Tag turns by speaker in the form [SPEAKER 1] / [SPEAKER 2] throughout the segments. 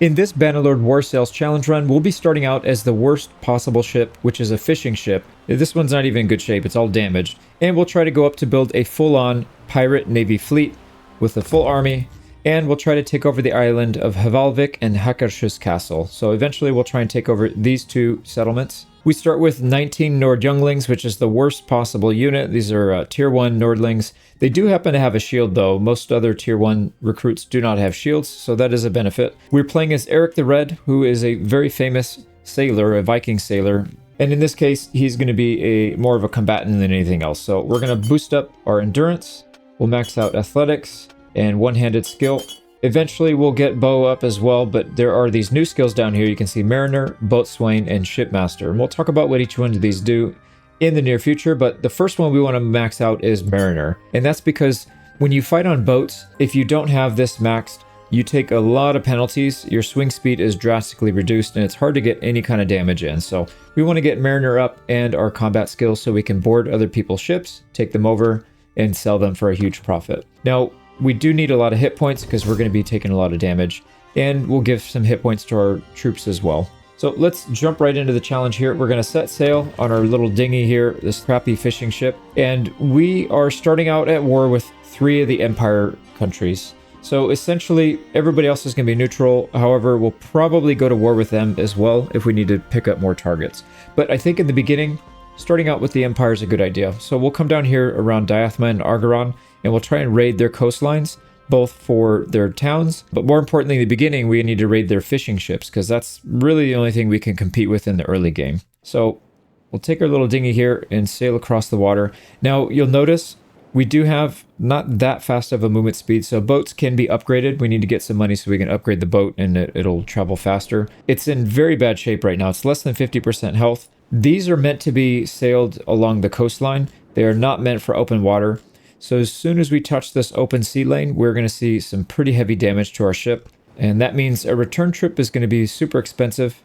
[SPEAKER 1] In this Bannerlord War Sails challenge run, we'll be starting out as the worst possible ship, which is a fishing ship. This one's not even in good shape, it's all damaged. And we'll try to go up to build a full-on pirate navy fleet with a full army, and we'll try to take over the island of Havalvik and Hakarshus Castle. So eventually we'll try and take over these two settlements. We start with 19 Nord Younglings, which is the worst possible unit. These are tier 1 Nordlings. They do happen to have a shield though. Most other tier 1 recruits do not have shields, so that is a benefit. We're playing as Eric the Red, who is a very famous sailor, a Viking sailor. And in this case, he's going to be more of a combatant than anything else. So we're going to boost up our endurance. We'll max out athletics and one-handed skill. Eventually we'll get bow up as well, but there are these new skills down here. You can see Mariner, Boatswain, and Shipmaster. And we'll talk about what each one of these do in the near future, but the first one we want to max out is Mariner. And that's because when you fight on boats, if you don't have this maxed, you take a lot of penalties. Your swing speed is drastically reduced, and it's hard to get any kind of damage in. So we want to get Mariner up and our combat skills so we can board other people's ships, take them over, and sell them for a huge profit. Now, we do need a lot of hit points because we're going to be taking a lot of damage, and we'll give some hit points to our troops as well. So let's jump right into the challenge here. We're going to set sail on our little dinghy here, this crappy fishing ship, and we are starting out at war with 3 of the Empire countries. So essentially, everybody else is going to be neutral. However, we'll probably go to war with them as well if we need to pick up more targets. But I think in the beginning, starting out with the Empire is a good idea. So we'll come down here around Diathma and Argeron, and we'll try and raid their coastlines, both for their towns, but more importantly, in the beginning, we need to raid their fishing ships, because that's really the only thing we can compete with in the early game. So we'll take our little dinghy here and sail across the water. Now, you'll notice we do have not that fast of a movement speed, so boats can be upgraded. We need to get some money so we can upgrade the boat, and it'll travel faster. It's in very bad shape right now. It's less than 50% health. These are meant to be sailed along the coastline. They are not meant for open water. So as soon as we touch this open sea lane, we're going to see some pretty heavy damage to our ship. And that means a return trip is going to be super expensive.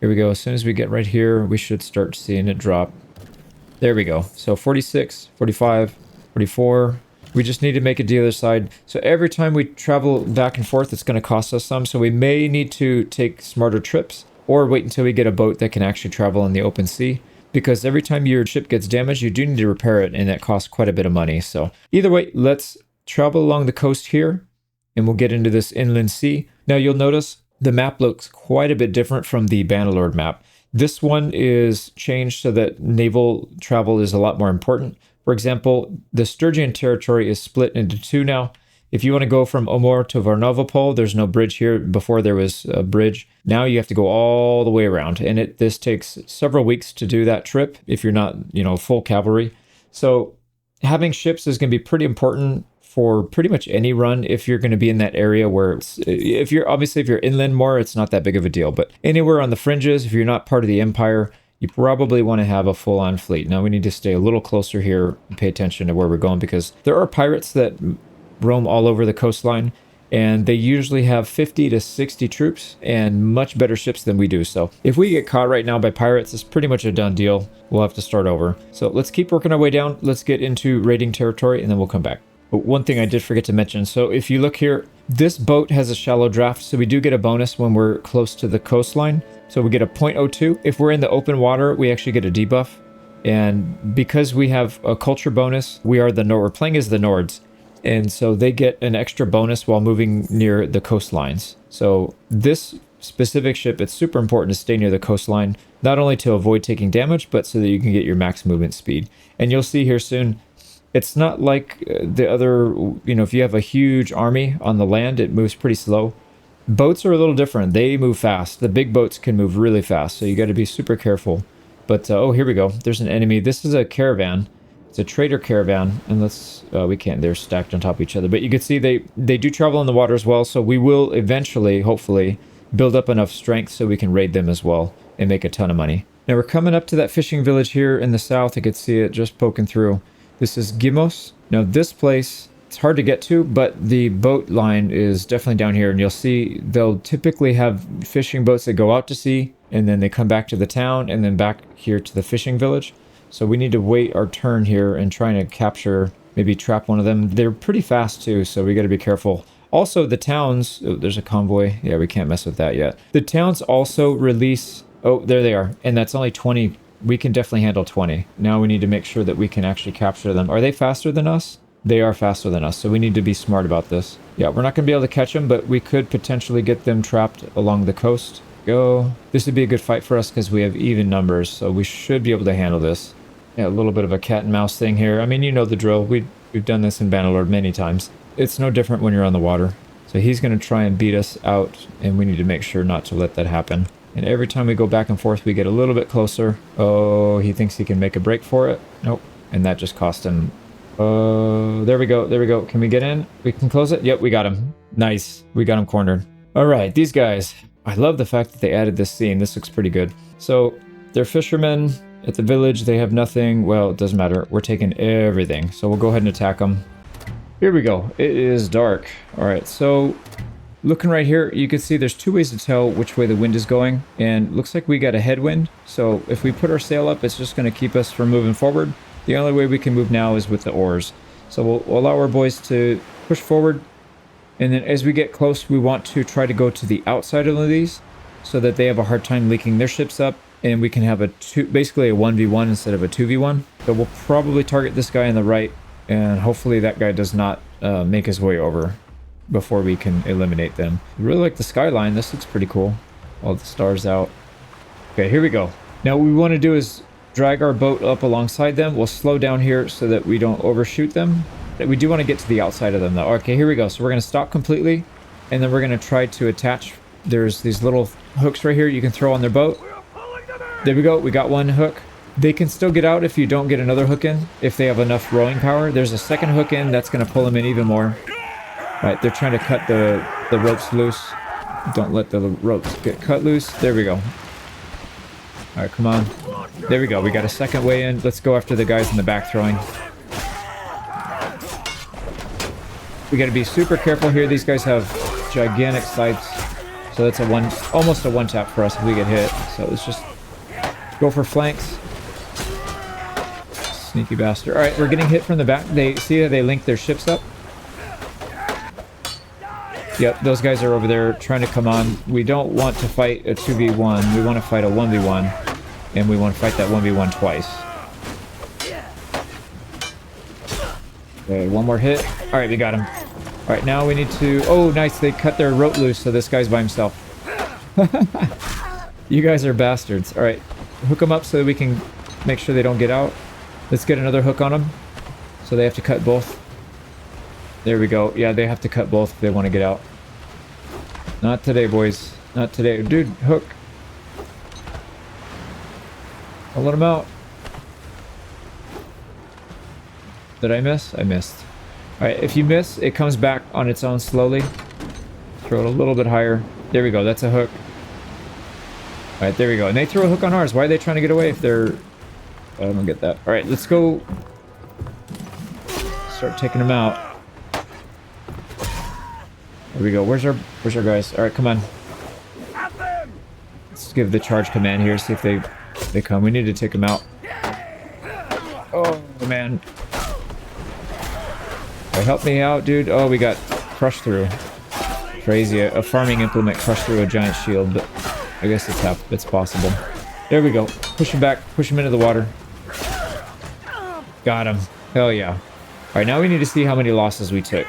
[SPEAKER 1] Here we go. As soon as we get right here, we should start seeing it drop. There we go. So 46, 45, 44. We just need to make it to the other side. So every time we travel back and forth, it's going to cost us some. So we may need to take smarter trips or wait until we get a boat that can actually travel in the open sea. Because every time your ship gets damaged, you do need to repair it, and that costs quite a bit of money. So either way, let's travel along the coast here, and we'll get into this inland sea. Now you'll notice the map looks quite a bit different from the Bannerlord map. This one is changed so that naval travel is a lot more important. For example, the Stygian territory is split into 2 now. If you want to go from Omor to Varnavopol, there's no bridge here. Before there was a bridge. Now you have to go all the way around, and this takes several weeks to do that trip if you're not, full cavalry. So having ships is going to be pretty important for pretty much any run if you're going to be in that area where if you're inland more, it's not that big of a deal. But anywhere on the fringes, if you're not part of the Empire, you probably want to have a full-on fleet. Now we need to stay a little closer here and pay attention to where we're going, because there are pirates that roam all over the coastline, and they usually have 50 to 60 troops and much better ships than we do. So if we get caught right now by pirates, it's pretty much a done deal. We'll have to start over. So let's keep working our way down. Let's get into raiding territory, and then we'll come back. But one thing I did forget to mention, so if you look here, this boat has a shallow draft, so we do get a bonus when we're close to the coastline. So we get a 0.02. If we're in the open water, we actually get a debuff. And because we have a culture bonus, we're playing as the Nords. And so they get an extra bonus while moving near the coastlines. So this specific ship, it's super important to stay near the coastline, not only to avoid taking damage, but so that you can get your max movement speed. And you'll see here soon, it's not like the other, if you have a huge army on the land, it moves pretty slow. Boats are a little different. They move fast. The big boats can move really fast, so you got to be super careful. But, oh, here we go. There's an enemy. This is a caravan. It's a trader caravan, and we can't, they're stacked on top of each other. But you can see they do travel in the water as well, so we will eventually, hopefully, build up enough strength so we can raid them as well and make a ton of money. Now we're coming up to that fishing village here in the south. You can see it just poking through. This is Gimos. Now this place, it's hard to get to, but the boat line is definitely down here, and you'll see they'll typically have fishing boats that go out to sea, and then they come back to the town, and then back here to the fishing village. So we need to wait our turn here and trying to capture, maybe trap one of them. They're pretty fast too, so we got to be careful. Also, the towns... Oh, there's a convoy. Yeah, we can't mess with that yet. The towns also release... Oh, there they are. And that's only 20. We can definitely handle 20. Now we need to make sure that we can actually capture them. Are they faster than us? They are faster than us, so we need to be smart about this. Yeah, we're not going to be able to catch them, but we could potentially get them trapped along the coast. Go. This would be a good fight for us because we have even numbers, so we should be able to handle this. Yeah, a little bit of a cat and mouse thing here. I mean, you know the drill. We've done this in Bannerlord many times. It's no different when you're on the water. So he's going to try and beat us out, and we need to make sure not to let that happen. And every time we go back and forth, we get a little bit closer. Oh, he thinks he can make a break for it. Nope. And that just cost him... there we go. There we go. Can we get in? We can close it? Yep, we got him. Nice. We got him cornered. All right, these guys. I love the fact that they added this scene. This looks pretty good. So they're fishermen at the village. They have nothing. Well, it doesn't matter. We're taking everything. So we'll go ahead and attack them. Here we go. It is dark. All right, so looking right here, you can see there's two ways to tell which way the wind is going. And looks like we got a headwind. So if we put our sail up, it's just going to keep us from moving forward. The only way we can move now is with the oars. So we'll allow our boys to push forward. And then as we get close, we want to try to go to the outside of these so that they have a hard time leaking their ships up. And we can have basically a 1v1 instead of a 2v1. So we'll probably target this guy on the right. And hopefully that guy does not make his way over before we can eliminate them. I really like the skyline. This looks pretty cool. All the stars out. Okay, here we go. Now what we want to do is drag our boat up alongside them. We'll slow down here so that we don't overshoot them. We do want to get to the outside of them though. Okay, here we go. So we're going to stop completely and then we're going to try to attach. There's these little hooks right here you can throw on their boat. There we go. We got one hook. They can still get out if you don't get another hook in, if they have enough rowing power. There's a second hook in that's going to pull them in even more. All right, they're trying to cut the ropes loose. Don't let the ropes get cut loose. There we go. All right, come on. There we go. We got a second way in. Let's go after the guys in the back throwing. We got to be super careful here. These guys have gigantic sights. So that's almost a one tap for us if we get hit. So let's just go for flanks. Sneaky bastard. All right, we're getting hit from the back. They see how they link their ships up. Yep, those guys are over there trying to come on. We don't want to fight a 2v1. We want to fight a 1v1. And we want to fight that 1v1 twice. Okay, one more hit. All right, we got him. All right, now we need to... Oh, nice. They cut their rope loose, so this guy's by himself. You guys are bastards. All right, hook them up so that we can make sure they don't get out. Let's get another hook on them. So they have to cut both. There we go. Yeah, they have to cut both if they want to get out. Not today, boys. Not today. Dude, hook. I'll let him out. Did I miss? I missed. Alright, if you miss, it comes back on its own slowly. Throw it a little bit higher. There we go. That's a hook. Alright, there we go. And they throw a hook on ours. Why are they trying to get away if they're... I don't get that. Alright, let's go... Start taking them out. There we go. Where's our guys? Alright, come on. Let's give the charge command here, see if they come. We need to take them out. Oh, man. Alright, help me out, dude. Oh, we got crushed through. Crazy. A farming implement crushed through a giant shield, but I guess it's possible. There we go. Push him back. Push him into the water. Got him. Hell yeah. Alright, now we need to see how many losses we took.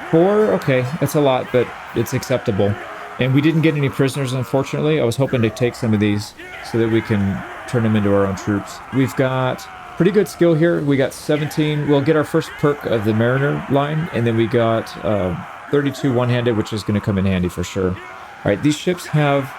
[SPEAKER 1] 4? Okay, that's a lot, but it's acceptable. And we didn't get any prisoners, unfortunately. I was hoping to take some of these so that we can turn them into our own troops. We've got pretty good skill here. We got 17. We'll get our first perk of the Mariner line, and then we got 32 one-handed, which is going to come in handy for sure. All right, these ships have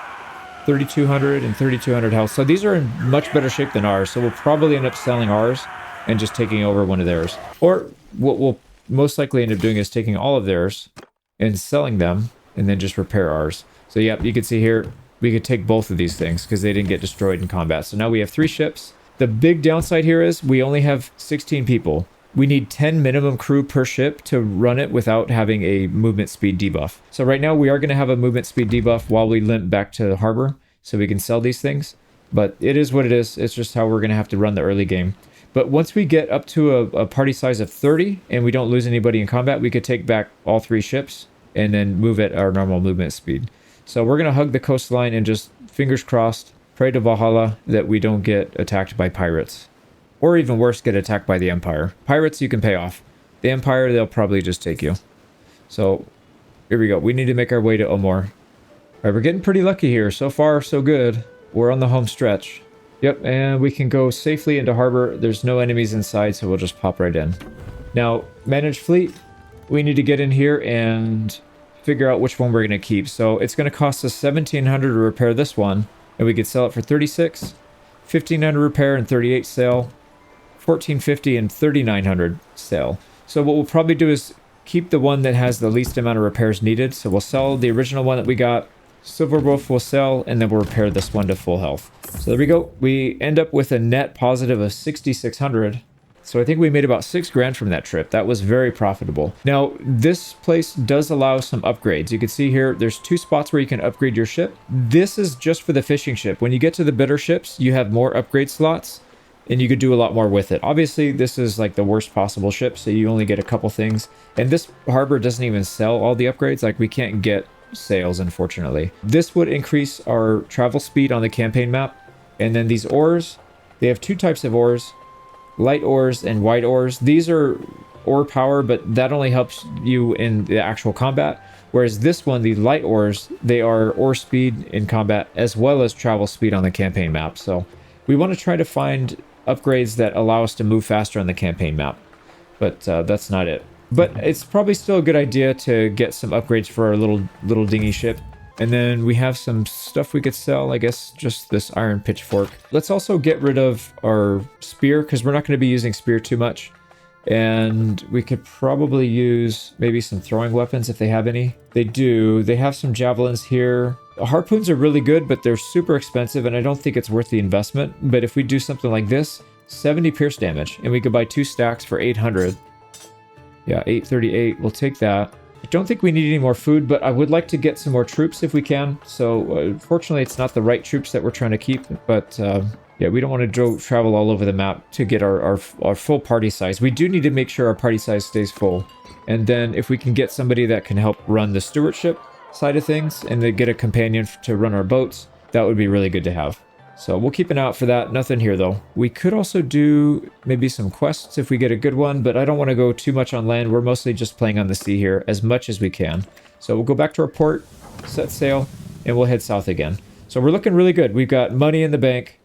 [SPEAKER 1] 3,200 and 3,200 health, so these are in much better shape than ours, so we'll probably end up selling ours and just taking over one of theirs. Or what we'll most likely end up doing is taking all of theirs and selling them and then just repair ours. So yeah, you can see here, we could take both of these things because they didn't get destroyed in combat. So now we have 3 ships. The big downside here is we only have 16 people. We need 10 minimum crew per ship to run it without having a movement speed debuff. So right now we are going to have a movement speed debuff while we limp back to the harbor so we can sell these things. But it is what it is. It's just how we're going to have to run the early game. But once we get up to a party size of 30 and we don't lose anybody in combat, we could take back all 3 ships and then move at our normal movement speed. So we're going to hug the coastline and just, fingers crossed, pray to Valhalla that we don't get attacked by pirates. Or even worse, get attacked by the Empire. Pirates you can pay off. The Empire, they'll probably just take you. So here we go. We need to make our way to Omor. All right, we're getting pretty lucky here. So far, so good. We're on the home stretch. Yep, and we can go safely into harbor. There's no enemies inside, so we'll just pop right in. Now, manage fleet. We need to get in here and figure out which one we're going to keep. So it's going to cost us 1,700 to repair this one, and we could sell it for 36, 1,500 repair and 38 sale, 1,450 and 3,900 sale. So what we'll probably do is keep the one that has the least amount of repairs needed. So we'll sell the original one that we got. Silver Wolf will sell, and then we'll repair this one to full health. So there we go. We end up with a net positive of 6,600. So I think we made about 6 grand from that trip. That was very profitable. Now, this place does allow some upgrades. You can see here, there's 2 spots where you can upgrade your ship. This is just for the fishing ship. When you get to the bitter ships, you have more upgrade slots, and you could do a lot more with it. Obviously, this is like the worst possible ship, so you only get a couple things. And this harbor doesn't even sell all the upgrades. Like, we can't get sails, unfortunately. This would increase our travel speed on the campaign map. And then these ores, they have 2 types of ores, light ores and white ores. These are ore power, but that only helps you in the actual combat. Whereas this one, the light ores, they are ore speed in combat as well as travel speed on the campaign map. So we want to try to find upgrades that allow us to move faster on the campaign map. But that's not it. But it's probably still a good idea to get some upgrades for our little dinghy ship. And then we have some stuff we could sell, I guess just this iron pitchfork. Let's also get rid of our spear, because we're not going to be using spear too much. And we could probably use maybe some throwing weapons if they have any. They do. They have some javelins here. Harpoons are really good, but they're super expensive, and I don't think it's worth the investment. But if we do something like this, 70 pierce damage, and we could buy 2 stacks for 800. Yeah, 838. We'll take that. I don't think we need any more food, but I would like to get some more troops if we can. So, fortunately, it's not the right troops that we're trying to keep. But, yeah, we don't want to travel all over the map to get our full party size. We do need to make sure our party size stays full. And then if we can get somebody that can help run the stewardship side of things and then get a companion to run our boats, that would be really good to have. So we'll keep an eye out for that. Nothing here, though. We could also do maybe some quests if we get a good one, but I don't want to go too much on land. We're mostly just playing on the sea here as much as we can. So we'll go back to our port, set sail, and we'll head south again. So we're looking really good. We've got money in the bank.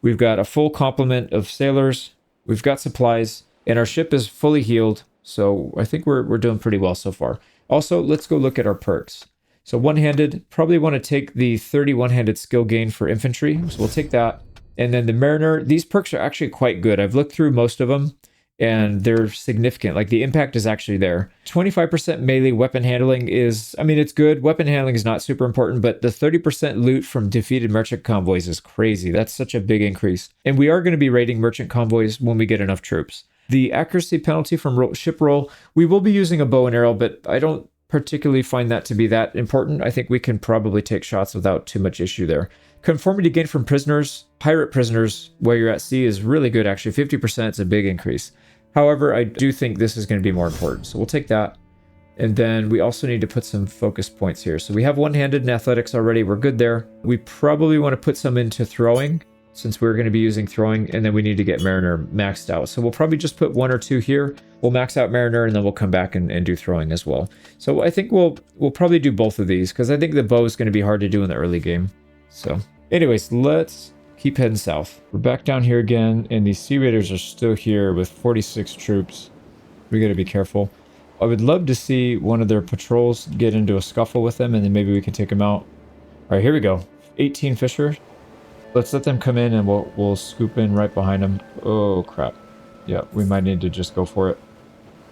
[SPEAKER 1] We've got a full complement of sailors. We've got supplies, and our ship is fully healed. So I think we're doing pretty well so far. Also, let's go look at our perks. So one-handed, probably want to take the 30 one-handed skill gain for infantry. So we'll take that. And then the mariner, these perks are actually quite good. I've looked through most of them and they're significant. Like the impact is actually there. 25% melee weapon handling is, I mean, it's good. Weapon handling is not super important, but the 30% loot from defeated merchant convoys is crazy. That's such a big increase. And we are going to be raiding merchant convoys when we get enough troops. The accuracy penalty from ship roll, we will be using a bow and arrow, but I don't particularly find that to be that important. I think we can probably take shots without too much issue there. Conformity gain from prisoners, pirate prisoners, where you're at sea is really good actually. 50% is a big increase. However, I do think this is going to be more important. So we'll take that. And then we also need to put some focus points here. So we have one-handed in athletics already. We're good there. We probably want to put some into throwing since we're going to be using throwing, and then we need to get Mariner maxed out. So we'll probably just put 1 or 2 here. We'll max out Mariner, and then we'll come back and do throwing as well. So I think we'll probably do both of these, because I think the bow is going to be hard to do in the early game. So anyways, let's keep heading south. We're back down here again, and these Sea Raiders are still here with 46 troops. We got to be careful. I would love to see one of their patrols get into a scuffle with them, and then maybe we can take them out. All right, here we go. 18 Fisher. Let's let them come in and we'll scoop in right behind them. Oh, crap. Yeah, we might need to just go for it.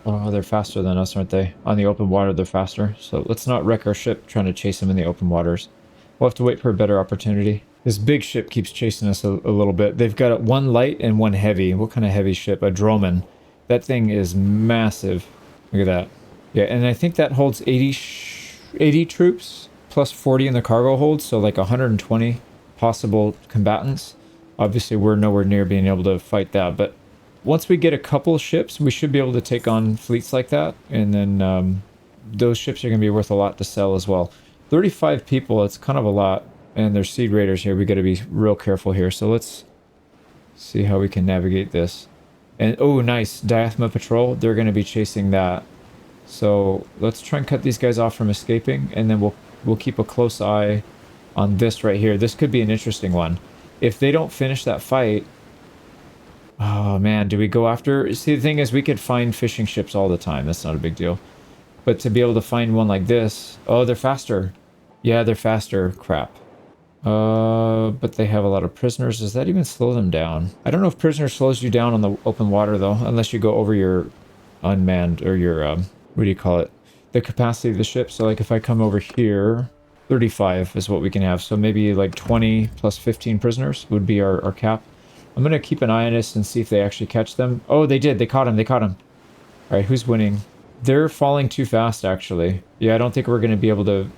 [SPEAKER 1] Oh, they're faster than us, aren't they? On the open water, they're faster. So let's not wreck our ship trying to chase them in the open waters. We'll have to wait for a better opportunity. This big ship keeps chasing us a little bit. They've got 1 light and 1 heavy. What kind of heavy ship? A Droman. That thing is massive. Look at that. Yeah, and I think that holds 80 troops plus 40 in the cargo hold. So like 120 possible combatants. Obviously, we're nowhere near being able to fight that, but once we get a couple ships, we should be able to take on fleets like that. And then those ships are going to be worth a lot to sell as well. 35 people, it's kind of a lot. And there's Seed Raiders here. We got to be real careful here. So let's see how we can navigate this. And oh, nice. Diathma Patrol. They're going to be chasing that. So let's try and cut these guys off from escaping. And then we'll keep a close eye on this right here. This could be an interesting one. If they don't finish that fight... Oh man, do we go after... See, the thing is, we could find fishing ships all the time. That's not a big deal. But to be able to find one like this... Oh, they're faster. Yeah, they're faster. Crap. But they have a lot of prisoners. Does that even slow them down? I don't know if prisoners slows you down on the open water, though. Unless you go over your unmanned... Or your, what do you call it? The capacity of the ship. So, like, if I come over here... 35 is what we can have. So maybe like 20 plus 15 prisoners would be our cap. I'm going to keep an eye on this and see if they actually catch them. Oh, they did. They caught him. They caught him. All right, who's winning? They're falling too fast, actually. Yeah, I don't think we're going to be able to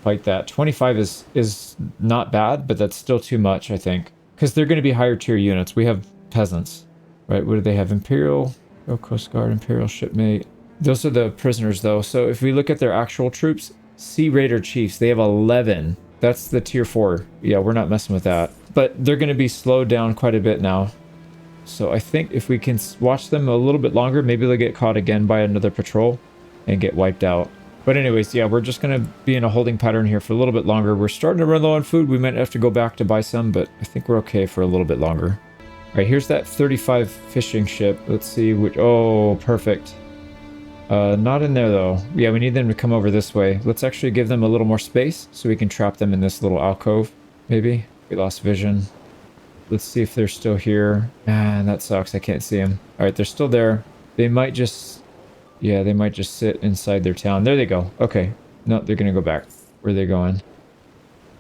[SPEAKER 1] fight that. 25 is not bad, but that's still too much, I think. Because they're going to be higher tier units. We have peasants. Right, what do they have? Imperial, Coast Guard, Imperial Shipmate. Those are the prisoners, though. So if we look at their actual troops... Sea Raider Chiefs, they have 11. That's the tier 4. Yeah, we're not messing with that. But they're going to be slowed down quite a bit now. So I think if we can watch them a little bit longer, maybe they'll get caught again by another patrol and get wiped out. But anyways, yeah, we're just going to be in a holding pattern here for a little bit longer. We're starting to run low on food. We might have to go back to buy some, but I think we're okay for a little bit longer. All right, here's that 35 fishing ship. Let's see which... Oh, perfect. Not in there, though. Yeah, we need them to come over this way. Let's actually give them a little more space so we can trap them in this little alcove, maybe. We lost vision. Let's see if they're still here. Man, that sucks. I can't see them. All right, they're still there. They might just... Yeah, they might just sit inside their town. There they go. Okay. No, they're going to go back. Where are they going?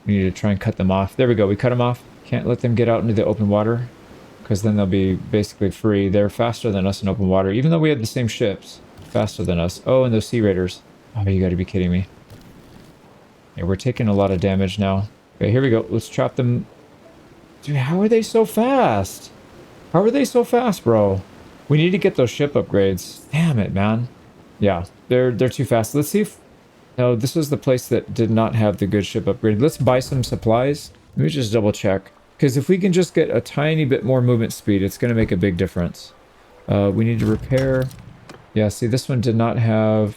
[SPEAKER 1] We need to try and cut them off. There we go. We cut them off. Can't let them get out into the open water because then they'll be basically free. They're faster than us in open water, even though we have the same ships. Faster than us. Oh, and those Sea Raiders. Oh, you gotta be kidding me. Yeah, we're taking a lot of damage now. Okay, here we go. Let's trap them. Dude, how are they so fast? How are they so fast, bro? We need to get those ship upgrades. Damn it, man. Yeah, they're too fast. Let's see if... No, this is the place that did not have the good ship upgrade. Let's buy some supplies. Let me just double check. Because if we can just get a tiny bit more movement speed, it's going to make a big difference. We need to repair... Yeah, see, this one did not have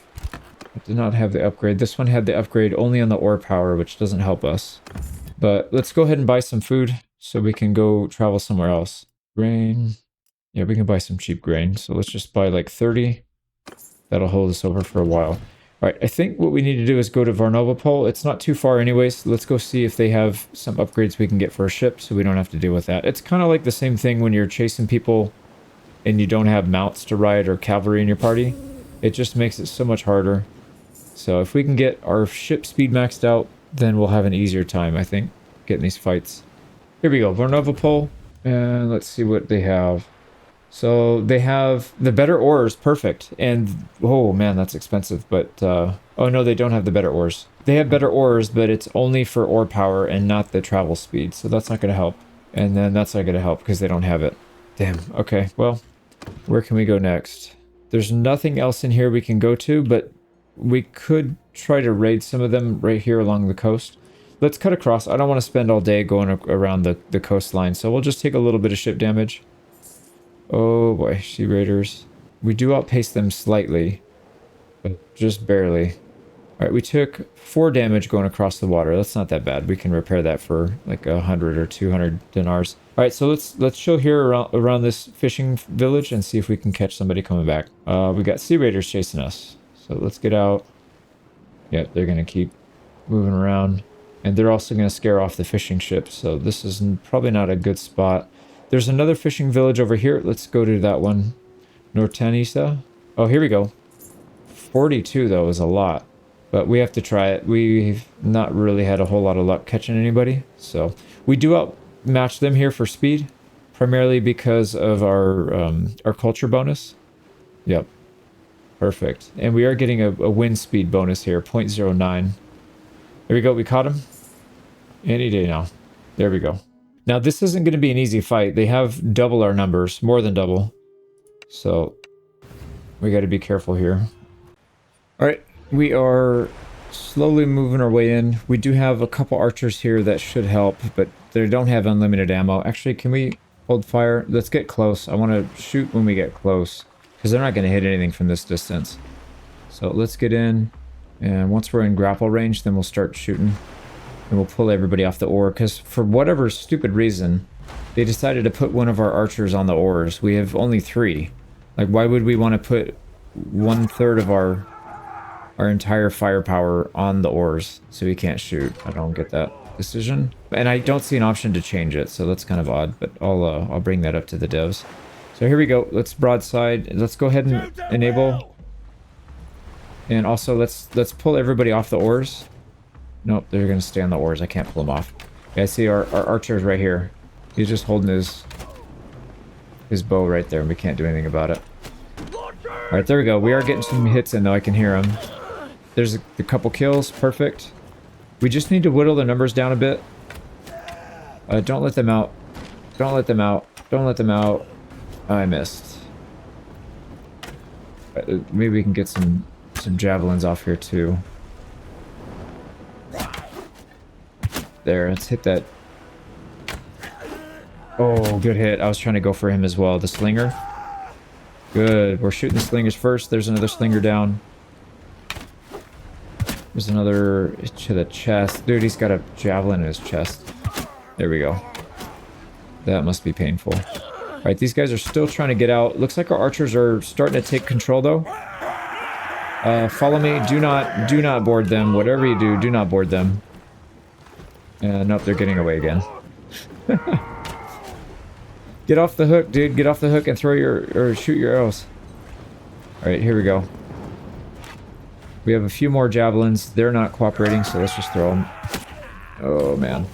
[SPEAKER 1] the upgrade. This one had the upgrade only on the ore power, which doesn't help us. But let's go ahead and buy some food so we can go travel somewhere else. Grain. Yeah, we can buy some cheap grain. So let's just buy like 30. That'll hold us over for a while. All right, I think what we need to do is go to Varnopol. It's not too far anyways. Let's go see if they have some upgrades we can get for a ship so we don't have to deal with that. It's kind of like the same thing when you're chasing people and you don't have mounts to ride or cavalry in your party. It just makes it so much harder. So if we can get our ship speed maxed out, then we'll have an easier time, I think, getting these fights. Here we go, Varnopol, and let's see what they have. So they have the better ores, perfect, and oh man, that's expensive, but oh no, they don't have the better ores. They have better ores, but it's only for ore power and not the travel speed, so that's not going to help. And then that's not going to help because they don't have it. Damn, okay, well... Where can we go next? There's nothing else in here we can go to, but we could try to raid some of them right here along the coast. Let's cut across. I don't want to spend all day going around the coastline, so we'll just take a little bit of ship damage. Oh boy, Sea Raiders. We do outpace them slightly, but just barely. Alright, we took 4 damage going across the water. That's not that bad. We can repair that for like 100 or 200 dinars. Alright, so let's chill here around this fishing village and see if we can catch somebody coming back. We got Sea Raiders chasing us. So let's get out. Yep, they're going to keep moving around. And they're also going to scare off the fishing ships. So this is probably not a good spot. There's another fishing village over here. Let's go to that one. Nortanisa. Oh, here we go. 42, though, is a lot. But we have to try it. We've not really had a whole lot of luck catching anybody. So we do outmatch them here for speed. Primarily because of our culture bonus. Yep. Perfect. And we are getting a wind speed bonus here. 0.09. There we go. We caught him. Any day now. There we go. Now this isn't going to be an easy fight. They have double our numbers. More than double. So we got to be careful here. All right, we are slowly moving our way in. We do have a couple archers here that should help, but they don't have unlimited ammo. Actually, can we hold fire? Let's get close. I want to shoot when we get close, because they're not going to hit anything from this distance. So let's get in, and once we're in grapple range, then we'll start shooting. And we'll pull everybody off the oar, because for whatever stupid reason, they decided to put one of our archers on the oars. We have only 3. Like, why would we want to put 1/3 of our entire firepower on the oars so we can't shoot? I don't get that decision. And I don't see an option to change it, so that's kind of odd, but I'll bring that up to the devs. So here we go. Let's broadside. Let's go ahead and enable. And also let's pull everybody off the oars. Nope, they're going to stay on the oars. I can't pull them off. Yeah, I see our archer's right here. He's just holding his bow right there, and we can't do anything about it. Alright, there we go. We are getting some hits in, though. I can hear them. There's a couple kills. Perfect. We just need to whittle the numbers down a bit. Don't let them out. Don't let them out. Don't let them out. Oh, I missed. Maybe we can get some javelins off here, too. There, let's hit that. Oh, good hit. I was trying to go for him as well. The slinger. Good. We're shooting the slingers first. There's another slinger down. There's another to the chest. Dude, he's got a javelin in his chest. There we go. That must be painful. Alright, these guys are still trying to get out. Looks like our archers are starting to take control, though. Follow me. Do not board them. Whatever you do, do not board them. Nope, they're getting away again. Get off the hook, dude. Get off the hook and throw or shoot your arrows. Alright, here we go. We have a few more javelins. They're not cooperating, so let's just throw them. Oh, man.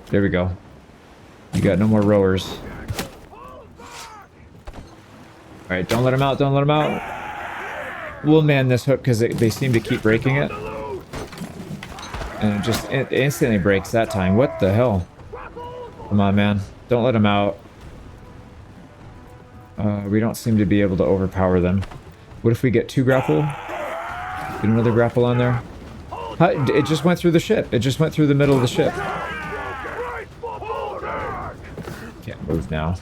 [SPEAKER 1] There we go. You got no more rowers. Alright, don't let them out. Don't let them out. We'll man this hook because they seem to keep breaking it. And it just instantly breaks that time. What the hell? Come on, man. Don't let them out. We don't seem to be able to overpower them. What if we get 2 grapple? Get another grapple on there. It just went through the ship. It just went through the middle of the ship. Can't move now.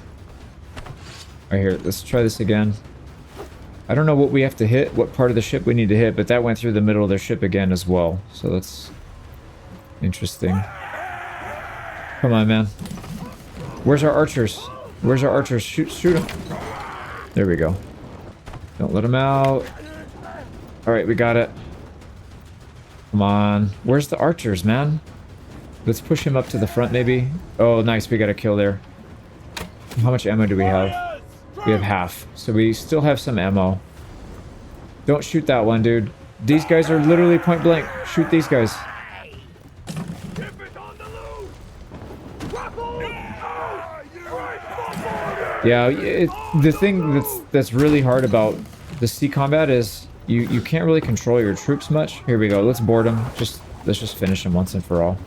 [SPEAKER 1] Alright, here. Let's try this again. I don't know what we have to hit, what part of the ship we need to hit, but that went through the middle of their ship again as well. So that's interesting. Come on, man. Where's our archers? Where's our archers? Shoot them. There we go. Don't let them out. Alright, we got it. Come on. Where's the archers, man? Let's push him up to the front, maybe. Oh, nice. We got a kill there. How much ammo do we have? We have half. So we still have some ammo. Don't shoot that one, dude. These guys are literally point blank. Shoot these guys. Yeah, the thing that's really hard about the sea combat is you can't really control your troops much. Here we go. Let's board them. Let's just finish them once and for all.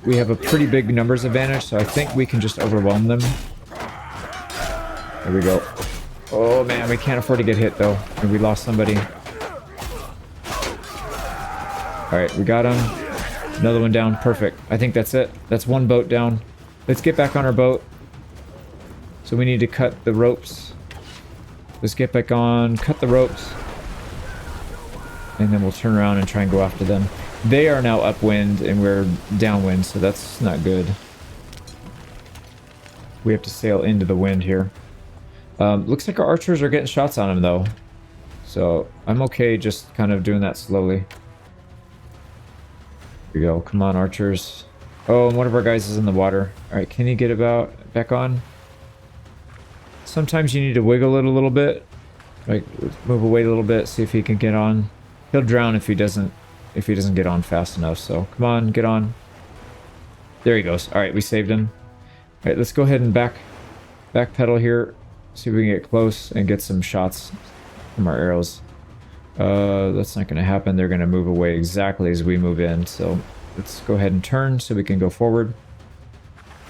[SPEAKER 1] We have a pretty big numbers advantage, so I think we can just overwhelm them. There we go. Oh man, we can't afford to get hit though. And we lost somebody. Alright, we got him. Another one down. Perfect. I think that's it. That's one boat down. Let's get back on our boat. So we need to cut the ropes. Let's get back on, cut the ropes. And then we'll turn around and try and go after them. They are now upwind and we're downwind, so that's not good. We have to sail into the wind here. Looks like our archers are getting shots on them though. So I'm okay just kind of doing that slowly. Here we go. Come on, archers. Oh, and one of our guys is in the water. Alright, can you get back on? Sometimes you need to wiggle it a little bit. Like, move away a little bit, see if he can get on. He'll drown if he doesn't get on fast enough, so come on, get on. There he goes. Alright, we saved him. Alright, let's go ahead and backpedal here. See if we can get close and get some shots from our arrows. That's not going to happen. They're going to move away exactly as we move in, so let's go ahead and turn so we can go forward.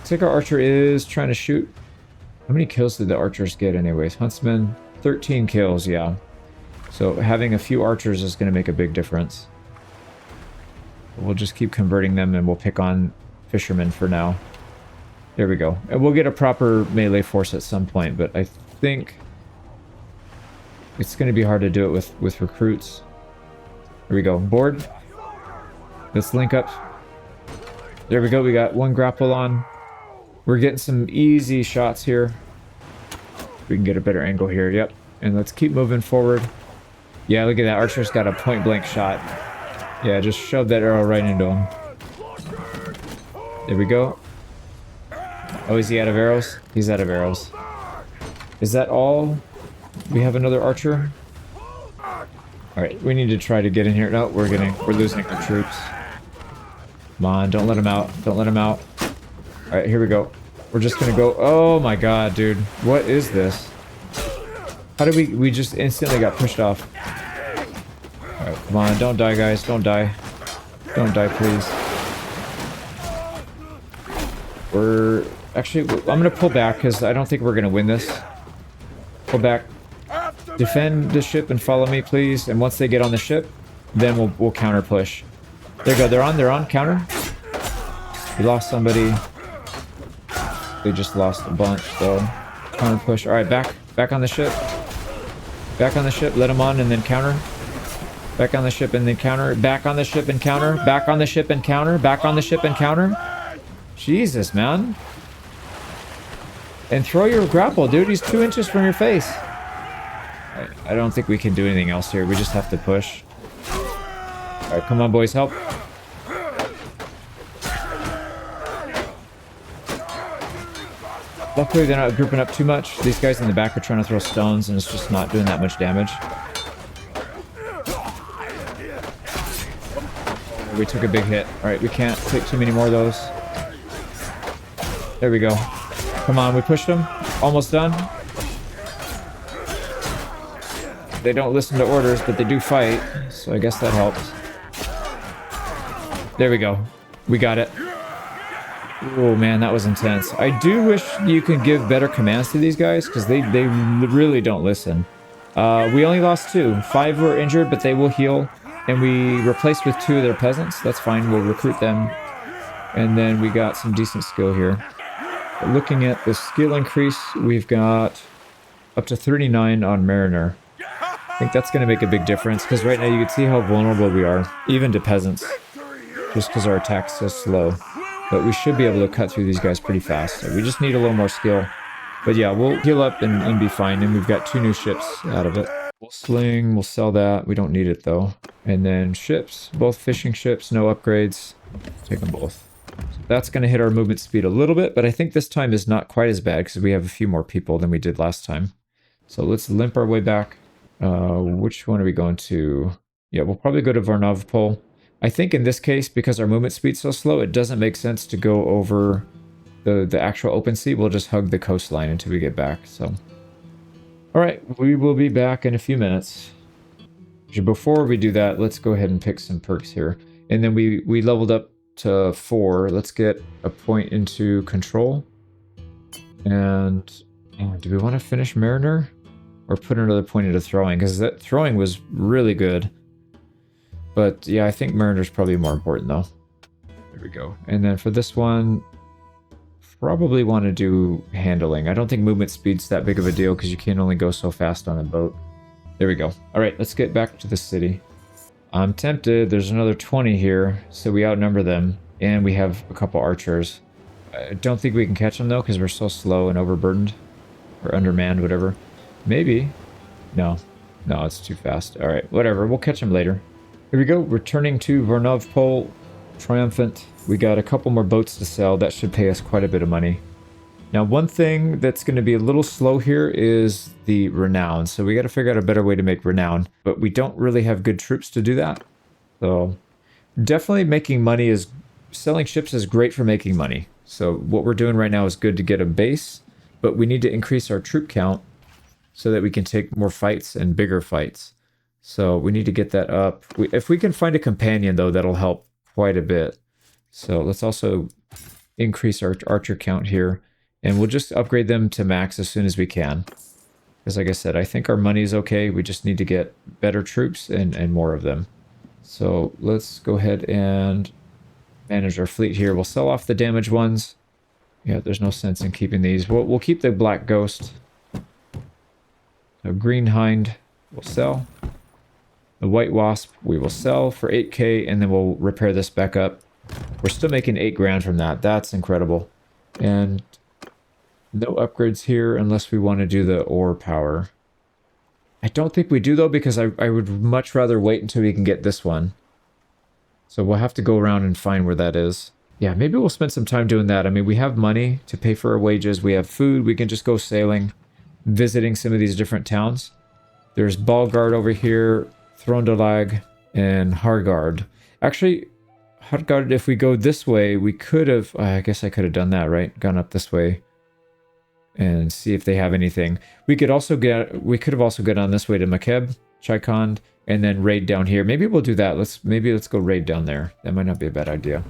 [SPEAKER 1] Looks like our archer is trying to shoot. How many kills did the archers get anyways? Huntsman, 13 kills, yeah. So having a few archers is going to make a big difference. We'll just keep converting them and we'll pick on fishermen for now. There we go. And we'll get a proper melee force at some point, but I think it's going to be hard to do it with recruits. There we go. Board. Let's link up. There we go. We got one grapple on. We're getting some easy shots here. We can get a better angle here. Yep. And let's keep moving forward. Yeah, look at that. Archer's got a point blank shot. Yeah, just shove that arrow right into him. There we go. Oh, is he out of arrows? He's out of arrows. Is that all? We have another archer. Alright, we need to try to get in here. No, we're losing our troops. Come on, don't let him out. Don't let him out. Alright, here we go. We're just gonna go. Oh my god, dude. What is this? How did we just instantly got pushed off? Alright, come on, don't die, guys. Don't die. Don't die, please. We're... Actually, I'm gonna pull back because I don't think we're gonna win this. Pull back. Defend the ship and follow me, please. And once they get on the ship, then we'll counter push. There you go. They're on. Counter. We lost somebody. They just lost a bunch, though. Counter push. All right, back on the ship. Back on the ship. Let them on and then counter. Back on the ship and then counter. Back on the ship and counter. Back on the ship and counter. Back on the ship and counter. Jesus, man. And throw your grapple, dude. He's 2 inches from your face. I don't think we can do anything else here. We just have to push. Alright, come on, boys. Help. Luckily, they're not grouping up too much. These guys in the back are trying to throw stones, and it's just not doing that much damage. We took a big hit. Alright, we can't take too many more of those. There we go. Come on, we pushed them. Almost done. They don't listen to orders, but they do fight, so I guess that helps. There we go. We got it. Oh man, that was intense. I do wish you could give better commands to these guys, because they really don't listen. We only lost 2. 5 were injured, but they will heal. And we replaced with 2 of their peasants. That's fine, we'll recruit them. And then we got some decent skill here. But looking at the skill increase, we've got up to 39 on Mariner. I think that's going to make a big difference, because right now you can see how vulnerable we are, even to peasants, just because our attack's so slow. But we should be able to cut through these guys pretty fast. So we just need a little more skill. But yeah, we'll heal up and be fine, and we've got 2 new ships out of it. We'll sling, we'll sell that. We don't need it though. And then ships, both fishing ships, no upgrades. Take them both. So that's going to hit our movement speed a little bit, but I think this time is not quite as bad because we have a few more people than we did last time. So let's limp our way back. Which one are we going to? Yeah, we'll probably go to Varnavpol. I think in this case, because our movement speed's so slow, it doesn't make sense to go over the actual open sea. We'll just hug the coastline until we get back. So, all right, we will be back in a few minutes. Before we do that, let's go ahead and pick some perks here. And then we leveled up to 4. Let's get a point into control. And do we want to finish Mariner? Or put another point into throwing? Because that throwing was really good. But yeah, I think Mariner's probably more important though. There we go. And then for this one, probably want to do handling. I don't think movement speed's that big of a deal because you can only go so fast on a boat. There we go. All right, let's get back to the city. I'm tempted. There's another 20 here, so we outnumber them. And we have a couple archers. I don't think we can catch them though because we're so slow and overburdened. Or undermanned, whatever. Maybe. No, it's too fast. All right, whatever. We'll catch them later. Here we go. Returning to Varnavpol. Triumphant. We got a couple more boats to sell. That should pay us quite a bit of money. Now, one thing that's going to be a little slow here is the renown. So we got to figure out a better way to make renown. But we don't really have good troops to do that. So definitely making money is... Selling ships is great for making money. So what we're doing right now is good to get a base. But we need to increase our troop count so that we can take more fights and bigger fights. So we need to get that up. If we can find a companion, though, that'll help quite a bit. So let's also increase our archer count here. And we'll just upgrade them to max as soon as we can. Because like I said, I think our money is okay. We just need to get better troops and more of them. So let's go ahead and manage our fleet here. We'll sell off the damaged ones. Yeah, there's no sense in keeping these. We'll keep the Black Ghost. The Green Hind we'll sell. The White Wasp we will sell for 8k, and then we'll repair this back up. We're still making 8 grand from that. That's incredible. And no upgrades here unless we want to do the ore power. I don't think we do though, because I would much rather wait until we can get this one. So we'll have to go around and find where that is. Yeah, maybe we'll spend some time doing that. I mean, we have money to pay for our wages. We have food. We can just go sailing, visiting some of these different towns. There's Balgard over here, Throndalag, and Hargard. Actually, Hargard, if we go this way, we could have... I guess I could have done that, right? Gone up this way and see if they have anything. We could also get... We could have also gone on this way to Makeb, Chaikand, and then raid down here. Maybe we'll do that. Let's go raid down there. That might not be a bad idea.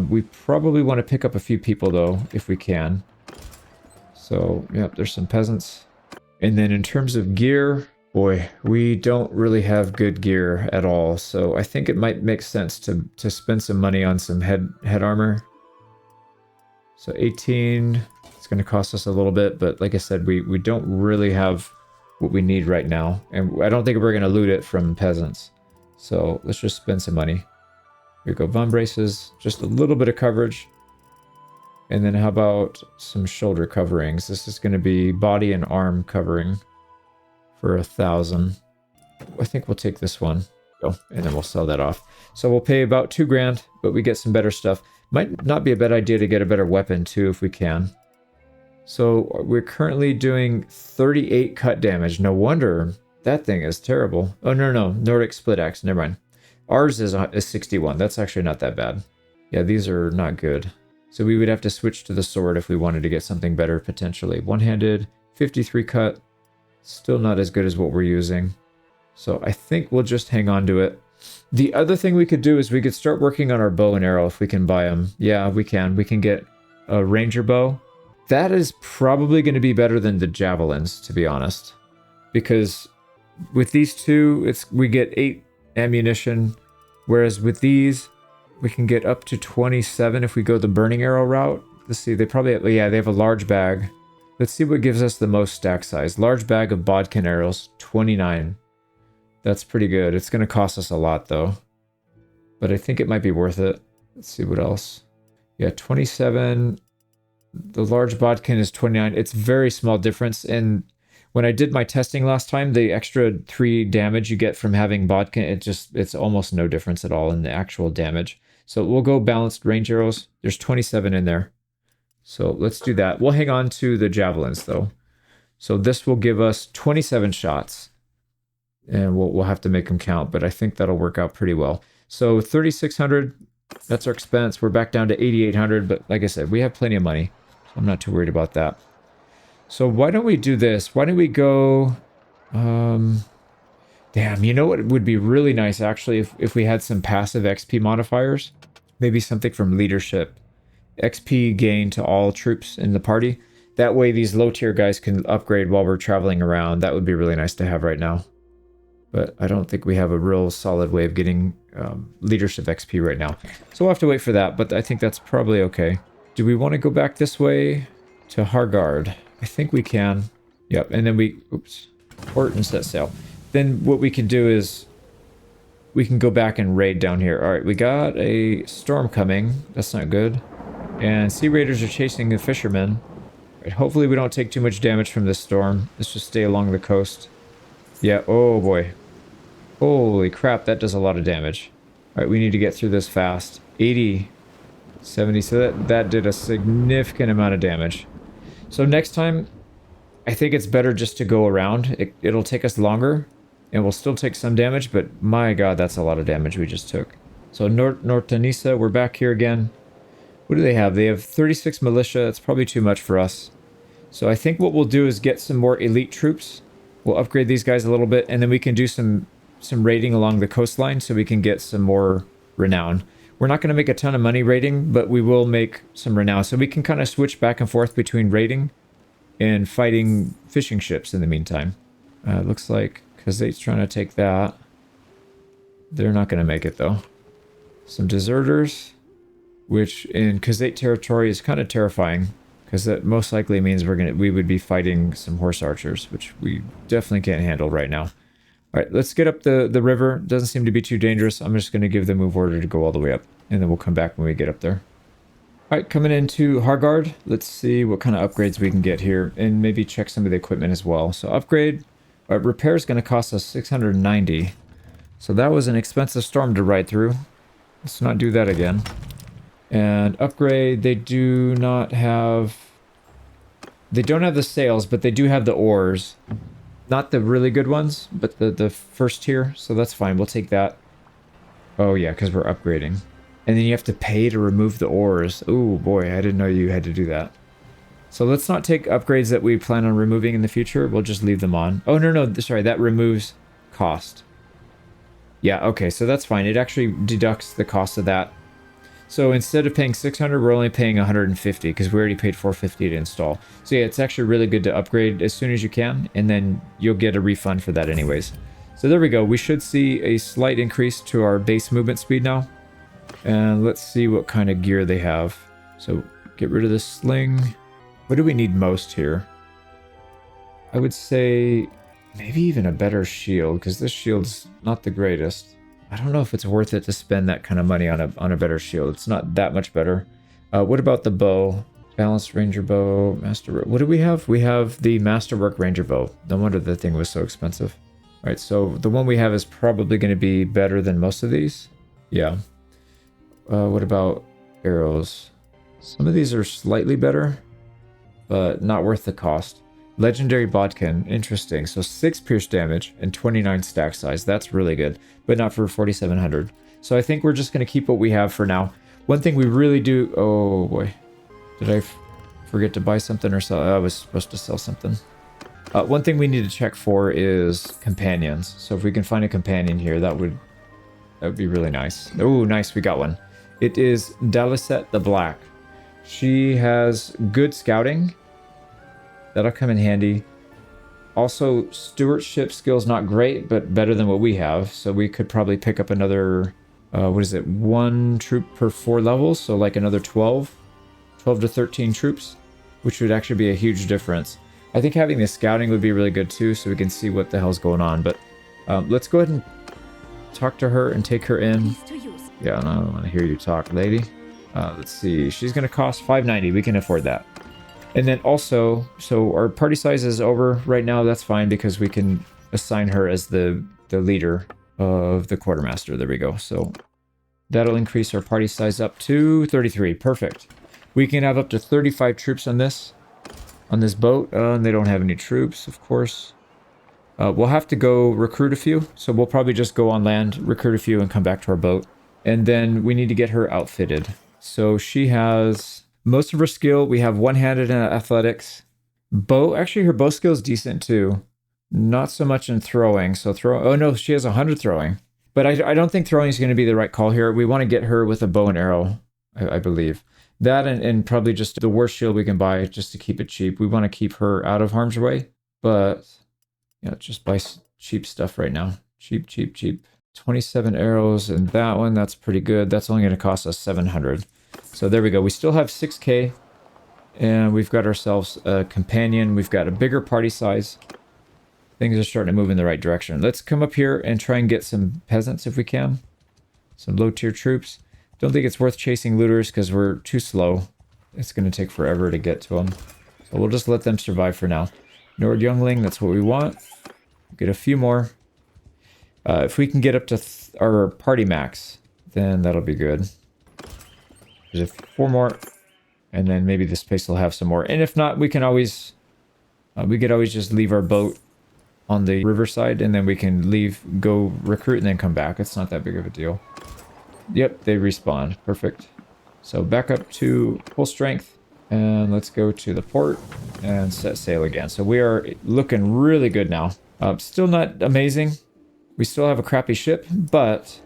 [SPEAKER 1] We probably want to pick up a few people, though, if we can. So, yeah, there's some peasants. And then in terms of gear, boy, we don't really have good gear at all. So I think it might make sense to spend some money on some head armor. So 18, it's going to cost us a little bit, but like I said, we don't really have what we need right now. And I don't think we're going to loot it from peasants. So let's just spend some money. Here we go, bum braces, just a little bit of coverage. And then how about some shoulder coverings? This is going to be body and arm covering for 1,000. I think we'll take this one. Oh, and then we'll sell that off. So we'll pay about 2 grand, but we get some better stuff. Might not be a bad idea to get a better weapon too if we can. So we're currently doing 38 cut damage. No wonder that thing is terrible. Oh, no. Nordic split axe. Never mind. Ours is 61. That's actually not that bad. Yeah, these are not good. So we would have to switch to the sword if we wanted to get something better potentially. One-handed, 53 cut. Still not as good as what we're using. So I think we'll just hang on to it. The other thing we could do is we could start working on our bow and arrow if we can buy them. Yeah, we can. We can get a ranger bow. That is probably going to be better than the javelins, to be honest. Because with these two, we get 8 ammunition. Whereas with these, we can get up to 27 if we go the burning arrow route. Let's see, they have a large bag. Let's see what gives us the most stack size. Large bag of bodkin arrows, 29. That's pretty good. It's going to cost us a lot though. But I think it might be worth it. Let's see what else. Yeah, 27. The large bodkin is 29. It's very small difference. And when I did my testing last time, the extra 3 damage you get from having bodkin, it's almost no difference at all in the actual damage. So we'll go balanced range arrows. There's 27 in there. So let's do that. We'll hang on to the javelins though. So this will give us 27 shots. And we'll have to make them count, but I think that'll work out pretty well. So 3,600, that's our expense. We're back down to 8,800, but like I said, we have plenty of money. So I'm not too worried about that. So why don't we do this? Why don't we go... Damn, you know what would be really nice actually if we had some passive XP modifiers? Maybe something from leadership. XP gain to all troops in the party. That way these low tier guys can upgrade while we're traveling around. That would be really nice to have right now. But I don't think we have a real solid way of getting leadership XP right now. So we'll have to wait for that, but I think that's probably okay. Do we want to go back this way to Hargard? I think we can. Yep, and then port and set sail. Then what we can do is we can go back and raid down here. All right, we got a storm coming. That's not good. And sea raiders are chasing the fishermen. All right, hopefully we don't take too much damage from this storm. Let's just stay along the coast. Yeah, oh boy. Holy crap, that does a lot of damage. All right, we need to get through this fast. 80, 70, so that did a significant amount of damage. So next time, I think it's better just to go around. It'll take us longer, and we'll still take some damage, but my god, that's a lot of damage we just took. So Nortanisa, we're back here again. What do they have? They have 36 militia. It's probably too much for us. So I think what we'll do is get some more elite troops. We'll upgrade these guys a little bit, and then we can do some raiding along the coastline so we can get some more renown. We're not going to make a ton of money raiding, but we will make some renown. So we can kind of switch back and forth between raiding and fighting fishing ships in the meantime. Looks like Kazate's trying to take that. They're not going to make it though. Some deserters, which in Kazate territory is kind of terrifying, because that most likely means we would be fighting some horse archers, which we definitely can't handle right now. All right, let's get up the river. Doesn't seem to be too dangerous. I'm just going to give the move order to go all the way up, and then we'll come back when we get up there. All right, coming into Hargard. Let's see what kind of upgrades we can get here, and maybe check some of the equipment as well. So upgrade, repair is going to cost us 690. So that was an expensive storm to ride through. Let's not do that again. And upgrade, they don't have the sails, but they do have the oars. Not the really good ones, but the first tier. So that's fine. We'll take that. Oh yeah, because we're upgrading. And then you have to pay to remove the oars. Oh boy, I didn't know you had to do that. So let's not take upgrades that we plan on removing in the future. We'll just leave them on. Oh no, sorry, that removes cost. Yeah, okay, so that's fine. It actually deducts the cost of that. So instead of paying 600, we're only paying 150 because we already paid 450 to install. So yeah, it's actually really good to upgrade as soon as you can, and then you'll get a refund for that anyways. So there we go. We should see a slight increase to our base movement speed now. And let's see what kind of gear they have. So get rid of the sling. What do we need most here? I would say maybe even a better shield, because this shield's not the greatest. I don't know if it's worth it to spend that kind of money on a better shield. It's not that much better. What about the bow? Balanced Ranger bow, Masterwork. What do we have? We have the Masterwork Ranger bow. No wonder the thing was so expensive. All right, so the one we have is probably going to be better than most of these. Yeah. What about arrows? Some of these are slightly better, but not worth the cost. Legendary Bodkin, interesting. So 6 pierce damage and 29 stack size. That's really good, but not for 4,700. So I think we're just going to keep what we have for now. One thing we really do... Oh boy. Did I forget to buy something or sell? I was supposed to sell something. One thing we need to check for is companions. So if we can find a companion here, that would be really nice. Oh, nice. We got one. It is Daliset the Black. She has good scouting. That'll come in handy. Also, stewardship skills not great, but better than what we have. So we could probably pick up another, what is it, 1 troop per 4 levels. So like another 12 to 13 troops, which would actually be a huge difference. I think having the scouting would be really good too, so we can see what the hell's going on. But let's go ahead and talk to her and take her in. Yeah, I don't want to hear you talk, lady. Let's see. She's going to cost 590. We can afford that. And then also, so our party size is over right now. That's fine because we can assign her as the leader of the quartermaster. There we go. So that'll increase our party size up to 33. Perfect. We can have up to 35 troops on this boat. And they don't have any troops, of course. We'll have to go recruit a few. So we'll probably just go on land, recruit a few, and come back to our boat. And then we need to get her outfitted. So she has... most of her skill, we have one-handed and athletics. Bow, actually her bow skill is decent too. Not so much in throwing. So oh no, she has 100 throwing. But I don't think throwing is going to be the right call here. We want to get her with a bow and arrow, I believe. That and probably just the worst shield we can buy just to keep it cheap. We want to keep her out of harm's way. But, yeah, just buy cheap stuff right now. Cheap, cheap, cheap. 27 arrows and that one, that's pretty good. That's only going to cost us 700. So there we go. We still have 6k, and we've got ourselves a companion. We've got a bigger party size. Things are starting to move in the right direction. Let's come up here and try and get some peasants if we can. Some low-tier troops. Don't think it's worth chasing looters because we're too slow. It's going to take forever to get to them. So we'll just let them survive for now. Nord Youngling, that's what we want. Get a few more. If we can get up to our party max, then that'll be good. There's 4 more, and then maybe this place will have some more. And if not, we can always, just leave our boat on the riverside, and then we can go recruit, and then come back. It's not that big of a deal. Yep, they respawn. Perfect. So back up to full strength, and let's go to the port and set sail again. So we are looking really good now. Still not amazing. We still have a crappy ship, but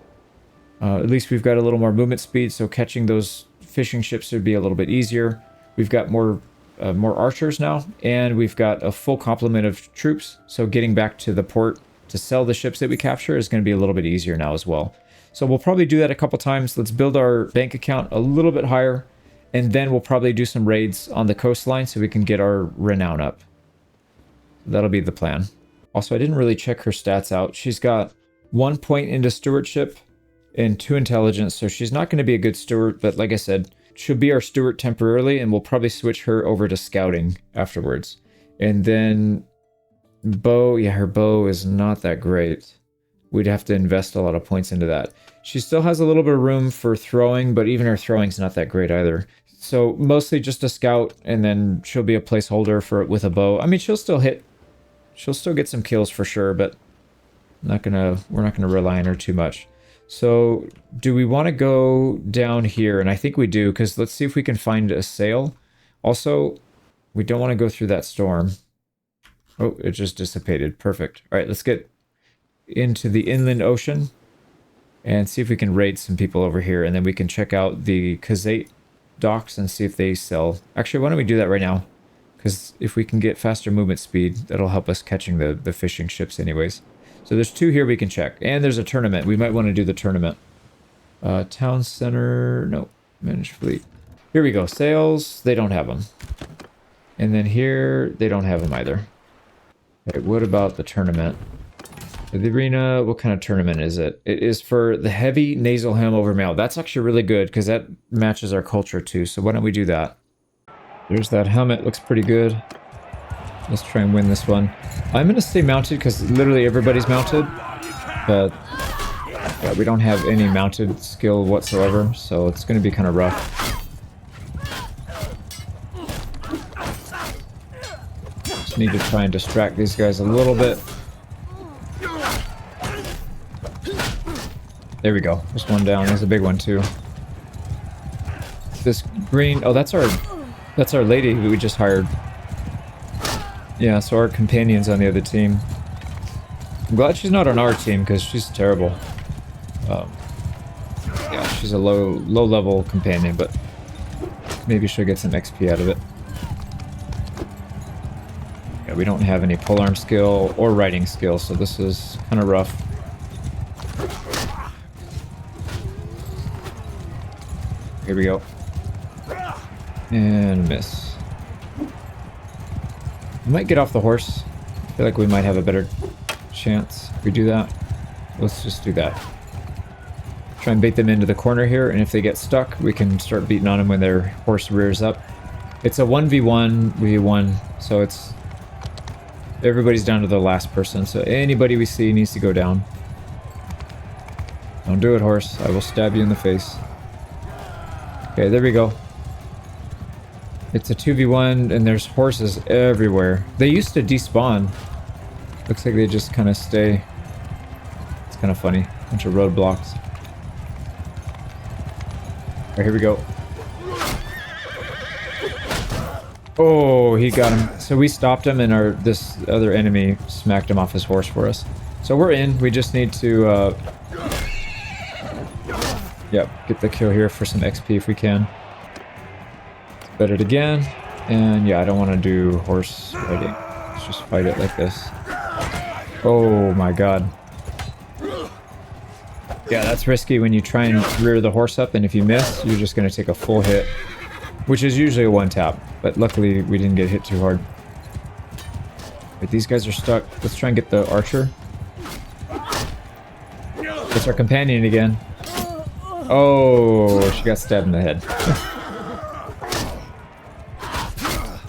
[SPEAKER 1] At least we've got a little more movement speed, so catching those fishing ships should be a little bit easier. We've got more archers now, and we've got a full complement of troops, so getting back to the port to sell the ships that we capture is going to be a little bit easier now as well. So we'll probably do that a couple times. Let's build our bank account a little bit higher, and then we'll probably do some raids on the coastline so we can get our renown up. That'll be the plan. Also, I didn't really check her stats out. She's got 1 point into stewardship and 2 intelligence, so she's not going to be a good steward, but like I said, she'll be our steward temporarily, and we'll probably switch her over to scouting afterwards. And then bow, yeah, her bow is not that great. We'd have to invest a lot of points into that. She still has a little bit of room for throwing, but even her throwing's not that great either. So mostly just a scout, and then she'll be a placeholder for with a bow. I mean, she'll still hit. She'll still get some kills for sure, but we're not gonna rely on her too much. So do we want to go down here? And I think we do, because let's see if we can find a sail. Also, we don't want to go through that storm. Oh, it just dissipated. Perfect. All right, let's get into the inland ocean and see if we can raid some people over here, and then we can check out the Kazate docks and see if they sell. Actually, why don't we do that right now? Because if we can get faster movement speed, that'll help us catching the fishing ships anyways. So there's 2 here we can check. And there's a tournament. We might want to do the tournament. Town center. No. Managed fleet. Here we go. Sales. They don't have them. And then here, they don't have them either. Okay, what about the tournament? The arena, what kind of tournament is it? It is for the heavy nasal helm over mail. That's actually really good because that matches our culture too. So why don't we do that? There's that helmet. Looks pretty good. Let's try and win this one. I'm going to stay mounted because literally everybody's mounted. But yeah, we don't have any mounted skill whatsoever. So it's going to be kind of rough. Just need to try and distract these guys a little bit. There we go. There's one down. There's a big one too. This green... Oh, that's our lady who we just hired. Yeah, so our companion's on the other team. I'm glad she's not on our team because she's terrible. Yeah, she's a low-level companion, but maybe she'll get some XP out of it. Yeah, we don't have any polearm skill or riding skill, so this is kind of rough. Here we go. And miss. We might get off the horse. I feel like we might have a better chance if we do that. Let's just do that. Try and bait them into the corner here, and if they get stuck, we can start beating on them when their horse rears up. It's a 1v1, v1, so it's... Everybody's down to the last person, so anybody we see needs to go down. Don't do it, horse. I will stab you in the face. Okay, there we go. It's a 2v1, and there's horses everywhere. They used to despawn. Looks like they just kind of stay. It's kind of funny. Bunch of roadblocks. Alright, here we go. Oh, he got him. So we stopped him, and this other enemy smacked him off his horse for us. So we're in. We just need to... Yep, get the kill here for some XP if we can. Bet it again. And yeah, I don't want to do horse riding. Let's just fight it like this. Oh my god. Yeah, that's risky when you try and rear the horse up, and if you miss, you're just going to take a full hit. Which is usually a one-tap, but luckily we didn't get hit too hard. Wait, these guys are stuck. Let's try and get the archer. It's our companion again. Oh, she got stabbed in the head.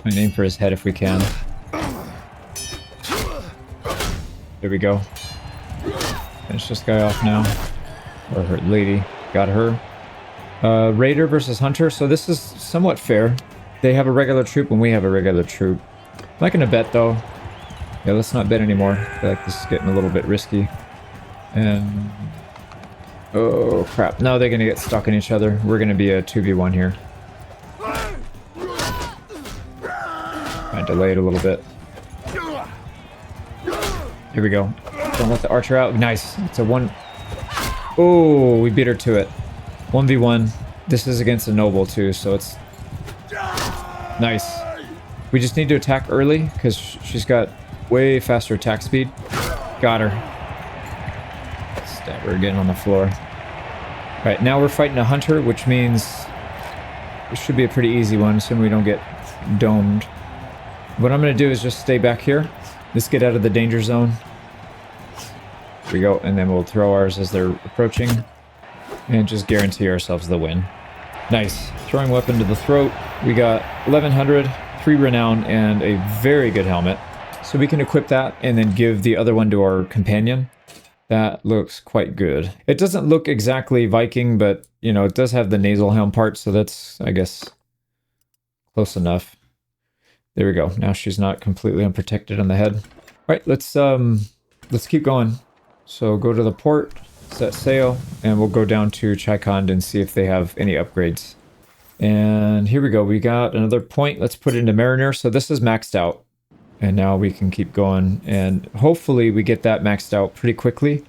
[SPEAKER 1] I'm gonna aim for his head if we can. There we go. Finish this guy off now. Or her lady. Got her. Raider versus Hunter. So this is somewhat fair. They have a regular troop and we have a regular troop. I'm not gonna bet though. Yeah, let's not bet anymore. I feel like this is getting a little bit risky. And... oh crap. No, they're gonna get stuck in each other. We're gonna be a 2v1 here. Trying to delay it a little bit. Here we go. Don't let the archer out. Nice. It's a one... Oh, we beat her to it. 1v1. This is against a noble too, so it's nice. We just need to attack early because she's got way faster attack speed. Got her. Stab her again on the floor. All right, now we're fighting a hunter, which means it should be a pretty easy one, assuming we don't get domed. What I'm going to do is just stay back here. Let's get out of the danger zone. Here we go, and then we'll throw ours as they're approaching. And just guarantee ourselves the win. Nice. Throwing weapon to the throat. We got 1100, 3 renown, and a very good helmet. So we can equip that and then give the other one to our companion. That looks quite good. It doesn't look exactly Viking, but, you know, it does have the nasal helm part, so that's, I guess, close enough. There we go. Now she's not completely unprotected on the head. All right, let's keep going. So go to the port, set sail, and we'll go down to Chikond and see if they have any upgrades. And here we go. We got another point. Let's put it into Mariner. So this is maxed out. And now we can keep going. And hopefully we get that maxed out pretty quickly.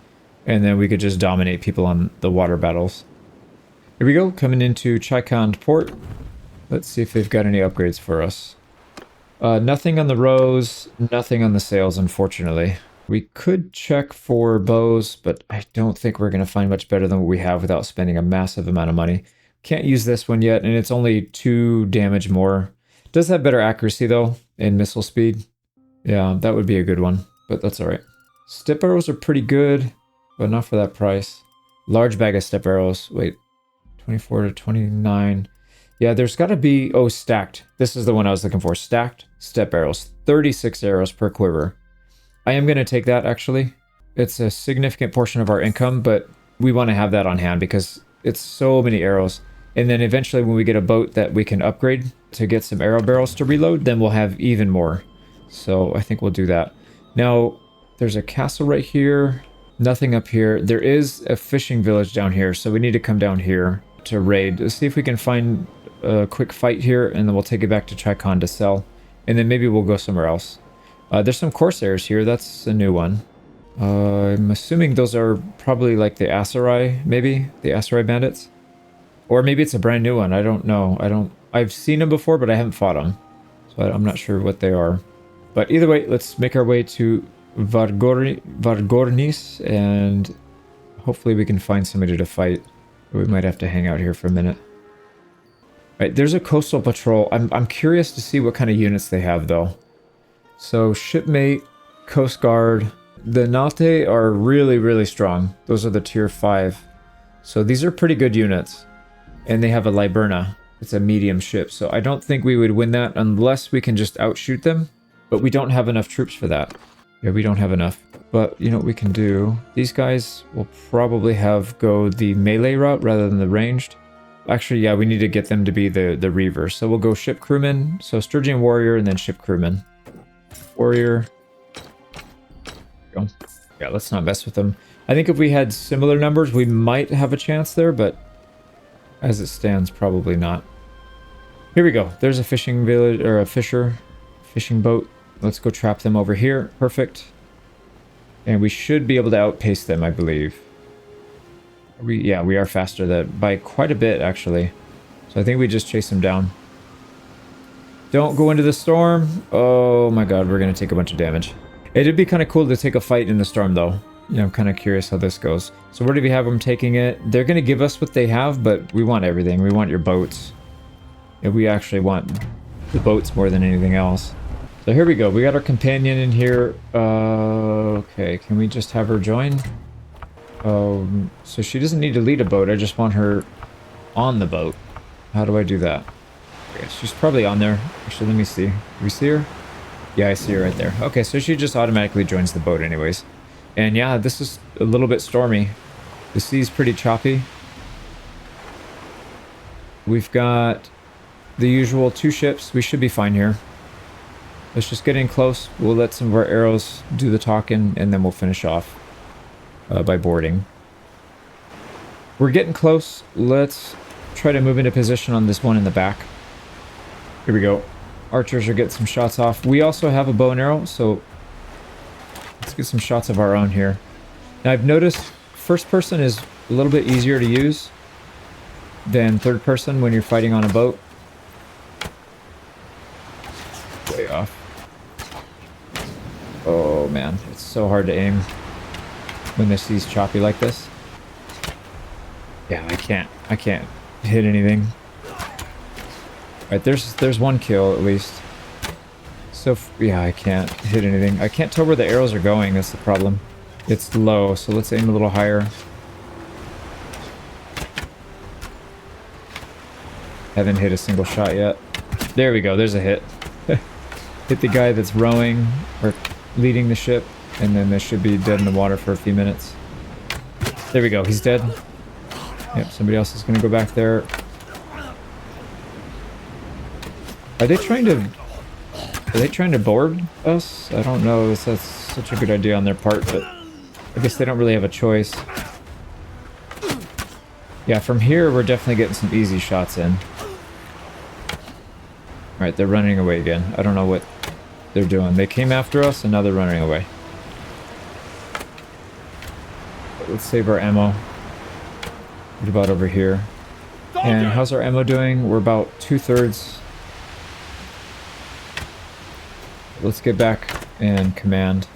[SPEAKER 1] And then we could just dominate people on the water battles. Here we go. Coming into Chikond port. Let's see if they've got any upgrades for us. Nothing on the rows. Nothing on the sails, unfortunately. We could check for bows, but I don't think we're going to find much better than what we have without spending a massive amount of money. Can't use this one yet, and it's only 2 damage more. It does have better accuracy, though, and missile speed. Yeah, that would be a good one, but that's all right. Step arrows are pretty good, but not for that price. Large bag of step arrows. Wait, 24 to 29. Yeah, there's got to be... Oh, stacked. This is the one I was looking for. Stacked step arrows. 36 arrows per quiver. I am going to take that, actually. It's a significant portion of our income, but we want to have that on hand because it's so many arrows. And then eventually when we get a boat that we can upgrade to get some arrow barrels to reload, then we'll have even more. So I think we'll do that. Now, there's a castle right here. Nothing up here. There is a fishing village down here, so we need to come down here to raid. Let's see if we can find a quick fight here, and then we'll take it back to Chikond to sell. And then maybe we'll go somewhere else. There's some Corsairs here. That's a new one. I'm assuming those are probably like the Aserai, maybe? The Aserai bandits? Or maybe it's a brand new one. I don't know. I've seen them before, but I haven't fought them. So I'm not sure what they are. But either way, let's make our way to Vargornis, and hopefully we can find somebody to fight. We might have to hang out here for a minute. Right, there's a coastal patrol. I'm curious to see what kind of units they have, though. So, shipmate, Coast Guard. The Nate are really, really strong. Those are the tier 5. So these are pretty good units. And they have a Liburna. It's a medium ship. So I don't think we would win that unless we can just outshoot them. But we don't have enough troops for that. Yeah, we don't have enough. But you know what we can do? These guys will probably go the melee route rather than the ranged. Actually, yeah, we need to get them to be the reavers. So we'll go ship crewman. So Sturgeon warrior and then ship crewman. Warrior. Go. Yeah, let's not mess with them. I think if we had similar numbers, we might have a chance there, but as it stands, probably not. Here we go. There's a fishing village, or a fishing boat. Let's go trap them over here. Perfect. And we should be able to outpace them, I believe. Yeah, we are faster by quite a bit, actually. So I think we just chase them down. Don't go into the storm. Oh my god, we're going to take a bunch of damage. It'd be kind of cool to take a fight in the storm, though. You know, I'm kind of curious how this goes. So where do we have them taking it? They're going to give us what they have, but we want everything. We want your boats. And we actually want the boats more than anything else. So here we go. We got our companion in here. Okay, can we just have her join? So she doesn't need to lead a boat. I just want her on the boat. How do I do that? Okay, she's probably on there. Actually, let me see. Do we see her? Yeah, I see her right there. Okay, so she just automatically joins the boat anyways. And yeah, this is a little bit stormy. The sea's pretty choppy. We've got the usual 2 ships. We should be fine here. Let's just get in close. We'll let some of our arrows do the talking, and then we'll finish off by boarding. We're getting close. Let's try to move into position on this one in the back. Here we go. Archers are getting some shots off. We also have a bow and arrow, so let's get some shots of our own here. Now I've noticed first person is a little bit easier to use than third person when you're fighting on a boat. Way off. Oh man, it's so hard to aim when the sea's choppy like this. Yeah, I can't hit anything. Alright, there's one kill at least. So, yeah, I can't hit anything. I can't tell where the arrows are going, that's the problem. It's low, so let's aim a little higher. Haven't hit a single shot yet. There we go, there's a hit. Hit the guy that's rowing, or leading the ship, and then they should be dead in the water for a few minutes. There we go, he's dead. Yep, somebody else is gonna go back there. Are they trying to board us? I don't know if that's such a good idea on their part, but I guess they don't really have a choice. Yeah, from here we're definitely getting some easy shots in. Alright, they're running away again. I don't know what they're doing. They came after us and now they're running away. But let's save our ammo. What about over here? And how's our ammo doing? We're about 2/3. Let's get back and command.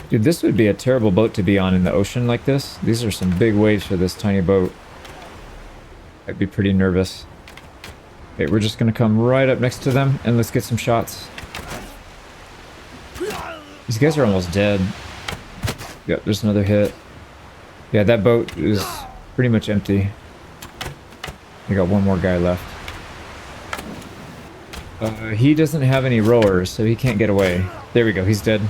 [SPEAKER 1] Dude, this would be a terrible boat to be on in the ocean like this. These are some big waves for this tiny boat. I'd be pretty nervous. Okay, we're just gonna come right up next to them and let's get some shots. These guys are almost dead. Yep, there's another hit. Yeah, that boat is pretty much empty. We got one more guy left. He doesn't have any rowers, so he can't get away. There we go, he's dead.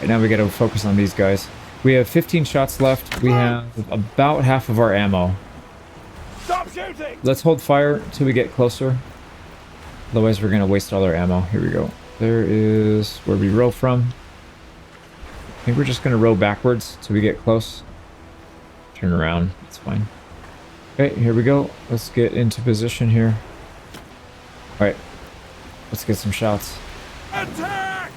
[SPEAKER 1] Right now we gotta focus on these guys. We have 15 shots left. We have about half of our ammo.
[SPEAKER 2] Stop shooting!
[SPEAKER 1] Let's hold fire until we get closer. Otherwise we're gonna waste all our ammo. Here we go. There is where we row from. I think we're just gonna row backwards till we get close. Turn around, it's fine. Okay, here we go. Let's get into position here. Alright. Let's get some shots.
[SPEAKER 2] Attack!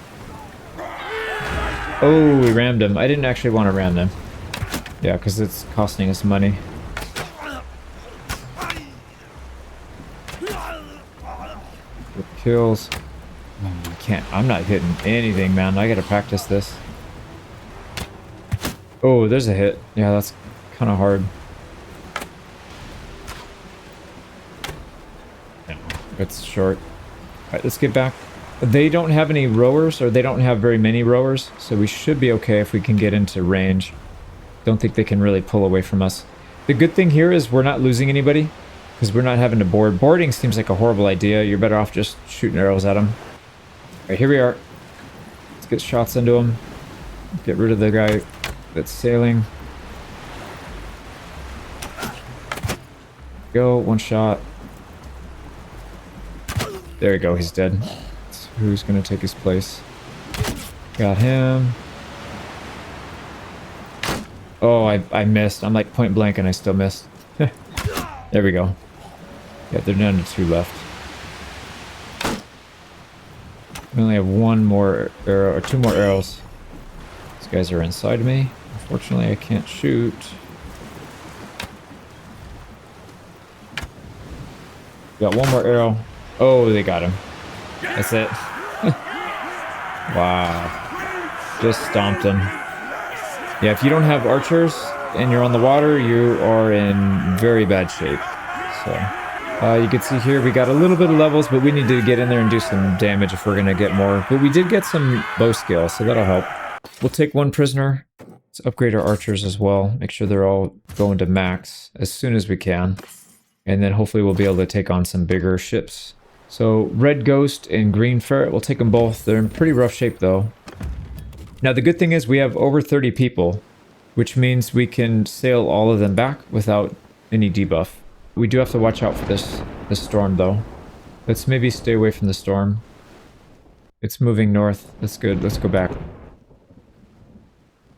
[SPEAKER 1] Oh, we rammed him. I didn't actually want to ram them. Yeah, because it's costing us money. With kills. I can't. I'm not hitting anything, man. I gotta practice this. Oh, there's a hit. Yeah, that's kind of hard. No, it's short. Alright, let's get back. They don't have any rowers, or they don't have very many rowers, so we should be okay if we can get into range. Don't think they can really pull away from us. The good thing here is we're not losing anybody, because we're not having to board. Boarding seems like a horrible idea. You're better off just shooting arrows at them. Alright, here we are. Let's get shots into them. Get rid of the guy that's sailing. Go, one shot. There we go, he's dead. Who's gonna take his place? Got him. Oh, I missed. I'm like point blank and I still missed. There we go. Yeah, they're down to 2 left. We only have 1 more arrow, or 2 more arrows. These guys are inside me. Unfortunately, I can't shoot. Got 1 more arrow. Oh, they got him. That's it. Wow. Just stomped him. Yeah, if you don't have archers and you're on the water, you are in very bad shape. So, you can see here we got a little bit of levels, but we need to get in there and do some damage if we're going to get more. But we did get some bow skill, so that'll help. We'll take 1 prisoner. Let's upgrade our archers as well. Make sure they're all going to max as soon as we can. And then hopefully we'll be able to take on some bigger ships. So Red Ghost and Green Ferret, we'll take them both. They're in pretty rough shape though. Now the good thing is we have over 30 people, which means we can sail all of them back without any debuff. We do have to watch out for this storm though. Let's maybe stay away from the storm. It's moving north. That's good. Let's go back.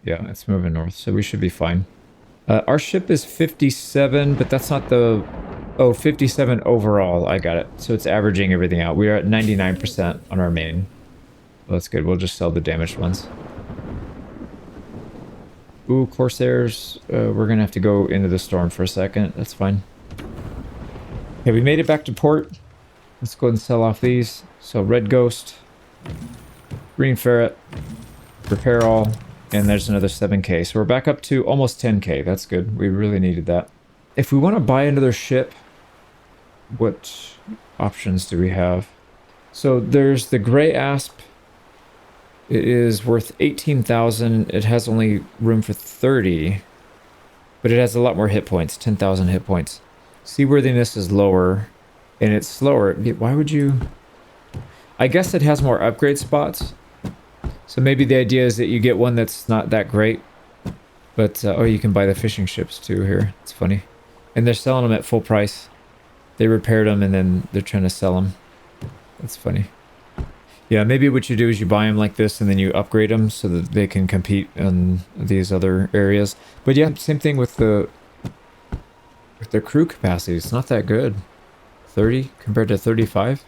[SPEAKER 1] Yeah, it's moving north, so we should be fine. Our ship is 57, but that's not the... Oh, 57 overall. I got it. So it's averaging everything out. We are at 99% on our main. Well, that's good. We'll just sell the damaged ones. Ooh, Corsairs. We're gonna have to go into the storm for a second. That's fine. Okay, we made it back to port. Let's go ahead and sell off these. So Red Ghost, Green Ferret, repair all, and there's another 7k. So we're back up to almost 10k. That's good. We really needed that. If we want to buy another ship, what options do we have? So there's the Grey Asp. It is worth 18,000. It has only room for 30, but it has a lot more hit points, 10,000 hit points. Seaworthiness is lower, and it's slower. Why would you... I guess it has more upgrade spots. So maybe the idea is that you get one that's not that great. But, oh, you can buy the fishing ships too here. It's funny. And they're selling them at full price. They repaired them and then they're trying to sell them. That's funny. Yeah, maybe what you do is you buy them like this and then you upgrade them so that they can compete in these other areas. But yeah, same thing with their crew capacity. It's not that good. 30 compared to 35.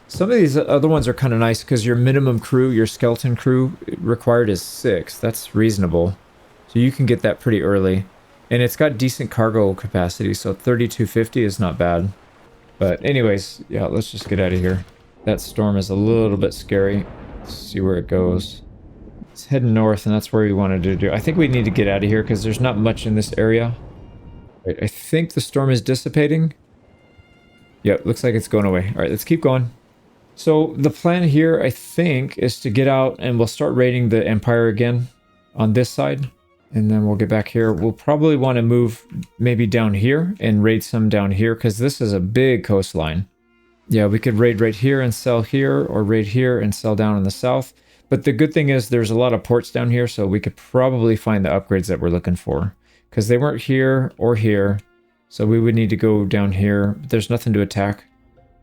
[SPEAKER 1] Some of these other ones are kind of nice because your minimum crew, your skeleton crew required is 6. That's reasonable. So you can get that pretty early. And it's got decent cargo capacity, so 3250 is not bad. But anyways, yeah, let's just get out of here. That storm is a little bit scary. Let's see where it goes. It's heading north, and that's where we wanted to do. I think we need to get out of here because there's not much in this area. Right, I think the storm is dissipating. Yep, looks like it's going away. All right, let's keep going. So the plan here, I think, is to get out and we'll start raiding the Empire again on this side. And then we'll get back here. We'll probably want to move maybe down here and raid some down here because this is a big coastline. Yeah, we could raid right here and sell here, or raid here and sell down in the south. But the good thing is there's a lot of ports down here, so we could probably find the upgrades that we're looking for. Because they weren't here or here, so we would need to go down here. But there's nothing to attack.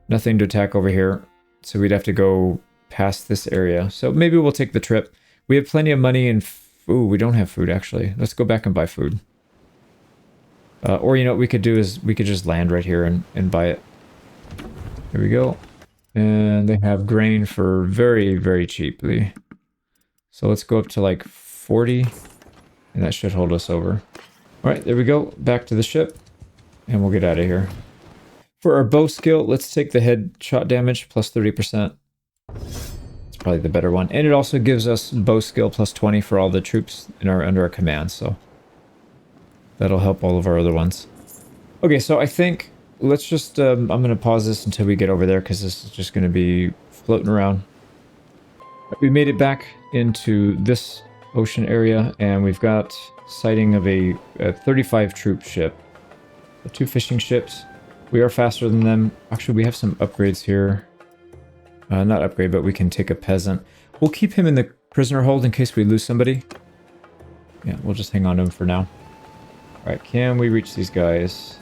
[SPEAKER 1] Nothing to attack over here. So we'd have to go past this area. So maybe we'll take the trip. We have plenty of money and... Ooh, we don't have food, actually. Let's go back and buy food. Or, you know, what we could do is we could just land right here and buy it. Here we go. And they have grain for very, very cheaply. So let's go up to like 40. And that should hold us over. All right, there we go. Back to the ship. And we'll get out of here. For our bow skill, let's take the headshot damage plus 30%. It's probably the better one. And it also gives us bow skill plus 20 for all the troops under our command. So that'll help all of our other ones. Okay, so I think let's just... I'm going to pause this until we get over there because this is just going to be floating around. We made it back into this ocean area and we've got sighting of a 35 troop ship. 2 fishing ships. We are faster than them. Actually, we have some upgrades here. Not upgrade, but we can take a peasant. We'll keep him in the prisoner hold in case we lose somebody. Yeah, we'll just hang on to him for now. Alright, can we reach these guys?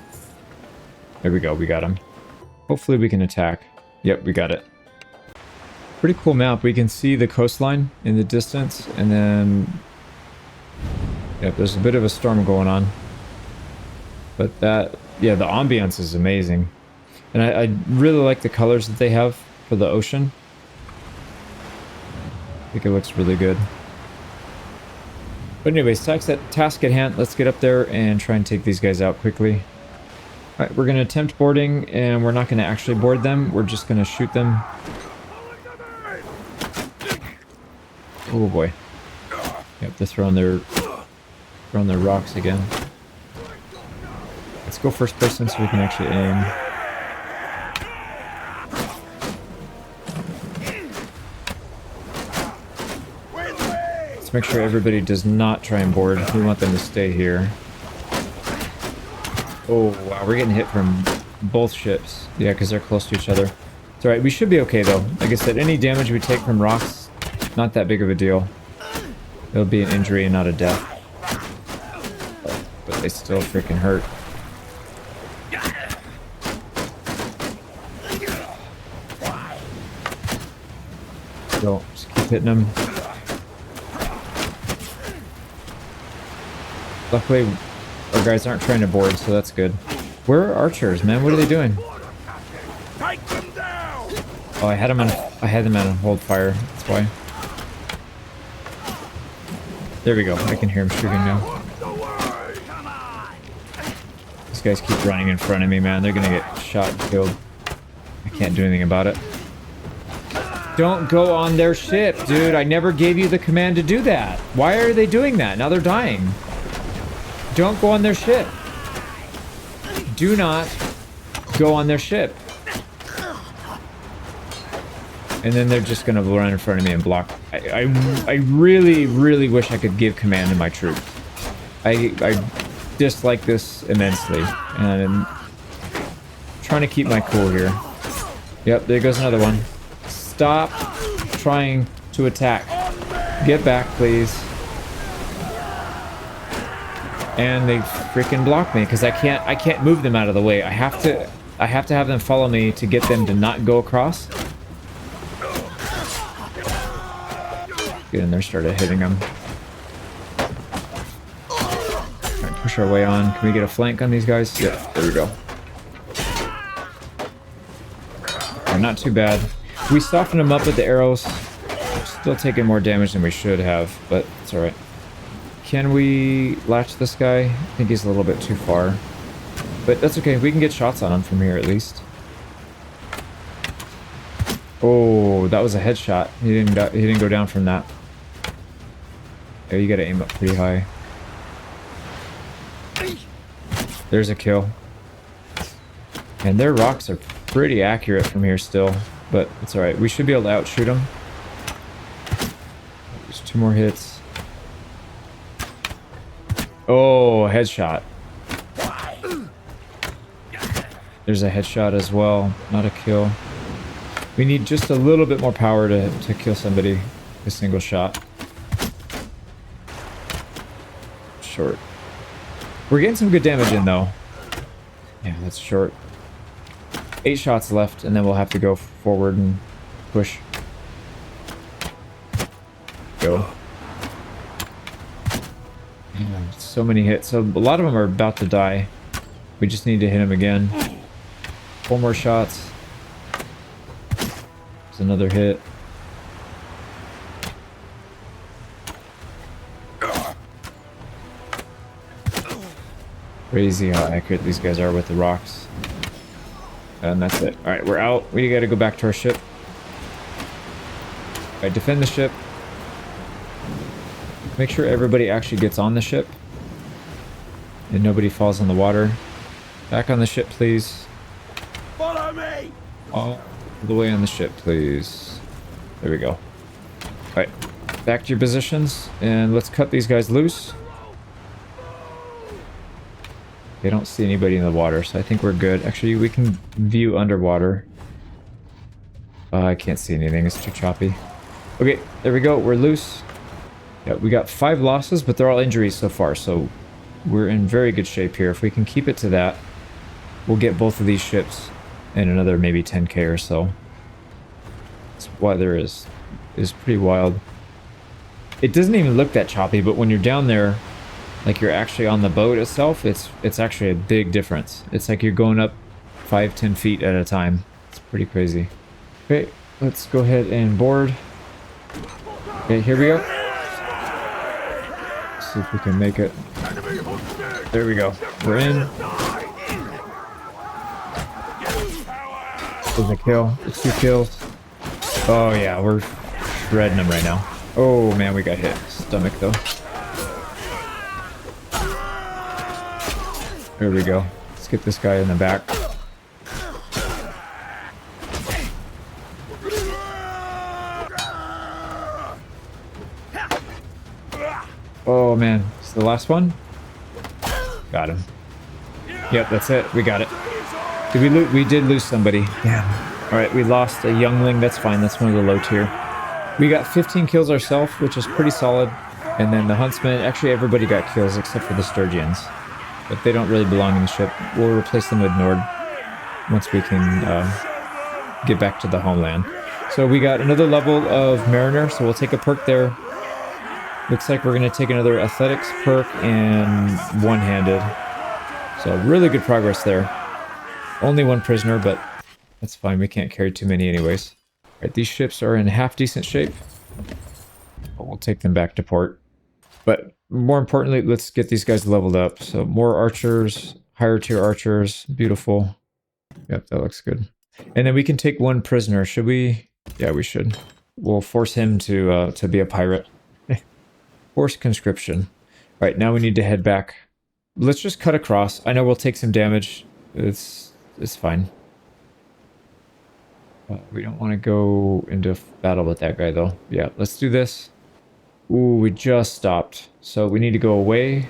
[SPEAKER 1] There we go, we got him. Hopefully we can attack. Yep, we got it. Pretty cool map. We can see the coastline in the distance, and then... Yep, there's a bit of a storm going on. But that... Yeah, the ambience is amazing. And I really like the colors that they have for the ocean. I think it looks really good. But anyways, task at hand. Let's get up there and try and take these guys out quickly. Alright, we're going to attempt boarding, and we're not going to actually board them. We're just going to shoot them. Oh boy. Yep, they're throwing their rocks again. Let's go first person so we can actually aim. Let's make sure everybody does not try and board. We want them to stay here. Oh, wow, we're getting hit from both ships. Yeah, because they're close to each other. It's alright, we should be okay though. Like I said, any damage we take from rocks, not that big of a deal. It'll be an injury and not a death. But they still freaking hurt. So, just keep hitting them. Luckily, our guys aren't trying to board, so that's good. Where are archers, man? What are they doing? Oh, I had them on hold fire. That's why. There we go. I can hear him shooting now. These guys keep running in front of me, man. They're gonna get shot and killed. I can't do anything about it. Don't go on their ship, dude. I never gave you the command to do that. Why are they doing that? Now they're dying. Don't go on their ship. Do not go on their ship. And then they're just gonna run in front of me and block. I really, really wish I could give command to my troops. I dislike this immensely, and I'm trying to keep my cool here. Yep, there goes another one. Stop trying to attack. Get back, please. And they freaking block me because I can't move them out of the way. I have to have them follow me to get them to not go across. Get in there, started hitting them. Try and push our way on. Can we get a flank on these guys? Yeah, there we go. Okay, not too bad. We softened them up with the arrows. Still taking more damage than we should have, but it's alright. Can we latch this guy? I think he's a little bit too far. But that's okay. We can get shots on him from here at least. Oh, that was a headshot. He didn't go down from that. Yeah, you gotta aim up pretty high. There's a kill. And their rocks are pretty accurate from here still, but it's alright. We should be able to outshoot them. There's 2 more hits. Oh, headshot. There's a headshot as well, not a kill. We need just a little bit more power to kill somebody with a single shot. Short. We're getting some good damage in though. Yeah, that's short. 8 shots left, and then we'll have to go forward and push. Go. Yeah, so many hits. So a lot of them are about to die. We just need to hit them again. 4 more shots. There's another hit. Crazy how accurate these guys are with the rocks. And that's it. Alright, we're out. We gotta go back to our ship. Alright, defend the ship. Make sure everybody actually gets on the ship. And nobody falls in the water. Back on the ship, please.
[SPEAKER 2] Follow me!
[SPEAKER 1] All the way on the ship, please. There we go. Alright, back to your positions. And let's cut these guys loose. I don't see anybody in the water, so I think we're good. Actually, we can view underwater. I can't see anything. It's too choppy. Okay, there we go. We're loose. Yeah, we got 5 losses, but they're all injuries so far, so we're in very good shape here. If we can keep it to that, we'll get both of these ships and another maybe 10k or so. That's why there is pretty wild. It doesn't even look that choppy, but when you're down there, like you're actually on the boat itself, it's actually a big difference. It's like you're going up 5-10 feet at a time. It's pretty crazy. Okay, let's go ahead and board. Okay, here we go. Let's see if we can make it. There we go. We're in. There's a kill. It's 2 kills. Oh yeah, we're shredding them right now. Oh man, we got hit. Stomach though. There we go. Let's get this guy in the back. Oh man, it's the last one. Got him. Yep, that's it. We got it. Did we lose? We did lose somebody. Yeah. All right, we lost a youngling. That's fine. That's one of the low tier. We got 15 kills ourselves, which is pretty solid. And then the huntsman. Actually, everybody got kills except for the sturgeons. But they don't really belong in the ship. We'll replace them with Nord once we can get back to the homeland. So we got another level of Mariner, so we'll take a perk there. Looks like we're going to take another Athletics perk and one-handed. So really good progress there. Only 1 prisoner, but that's fine. We can't carry too many anyways. All right, these ships are in half-decent shape. We'll take them back to port. But more importantly, let's get these guys leveled up. So more archers, higher tier archers. Beautiful. Yep, that looks good. And then we can take one prisoner. Should we? Yeah, we should. We'll force him to be a pirate. Forced conscription. All right, now we need to head back. Let's just cut across. I know we'll take some damage. It's fine. We don't want to go into battle with that guy, though. Yeah, let's do this. Ooh, we just stopped. So we need to go away.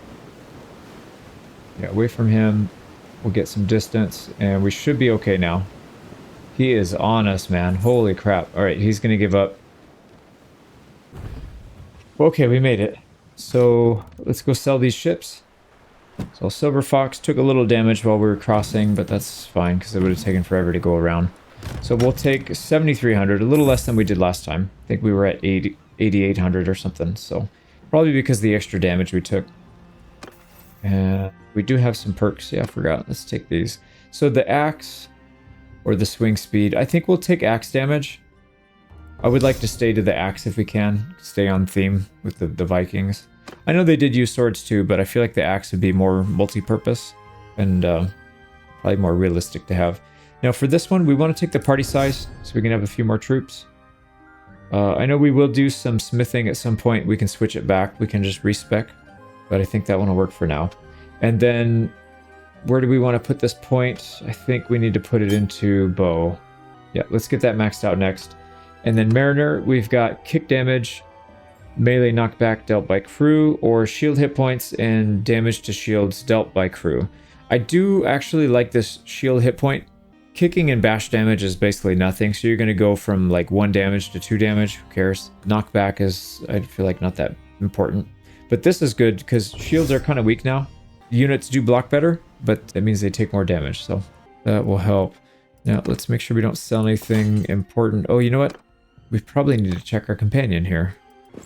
[SPEAKER 1] Yeah, away from him. We'll get some distance, and we should be okay now. He is on us, man. Holy crap. All right, he's going to give up. Okay, we made it. So let's go sell these ships. So Silver Fox took a little damage while we were crossing, but that's fine because it would have taken forever to go around. So we'll take 7,300, a little less than we did last time. I think we were at 8,800 or something. So probably because of the extra damage we took. And we do have some perks. Yeah, I forgot. Let's take these. So the axe or the swing speed. I think we'll take axe damage. I would like to stay to the axe if we can. Stay on theme with the Vikings. I know they did use swords too, but I feel like the axe would be more multi-purpose and probably more realistic to have. Now for this one, we want to take the party size so we can have a few more troops. I know we will do some smithing at some point. We can switch it back. We can just respec, but I think that one will work for now. And then where do we want to put this point? I think we need to put it into bow. Yeah, let's get that maxed out next. And then Mariner, we've got kick damage, melee knockback dealt by crew, or shield hit points and damage to shields dealt by crew. I do actually like this shield hit point. Kicking and bash damage is basically nothing, so you're going to go from like 1 damage to 2 damage. Who cares? Knockback is, I feel like, not that important. But this is good because shields are kind of weak now. Units do block better, but that means they take more damage, so that will help. Now let's make sure we don't sell anything important. Oh, you know what? We probably need to check our companion here.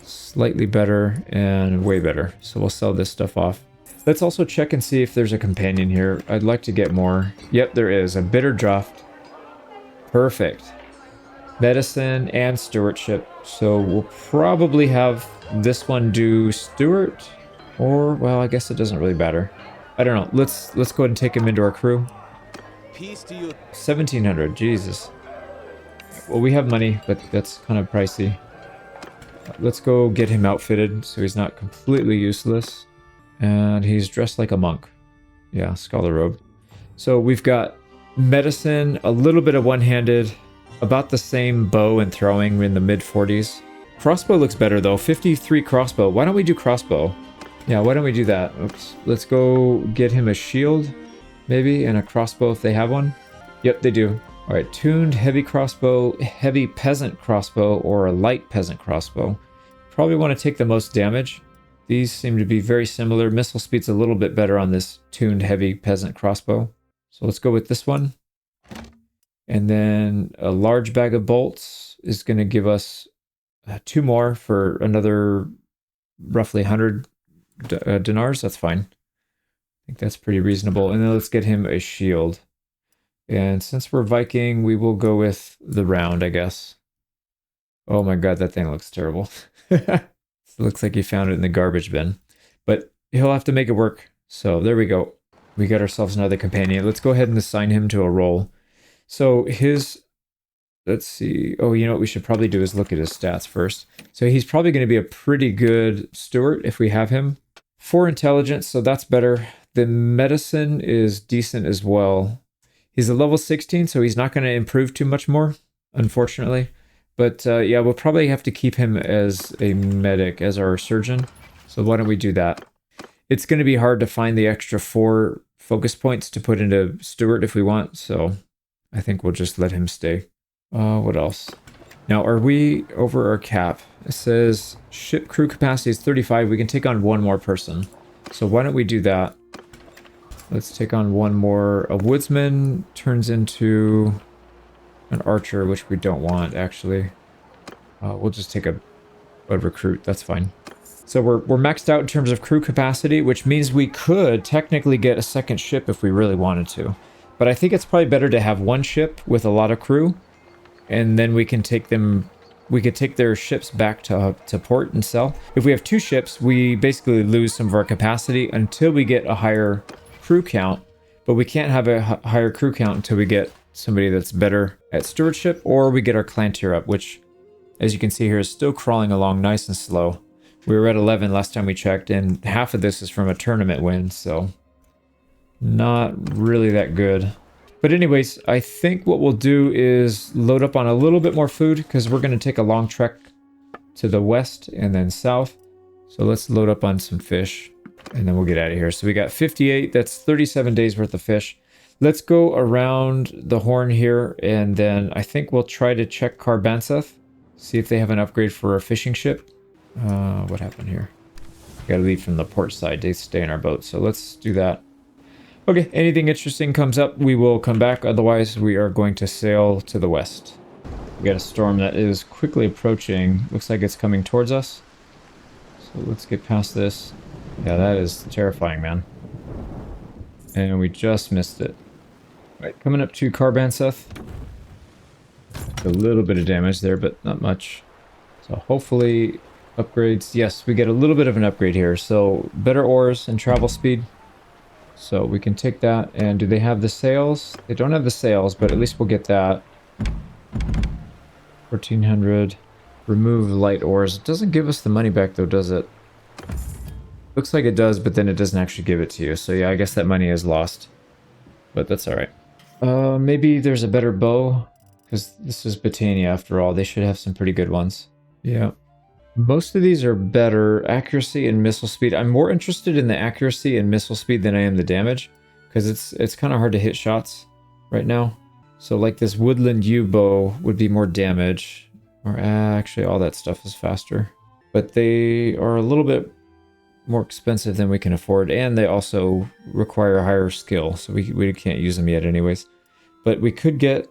[SPEAKER 1] Slightly better and way better. So we'll sell this stuff off. Let's also check and see if there's a companion here. I'd like to get more. Yep, there is. A bitter draught. Perfect. Medicine and stewardship. So we'll probably have this one do steward. Or, well, I guess it doesn't really matter. I don't know. Let's go ahead and take him into our crew.
[SPEAKER 2] Peace to you.
[SPEAKER 1] 1,700. Jesus. Well, we have money, but that's kind of pricey. Let's go get him outfitted so he's not completely useless. And he's dressed like a monk. Yeah, scholar robe. So we've got medicine, a little bit of one-handed, about the same bow and throwing in the mid-40s. Crossbow looks better though. 53 crossbow. Why don't we do crossbow? Yeah, why don't we do that? Oops. Let's go get him a shield, maybe, and a crossbow if they have one. Yep, they do. All right, tuned heavy crossbow, heavy peasant crossbow, or a light peasant crossbow. Probably want to take the most damage. These seem to be very similar. Missile speed's a little bit better on this tuned heavy peasant crossbow. So let's go with this one. And then a large bag of bolts is going to give us 2 more for another roughly 100 dinars. That's fine. I think that's pretty reasonable. And then let's get him a shield. And since we're Viking, we will go with the round, I guess. Oh my god, that thing looks terrible. It looks like he found it in the garbage bin. But he'll have to make it work. So there we go. We got ourselves another companion. Let's go ahead and assign him to a role. So his... Let's see. Oh, you know what we should probably do is look at his stats first. So he's probably going to be a pretty good steward if we have him. 4 intelligence, so that's better. The medicine is decent as well. He's a level 16, so he's not going to improve too much more, unfortunately. But yeah, we'll probably have to keep him as a medic, as our surgeon. So why don't we do that? It's going to be hard to find the extra 4 focus points to put into steward if we want. So I think we'll just let him stay. What else? Now, are we over our cap? It says ship crew capacity is 35. We can take on 1 more person. So why don't we do that? Let's take on 1 more. A woodsman turns into an archer, which we don't want, actually. We'll just take a recruit. That's fine. So we're maxed out in terms of crew capacity, which means we could technically get a second ship if we really wanted to. But I think it's probably better to have 1 ship with a lot of crew, and then we can take them... We could take their ships back to port and sell. If we have 2 ships, we basically lose some of our capacity until we get a higher crew count. but we can't have a higher crew count until we get somebody that's better at stewardship, or we get our clan tier up, which, as you can see here, is still crawling along nice and slow. We were at 11 last time we checked, and half of this is from a tournament win, so not really that good. But anyways, I think what we'll do is load up on a little bit more food, because we're going to take a long trek to the west and then south. So let's load up on some fish, and then we'll get out of here. So we got 58, that's 37 days worth of fish. Let's go around the horn here, and then I think we'll try to check Carbanseth, see if they have an upgrade for a fishing ship. What happened here? Gotta leave from the port side to stay in our boat, so let's do that. Okay, anything interesting comes up, we will come back. Otherwise, we are going to sail to the west. We got a storm that is quickly approaching. Looks like it's coming towards us. So let's get past this. Yeah, that is terrifying, man. And we just missed it. Right, coming up to Carbanseth. A little bit of damage there, but not much. So hopefully upgrades. Yes, we get a little bit of an upgrade here. So better oars and travel speed. So we can take that. And do they have the sails? They don't have the sails, but at least we'll get that. 1400. Remove light oars. It doesn't give us the money back though, does it? Looks like it does, but then it doesn't actually give it to you. So yeah, I guess that money is lost. But that's alright. Maybe there's a better bow. Because this is Botania after all. They should have some pretty good ones. Yeah. Most of these are better. Accuracy and missile speed. I'm more interested in the accuracy and missile speed than I am the damage. Because it's kind of hard to hit shots right now. So like this Woodland U bow would be more damage. Or actually all that stuff is faster. But they are a little bit more expensive than we can afford. And they also require a higher skill. So we can't use them yet anyways. But we could get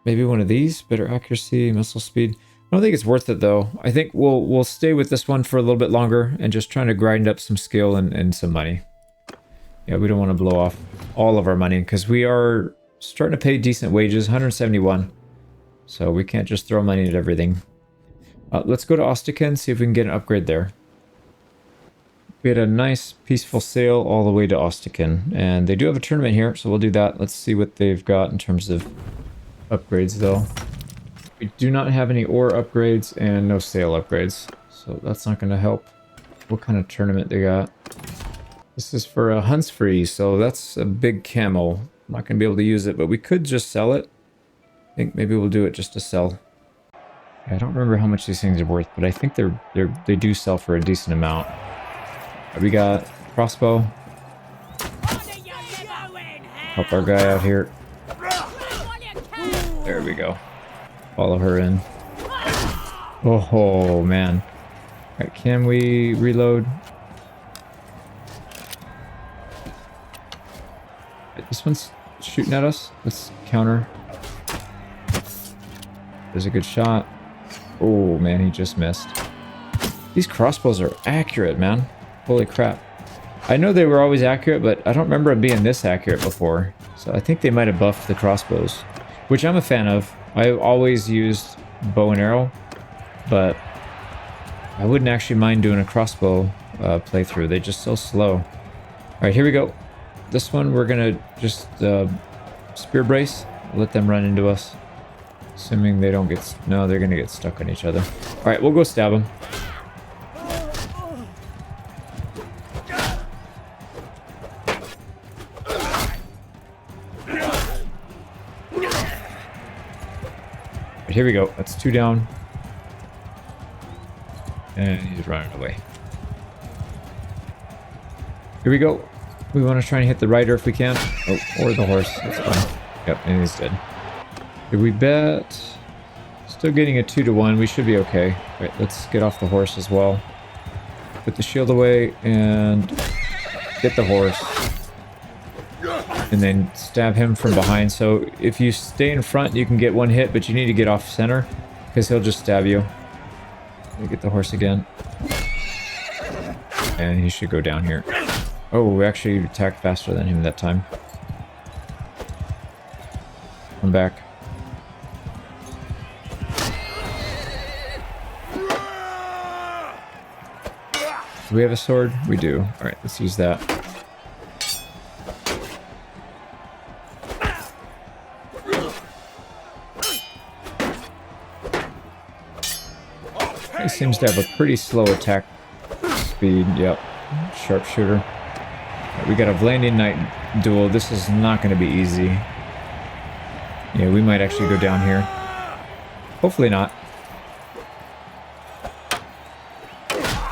[SPEAKER 1] maybe one of these. Better accuracy, missile speed. I don't think it's worth it though. I think we'll stay with this one for a little bit longer. And just trying to grind up some skill and some money. Yeah, we don't want to blow off all of our money. Because we are starting to pay decent wages. 171. So we can't just throw money at everything. Let's go to Ostican, see if we can get an upgrade there. We had a nice peaceful sail all the way to Ostican. And they do have a tournament here, so we'll do that. Let's see what they've got in terms of upgrades though. We do not have any ore upgrades and no sail upgrades. So that's not going to help. What kind of tournament they got? This is for a Hunts Free, so that's a big camo. I'm not going to be able to use it, but we could just sell it. I think maybe we'll do it just to sell. I don't remember how much these things are worth, but I think they do sell for a decent amount. We got crossbow. Help our guy out here. There we go. Follow her in. Oh man. Alright, can we reload? This one's shooting at us. Let's counter. There's a good shot. Oh man, he just missed. These crossbows are accurate, man. Holy crap. I know they were always accurate, but I don't remember them being this accurate before. So I think they might have buffed the crossbows, which I'm a fan of. I've always used bow and arrow, but I wouldn't actually mind doing a crossbow playthrough. They're just so slow. All right, here we go. This one, we're going to just spear brace. Let them run into us. Assuming they don't get... No, they're going to get stuck on each other. All right, we'll go stab them. But here we go. That's 2 down. And he's running away. Here we go. We want to try and hit the rider if we can. Oh, or the horse. That's fine. Yep, and he's dead. Did we bet? Still getting a 2-to-1. We should be okay. Right, let's get off the horse as well. Put the shield away and get the horse. And then stab him from behind. So if you stay in front, you can get 1 hit, but you need to get off center because he'll just stab you. Let me get the horse again. And he should go down here. Oh, we actually attacked faster than him that time. Come back. Do we have a sword? We do. Alright, let's use that. He seems to have a pretty slow attack speed. Yep. Sharpshooter. We got a Vlandian Knight duel. This is not going to be easy. Yeah, we might actually go down here. Hopefully not.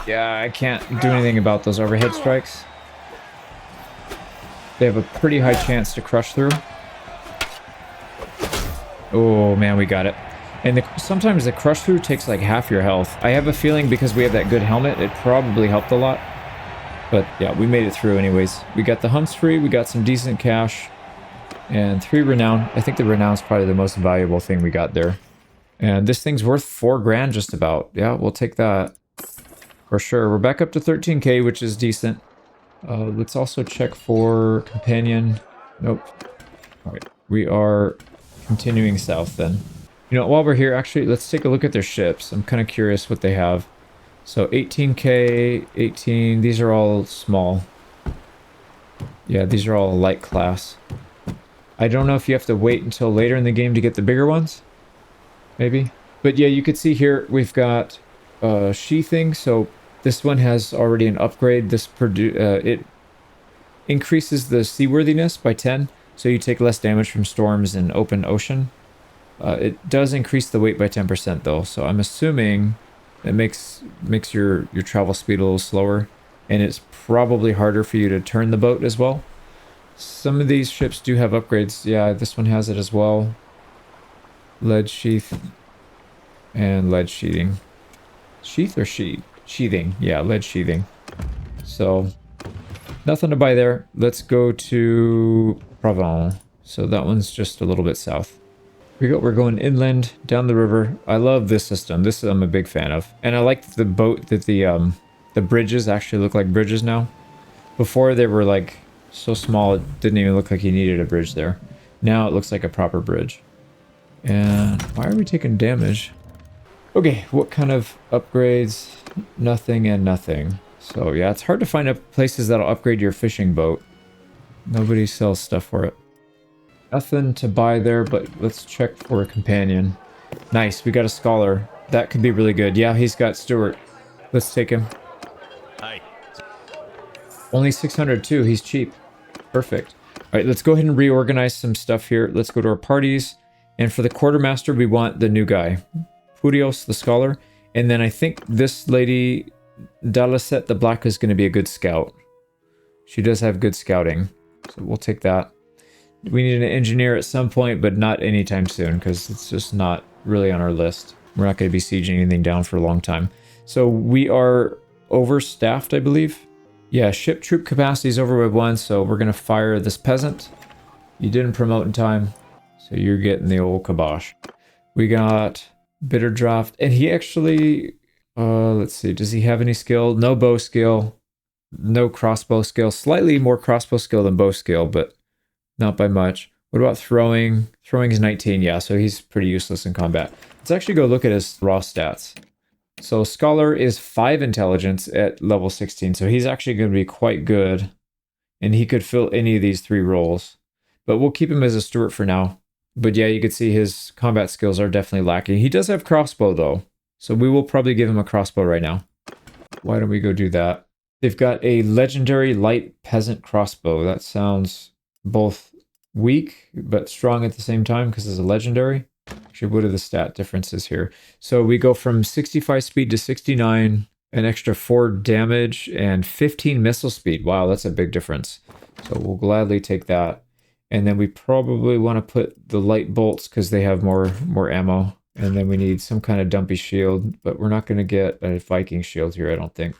[SPEAKER 1] Yeah, I can't do anything about those overhead strikes. They have a pretty high chance to crush through. Oh man, we got it. And sometimes the crush through takes like half your health. I have a feeling because we have that good helmet, it probably helped a lot. But yeah, we made it through anyways. We got the humps free, we got some decent cash, and 3 renown. I think the renown's probably the most valuable thing we got there. And this thing's worth 4 grand just about. Yeah, we'll take that for sure. We're back up to 13k, which is decent. Let's also check for companion. Nope. All right, we are continuing south then. You know, while we're here, actually, let's take a look at their ships. I'm kind of curious what they have. So 18k, 18, these are all small. Yeah, these are all light class. I don't know if you have to wait until later in the game to get the bigger ones. Maybe. But yeah, you could see here we've got sheathing. So this one has already an upgrade. This it increases the seaworthiness by 10. So you take less damage from storms in open ocean. It does increase the weight by 10% though. So I'm assuming it makes your travel speed a little slower. And it's probably harder for you to turn the boat as well. Some of these ships do have upgrades. Yeah, this one has it as well. Lead sheath and lead sheathing. Sheath or sheath? Sheathing. Yeah, lead sheathing. So, nothing to buy there. Let's go to Provence. So that one's just a little bit south. We're going inland, down the river. I love this system. This I'm a big fan of. And I like the boat that the bridges actually look like bridges now. Before they were like so small it didn't even look like you needed a bridge there. Now it looks like a proper bridge. And why are we taking damage? Okay, what kind of upgrades? Nothing and nothing. So yeah, it's hard to find places that'll upgrade your fishing boat. Nobody sells stuff for it. Nothing to buy there, but let's check for a companion. Nice, we got a scholar. That could be really good. Yeah, he's got Stuart. Let's take him.
[SPEAKER 2] Hi.
[SPEAKER 1] Only 600 too. He's cheap. Perfect. All right, let's go ahead and reorganize some stuff here. Let's go to our parties. And for the quartermaster, we want the new guy. Furios, the scholar. And then I think this lady, Dalaset the Black, is going to be a good scout. She does have good scouting. So we'll take that. We need an engineer at some point, but not anytime soon, because it's just not really on our list. We're not going to be sieging anything down for a long time. So we are overstaffed, I believe. Yeah, ship troop capacity is over by 1, so we're going to fire this peasant. You didn't promote in time, so you're getting the old kibosh. We got bitter draft, and he actually, let's see, does he have any skill? No bow skill, no crossbow skill. Slightly more crossbow skill than bow skill, but not by much. What about throwing? Throwing is 19, yeah, so he's pretty useless in combat. Let's actually go look at his raw stats. So Scholar is 5 intelligence at level 16, so he's actually going to be quite good. And he could fill any of these 3 roles. But we'll keep him as a Steward for now. But yeah, you can see his combat skills are definitely lacking. He does have crossbow though, so we will probably give him a crossbow right now. Why don't we go do that? They've got a legendary light peasant crossbow. That sounds both weak but strong at the same time because it's a legendary. Actually, what are the stat differences here? So we go from 65 speed to 69, an extra 4 damage and 15 missile speed. Wow, that's a big difference. So we'll gladly take that. And then we probably want to put the light bolts because they have more ammo. And then we need some kind of dumpy shield, but we're not going to get a Viking shield here, I don't think.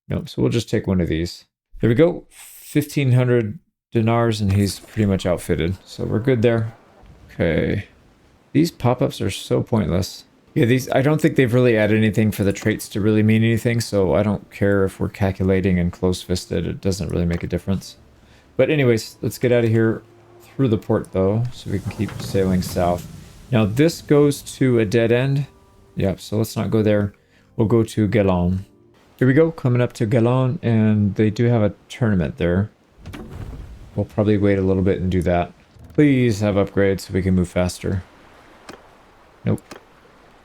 [SPEAKER 1] Nope, so we'll just take one of these. There we go. 1,500 dinars and he's pretty much outfitted. So we're good there. Okay. These pop-ups are so pointless. Yeah, these, I don't think they've really added anything for the traits to really mean anything, so I don't care if we're calculating and close-fisted. It doesn't really make a difference. But anyways, let's get out of here through the port, though, so we can keep sailing south. Now, this goes to a dead end. Yep, so let's not go there. We'll go to Galon. Here we go, coming up to Galon, and they do have a tournament there. We'll probably wait a little bit and do that. Please have upgrades so we can move faster. Nope.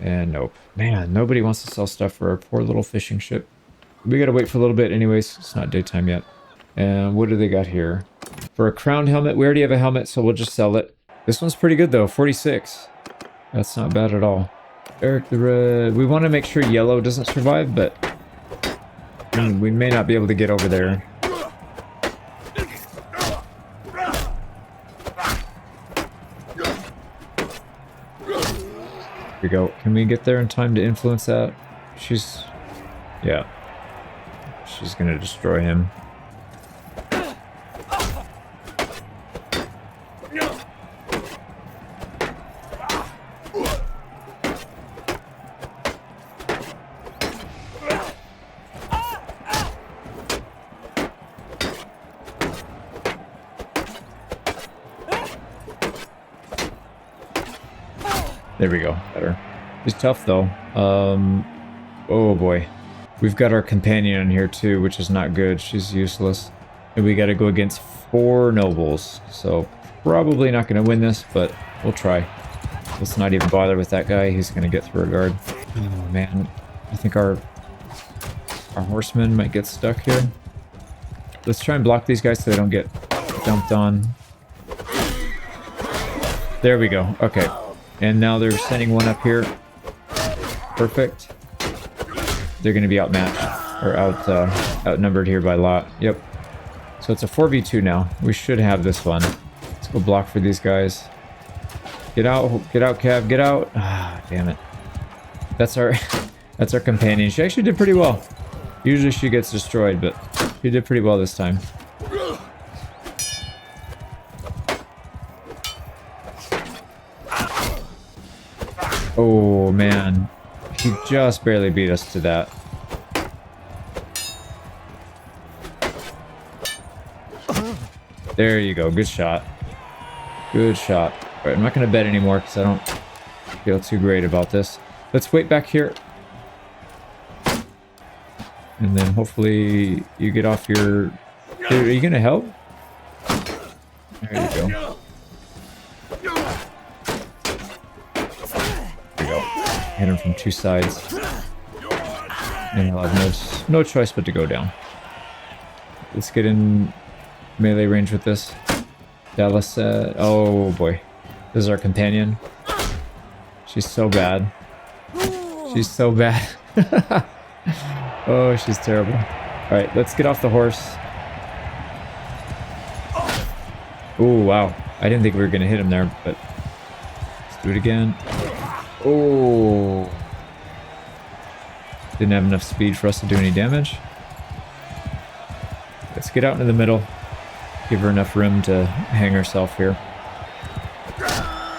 [SPEAKER 1] And nope. Man, nobody wants to sell stuff for our poor little fishing ship. We gotta wait for a little bit anyways. It's not daytime yet. And what do they got here? For a crowned helmet, we already have a helmet, so we'll just sell it. This one's pretty good though, 46. That's not bad at all. Eric the Red. We want to make sure yellow doesn't survive, but we may not be able to get over there. Here we go. Can we get there in time to influence that? She's... yeah. She's gonna destroy him. There we go. Better. He's tough though. Oh boy. We've got our companion in here too, which is not good. She's useless. And we got to go against 4 nobles. So probably not going to win this, but we'll try. Let's not even bother with that guy. He's going to get through a guard. Oh man. I think our horsemen might get stuck here. Let's try and block these guys so they don't get dumped on. There we go. Okay. And now they're sending one up here. Perfect. They're going to be outmatched, or outnumbered here by a lot. Yep. So it's a 4v2 now. We should have this one. Let's go block for these guys. Get out, Cav, get out. Ah, damn it. That's our that's our companion. She actually did pretty well. Usually she gets destroyed, but she did pretty well this time. Oh man. He just barely beat us to that. There you go. Good shot. Good shot. Alright, I'm not going to bet anymore because I don't feel too great about this. Let's wait back here. And then hopefully you get off your... Are you going to help? There you go. Hit him from 2 sides. And he'll have no choice but to go down. Let's get in melee range with this. Dallas, oh boy. This is our companion. She's so bad. She's so bad. Oh, she's terrible. Alright, let's get off the horse. Oh, wow. I didn't think we were going to hit him there, but... let's do it again. Oh. Didn't have enough speed for us to do any damage. Let's get out into the middle. Give her enough room to hang herself here.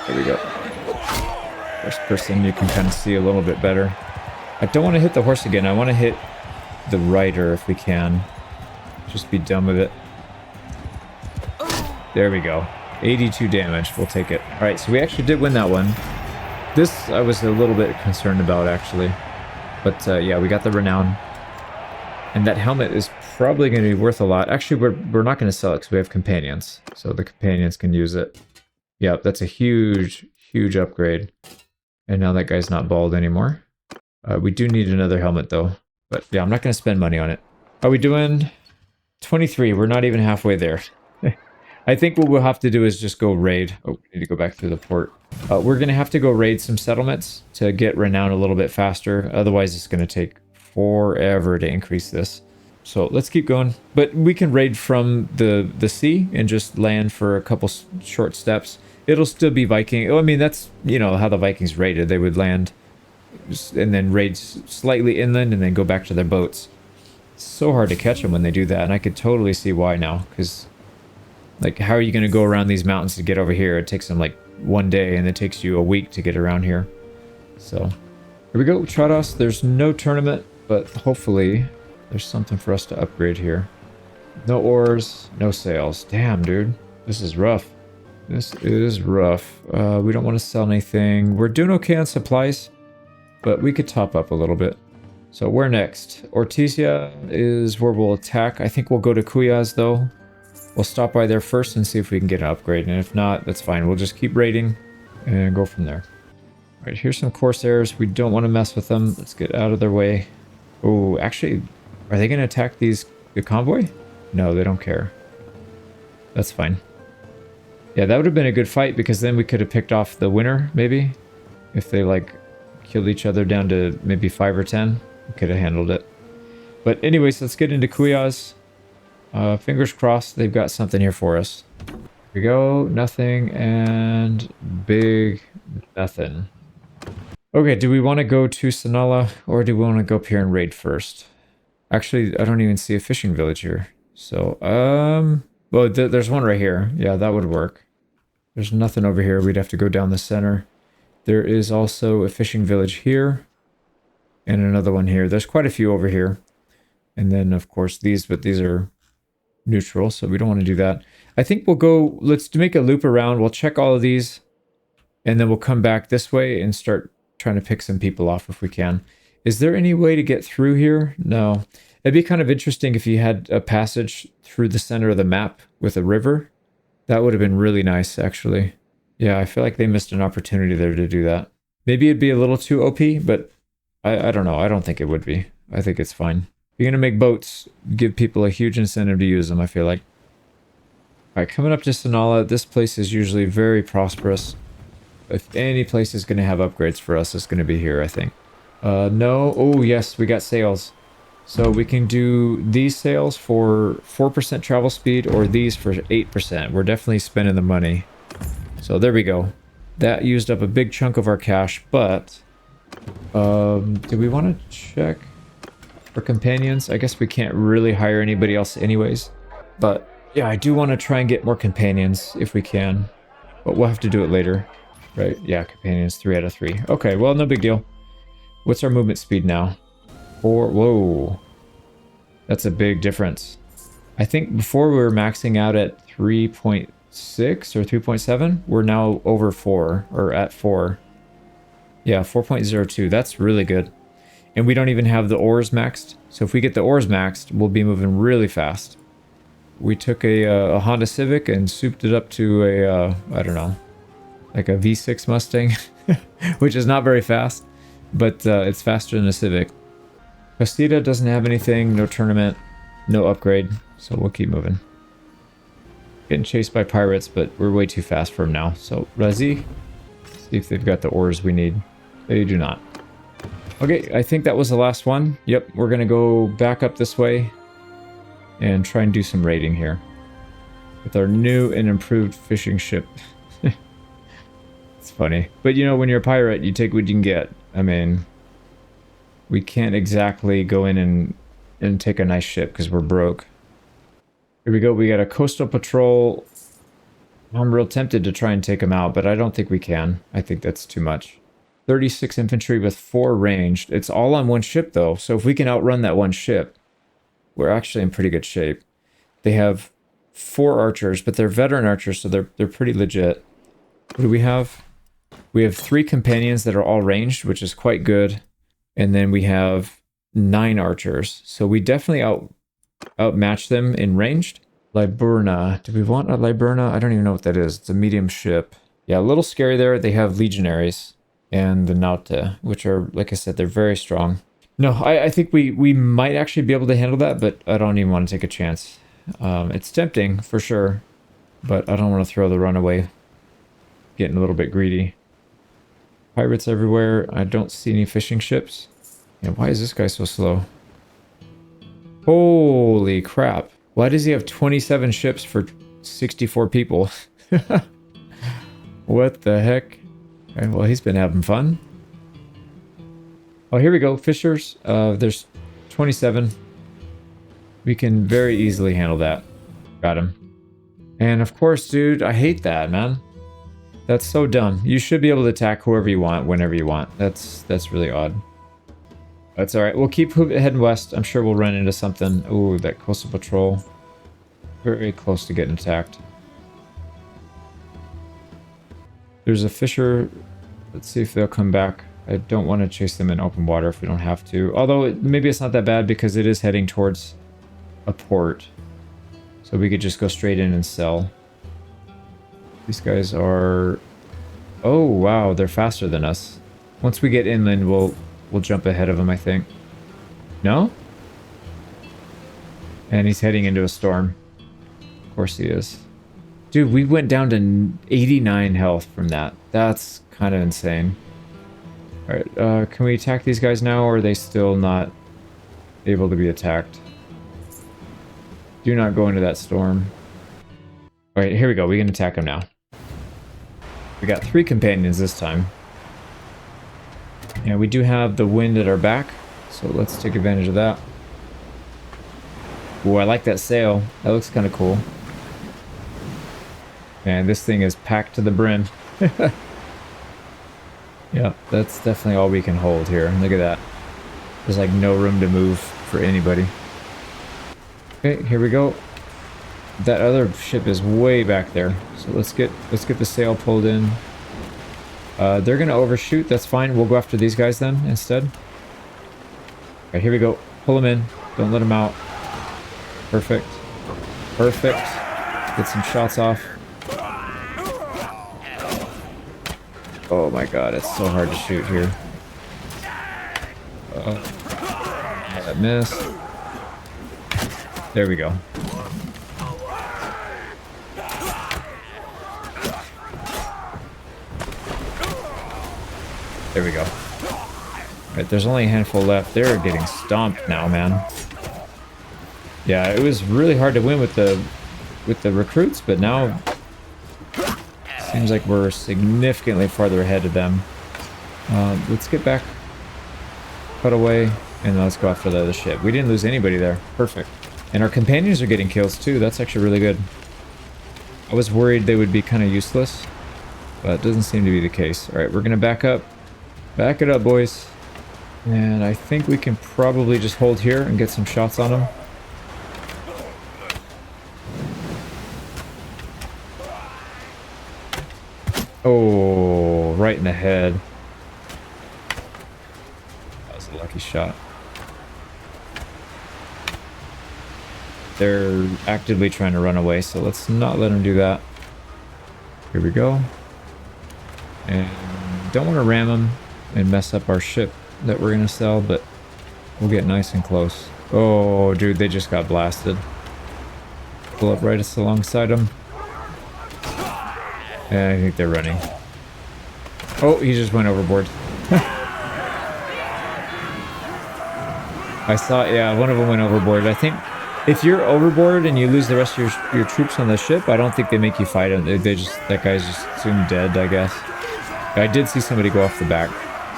[SPEAKER 1] There we go. First person you can kind of see a little bit better. I don't want to hit the horse again. I want to hit the rider if we can. Just be done with it. There we go. 82 damage. We'll take it. Alright, so we actually did win that one. This I was a little bit concerned about actually. But yeah, we got the renown. And that helmet is probably going to be worth a lot. Actually, we're not going to sell it because we have companions. So the companions can use it. Yeah, that's a huge, huge upgrade. And now that guy's not bald anymore. We do need another helmet though. But yeah, I'm not going to spend money on it. Are we doing 23? We're not even halfway there. I think what we'll have to do is just go raid. Oh, we need to go back through the port. We're going to have to go raid some settlements to get renown a little bit faster. Otherwise, it's going to take forever to increase this. So let's keep going. But we can raid from the sea and just land for a couple short steps. It'll still be Viking. Oh, I mean, that's, you know, how the Vikings raided. They would land and then raid slightly inland and then go back to their boats. It's so hard to catch them when they do that. And I could totally see why now. Because, like, how are you going to go around these mountains to get over here? It takes them, like, one day and it takes you a week to get around here. So, here we go. Trados, there's no tournament, but hopefully there's something for us to upgrade here. No oars, no sails. Damn, dude. This is rough. This is rough. We don't want to sell anything. We're doing okay on supplies, but we could top up a little bit. So where next? Ortizia is where we'll attack. I think we'll go to Kuyaz though. We'll stop by there first and see if we can get an upgrade. And if not, that's fine. We'll just keep raiding and go from there. Right, here's some Corsairs. We don't want to mess with them. Let's get out of their way. Oh, actually, are they going to attack the convoy? No, they don't care. That's fine. Yeah, that would have been a good fight because then we could have picked off the winner, maybe. If they, like, killed each other down to maybe 5 or 10, we could have handled it. But anyways, let's get into Kuyaz. Fingers crossed they've got something here for us. Here we go. Nothing and big nothing. Okay, do we want to go to Sanala or do we want to go up here and raid first? Actually, I don't even see a fishing village here. So, well, there's one right here. Yeah, that would work. There's nothing over here. We'd have to go down the center. There is also a fishing village here. And another one here. There's quite a few over here. And then, of course, these, but these are neutral, so we don't want to do that. I think we'll go, let's make a loop around. We'll check all of these. And then we'll come back this way and start trying to pick some people off if we can. Is there any way to get through here? No. It'd be kind of interesting if you had a passage through the center of the map with a river. That would have been really nice, actually. Yeah, I feel like they missed an opportunity there to do that. Maybe it'd be a little too OP, but I don't know. I don't think it would be. I think it's fine. If you're going to make boats, give people a huge incentive to use them, I feel like. Alright, coming up to Sanala, this place is usually very prosperous. If any place is going to have upgrades for us, it's going to be here, I think. No. Oh, yes, we got sails. So we can do these sails for 4% travel speed or these for 8%. We're definitely spending the money. So there we go. That used up a big chunk of our cash, but do we want to check for companions? I guess we can't really hire anybody else anyways. But yeah, I do want to try and get more companions if we can. But we'll have to do it later. Right, yeah, companions 3 out of 3. Okay, well, no big deal. What's our movement speed now? 4, whoa. That's a big difference. I think before we were maxing out at 3.6 or 3.7. We're now over 4, or at 4. Yeah, 4.02. That's really good. And we don't even have the oars maxed. So if we get the oars maxed, we'll be moving really fast. We took a Honda Civic and souped it up to a, I don't know, like a V6 Mustang, which is not very fast, but it's faster than a Civic. Castilla doesn't have anything, no tournament, no upgrade, so we'll keep moving. Getting chased by pirates, but we're way too fast for them now. So, Razi, see if they've got the ores we need. They do not. Okay, I think that was the last one. Yep, we're going to go back up this way and try and do some raiding here with our new and improved fishing ship. It's funny. But you know, when you're a pirate, you take what you can get. I mean, we can't exactly go in and take a nice ship because we're broke. Here we go. We got a coastal patrol. I'm real tempted to try and take them out, but I don't think we can. I think that's too much. 36 infantry with 4 ranged. It's all on one ship, though. So if we can outrun that one ship, we're actually in pretty good shape. They have 4 archers, but they're veteran archers, so they're pretty legit. What do we have? We have 3 companions that are all ranged, which is quite good. And then we have 9 archers. So we definitely outmatch them in ranged. Liburna. Do we want a Liburna? I don't even know what that is. It's a medium ship. Yeah, a little scary there. They have legionaries and the Naute, which are, like I said, they're very strong. No, I think we might actually be able to handle that, but I don't even want to take a chance. It's tempting, for sure, but I don't want to throw the runaway. Getting a little bit greedy. Pirates everywhere. I don't see any fishing ships. And why is this guy so slow? Holy crap. Why does he have 27 ships for 64 people? What the heck? Okay, well, he's been having fun. Oh, here we go. Fishers. There's 27. We can very easily handle that. Got him. And of course, dude, I hate that, man. That's so dumb. You should be able to attack whoever you want, whenever you want. That's really odd. That's alright. We'll keep heading west. I'm sure we'll run into something. Ooh, that coastal patrol. Very close to getting attacked. There's a fisher. Let's see if they'll come back. I don't want to chase them in open water if we don't have to. Although, maybe it's not that bad because it is heading towards a port. So we could just go straight in and sell. These guys are... Oh, wow. They're faster than us. Once we get inland, we'll jump ahead of him, I think. No? And he's heading into a storm. Of course he is. Dude, we went down to 89 health from that. That's kind of insane. Alright, can we attack these guys now, or are they still not able to be attacked? Do not go into that storm. Alright, here we go. We can attack them now. We got 3 companions this time. And we do have the wind at our back, so let's take advantage of that. Ooh, I like that sail. That looks kind of cool. And this thing is packed to the brim. Yeah, that's definitely all we can hold here. Look at that. There's like no room to move for anybody. Okay, here we go. That other ship is way back there. So let's get the sail pulled in. They're gonna overshoot, that's fine. We'll go after these guys then instead. Alright, here we go. Pull them in. Don't let them out. Perfect. Perfect. Get some shots off. Oh my god, it's so hard to shoot here. That missed. There we go. There we go. Alright, there's only a handful left. They're getting stomped now, man. Yeah, it was really hard to win with the recruits, but now seems like we're significantly farther ahead of them. Let's get back, cut away, and let's go after the other ship. We didn't lose anybody there. Perfect. And our companions are getting kills too. That's actually really good. I was worried they would be kind of useless, but it doesn't seem to be the case. Alright, we're going to back up. Back it up, boys. And I think we can probably just hold here and get some shots on them. Oh, right in the head. That was a lucky shot. They're actively trying to run away, so let's not let them do that. Here we go. And don't want to ram them and mess up our ship that we're going to sell, but we'll get nice and close. Oh, dude, they just got blasted. Pull up right alongside them. And I think they're running. Oh, he just went overboard. I saw, yeah, one of them went overboard. I think if you're overboard and you lose the rest of your troops on the ship, I don't think they make you fight him. They just, that guy's just soon dead, I guess. I did see somebody go off the back.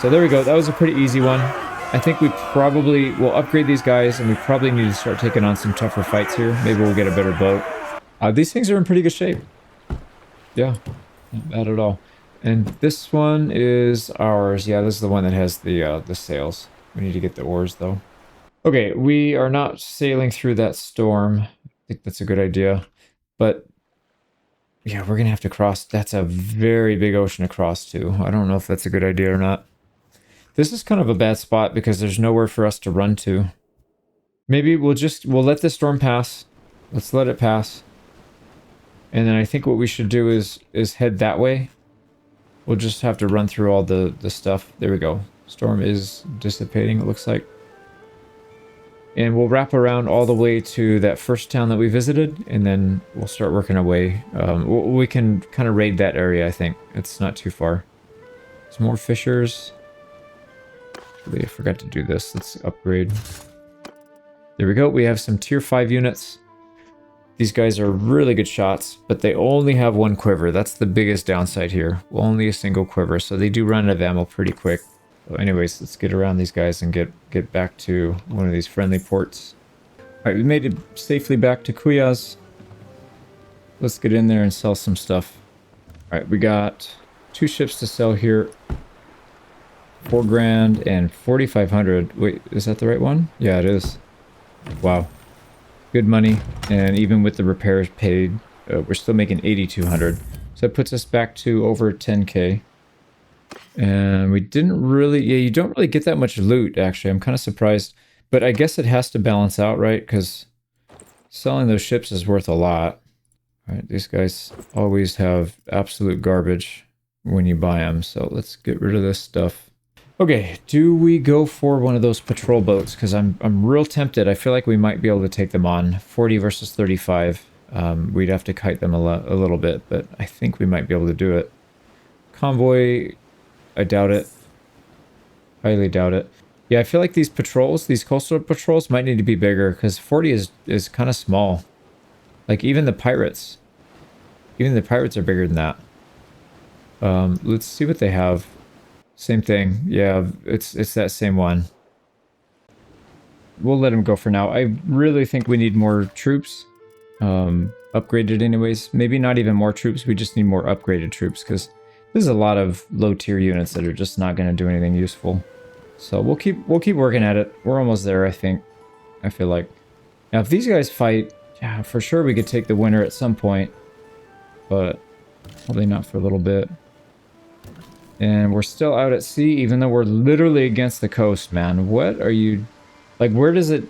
[SPEAKER 1] So there we go. That was a pretty easy one. I think we probably will upgrade these guys, and we probably need to start taking on some tougher fights here. Maybe we'll get a better boat. These things are in pretty good shape. Yeah, not bad at all. And this one is ours. Yeah, this is the one that has the sails. We need to get the oars, though. Okay, we are not sailing through that storm. I think that's a good idea. But yeah, we're going to have to cross. That's a very big ocean to cross, too. I don't know if that's a good idea or not. This is kind of a bad spot because there's nowhere for us to run to. Maybe we'll let this storm pass. Let's let it pass. And then I think what we should do is head that way. We'll just have to run through all the stuff. There we go. Storm is dissipating, it looks like. And we'll wrap around all the way to that first town that we visited, and then we'll start working our way. We can kind of raid that area, I think. It's not too far. Some more fishers. I forgot to do this. Let's upgrade. There we go. We have some tier 5 units. These guys are really good shots, but they only have one quiver. That's the biggest downside here. Only a single quiver, so they do run out of ammo pretty quick. So anyways, let's get around these guys and get back to one of these friendly ports. Alright, we made it safely back to Kuyaz. Let's get in there and sell some stuff. Alright, we got 2 ships to sell here. 4 grand and 4,500. Wait, is that the right one? Yeah, it is. Wow. Good money. And even with the repairs paid, we're still making 8,200. So that puts us back to over 10k. And we didn't really... Yeah, you don't really get that much loot, actually. I'm kind of surprised. But I guess it has to balance out, right? Because selling those ships is worth a lot. All right, these guys always have absolute garbage when you buy them. So let's get rid of this stuff. Okay, do we go for one of those patrol boats? Because I'm real tempted. I feel like we might be able to take them on. 40 versus 35. We'd have to kite them a little bit, but I think we might be able to do it. Convoy, I doubt it. Highly doubt it. Yeah, I feel like these patrols, these coastal patrols might need to be bigger because 40 is kind of small. Like even the pirates are bigger than that. Let's see what they have. Same thing. Yeah, it's that same one. We'll let him go for now. I really think we need more troops. Upgraded anyways. Maybe not even more troops. We just need more upgraded troops because there's a lot of low tier units that are just not going to do anything useful. So we'll keep working at it. We're almost there, I think. I feel like. Now if these guys fight, yeah, for sure we could take the winner at some point. But probably not for a little bit. And we're still out at sea, even though we're literally against the coast, man. What are you... Like, where does it...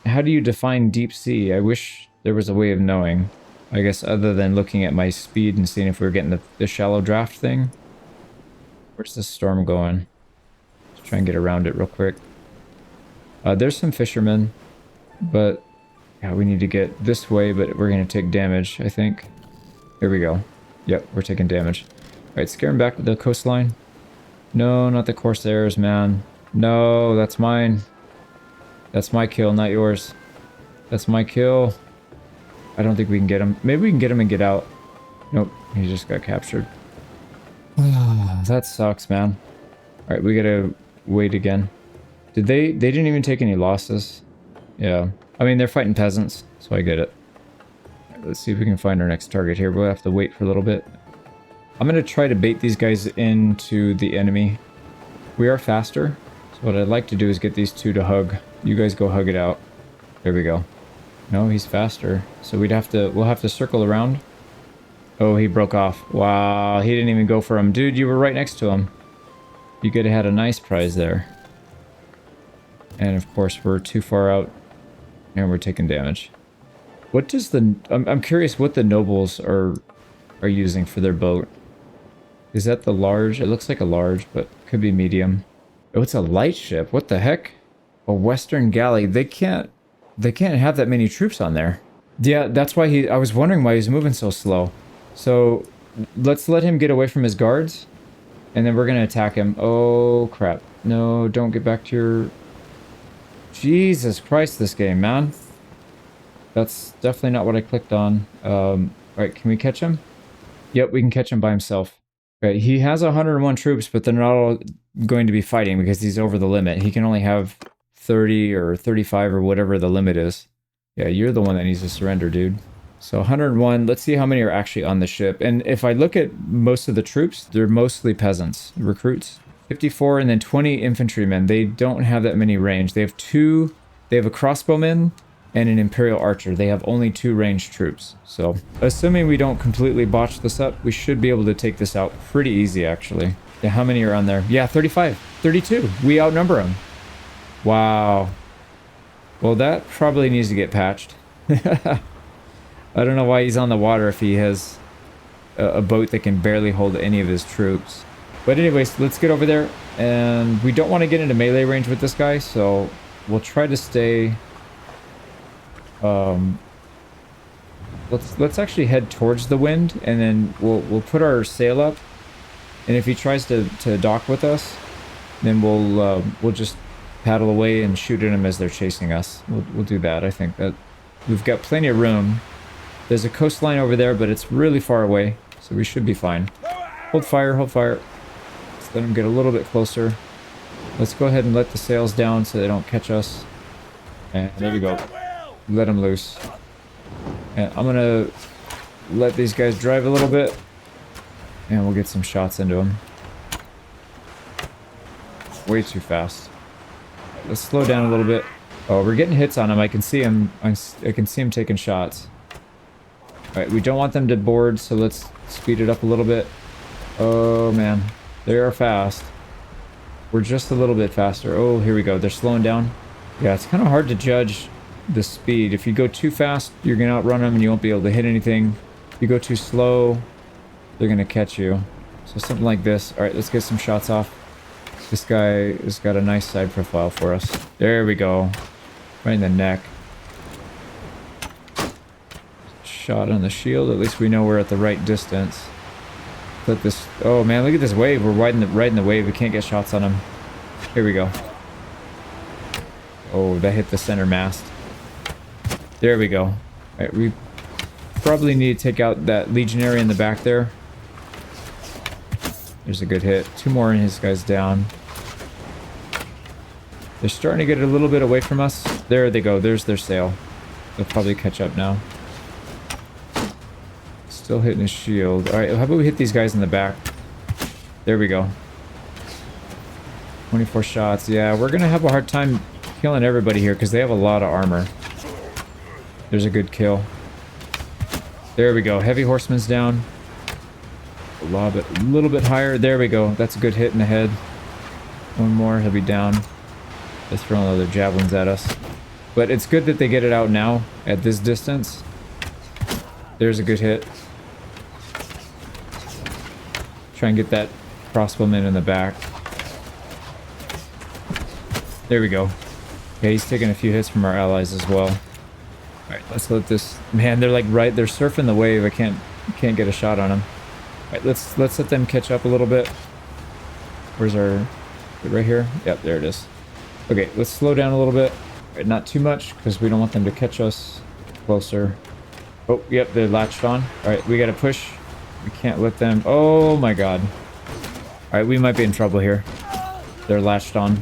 [SPEAKER 1] How do you define deep sea? I wish there was a way of knowing. I guess other than looking at my speed and seeing if we're getting the shallow draft thing. Where's the storm going? Let's try and get around it real quick. There's some fishermen. But, yeah, we need to get this way, but we're going to take damage, I think. Here we go. Yep, we're taking damage. Alright, scare him back to the coastline. No, not the Corsairs, man. No, that's mine. That's my kill, not yours. That's my kill. I don't think we can get him. Maybe we can get him and get out. Nope, he just got captured. That sucks, man. Alright, we gotta wait again. They didn't even take any losses. Yeah. I mean, they're fighting peasants, so I get it. Right, let's see if we can find our next target here. We'll have to wait for a little bit. I'm going to try to bait these guys into the enemy. We are faster. So what I'd like to do is get these two to hug. You guys go hug it out. There we go. No, he's faster. So we'll have to circle around. Oh, he broke off. Wow, he didn't even go for him. Dude, you were right next to him. You could have had a nice prize there. And of course, we're too far out. And we're taking damage. What does the... I'm curious what the nobles are using for their boat. Is that the large? It looks like a large, but could be medium. Oh, it's a light ship. What the heck? A Western galley. They can't have that many troops on there. Yeah, that's why I was wondering why he's moving so slow. So let's let him get away from his guards. And then we're going to attack him. Oh, crap. No, don't get back to your... Jesus Christ, this game, man. That's definitely not what I clicked on. Alright, can we catch him? Yep, we can catch him by himself. Okay, he has 101 troops, but they're not all going to be fighting because he's over the limit. He can only have 30 or 35 or whatever the limit is. Yeah, you're the one that needs to surrender, dude. So 101, let's see how many are actually on the ship. And if I look at most of the troops, they're mostly peasants, recruits. 54 and then 20 infantrymen. They don't have that many range. They have a crossbowman and an Imperial Archer. They have only 2 ranged troops. So, assuming we don't completely botch this up, we should be able to take this out pretty easy, actually. Yeah, how many are on there? Yeah, 35. 32. We outnumber them. Wow. Well, that probably needs to get patched. I don't know why he's on the water if he has a boat that can barely hold any of his troops. But anyways, let's get over there. And we don't want to get into melee range with this guy, so we'll try to stay... let's actually head towards the wind, and then we'll put our sail up, and if he tries to dock with us, then we'll just paddle away and shoot at him as they're chasing us. We'll do that. I think that we've got plenty of room. There's a coastline over there, but it's really far away, so we should be fine. Hold fire, hold fire. Let's let him get a little bit closer. Let's go ahead and let the sails down so they don't catch us. And there we go. Let him loose. And I'm gonna let these guys drive a little bit, and we'll get some shots into them. Way too fast. Let's slow down a little bit. Oh, we're getting hits on him. I can see him. I can see him taking shots. All right, we don't want them to board, so let's speed it up a little bit. Oh man, they are fast. We're just a little bit faster. Oh, here we go. They're slowing down. Yeah, it's kind of hard to judge the speed. If you go too fast, you're gonna outrun them and you won't be able to hit anything. If you go too slow, they're gonna catch you. So something like this. All right, let's get some shots off. This guy has got a nice side profile for us. There we go. Right in the neck. Shot on the shield. At least we know we're at the right distance. Let this... Oh man, look at this wave. We're right in the wave. We can't get shots on him. Here we go. Oh, that hit the center mast. There we go. All right, we probably need to take out that legionary in the back there. There's a good hit. 2 more and his guy's down. They're starting to get a little bit away from us. There they go. There's their sail. They'll probably catch up now. Still hitting his shield. Alright, how about we hit these guys in the back? There we go. 24 shots. Yeah, we're gonna have a hard time killing everybody here because they have a lot of armor. There's a good kill. There we go. Heavy horseman's down. A little bit higher. There we go. That's a good hit in the head. 1 more. He'll be down. They're throwing other javelins at us. But it's good that they get it out now at this distance. There's a good hit. Try and get that crossbowman in the back. There we go. Okay, he's taking a few hits from our allies as well. Alright, let's let this... Man, they're like they're surfing the wave. I can't get a shot on them. Alright, let's let them catch up a little bit. Where's our... Right here? Yep, there it is. Okay, let's slow down a little bit. Right, not too much, because we don't want them to catch us closer. Oh, yep, they're latched on. Alright, we gotta push. We can't let them... Oh my god. Alright, we might be in trouble here. They're latched on.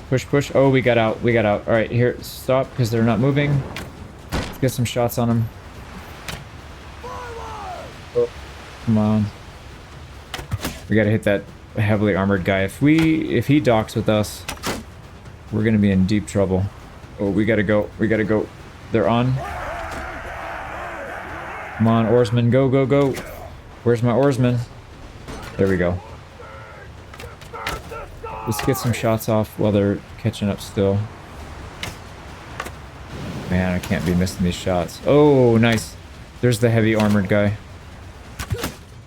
[SPEAKER 1] Push, push. Oh, we got out. We got out. Alright, here, stop, because they're not moving. Let's get some shots on them. Oh, come on. We gotta hit that heavily armored guy. If he docks with us, we're gonna be in deep trouble. Oh, we gotta go. We gotta go. They're on. Come on, oarsmen. Go, go, go. Where's my oarsman? There we go. Let's get some shots off while they're catching up still. Man, I can't be missing these shots. Oh, nice. There's the heavy armored guy.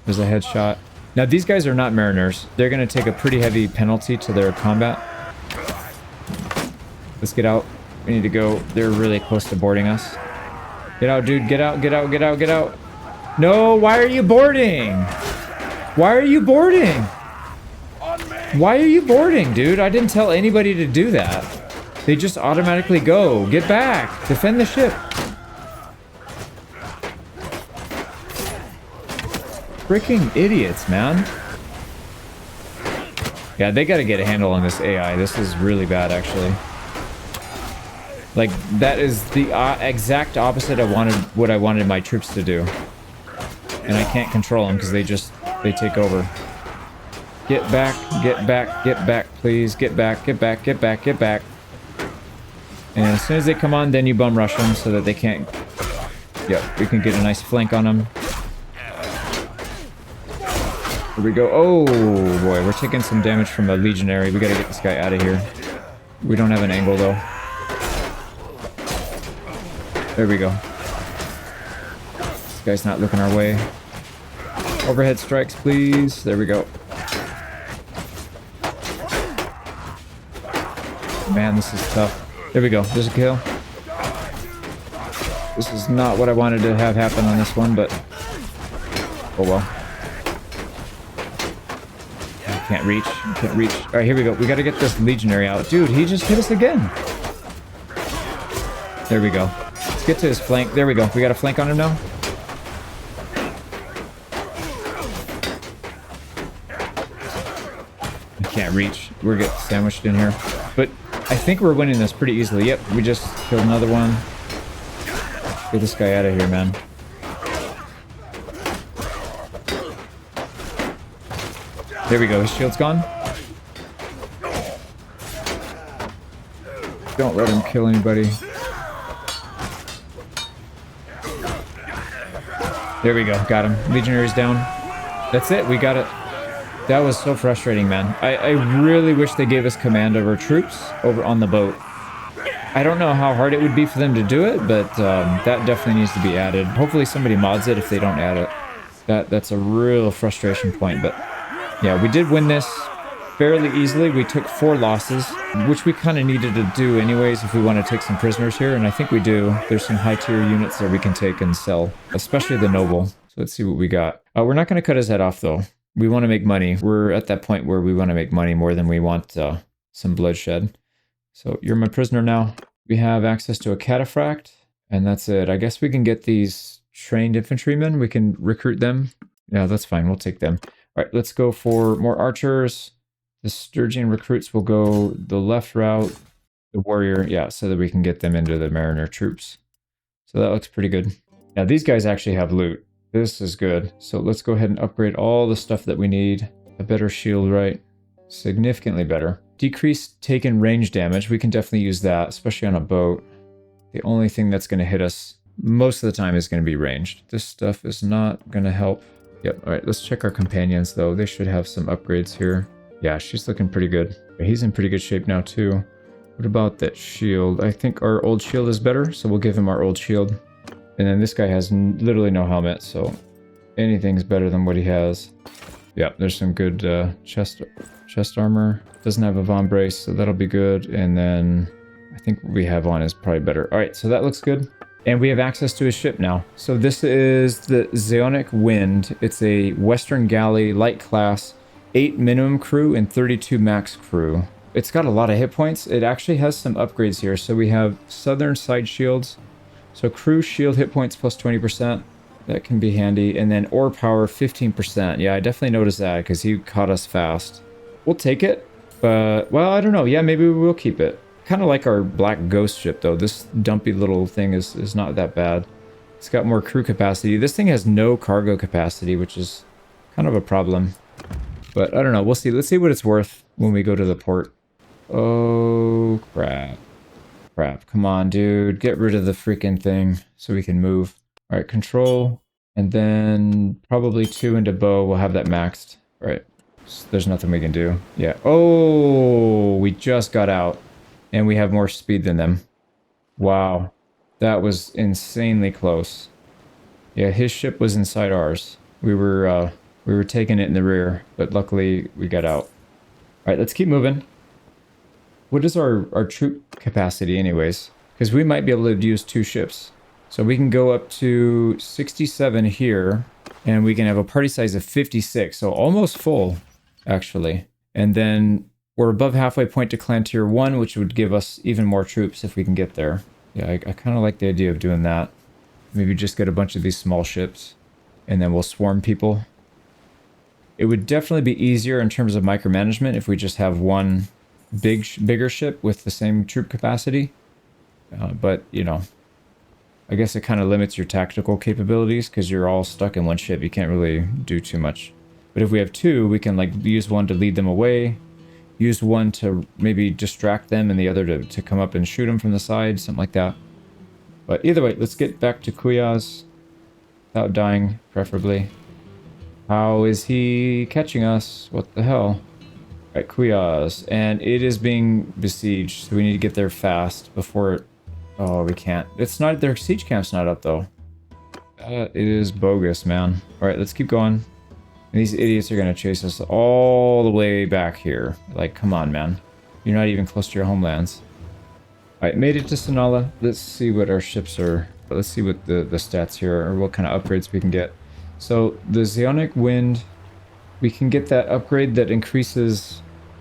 [SPEAKER 1] There's a headshot. Now, these guys are not mariners. They're going to take a pretty heavy penalty to their combat. Let's get out. We need to go. They're really close to boarding us. Get out, dude. Get out, get out, get out, get out. No, why are you boarding? Why are you boarding? Why are you boarding, dude? I didn't tell anybody to do that. They just automatically go. Get back. Defend the ship. Freaking idiots, man. Yeah, they gotta get a handle on this AI. This is really bad, actually. Like, that is the exact opposite of what I wanted my troops to do. And I can't control them because they take over. Get back, get back, please. Get back, get back, get back, get back. And as soon as they come on, then you bum rush them so that they can't... Yep, we can get a nice flank on them. Here we go. Oh, boy, we're taking some damage from a legionary. We gotta get this guy out of here. We don't have an angle, though. There we go. This guy's not looking our way. Overhead strikes, please. There we go. Man, this is tough. There we go. There's a kill. This is not what I wanted to have happen on this one, but... Oh, well. Can't reach. Can't reach. Alright, here we go. We gotta get this legionary out. Dude, he just hit us again. There we go. Let's get to his flank. There we go. We got a flank on him now. I can't reach. We're getting sandwiched in here. But I think we're winning this pretty easily. Yep, we just killed another one. Get this guy out of here, man. There we go. His shield's gone. Don't let him kill anybody. There we go. Got him. Legionary's down. That's it. We got it. That was so frustrating, man. I really wish they gave us command of our troops over on the boat. I don't know how hard it would be for them to do it, but that definitely needs to be added. Hopefully somebody mods it if they don't add it. That's a real frustration point, but... Yeah, we did win this. fairly easily. We took 4 losses, which we kind of needed to do anyways if we want to take some prisoners here, and I think we do. There's some high tier units that we can take and sell, especially the noble. So let's see what we got. We're not going to cut his head off though. We want to make money. We're at that point where we want to make money more than we want some bloodshed. So you're my prisoner now. We have access to a cataphract, and that's it. I guess we can get these trained infantrymen. We can recruit them. Yeah, that's fine. We'll take them. All right, let's go for more archers. The Sturgian recruits will go the left route. The warrior, yeah, so that we can get them into the mariner troops. So that looks pretty good. Now these guys actually have loot. This is good. So let's go ahead and upgrade all the stuff that we need. A better shield, right? Significantly better. Decreased taken range damage. We can definitely use that, especially on a boat. The only thing that's going to hit us most of the time is going to be ranged. This stuff is not going to help. Yep. All right, let's check our companions, though. They should have some upgrades here. Yeah, she's looking pretty good. He's in pretty good shape now, too. What about that shield? I think our old shield is better, so we'll give him our old shield. And then this guy has literally no helmet, so anything's better than what he has. Yeah, there's some good chest armor. Doesn't have a Von Brace, so that'll be good. And then I think what we have on is probably better. All right, so that looks good. And we have access to a ship now. So this is the Zeonic Wind. It's a Western Galley light class, 8 minimum crew and 32 max crew. It's got a lot of hit points. It actually has some upgrades here. So we have southern side shields. So crew shield hit points plus 20%. That can be handy. And then ore power 15%. Yeah, I definitely noticed that because he caught us fast. We'll take it. But, well, I don't know. Yeah, maybe we will keep it. Kind of like our Black Ghost ship, though. This dumpy little thing is not that bad. It's got more crew capacity. This thing has no cargo capacity, which is kind of a problem. But I don't know. We'll see. Let's see what it's worth when we go to the port. Oh, crap. Crap. Come on, dude. Get rid of the freaking thing so we can move. All right, control. And then probably 2 into bow. We'll have that maxed. All right. So there's nothing we can do. Yeah. Oh, we just got out. And we have more speed than them. Wow. That was insanely close. Yeah, his ship was inside ours. We were taking it in the rear, but luckily we got out. All right, let's keep moving. What is our troop capacity anyways? Because we might be able to use 2 ships. So we can go up to 67 here, and we can have a party size of 56. So almost full, actually. And then we're above halfway point to clan tier 1, which would give us even more troops if we can get there. Yeah, I kind of like the idea of doing that. Maybe just get a bunch of these small ships, and then we'll swarm people. It would definitely be easier in terms of micromanagement if we just have one bigger ship with the same troop capacity. But, you know, I guess it kind of limits your tactical capabilities because you're all stuck in one ship. You can't really do too much. But if we have 2, we can like use one to lead them away. Use one to maybe distract them and the other to come up and shoot them from the side, something like that. But either way, let's get back to Kuyaz without dying, preferably. How is he catching us? What the hell? Right, Kuyaz. And it is being besieged, so we need to get there fast before it... Oh, we can't. It's not... Their siege camp's not up, though. It is bogus, man. Alright, let's keep going. And these idiots are going to chase us all the way back here. Like, come on, man. You're not even close to your homelands. Alright, made it to Sanala. Let's see what our ships are. Let's see what the stats here are, or what kind of upgrades we can get. So, the Zeonic Wind, we can get that upgrade that increases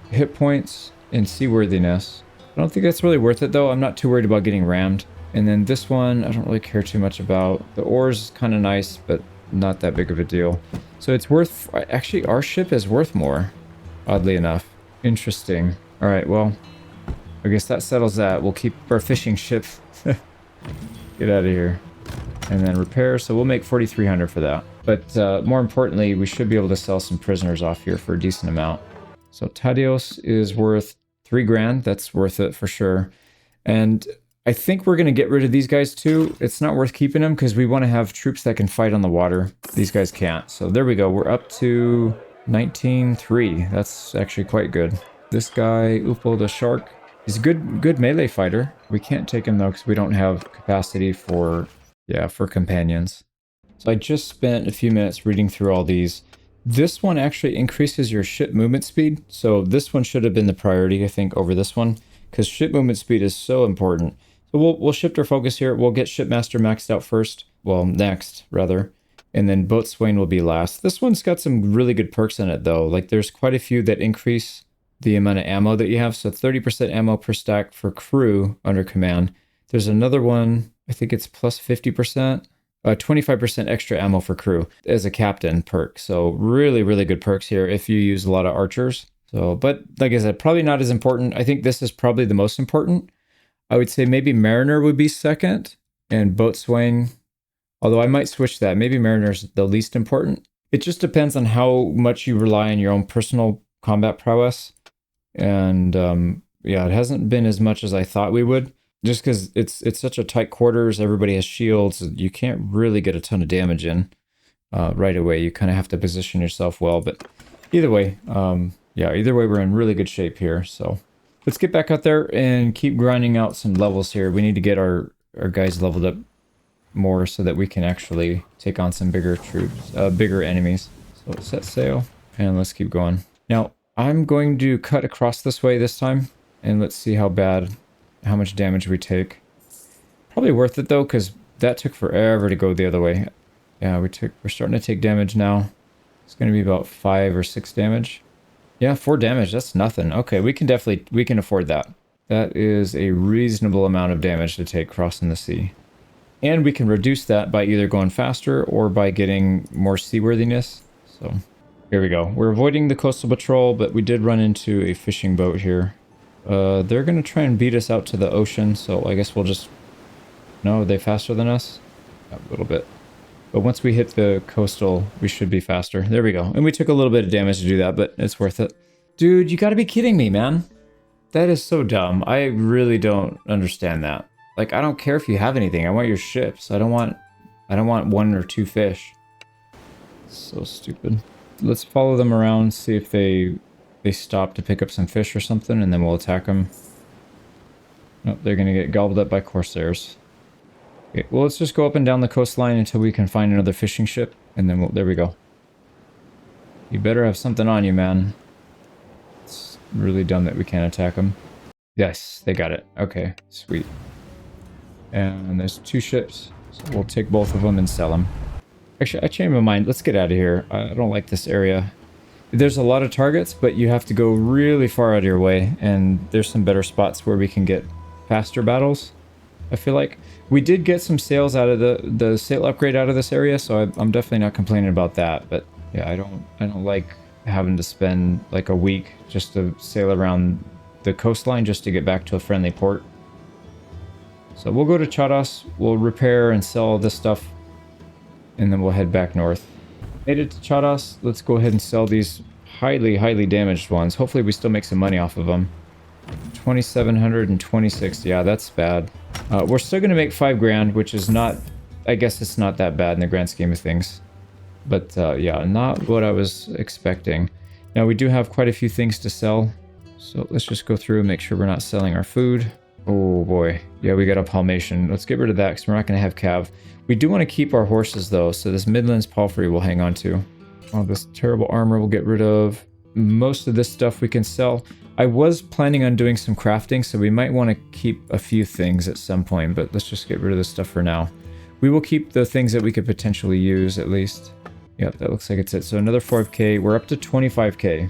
[SPEAKER 1] hit points and seaworthiness. I don't think that's really worth it, though. I'm not too worried about getting rammed. And then this one, I don't really care too much about. The ore's kind of nice, but not that big of a deal. So it's worth... Actually, our ship is worth more, oddly enough. Interesting. All right, well, I guess that settles that. We'll keep our fishing ship. Get out of here. And then repair, so we'll make 4,300 for that. But more importantly, we should be able to sell some prisoners off here for a decent amount. So Tadios is worth 3 grand. That's worth it for sure. And I think we're going to get rid of these guys too. It's not worth keeping them because we want to have troops that can fight on the water. These guys can't. So there we go. We're up to 19-3. That's actually quite good. This guy, Upo the Shark, he's a good melee fighter. We can't take him though because we don't have capacity for companions. So I just spent a few minutes reading through all these. This one actually increases your ship movement speed. So this one should have been the priority, I think, over this one, because ship movement speed is so important. So we'll shift our focus here. We'll get Shipmaster maxed out first. Well, next, rather. And then Boatswain will be last. This one's got some really good perks in it, though. Like, there's quite a few that increase the amount of ammo that you have. So 30% ammo per stack for crew under command. There's another one, I think it's plus 50%. 25% extra ammo for crew as a captain perk. So really, really good perks here if you use a lot of archers. So, but like I said, probably not as important. I think this is probably the most important. I would say maybe Mariner would be second and Boatswain, although I might switch that. Maybe Mariner's the least important. It just depends on how much you rely on your own personal combat prowess. And yeah, it hasn't been as much as I thought we would. Just because it's such a tight quarters, everybody has shields, you can't really get a ton of damage in right away. You kind of have to position yourself well. But either way, yeah, either way, we're in really good shape here. So let's get back out there and keep grinding out some levels here. We need to get our guys leveled up more so that we can actually take on some bigger troops, bigger enemies. So set sail and let's keep going. Now, I'm going to cut across this way this time and let's see how much damage we take. Probably worth it though, because that took forever to go the other way. Yeah, we're starting to take damage now. It's going to be about 5 or 6 damage. Yeah, 4 damage, that's nothing. Okay, we can afford that. That is a reasonable amount of damage to take crossing the sea. And we can reduce that by either going faster or by getting more seaworthiness. So here we go. We're avoiding the coastal patrol, but we did run into a fishing boat here. They're going to try and beat us out to the ocean, so I guess we'll just... No, are they faster than us? A little bit. But once we hit the coastal, we should be faster. There we go. And we took a little bit of damage to do that, but it's worth it. Dude, you gotta be kidding me, man. That is so dumb. I really don't understand that. Like, I don't care if you have anything. I want your ships. I don't want 1 or 2 fish. So stupid. Let's follow them around, see if they stop to pick up some fish or something, and then we'll attack them. Nope, they're going to get gobbled up by corsairs. Okay, well, let's just go up and down the coastline until we can find another fishing ship, and then there we go. You better have something on you, man. It's really dumb that we can't attack them. Yes, they got it. Okay, sweet. And there's 2 ships, so we'll take both of them and sell them. Actually, I changed my mind. Let's get out of here. I don't like this area. There's a lot of targets, but you have to go really far out of your way, and there's some better spots where we can get faster battles, I feel like. We did get some sails out of the sail upgrade out of this area, so I'm definitely not complaining about that, but yeah, I don't like having to spend like a week just to sail around the coastline just to get back to a friendly port. So we'll go to Chadas, we'll repair and sell this stuff, and then we'll head back north. Made it to Chadas. Let's go ahead and sell these highly damaged ones. Hopefully we still make some money off of them. 2,726. Yeah, that's bad. We're still going to make 5 grand, which is not... I guess it's not that bad in the grand scheme of things. But yeah, not what I was expecting. Now we do have quite a few things to sell. So let's just go through and make sure we're not selling our food. Oh boy. Yeah, we got a Palmation. Let's get rid of that because we're not going to have cav. We do want to keep our horses though, so this Midlands Palfrey we'll hang on to. Oh, this terrible armor we'll get rid of. Most of this stuff we can sell. I was planning on doing some crafting, so we might want to keep a few things at some point, but let's just get rid of this stuff for now. We will keep the things that we could potentially use at least. Yep, that looks like it's it. So another 5k. We're up to 25k.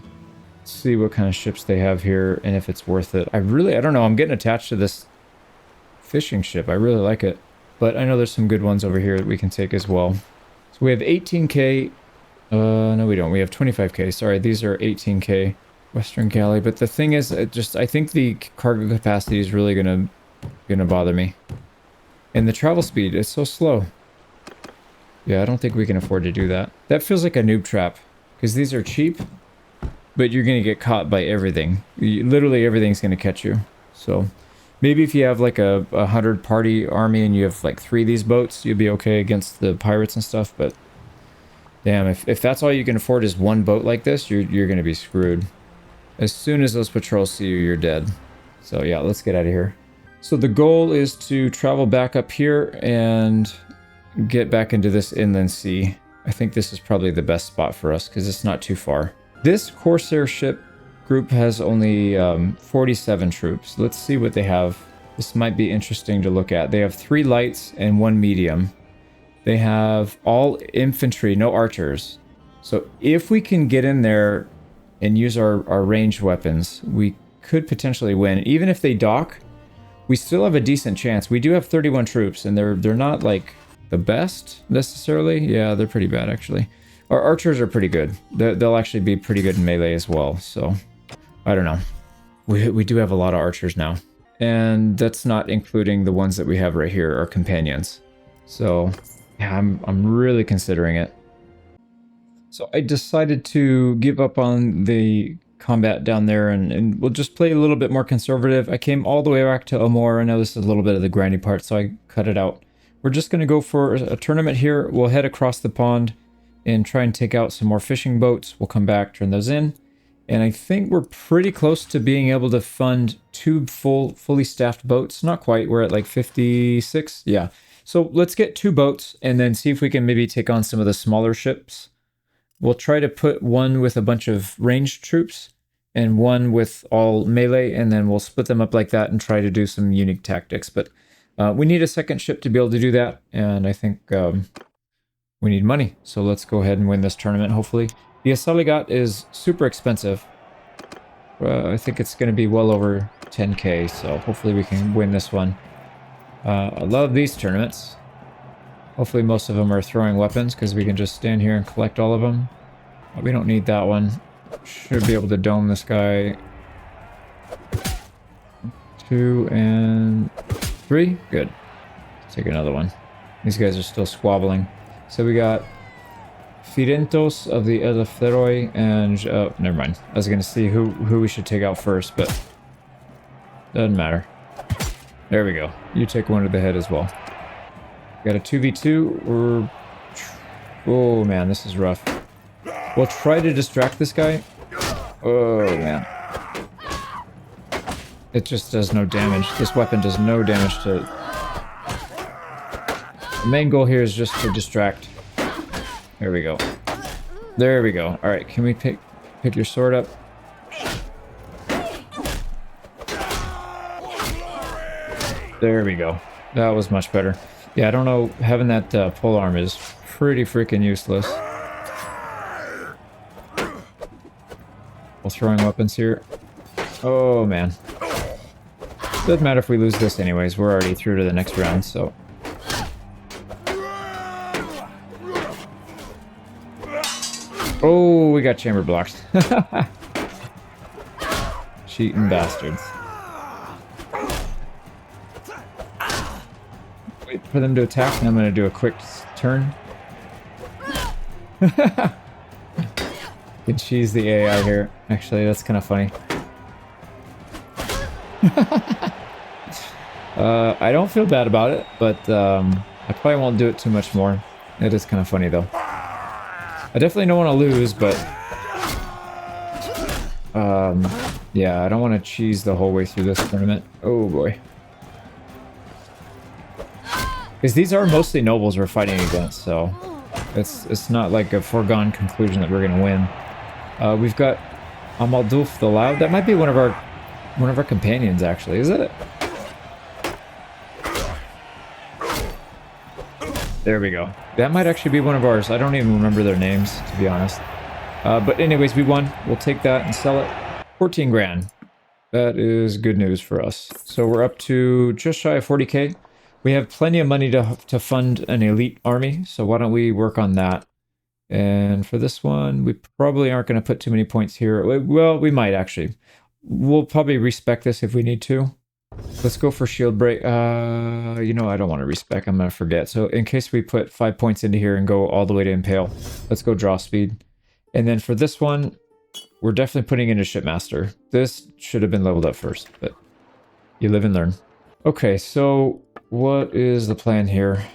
[SPEAKER 1] Let's see what kind of ships they have here and if it's worth it. I don't know. I'm getting attached to this fishing ship. I really like it. But I know there's some good ones over here that we can take as well. So we have 18k. No, we don't. We have 25k. Sorry, these are 18k. Western Galley. But the thing is, I think the cargo capacity is really gonna bother me. And the travel speed is so slow. Yeah, I don't think we can afford to do that. That feels like a noob trap. Because these are cheap, but you're gonna get caught by everything. Literally everything's gonna catch you. So... maybe if you have like a 100 party army and you have like 3 of these boats, you'll be okay against the pirates and stuff, but damn, if that's all you can afford is 1 boat like this, you're gonna be screwed. As soon as those patrols see you, you're dead. So yeah, let's get out of here. So the goal is to travel back up here and get back into this inland sea. I think this is probably the best spot for us because it's not too far. This Corsair ship group has only 47 troops. Let's see what they have. This might be interesting to look at. They have 3 lights and 1 medium. They have all infantry, no archers. So if we can get in there and use our ranged weapons, we could potentially win. Even if they dock, we still have a decent chance. We do have 31 troops, and they're not like the best necessarily. Yeah, they're pretty bad actually. Our archers are pretty good. They'll actually be pretty good in melee as well. So I don't know. We do have a lot of archers now, and that's not including the ones that we have right here, our companions. So yeah, I'm really considering it. So I decided to give up on the combat down there, and we'll just play a little bit more conservative. I came all the way back to Amor. I know this is a little bit of the grindy part, so I cut it out. We're just going to go for a tournament here. We'll head across the pond and try and take out some more fishing boats. We'll come back, turn those in. And I think we're pretty close to being able to fund 2 fully staffed boats. Not quite. We're at like 56. Yeah. So let's get 2 boats and then see if we can maybe take on some of the smaller ships. We'll try to put one with a bunch of ranged troops and one with all melee, and then we'll split them up like that and try to do some unique tactics. But we need a second ship to be able to do that, and I think we need money. So let's go ahead and win this tournament, hopefully. The Asaligat is super expensive. I think it's going to be well over 10k, so hopefully we can win this one. I love these tournaments. Hopefully most of them are throwing weapons, because we can just stand here and collect all of them. We don't need that one. Should be able to dome this guy. 2 and 3. Good. Let's take another one. These guys are still squabbling. So we got Firentos of the Eleftheroy and... oh, never mind. I was going to see who we should take out first, but... doesn't matter. There we go. You take one to the head as well. Got a 2v2. Oh man, this is rough. We'll try to distract this guy. Oh man. It just does no damage. This weapon does no damage to... The main goal here is just to distract. There we go. There we go. Alright, can we pick your sword up? There we go. That was much better. Yeah, I don't know. Having that pole arm is pretty freaking useless. We're throwing weapons here. Oh, man. Doesn't matter if we lose this anyways. We're already through to the next round, so... oh, we got chamber blocked. Cheating bastards. Wait for them to attack, and I'm going to do a quick turn. Can cheese the AI here. Actually, that's kind of funny. I don't feel bad about it, but I probably won't do it too much more. It is kind of funny, though. I definitely don't want to lose, but... yeah, I don't want to cheese the whole way through this tournament. Oh, boy. Because these are mostly nobles we're fighting against, so... It's not like a foregone conclusion that we're going to win. We've got Amaldulf the Loud. That might be one of our companions, actually. Is it? There we go. That might actually be one of ours. I don't even remember their names, to be honest. But anyways, we won. We'll take that and sell it. 14 grand. That is good news for us. So we're up to just shy of 40k. We have plenty of money to fund an elite army, so why don't we work on that? And for this one, we probably aren't going to put too many points here. Well, we might actually. We'll probably respec this if we need to. Let's go for shield break. You know, I don't want to respec. I'm going to forget. So in case we put 5 points into here and go all the way to impale, let's go draw speed. And then for this one, we're definitely putting in a shipmaster. This should have been leveled up first, but you live and learn. Okay, so what is the plan here?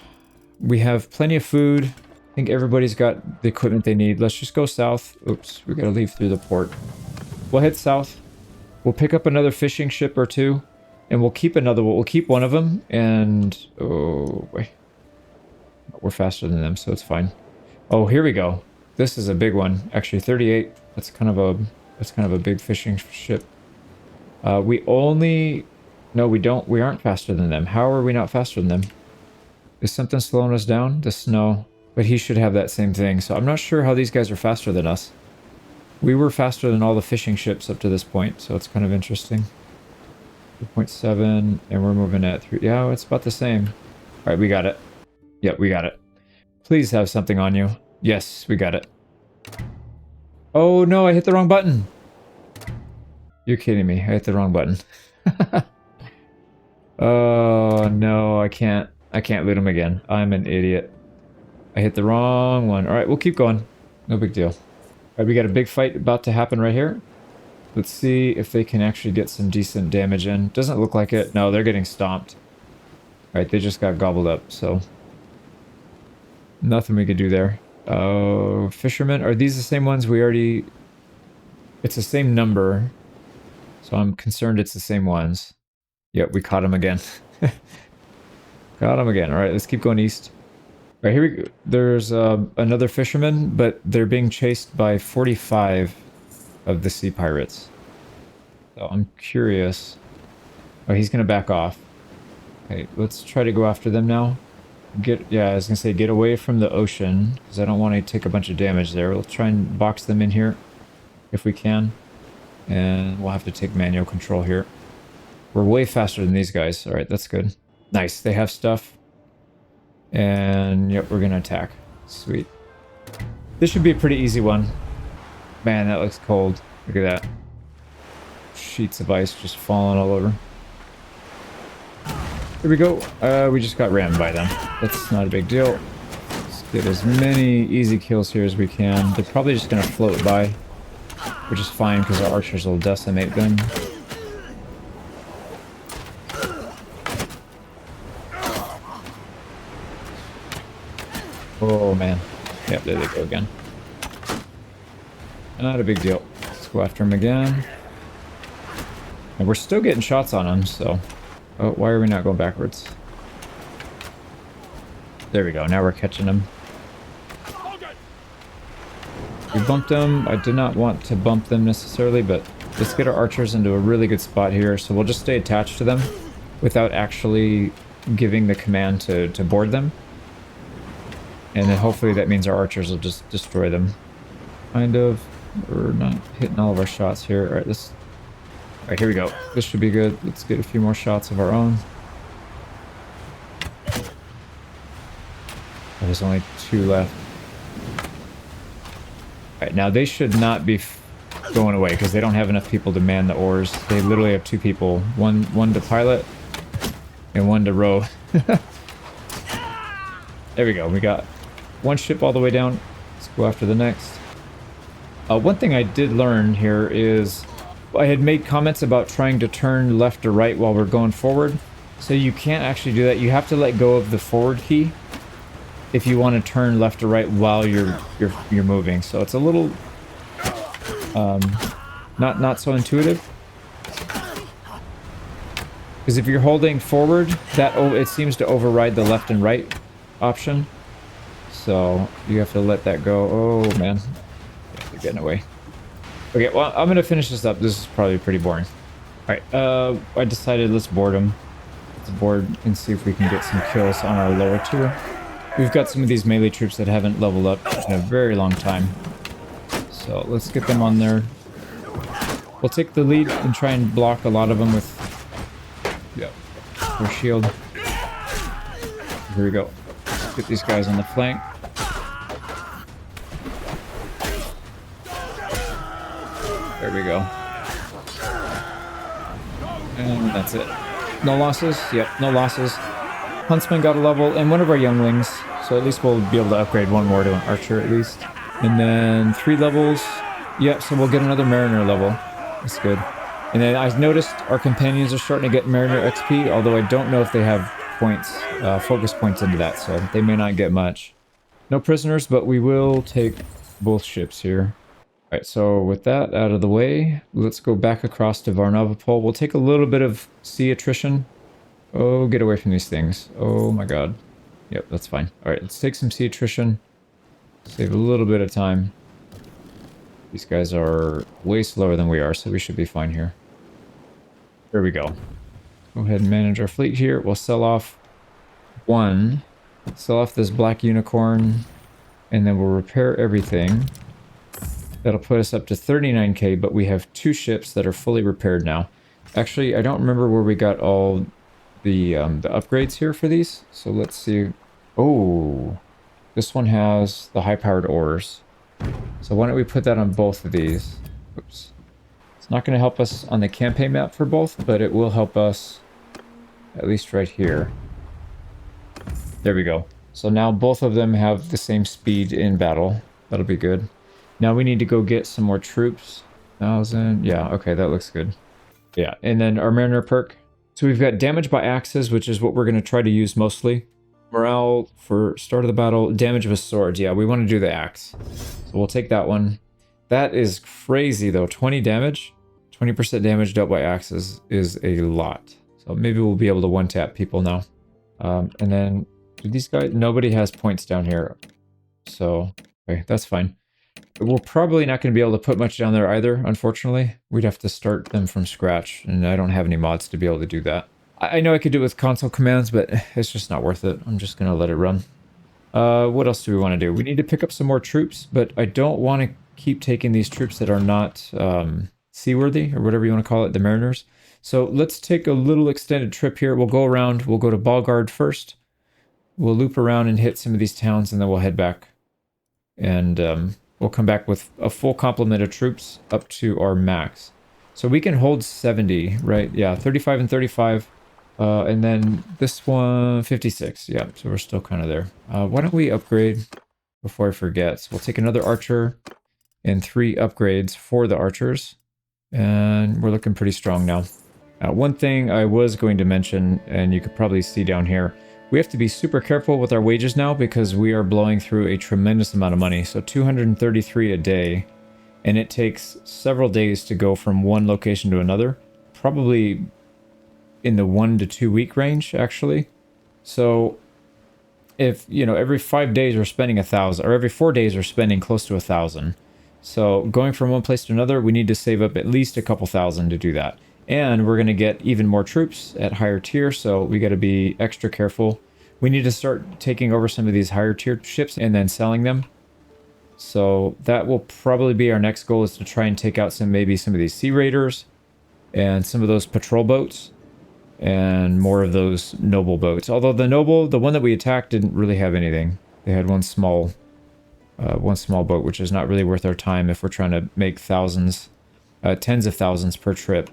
[SPEAKER 1] We have plenty of food. I think everybody's got the equipment they need. Let's just go south. Oops, we got to leave through the port. We'll head south. We'll pick up another fishing ship or two. And we'll keep another one. We'll keep one of them. And... oh, boy. We're faster than them, so it's fine. Oh, here we go. This is a big one. Actually, 38. That's kind of a big fishing ship. We only... No, we don't. We aren't faster than them. How are we not faster than them? Is something slowing us down? The snow. But he should have that same thing. So I'm not sure how these guys are faster than us. We were faster than all the fishing ships up to this point. So it's kind of interesting. 2.7. And we're moving at 3. Yeah, it's about the same. All right, we got it. Yep, we got it. Please have something on you. Yes, we got it. Oh no, I hit the wrong button. You're kidding me. I hit the wrong button. Oh no, I can't loot him again. I'm an idiot. I hit the wrong one. Alright, we'll keep going. No big deal. Alright, we got a big fight about to happen right here. Let's see if they can actually get some decent damage in. Doesn't look like it. No, they're getting stomped. Alright, they just got gobbled up, so... Nothing we could do there. Oh, fishermen. Are these the same ones we already... It's the same number. So I'm concerned it's the same ones. Yep, we caught him again. Got him again. Alright, let's keep going east. Alright, here we go. There's another fisherman, but they're being chased by 45 of the sea pirates. So I'm curious. Oh, he's going to back off. Okay, let's try to go after them now. Yeah, I was going to say get away from the ocean, because I don't want to take a bunch of damage there. We'll try and box them in here, if we can. And we'll have to take manual control here. We're way faster than these guys. Alright, that's good. Nice, they have stuff. And yep, we're going to attack. Sweet. This should be a pretty easy one. Man, that looks cold. Look at that. Sheets of ice just falling all over. Here we go. We just got rammed by them. That's not a big deal. Let's get as many easy kills here as we can. They're probably just going to float by, which is fine because our archers will decimate them. Oh man. Yep, there they go again. Not a big deal. Let's go after him again. And we're still getting shots on him, so... Oh, why are we not going backwards? There we go. Now we're catching him. We bumped them. I did not want to bump them necessarily, but let's get our archers into a really good spot here. So we'll just stay attached to them without actually giving the command to board them. And then hopefully that means our archers will just destroy them. Kind of. We're not hitting all of our shots here. Alright, Alright, here we go. This should be good. Let's get a few more shots of our own. There's only 2 left. Alright, now they should not be going away because they don't have enough people to man the oars. They literally have 2 people. One to pilot and 1 to row. There we go. We got 1 ship all the way down. Let's go after the next. One thing I did learn here is I had made comments about trying to turn left or right while we're going forward. So you can't actually do that. You have to let go of the forward key if you want to turn left or right while you're moving. So it's a little not so intuitive. Because if you're holding forward, it seems to override the left and right option. So you have to let that go. Oh man, they're getting away. Okay, well, I'm gonna finish this up. This is probably pretty boring. All right, I decided let's board them. Let's board and see if we can get some kills on our lower tier. We've got some of these melee troops that haven't leveled up in a very long time. So let's get them on there. We'll take the lead and try and block a lot of them with our shield. Here we go. Let's get these guys on the flank. There we go. And that's it. No losses? Yep, no losses. Huntsman got a level, and 1 of our younglings. So at least we'll be able to upgrade 1 more to an archer at least. And then 3 levels. Yep, so we'll get another mariner level. That's good. And then I noticed our companions are starting to get mariner XP, although I don't know if they have points, focus points into that, so they may not get much. No prisoners, but we will take both ships here. Alright, so with that out of the way, let's go back across to Varnavapol. We'll take a little bit of sea attrition. Oh, get away from these things. Oh my god. Yep, that's fine. Alright, let's take some sea attrition. Save a little bit of time. These guys are way slower than we are, so we should be fine here. There we go. Go ahead and manage our fleet here. We'll sell off one. Sell off this black unicorn. And then we'll repair everything. That'll put us up to 39k, but we have 2 ships that are fully repaired now. Actually, I don't remember where we got all the upgrades here for these. So let's see. Oh, this one has the high-powered oars. So why don't we put that on both of these? Oops. It's not going to help us on the campaign map for both, but it will help us at least right here. There we go. So now both of them have the same speed in battle. That'll be good. Now we need to go get some more troops. 1,000. Yeah, okay, that looks good. Yeah, and then our Mariner perk. So we've got damage by axes, which is what we're going to try to use mostly. Morale for start of the battle. Damage with swords. Yeah, we want to do the axe. So we'll take that one. That is crazy, though. 20 damage. 20% damage dealt by axes is a lot. So maybe we'll be able to one-tap people now. And then, do these guys... Nobody has points down here. So, okay, that's fine. We're probably not going to be able to put much down there either, unfortunately. We'd have to start them from scratch, and I don't have any mods to be able to do that. I know I could do it with console commands, but it's just not worth it. I'm just going to let it run. What else do we want to do? We need to pick up some more troops, but I don't want to keep taking these troops that are not seaworthy, or whatever you want to call it, the mariners. So let's take a little extended trip here. We'll go around. We'll go to Balgard first. We'll loop around and hit some of these towns, and then we'll head back. And we'll come back with a full complement of troops up to our max. So we can hold 70, right? Yeah, 35 and 35. And then this one, 56. Yeah, so we're still kind of there. Why don't we upgrade before I forget? So we'll take another archer and 3 upgrades for the archers. And we're looking pretty strong now. One thing I was going to mention, and you could probably see down here, we have to be super careful with our wages now because we are blowing through a tremendous amount of money. So 233 a day, and it takes several days to go from one location to another. Probably in the 1 to 2 week range, actually. So if, you know, every 5 days we're spending 1,000, or every 4 days we're spending close to 1,000. So going from one place to another, we need to save up at least a couple thousand to do that. And we're going to get even more troops at higher tier, so we got to be extra careful. We need to start taking over some of these higher tier ships and then selling them. So that will probably be our next goal, is to try and take out maybe some of these sea raiders and some of those patrol boats and more of those noble boats. Although the one that we attacked didn't really have anything. They had one small boat, which is not really worth our time if we're trying to make thousands, tens of thousands per trip.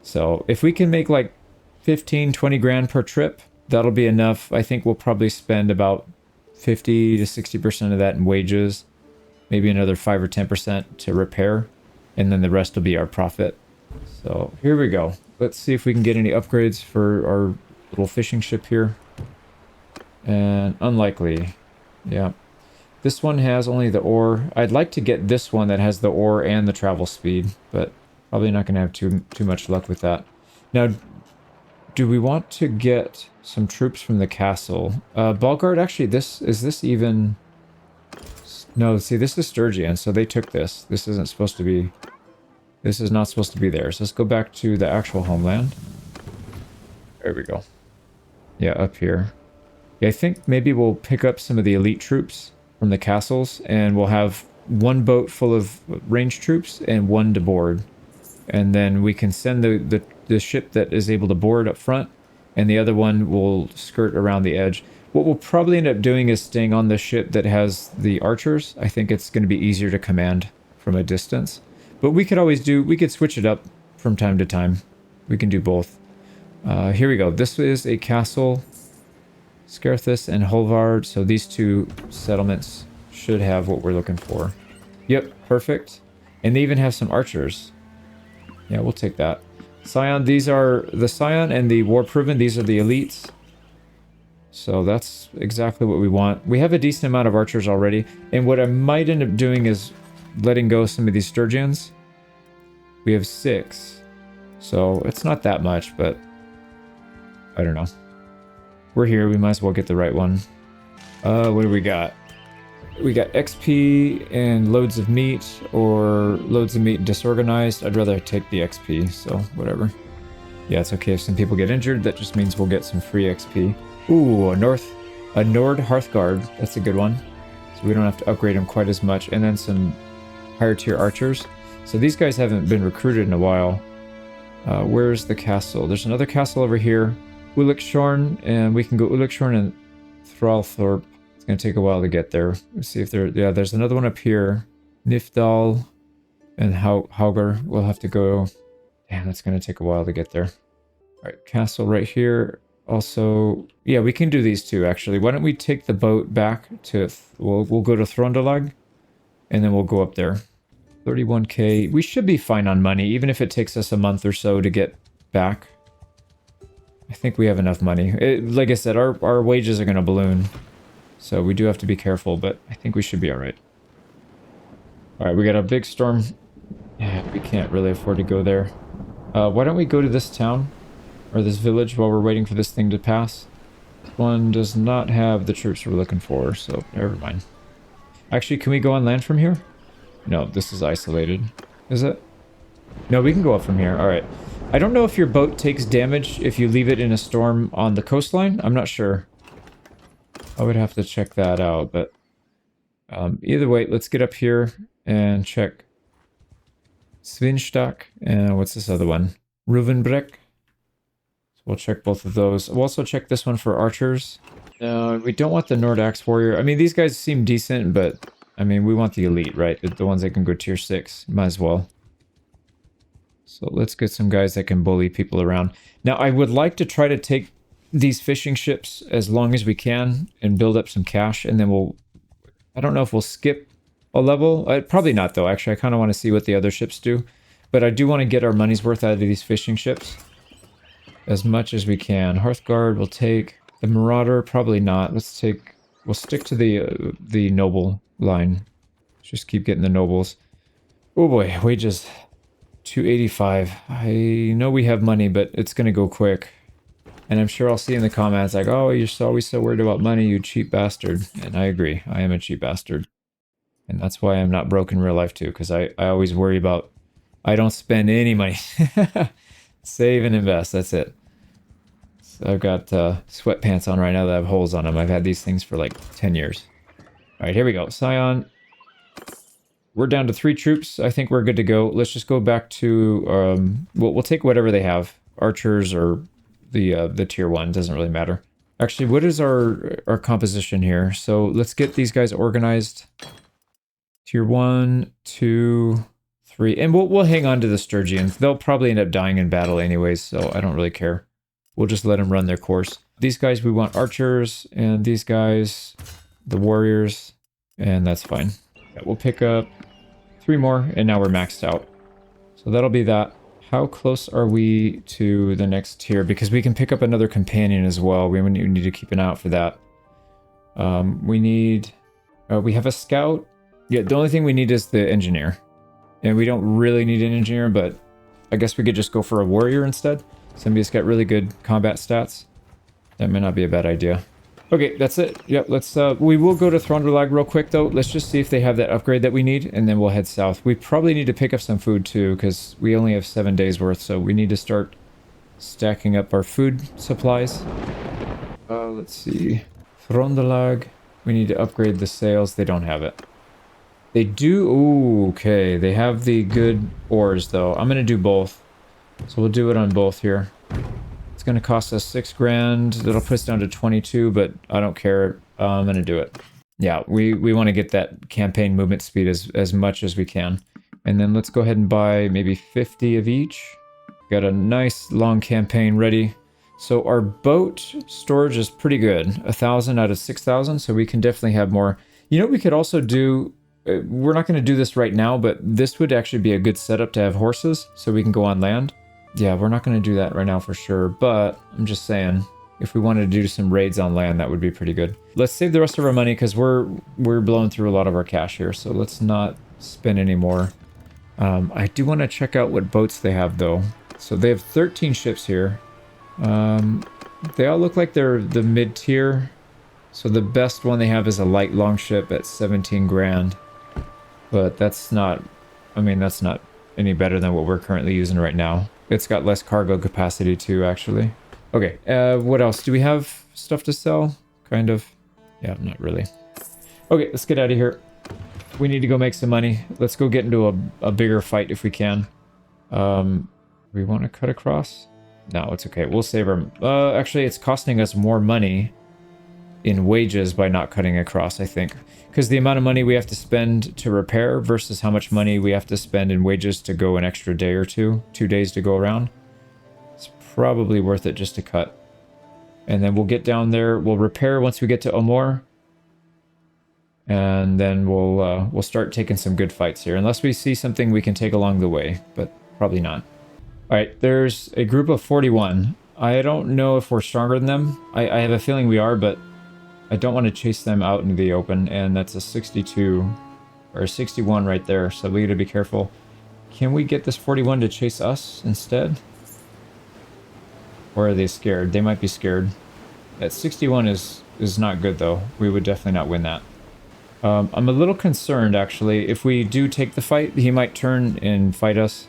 [SPEAKER 1] So if we can make like 15, 20 grand per trip, that'll be enough. I think we'll probably spend about 50 to 60% of that in wages, maybe another 5 or 10% to repair, and then the rest will be our profit. So here we go. Let's see if we can get any upgrades for our little fishing ship here. And unlikely. Yeah. This one has only the ore. I'd like to get this one that has the ore and the travel speed, but probably not going to have too much luck with that. Now, do we want to get some troops from the castle? Balgard, actually, is this even... No, see, this is Sturgian, so they took this. This isn't supposed to be... This is not supposed to be theirs. Let's go back to the actual homeland. There we go. Yeah, up here. Yeah, I think maybe we'll pick up some of the elite troops from the castles, and we'll have one boat full of ranged troops and one to board. And then we can send the ship that is able to board up front, and the other one will skirt around the edge. What we'll probably end up doing is staying on the ship that has the archers. I think it's going to be easier to command from a distance. But we could switch it up from time to time. We can do both. Here we go. This is a castle. Scarthus and Holvard. So these 2 settlements should have what we're looking for. Yep, perfect. And they even have some archers. Yeah, we'll take that. Scion, these are the Scion and the War Proven. These are the elites. So that's exactly what we want. We have a decent amount of archers already. And what I might end up doing is letting go some of these Sturgians. We have 6. So it's not that much, but I don't know. We're here. We might as well get the right one. What do we got? We got XP and loads of meat, or loads of meat disorganized. I'd rather take the XP, so whatever. Yeah, it's okay if some people get injured. That just means we'll get some free XP. Ooh, a Nord Hearthguard. That's a good one. So we don't have to upgrade them quite as much. And then some higher tier archers. So these guys haven't been recruited in a while. Where's the castle? There's another castle over here. Ulickshorn, and we can go Ulickshorn and Thralthorpe. It's going to take a while to get there. Let's see if there... Yeah, there's another one up here. Nifdal and Hauger. We'll have to go... Damn, that's going to take a while to get there. Alright, castle right here. Also... Yeah, we can do these two, actually. Why don't we take the boat back to... We'll go to Throndalag, and then we'll go up there. 31k. We should be fine on money, even if it takes us a month or so to get back. I think we have enough money. Like I said, our wages are going to balloon. So we do have to be careful, but I think we should be alright. Alright, we got a big storm. Yeah, we can't really afford to go there. Why don't we go to this town? Or this village while we're waiting for this thing to pass? This one does not have the troops we're looking for, so never mind. Actually, can we go on land from here? No, this is isolated. Is it? No, we can go up from here. Alright. I don't know if your boat takes damage if you leave it in a storm on the coastline. I'm not sure. I would have to check that out, but... either way, let's get up here and check Svinstock, and what's this other one? Ruvenbreck. So we'll check both of those. We'll also check this one for archers. We don't want the Nordax warrior. I mean, these guys seem decent, but I mean, we want the elite, right? The ones that can go tier 6. Might as well. So let's get some guys that can bully people around. Now, I would like to try to take these fishing ships as long as we can and build up some cash, and then we'll... I don't know if we'll skip a level. Probably not, though. Actually, I kind of want to see what the other ships do. But I do want to get our money's worth out of these fishing ships as much as we can. Hearthguard we'll take. The Marauder, probably not. We'll stick to the noble line. Just keep getting the nobles. Oh boy, wages 285. I know we have money, but it's gonna go quick. And I'm sure I'll see in the comments like, oh, you're always so worried about money, you cheap bastard. And I agree, I am a cheap bastard. And that's why I'm not broke in real life too, because I always worry about, I don't spend any money. Save and invest, that's it. So I've got sweatpants on right now that have holes on them. I've had these things for like 10 years. All right, here we go. Scion. We're down to 3 troops. I think we're good to go. Let's just go back to... we'll take whatever they have. Archers or the tier 1. Doesn't really matter. Actually, what is our composition here? So let's get these guys organized. Tier 1, 2, 3. And we'll hang on to the Sturgians. They'll probably end up dying in battle anyways, so I don't really care. We'll just let them run their course. These guys, we want archers, and these guys, the warriors, and that's fine. Yeah, we'll pick up 3 more, and now we're maxed out. So that'll be that. How close are we to the next tier? Because we can pick up another companion as well. We need to keep an eye out for that. We have a scout. Yeah, the only thing we need is the engineer. And we don't really need an engineer, but I guess we could just go for a warrior instead. Somebody's got really good combat stats. That may not be a bad idea. Okay, that's it. Yep, let's we will go to Throndalag real quick though. Let's just see if they have that upgrade that we need, and then we'll head south. We probably need to pick up some food too, because we only have 7 days worth, so we need to start stacking up our food supplies. Let's see. Throndalag. We need to upgrade the sails. They don't have it. They do. Ooh, okay. They have the good ores though. I'm gonna do both. So we'll do it on both here. It's going to cost us 6 grand. That'll put us down to 22, but I don't care. I'm going to do it. Yeah, we want to get that campaign movement speed as much as we can. And then let's go ahead and buy maybe 50 of each. Got a nice long campaign ready. So our boat storage is pretty good. 1,000 out of 6,000, so we can definitely have more. You know what we could also do? We're not going to do this right now, but this would actually be a good setup to have horses, so we can go on land. Yeah, we're not going to do that right now for sure, but I'm just saying, if we wanted to do some raids on land, that would be pretty good. Let's save the rest of our money, because we're blowing through a lot of our cash here, so let's not spend any more. I do want to check out what boats they have, though. So they have 13 ships here. They all look like they're the mid-tier. So the best one they have is a light longship at 17 grand. But that's not, I mean, that's not any better than what we're currently using right now. It's got less cargo capacity too, actually. Okay, what else? Do we have stuff to sell? Kind of. Yeah, not really. Okay, let's get out of here. We need to go make some money. Let's go get into a bigger fight if we can. We want to cut across? No, it's okay. We'll save our... actually, it's costing us more money in wages by not cutting across, I think. Because the amount of money we have to spend to repair versus how much money we have to spend in wages to go an extra day or two. 2 days to go around. It's probably worth it just to cut. And then we'll get down there. We'll repair once we get to Omor. And then we'll start taking some good fights here. Unless we see something we can take along the way. But probably not. Alright, there's a group of 41. I don't know if we're stronger than them. I have a feeling we are, but I don't want to chase them out into the open. And that's a 62 or a 61 right there. So we got to be careful. Can we get this 41 to chase us instead? Or are they scared? They might be scared. That 61 is not good though. We would definitely not win that. I'm a little concerned actually. If we do take the fight, he might turn and fight us.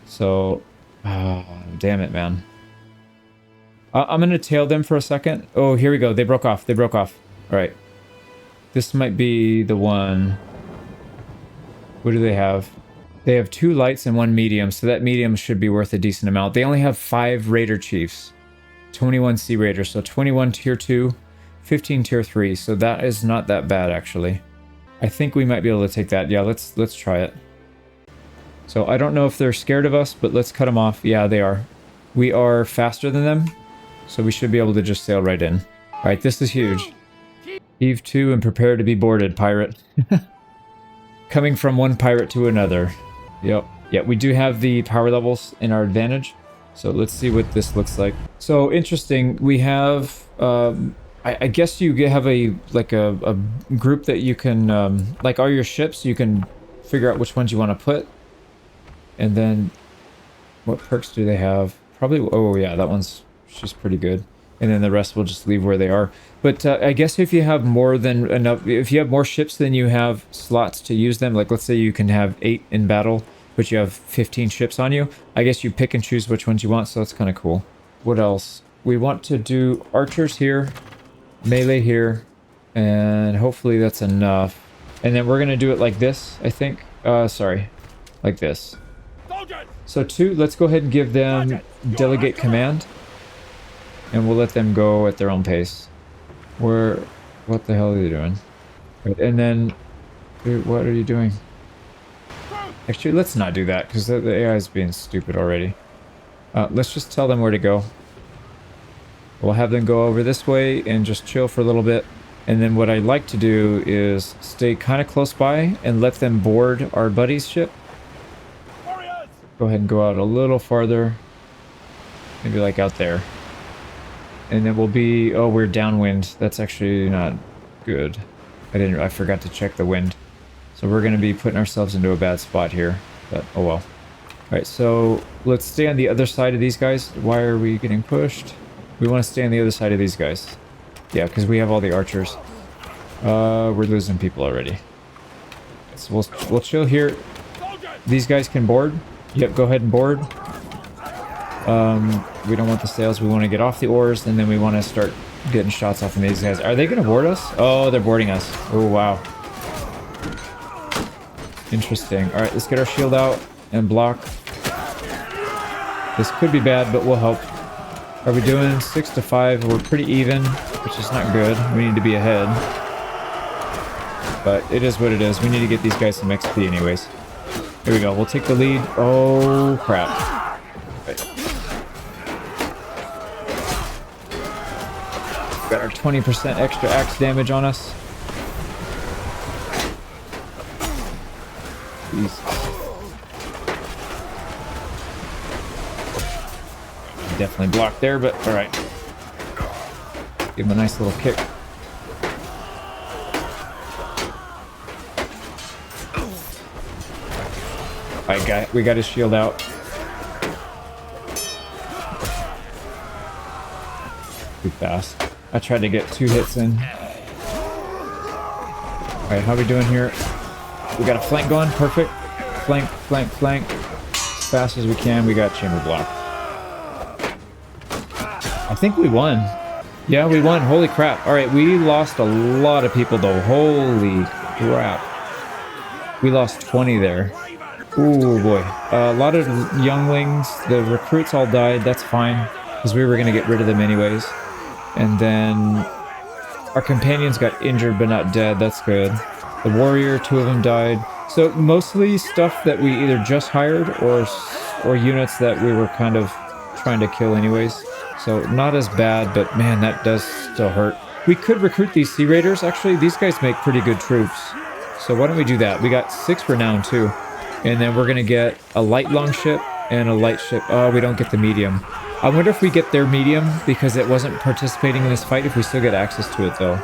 [SPEAKER 1] So, damn it, man. I'm going to tail them for a second. Oh, here we go. They broke off. They broke off. All right. This might be the one. What do they have? They have 2 lights and 1 medium, so that medium should be worth a decent amount. They only have 5 Raider Chiefs. 21 Sea Raiders, so 21 Tier 2, 15 Tier 3, so that is not that bad, actually. I think we might be able to take that. Yeah, let's try it. So I don't know if they're scared of us, but let's cut them off. Yeah, they are. We are faster than them, so we should be able to just sail right in. All right, this is huge. Heave to and prepare to be boarded, pirate. Coming from one pirate to another. Yep. Yeah, we do have the power levels in our advantage. So let's see what this looks like. So interesting. We have, I guess you have a group that you can, like all your ships, you can figure out which ones you want to put. And then what perks do they have? Probably, oh yeah, that one's, she's pretty good. And then the rest will just leave where they are. But I guess if you have more than enough, if you have more ships than you have slots to use them, like let's say you can have 8 in battle, but you have 15 ships on you, I guess you pick and choose which ones you want, so that's kind of cool. What else? We want to do archers here, melee here, and hopefully that's enough. And then we're going to do it like this, I think. Sorry, like this. So 2, let's go ahead and give them delegate command. And we'll let them go at their own pace. What the hell are they doing? Right, and then, dude, what are you doing? Actually, let's not do that, because the AI is being stupid already. Let's just tell them where to go. We'll have them go over this way and just chill for a little bit. And then what I'd like to do is stay kind of close by and let them board our buddy's ship. Go ahead and go out a little farther. Maybe like out there. And then we'll be, oh, we're downwind. That's actually not good. I forgot to check the wind. So we're going to be putting ourselves into a bad spot here. But, oh well. Alright, so let's stay on the other side of these guys. Why are we getting pushed? We want to stay on the other side of these guys. Yeah, because we have all the archers. We're losing people already. So we'll chill here. These guys can board. Yep, go ahead and board. We don't want the sails. We want to get off the oars, and then we want to start getting shots off of these guys. Are they going to board us? Oh, they're boarding us. Oh, wow. Interesting. All right, let's get our shield out and block. This could be bad, but we'll help. Are we doing 6 to 5? We're pretty even, which is not good. We need to be ahead. But it is what it is. We need to get these guys some XP anyways. Here we go. We'll take the lead. Oh, crap. Right. Got our 20% extra axe damage on us. Jesus. Definitely blocked there, but alright. Give him a nice little kick. Alright, we got his shield out. Too fast. I tried to get 2 hits in. Alright, how are we doing here? We got a flank going. Perfect. Flank, flank, flank. As fast as we can. We got chamber block. I think we won. Yeah, we won. Holy crap. Alright, we lost a lot of people though. Holy crap. We lost 20 there. Ooh boy. A lot of younglings. The recruits all died. That's fine. Because we were going to get rid of them anyways. And then our companions got injured but not dead. That's good. The warrior, 2 of them died. So mostly stuff that we either just hired or units that we were kind of trying to kill anyways. So not as bad, but man, that does still hurt. We could recruit these Sea Raiders. Actually, these guys make pretty good troops. So why don't we do that? We got 6 renown too. And then we're going to get a light longship and a light ship. Oh, we don't get the medium. I wonder if we get their medium because it wasn't participating in this fight, if we still get access to it though.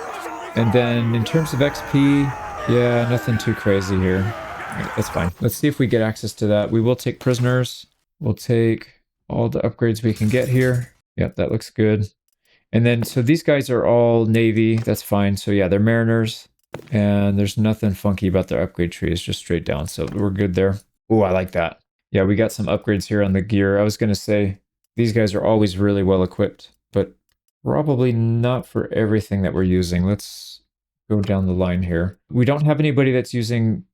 [SPEAKER 1] And then in terms of XP, yeah, nothing too crazy here. Right, that's fine. Let's see if we get access to that. We will take prisoners. We'll take all the upgrades we can get here. Yep, that looks good. And then, so these guys are all Navy. That's fine. So yeah, they're mariners. And there's nothing funky about their upgrade tree. It's just straight down. So we're good there. Oh, I like that. Yeah, we got some upgrades here on the gear. I was going to say, these guys are always really well equipped, but probably not for everything that we're using. Let's go down the line here. We don't have anybody that's using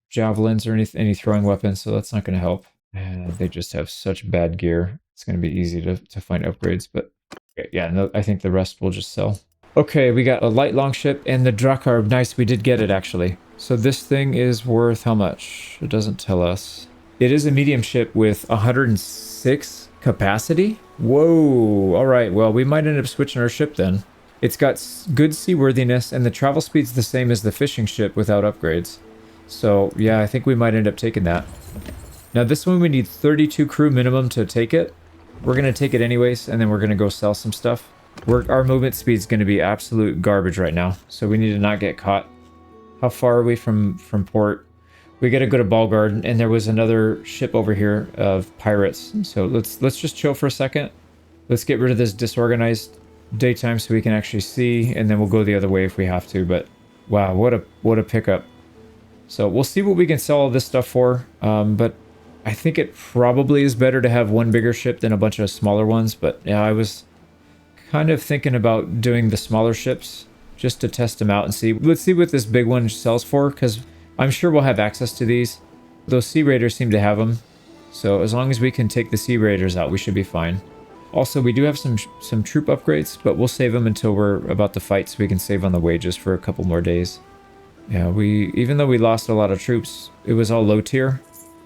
[SPEAKER 1] javelins or any throwing weapons, so that's not going to help. They just have such bad gear. It's going to be easy to find upgrades, but yeah, no, I think the rest will just sell. Okay, we got a light longship and the Drakkar. Nice, we did get it actually. So this thing is worth how much? It doesn't tell us. It is a medium ship with 106 capacity. Whoa, all right, well, we might end up switching our ship then. It's got good seaworthiness and the travel speed's the same as the fishing ship without upgrades. So yeah, I think we might end up taking that. Now this one we need 32 crew minimum to take it. We're going to take it anyways, and then we're going to go sell some stuff. Our movement speed is going to be absolute garbage right now, so we need to not get caught. How far are we from port? We got to go to Ballguard, and there was another ship over here of pirates. So let's just chill for a second. Let's get rid of this disorganized daytime so we can actually see, and then we'll go the other way if we have to. But wow, what a pickup! So we'll see what we can sell all this stuff for. But I think it probably is better to have one bigger ship than a bunch of smaller ones. But yeah, I was kind of thinking about doing the smaller ships just to test them out and see. Let's see what this big one sells for, because I'm sure we'll have access to these. Those Sea Raiders seem to have them. So as long as we can take the Sea Raiders out, we should be fine. Also, we do have some troop upgrades, but we'll save them until we're about to fight so we can save on the wages for a couple more days. Yeah, even though we lost a lot of troops, it was all low tier.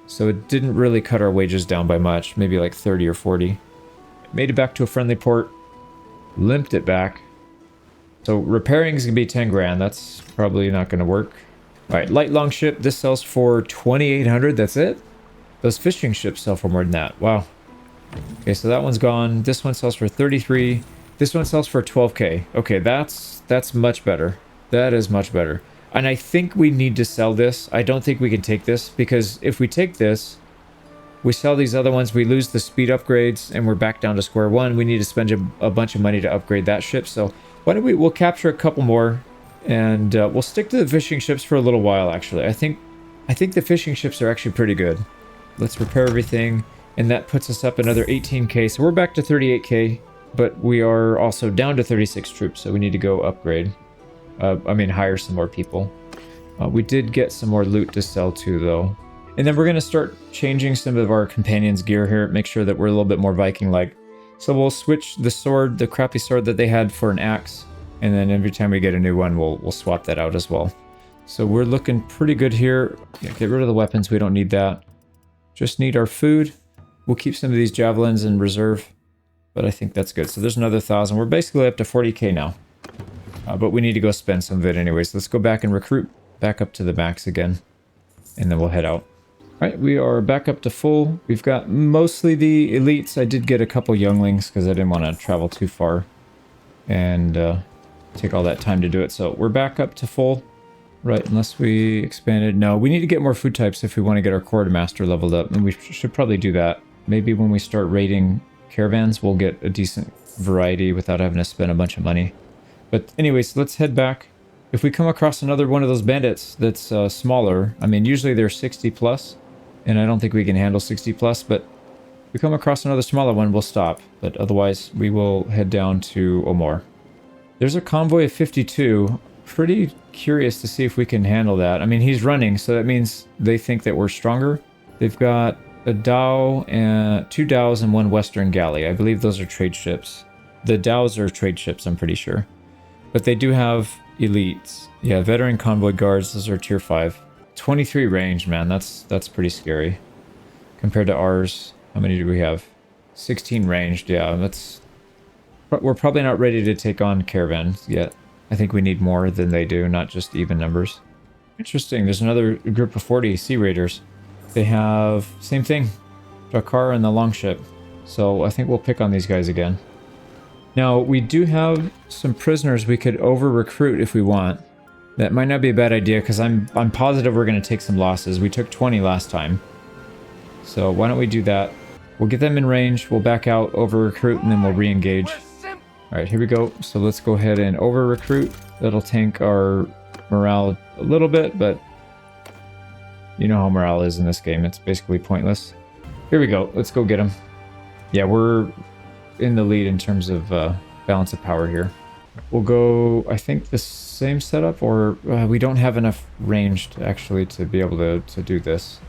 [SPEAKER 1] So it didn't really cut our wages down by much, maybe like 30 or 40. Made it back to a friendly port. Limped it back. So repairing is going to be 10 grand. That's probably not going to work. Alright, light longship. This sells for 2,800. That's it? Those fishing ships sell for more than that. Wow. Okay, so that one's gone. This one sells for 33. This one sells for 12k. Okay, that's much better. That is much better. And I think we need to sell this. I don't think we can take this, because if we take this, we sell these other ones, we lose the speed upgrades, and we're back down to square one. We need to spend a bunch of money to upgrade that ship. So why don't we'll capture a couple more, and we'll stick to the fishing ships for a little while, actually. I think the fishing ships are actually pretty good. Let's repair everything, and that puts us up another 18k. So we're back to 38k, but we are also down to 36 troops, so we need to go upgrade. Hire some more people. We did get some more loot to sell too, though. And then we're going to start changing some of our companions' gear here, make sure that we're a little bit more Viking-like. So we'll switch the sword, the crappy sword that they had, for an axe. And then every time we get a new one, we'll swap that out as well. So we're looking pretty good here. Yeah, get rid of the weapons, we don't need that. Just need our food. We'll keep some of these javelins in reserve, but I think that's good. So there's another 1,000. We're basically up to 40k now. But we need to go spend some of it anyways. Let's go back and recruit back up to the max again, and then we'll head out. All right, we are back up to full. We've got mostly the elites. I did get a couple younglings because I didn't want to travel too far and take all that time to do it. So we're back up to full. Right, unless we expanded. No, we need to get more food types if we want to get our quartermaster leveled up, and we should probably do that. Maybe when we start raiding caravans, we'll get a decent variety without having to spend a bunch of money. But anyways, let's head back. If we come across another one of those bandits that's smaller, I mean, usually they're 60 plus, and I don't think we can handle 60 plus, but if we come across another smaller one, we'll stop. But otherwise, we will head down to Omar. There's a convoy of 52. Pretty curious to see if we can handle that. I mean, he's running, so that means they think that we're stronger. They've got a dhow and 2 dhows and 1 western galley. I believe those are trade ships. The dhows are trade ships, I'm pretty sure. But they do have elites. Yeah, veteran convoy guards, those are tier 5. 23 range, man, that's pretty scary. Compared to ours, how many do we have? 16 ranged, yeah, we're probably not ready to take on caravans yet. I think we need more than they do, not just even numbers. Interesting, there's another group of 40 Sea Raiders. They have, same thing, Drakkar and the Longship. So I think we'll pick on these guys again. Now, we do have some prisoners we could over-recruit if we want. That might not be a bad idea, because I'm positive we're going to take some losses. We took 20 last time. So why don't we do that? We'll get them in range, we'll back out, over-recruit, and then we'll re-engage. Alright, here we go. So let's go ahead and over-recruit. That'll tank our morale a little bit, but you know how morale is in this game. It's basically pointless. Here we go. Let's go get them. Yeah, we're in the lead in terms of balance of power here. We'll go, I think, the same setup, or we don't have enough range actually to be able to do this.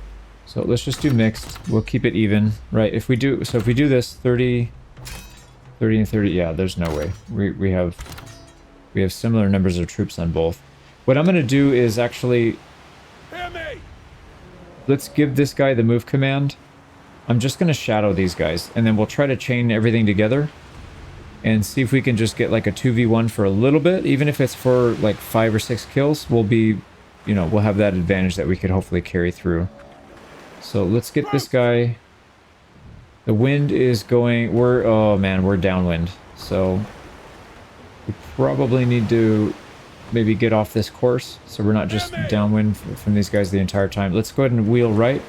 [SPEAKER 1] So let's just do mixed. We'll keep it even, right? If we do this 30 and 30, yeah, there's no way. We have similar numbers of troops on both. What I'm going to do is actually, let's give this guy the move command. I'm just going to shadow these guys, and then we'll try to chain everything together and see if we can just get like a 2v1 for a little bit. Even if it's for like 5 or 6 kills, we'll be, you know, we'll have that advantage that we could hopefully carry through. So let's get this guy. The wind is going, oh man, we're downwind. So we probably need to maybe get off this course so we're not just downwind from these guys the entire time. Let's go ahead and wheel right.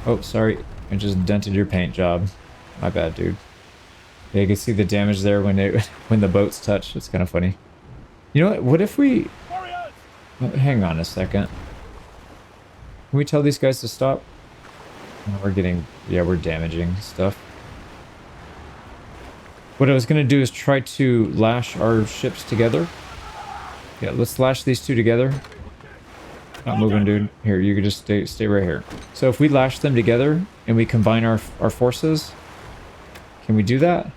[SPEAKER 1] Oh, sorry. I just dented your paint job. My bad, dude. Yeah, you can see the damage there when the boats touch. It's kind of funny. You know what? What if we... Oh, hang on a second. Can we tell these guys to stop? Oh, we're getting... Yeah, we're damaging stuff. What I was going to do is try to lash our ships together. Yeah, let's lash these two together. Not moving, dude. Here, you can just stay right here. So if we lash them together and we combine our forces, can we do that?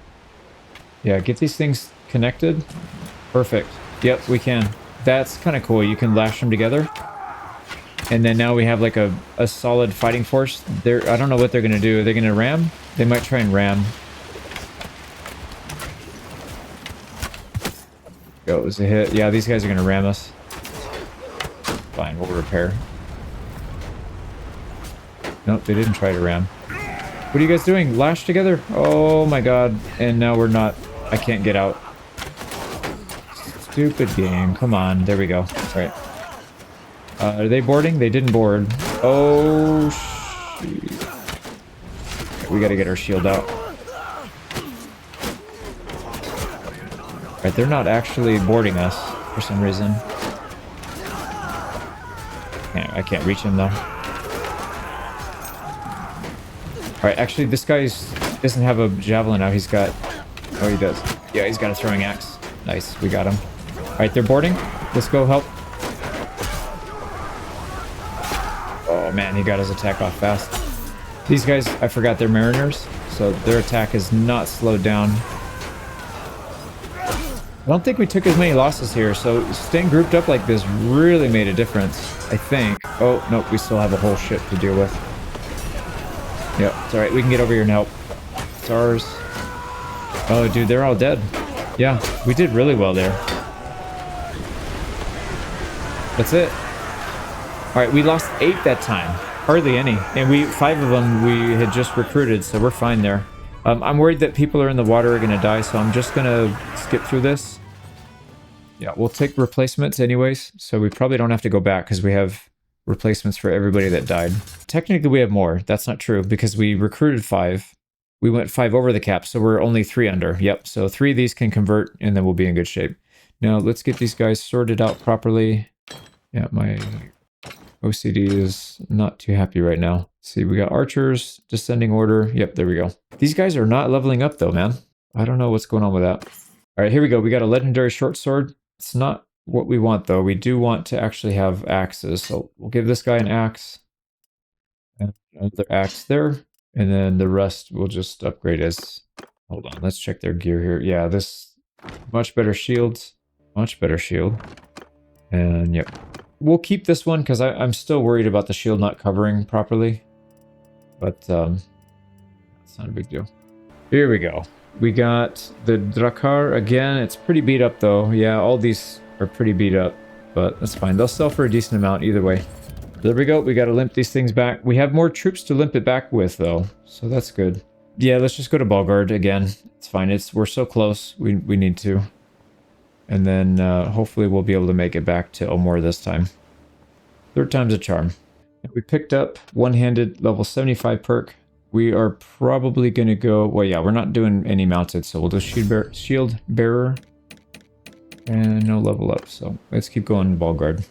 [SPEAKER 1] Yeah, get these things connected. Perfect. Yep, we can. That's kind of cool. You can lash them together. And then now we have like a solid fighting force. I don't know what they're going to do. Are they going to ram? They might try and ram. Go, it was a hit. Yeah, these guys are going to ram us. Fine, we'll repair. Nope, they didn't try to ram. What are you guys doing? Lash together? Oh my god. And now we're not... I can't get out. Stupid game. Come on. There we go. Alright. Are they boarding? They didn't board. Oh, shoot. We gotta get our shield out. Alright, they're not actually boarding us for some reason. I can't reach him though. Alright, actually this guy doesn't have a javelin now. He's got... Oh, he does. Yeah, he's got a throwing axe. Nice, we got him. Alright, they're boarding. Let's go help. Oh man, he got his attack off fast. These guys, I forgot they're mariners, so their attack is not slowed down. I don't think we took as many losses here, so staying grouped up like this really made a difference, I think. Oh, nope, we still have a whole ship to deal with. Yep, it's alright, we can get over here and help. It's ours. Oh, dude, they're all dead. Yeah, we did really well there. That's it. Alright, we lost 8 that time. Hardly any. And 5 of them we had just recruited, so we're fine there. I'm worried that people are in the water are going to die, so I'm just going to skip through this. Yeah, we'll take replacements anyways, so we probably don't have to go back because we have replacements for everybody that died. Technically, we have more. That's not true because we recruited 5. We went 5 over the cap, so we're only 3 under. Yep, so 3 of these can convert, and then we'll be in good shape. Now, let's get these guys sorted out properly. Yeah, my OCD is not too happy right now. See, we got archers, descending order. Yep, there we go. These guys are not leveling up though, man. I don't know what's going on with that. All right, here we go. We got a legendary short sword. It's not what we want though. We do want to actually have axes. So we'll give this guy an axe. And another axe there. And then the rest we'll just upgrade as... Hold on, let's check their gear here. Yeah, this... Much better shields. Much better shield. And yep. We'll keep this one because I'm still worried about the shield not covering properly. But it's not a big deal. Here we go. We got the Drakkar again. It's pretty beat up though. Yeah, all these are pretty beat up. But that's fine. They'll sell for a decent amount either way. There we go. We got to limp these things back. We have more troops to limp it back with though. So that's good. Yeah, let's just go to Balgard again. It's fine. We're so close. We need to. And then hopefully we'll be able to make it back to Omor this time. 3rd time's a charm. We picked up one-handed level 75 perk. We are probably going to go... Well, yeah, we're not doing any mounted, so we'll do shield bearer. And no level up, so let's keep going Balgard.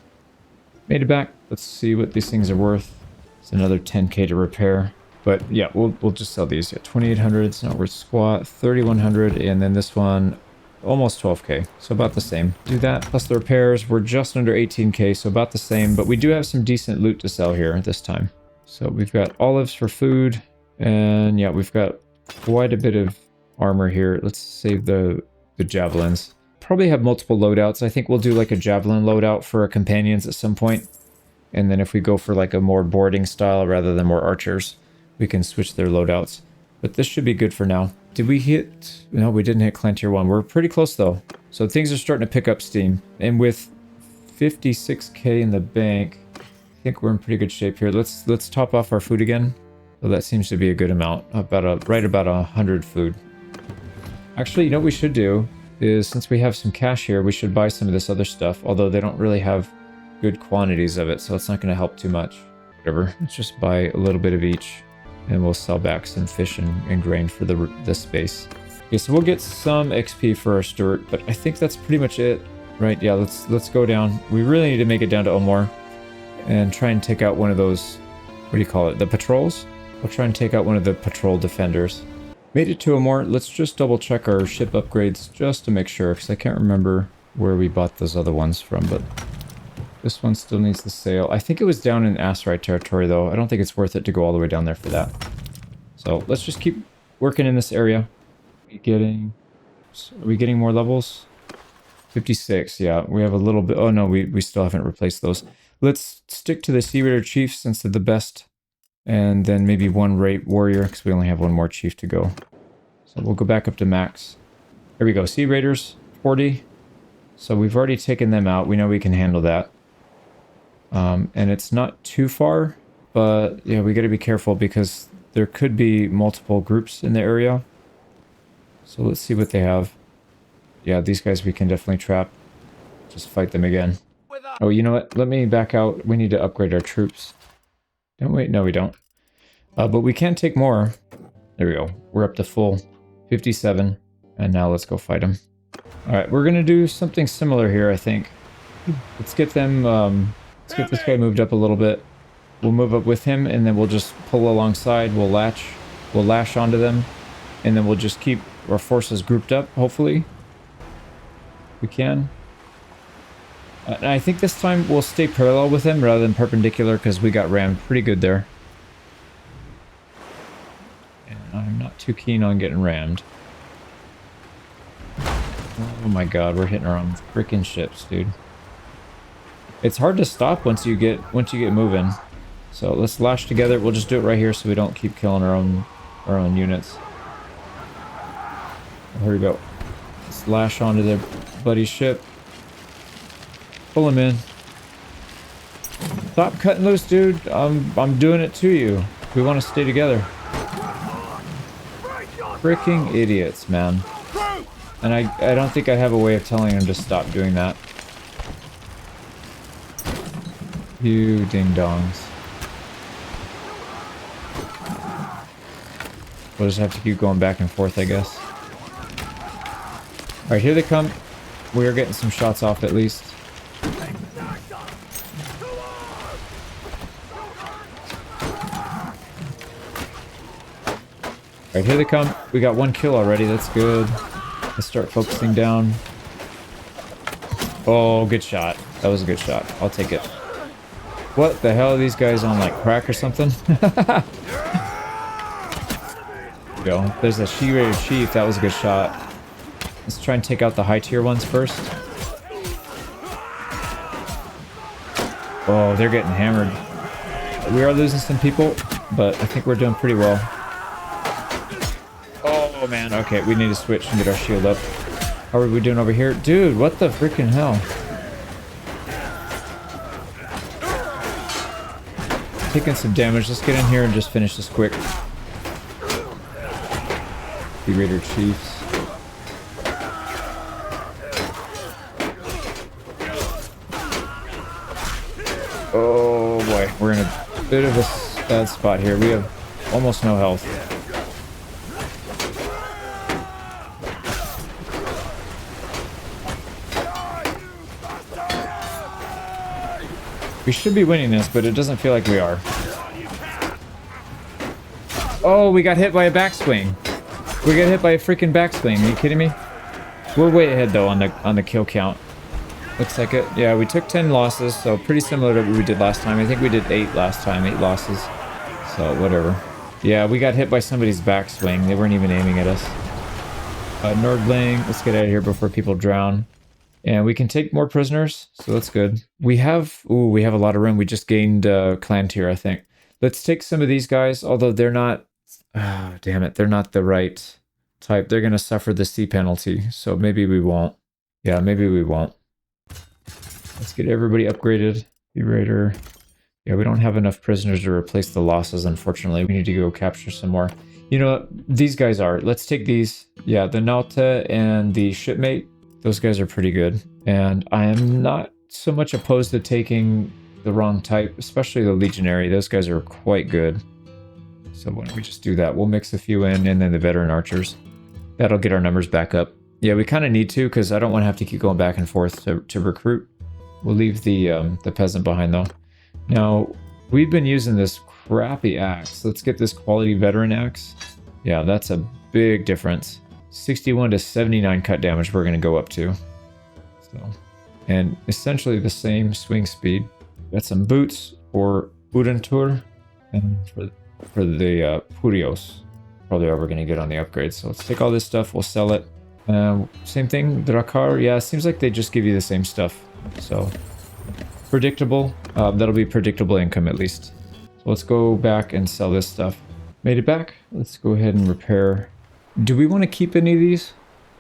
[SPEAKER 1] Made it back. Let's see what these things are worth. It's another 10k to repair. But yeah, we'll just sell these. Yeah, 2800, it's not worth squat. 3100, and then this one... Almost 12k, so about the same. Do that, plus the repairs, we're just under 18k, so about the same, but we do have some decent loot to sell here this time. So we've got olives for food, and yeah, we've got quite a bit of armor here. Let's save the javelins. Probably have multiple loadouts. I think we'll do like a javelin loadout for our companions at some point. And then if we go for like a more boarding style rather than more archers, we can switch their loadouts. But this should be good for now. Did we hit... No, we didn't hit Clan Tier 1. We're pretty close, though. So things are starting to pick up steam. And with 56k in the bank, I think we're in pretty good shape here. Let's top off our food again. So that seems to be a good amount. Right about 100 food. Actually, you know what we should do is, since we have some cash here, we should buy some of this other stuff. Although they don't really have good quantities of it, so it's not going to help too much. Whatever. Let's just buy a little bit of each. And we'll sell back some fish and grain for the space. Okay, so we'll get some XP for our Stewart, but I think that's pretty much it. Right, yeah, let's go down. We really need to make it down to Omor and try and take out one of those, what do you call it, the patrols? We'll try and take out one of the patrol defenders. Made it to Omor. Let's just double check our ship upgrades just to make sure, because I can't remember where we bought those other ones from, but this one still needs the sail. I think it was down in Asteroid territory, though. I don't think it's worth it to go all the way down there for that. So let's just keep working in this area. Are we getting more levels? 56, yeah. We have a little bit... Oh, no, we still haven't replaced those. Let's stick to the Sea Raider Chiefs since they're the best. And then maybe one Raid Warrior, because we only have one more Chief to go. So we'll go back up to max. There we go. Sea Raiders, 40. So we've already taken them out. We know we can handle that. And it's not too far, but yeah, we got to be careful because there could be multiple groups in the area. So let's see what they have. Yeah, these guys we can definitely trap. Just fight them again. Oh, you know what? Let me back out. We need to upgrade our troops. Don't wait. No, we don't. But we can take more. There we go. We're up to full 57. And now let's go fight them. All right, we're going to do something similar here, I think. Let's get them... Let's get this guy moved up a little bit. We'll move up with him, and then we'll just pull alongside. We'll lash onto them, and then we'll just keep our forces grouped up, hopefully. We can. And I think this time we'll stay parallel with him rather than perpendicular, because we got rammed pretty good there. And I'm not too keen on getting rammed. Oh my god, we're hitting our own freaking ships, dude. It's hard to stop once you get moving. So let's lash together. We'll just do it right here so we don't keep killing our own units. Here we go. Let's lash onto their buddy ship. Pull him in. Stop cutting loose, dude. I'm doing it to you. We want to stay together. Freaking idiots, man. And I don't think I have a way of telling them to stop doing that. You ding-dongs. We'll just have to keep going back and forth, I guess. Alright, here they come. We are getting some shots off at least. Alright, here they come. We got one kill already. That's good. Let's start focusing down. Oh, good shot. That was a good shot. I'll take it. What the hell are these guys on, like, crack or something? There we go. There's a she-rated chief. That was a good shot. Let's try and take out the high tier ones first. Oh, they're getting hammered. We are losing some people, but I think we're doing pretty well. Oh, man. Okay, we need to switch and get our shield up. How are we doing over here? Dude, what the freaking hell? Taking some damage. Let's get in here and just finish this quick. The Raider Chiefs. Oh boy, we're in a bit of a bad spot here. We have almost no health. We should be winning this, but it doesn't feel like we are. Oh, we got hit by a backswing. We got hit by a freaking backswing. Are you kidding me? We're way ahead though on the kill count. Looks like it. Yeah, we took 10 losses, so pretty similar to what we did last time. I think we did 8 last time, 8 losses. So whatever. Yeah, we got hit by somebody's backswing. They weren't even aiming at us. Nordling, let's get out of here before people drown. And we can take more prisoners, so that's good. We have a lot of room. We just gained clan tier, I think. Let's take some of these guys, although they're not, damn it, they're not the right type. They're going to suffer the C penalty, so maybe we won't. Yeah, maybe we won't. Let's get everybody upgraded. The Raider. Yeah, we don't have enough prisoners to replace the losses, unfortunately. We need to go capture some more. You know what? These guys are. Let's take these. Yeah, the Nauta and the Shipmate. Those guys are pretty good. And I am not so much opposed to taking the wrong type, especially the Legionary. Those guys are quite good. So why don't we just do that? We'll mix a few in, and then the Veteran Archers. That'll get our numbers back up. Yeah, we kind of need to, because I don't want to have to keep going back and forth to recruit. We'll leave the Peasant behind, though. Now, we've been using this crappy axe. Let's get this quality Veteran axe. Yeah, that's a big difference. 61 to 79 cut damage we're going to go up to. So, and essentially the same swing speed. Got some boots for Udentur and for the Purios. Probably what we're going to get on the upgrade. So let's take all this stuff. We'll sell it. Same thing, Drakar. Yeah, it seems like they just give you the same stuff. So predictable. That'll be predictable income at least. So let's go back and sell this stuff. Made it back. Let's go ahead and repair. Do we want to keep any of these?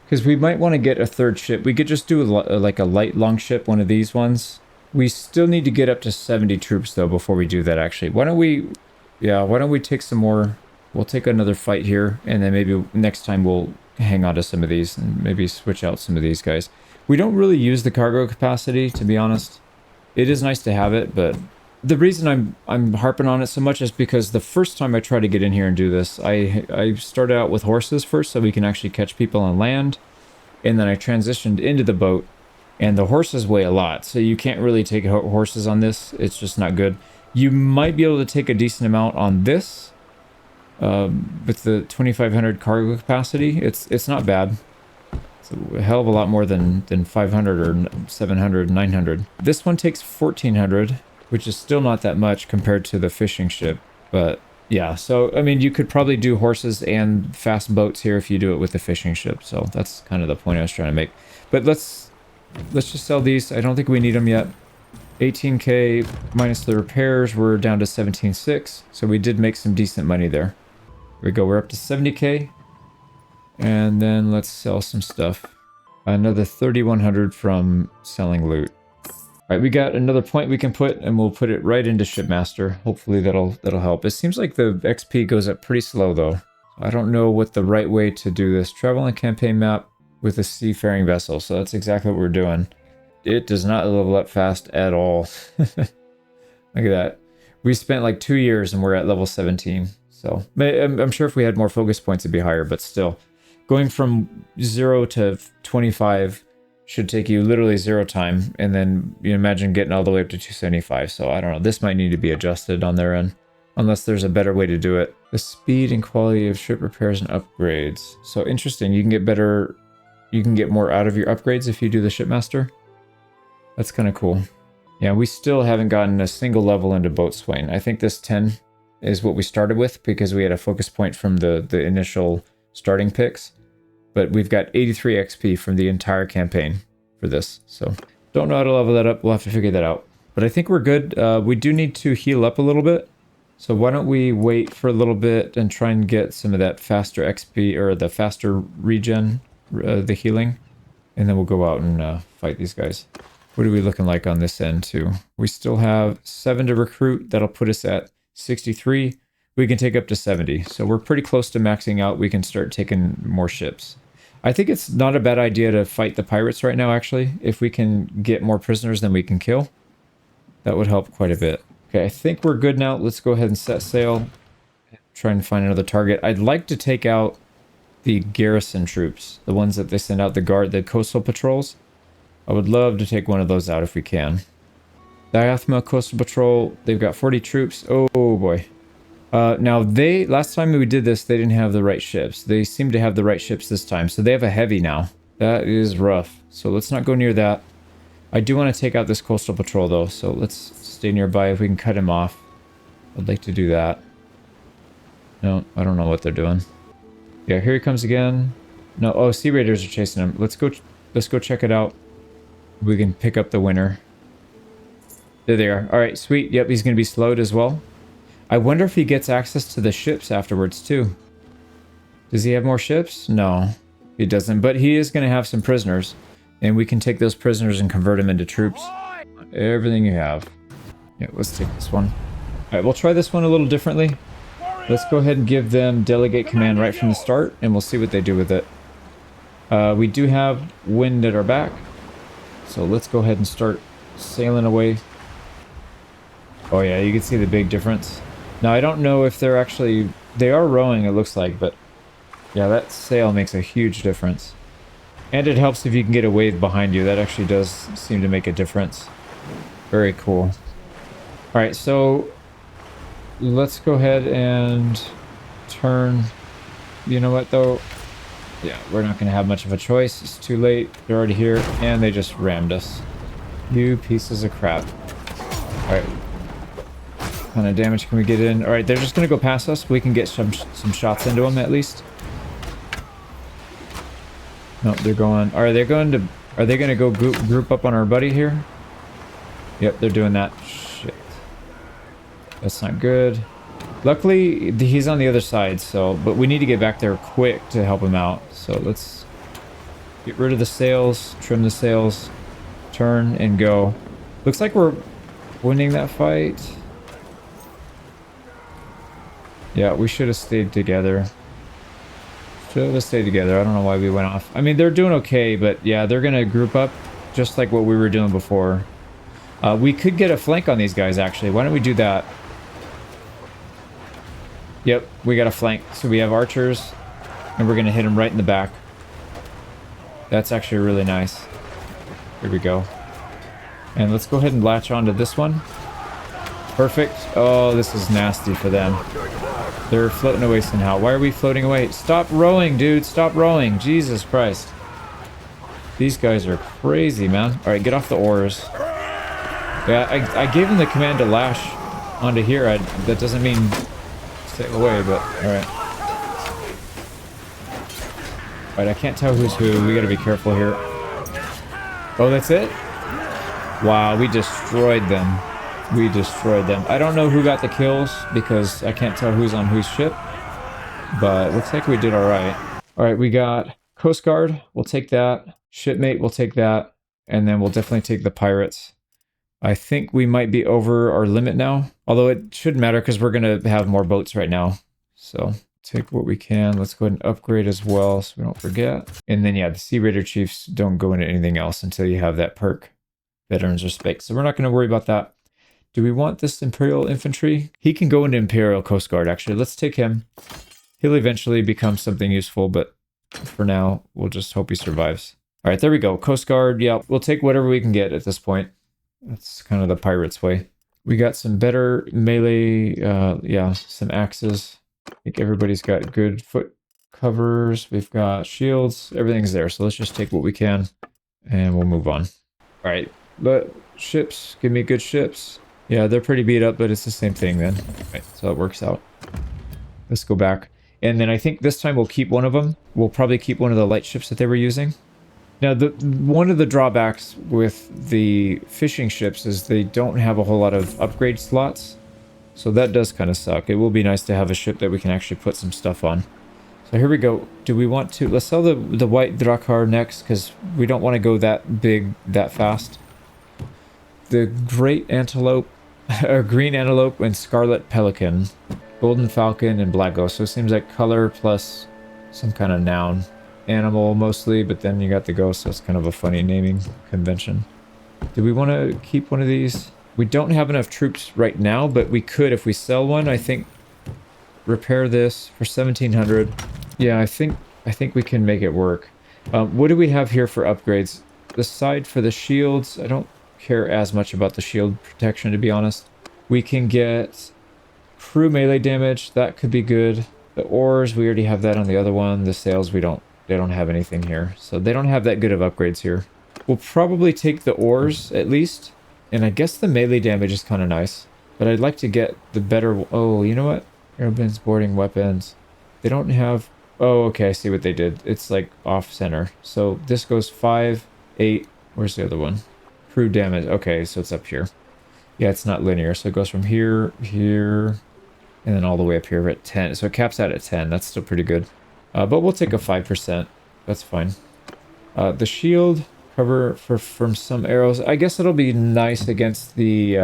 [SPEAKER 1] Because we might want to get a third ship. We could just do like a light long ship, one of these ones. We still need to get up to 70 troops though before we do that actually. Why don't we take some more? We'll take another fight here, and then maybe next time we'll hang on to some of these and maybe switch out some of these guys. We don't really use the cargo capacity, to be honest. It is nice to have it, but the reason I'm harping on it so much is because the first time I tried to get in here and do this, I started out with horses first so we can actually catch people on land, and then I transitioned into the boat, and the horses weigh a lot, so you can't really take horses on this. It's just not good. You might be able to take a decent amount on this with the 2,500 cargo capacity. It's not bad. It's a hell of a lot more than 500 or 700, 900. This one takes 1,400. Which is still not that much compared to the fishing ship. But yeah, so I mean, you could probably do horses and fast boats here if you do it with the fishing ship. So that's kind of the point I was trying to make. But let's just sell these. I don't think we need them yet. 18k minus the repairs, we're down to 17.6. So we did make some decent money there. Here we go, we're up to 70k. And then let's sell some stuff. Another 3,100 from selling loot. All right, we got another point we can put, and we'll put it right into Shipmaster. Hopefully that'll help. It seems like the XP goes up pretty slow though. I don't know what the right way to do this. Travel on campaign map with a seafaring vessel. So that's exactly what we're doing. It does not level up fast at all. Look at that. We spent like 2 years and we're at level 17. So I'm sure if we had more focus points, it'd be higher, but still. Going from 0 to 25 should take you literally 0 time, and then you imagine getting all the way up to 275. So I don't know, this might need to be adjusted on their end, unless there's a better way to do it. The speed and quality of ship repairs and upgrades. So interesting, you can get better, you can get more out of your upgrades if you do the shipmaster. That's kind of cool. Yeah, we still haven't gotten a single level into boatswain. I think this 10 is what we started with because we had a focus point from the initial starting picks. But we've got 83 XP from the entire campaign for this. So don't know how to level that up. We'll have to figure that out. But I think we're good. We do need to heal up a little bit. So why don't we wait for a little bit and try and get some of that faster XP or the faster regen, the healing. And then we'll go out and fight these guys. What are we looking like on this end too? We still have 7 to recruit. That'll put us at 63. We can take up to 70. So we're pretty close to maxing out. We can start taking more ships. I think it's not a bad idea to fight the pirates right now, actually. If we can get more prisoners than we can kill, that would help quite a bit. Okay, I think we're good now. Let's go ahead and set sail. Try and find another target. I'd like to take out the garrison troops, the ones that they send out, the coastal patrols. I would love to take one of those out if we can. Diathma Coastal Patrol, they've got 40 troops. Oh boy. Now last time we did this, they didn't have the right ships. They seem to have the right ships this time. So they have a heavy now. That is rough. So let's not go near that. I do want to take out this coastal patrol though. So let's stay nearby if we can cut him off. I'd like to do that. No, I don't know what they're doing. Yeah, here he comes again. No, oh, Sea Raiders are chasing him. Let's go check it out. We can pick up the winner. There they are. All right, sweet. Yep, he's going to be slowed as well. I wonder if he gets access to the ships afterwards, too. Does he have more ships? No, he doesn't. But he is going to have some prisoners. And we can take those prisoners and convert them into troops. Everything you have. Yeah, let's take this one. All right, we'll try this one a little differently. Let's go ahead and give them delegate command right from the start. And we'll see what they do with it. We do have wind at our back. So let's go ahead and start sailing away. Oh yeah, you can see the big difference. Now, I don't know if they are rowing, it looks like, but yeah, that sail makes a huge difference. And it helps if you can get a wave behind you. That actually does seem to make a difference. Very cool. All right, so let's go ahead and turn. You know what, though? Yeah, we're not going to have much of a choice. It's too late. They're already here, and they just rammed us. You pieces of crap. All right. What kind of damage can we get in? All right, they're just going to go past us. We can get some shots into them at least. No, they're going. Are they going to go group up on our buddy here? Yep, they're doing that. Shit. That's not good. Luckily, he's on the other side, but we need to get back there quick to help him out. So let's get rid of the sails, trim the sails, turn, and go. Looks like we're winning that fight. Yeah, we should have stayed together. Should have stayed together. I don't know why we went off. I mean, they're doing okay, but yeah, they're going to group up just like what we were doing before. We could get a flank on these guys, actually. Why don't we do that? Yep, we got a flank. So we have archers, and we're going to hit them right in the back. That's actually really nice. Here we go. And let's go ahead and latch onto this one. Perfect. Oh, this is nasty for them. They're floating away somehow. Why are we floating away? Stop rowing, dude. Stop rowing. Jesus Christ. These guys are crazy, man. All right, get off the oars. Yeah, I gave him the command to lash onto here. That doesn't mean sail away, but all right. All right, I can't tell who's who. We got to be careful here. Oh, that's it? Wow, we destroyed them. We destroyed them. I don't know who got the kills because I can't tell who's on whose ship, but it looks like we did all right. All right, we got Coast Guard. We'll take that. Shipmate, we'll take that. And then we'll definitely take the pirates. I think we might be over our limit now, although it shouldn't matter because we're going to have more boats right now. So take what we can. Let's go ahead and upgrade as well so we don't forget. And then, yeah, the Sea Raider Chiefs don't go into anything else until you have that perk, Veterans Respect. So we're not going to worry about that. Do we want this Imperial Infantry? He can go into Imperial Coast Guard, actually. Let's take him. He'll eventually become something useful, but for now, we'll just hope he survives. All right, there we go. Coast Guard, yeah, we'll take whatever we can get at this point. That's kind of the pirates' way. We got some better melee, yeah, some axes. I think everybody's got good foot covers. We've got shields. Everything's there, so let's just take what we can, and we'll move on. All right, but ships, give me good ships. Yeah, they're pretty beat up, but it's the same thing then. All right, so it works out. Let's go back. And then I think this time we'll keep one of them. We'll probably keep one of the light ships that they were using. Now, one of the drawbacks with the fishing ships is they don't have a whole lot of upgrade slots. So that does kind of suck. It will be nice to have a ship that we can actually put some stuff on. So here we go. Do we want to... Let's sell the white Drakkar next, because we don't want to go that big, that fast. The Great Antelope, or Green Antelope and Scarlet Pelican. Golden Falcon and Black Ghost. So it seems like color plus some kind of noun. Animal mostly, but then you got the ghost, so it's kind of a funny naming convention. Do we want to keep one of these? We don't have enough troops right now, but we could if we sell one. I think repair this for 1,700. Yeah, I think we can make it work. What do we have here for upgrades? The side for the shields, I don't care as much about the shield protection, to be honest. We can get crew melee damage. That could be good. The oars, we already have that on the other one. The sails, they don't have anything here. So they don't have that good of upgrades here. We'll probably take the oars at least. And I guess the melee damage is kind of nice. But I'd like to get the better... Oh, you know what? Airplanes boarding weapons. They don't have... Oh, okay, I see what they did. It's like off center. So this goes 5, 8. Where's the other one? Crew damage. Okay, so it's up here. Yeah, it's not linear. So it goes from here, here, and then all the way up here at 10. So it caps out at 10. That's still pretty good. But we'll take a 5%. That's fine. The shield cover from some arrows. I guess it'll be nice against the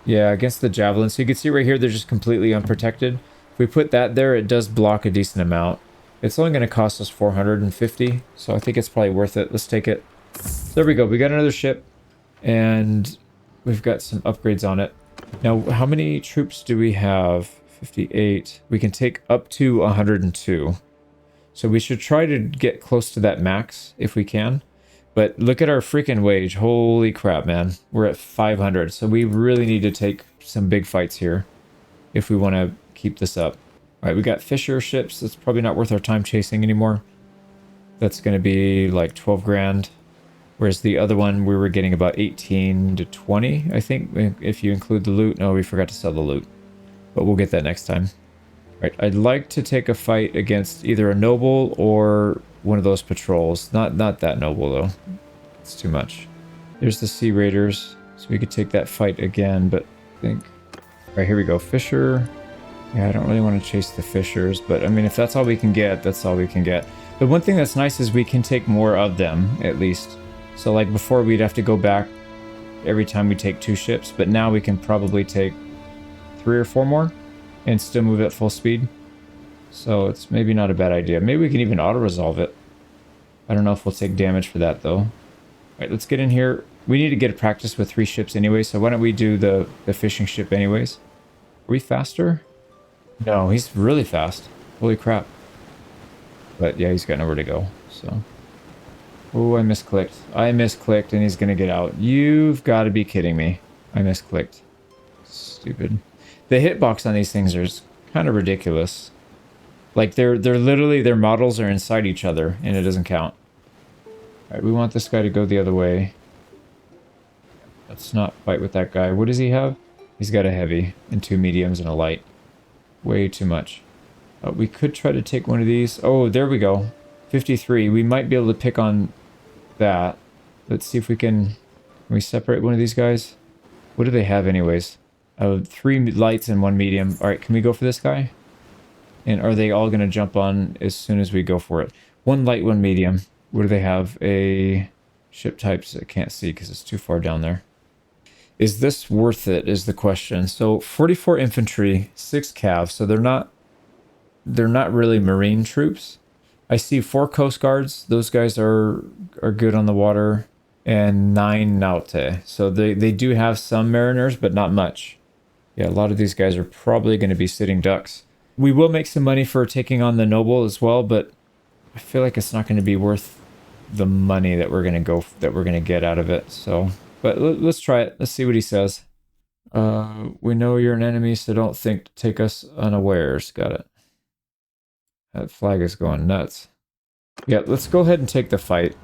[SPEAKER 1] against the javelin. So you can see right here they're just completely unprotected. If we put that there, it does block a decent amount. It's only going to cost us 450, so I think it's probably worth it. Let's take it. There we go. We got another ship, and we've got some upgrades on it. Now, how many troops do we have? 58. We can take up to 102. So we should try to get close to that max if we can. But look at our freaking wage. Holy crap, man. We're at 500. So we really need to take some big fights here if we want to keep this up. All right, we got Fisher ships. That's probably not worth our time chasing anymore. That's going to be like 12 grand. Whereas the other one, we were getting about 18 to 20, I think, if you include the loot. No, we forgot to sell the loot. But we'll get that next time. Right, I'd like to take a fight against either a noble or one of those patrols. Not that noble, though. It's too much. There's the Sea Raiders, so we could take that fight again, but I think... All right, here we go. Fisher. Yeah, I don't really want to chase the Fishers, but I mean, if that's all we can get, that's all we can get. The one thing that's nice is we can take more of them, at least. So, like, before we'd have to go back every time we take 2 ships, but now we can probably take 3 or 4 more and still move at full speed. So it's maybe not a bad idea. Maybe we can even auto-resolve it. I don't know if we'll take damage for that, though. All right, let's get in here. We need to get a practice with 3 ships anyway, so why don't we do the fishing ship anyways? Are we faster? No, he's really fast. Holy crap. But yeah, he's got nowhere to go, so... Oh, I misclicked. I misclicked and he's gonna get out. You've got to be kidding me. I misclicked. Stupid. The hitbox on these things are kind of ridiculous. Like, they're literally, their models are inside each other, and it doesn't count. Alright, we want this guy to go the other way. Let's not fight with that guy. What does he have? He's got a heavy, and 2 mediums, and a light. Way too much. We could try to take one of these. Oh, there we go. 53. We might be able to pick on that. Let's see if we can we separate one of these guys? What do they have anyways? 3 lights and 1 medium. All right, can we go for this guy? And are they all going to jump on as soon as we go for it? 1 light, 1 medium. What do they have? A ship types I can't see because it's too far down there. Is this worth it is the question. So 44 infantry, 6 cav. So they're not really marine troops. I see 4 coast guards. Those guys are good on the water. and 9 Naute. So they do have some mariners, but not much. Yeah, a lot of these guys are probably going to be sitting ducks. We will make some money for taking on the noble as well, but I feel like it's not going to be worth the money that we're going to get out of it. So, but let's try it. Let's see what he says. We know you're an enemy, so don't think to take us unawares. Got it. That flag is going nuts. Yeah, let's go ahead and take the fight.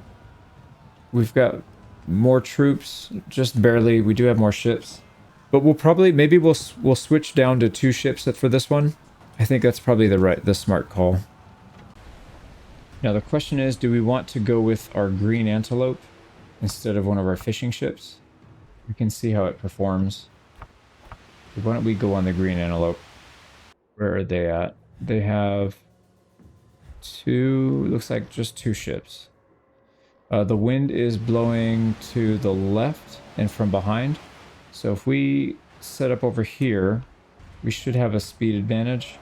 [SPEAKER 1] We've got more troops, just barely. We do have more ships. But we'll probably, maybe we'll switch down to 2 ships for this one. I think that's probably the smart call. Now the question is, do we want to go with our green antelope instead of one of our fishing ships? We can see how it performs. Why don't we go on the green antelope? Where are they at? They have 2, looks like just 2 ships. The wind is blowing to the left and from behind. So if we set up over here, we should have a speed advantage.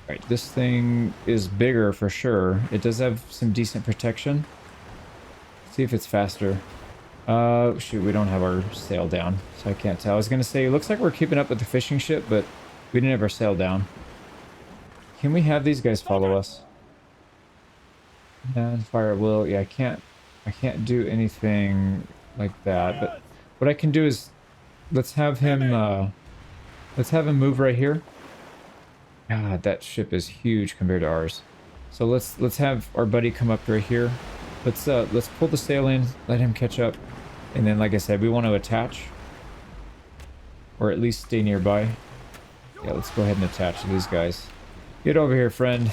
[SPEAKER 1] All right, this thing is bigger for sure. It does have some decent protection. Let's see if it's faster. Shoot, we don't have our sail down, so I can't tell. I was gonna say, it looks like we're keeping up with the fishing ship, but we didn't have our sail down. Can we have these guys follow us? And fire at will. Yeah, I can't do anything like that, but what I can do is let's have him move right here. God, that ship is huge compared to ours. So let's have our buddy come up right here. Let's pull the sail in, let him catch up, and then like I said, we want to attach or at least stay nearby. Yeah, let's go ahead and attach to these guys. Get over here, friend.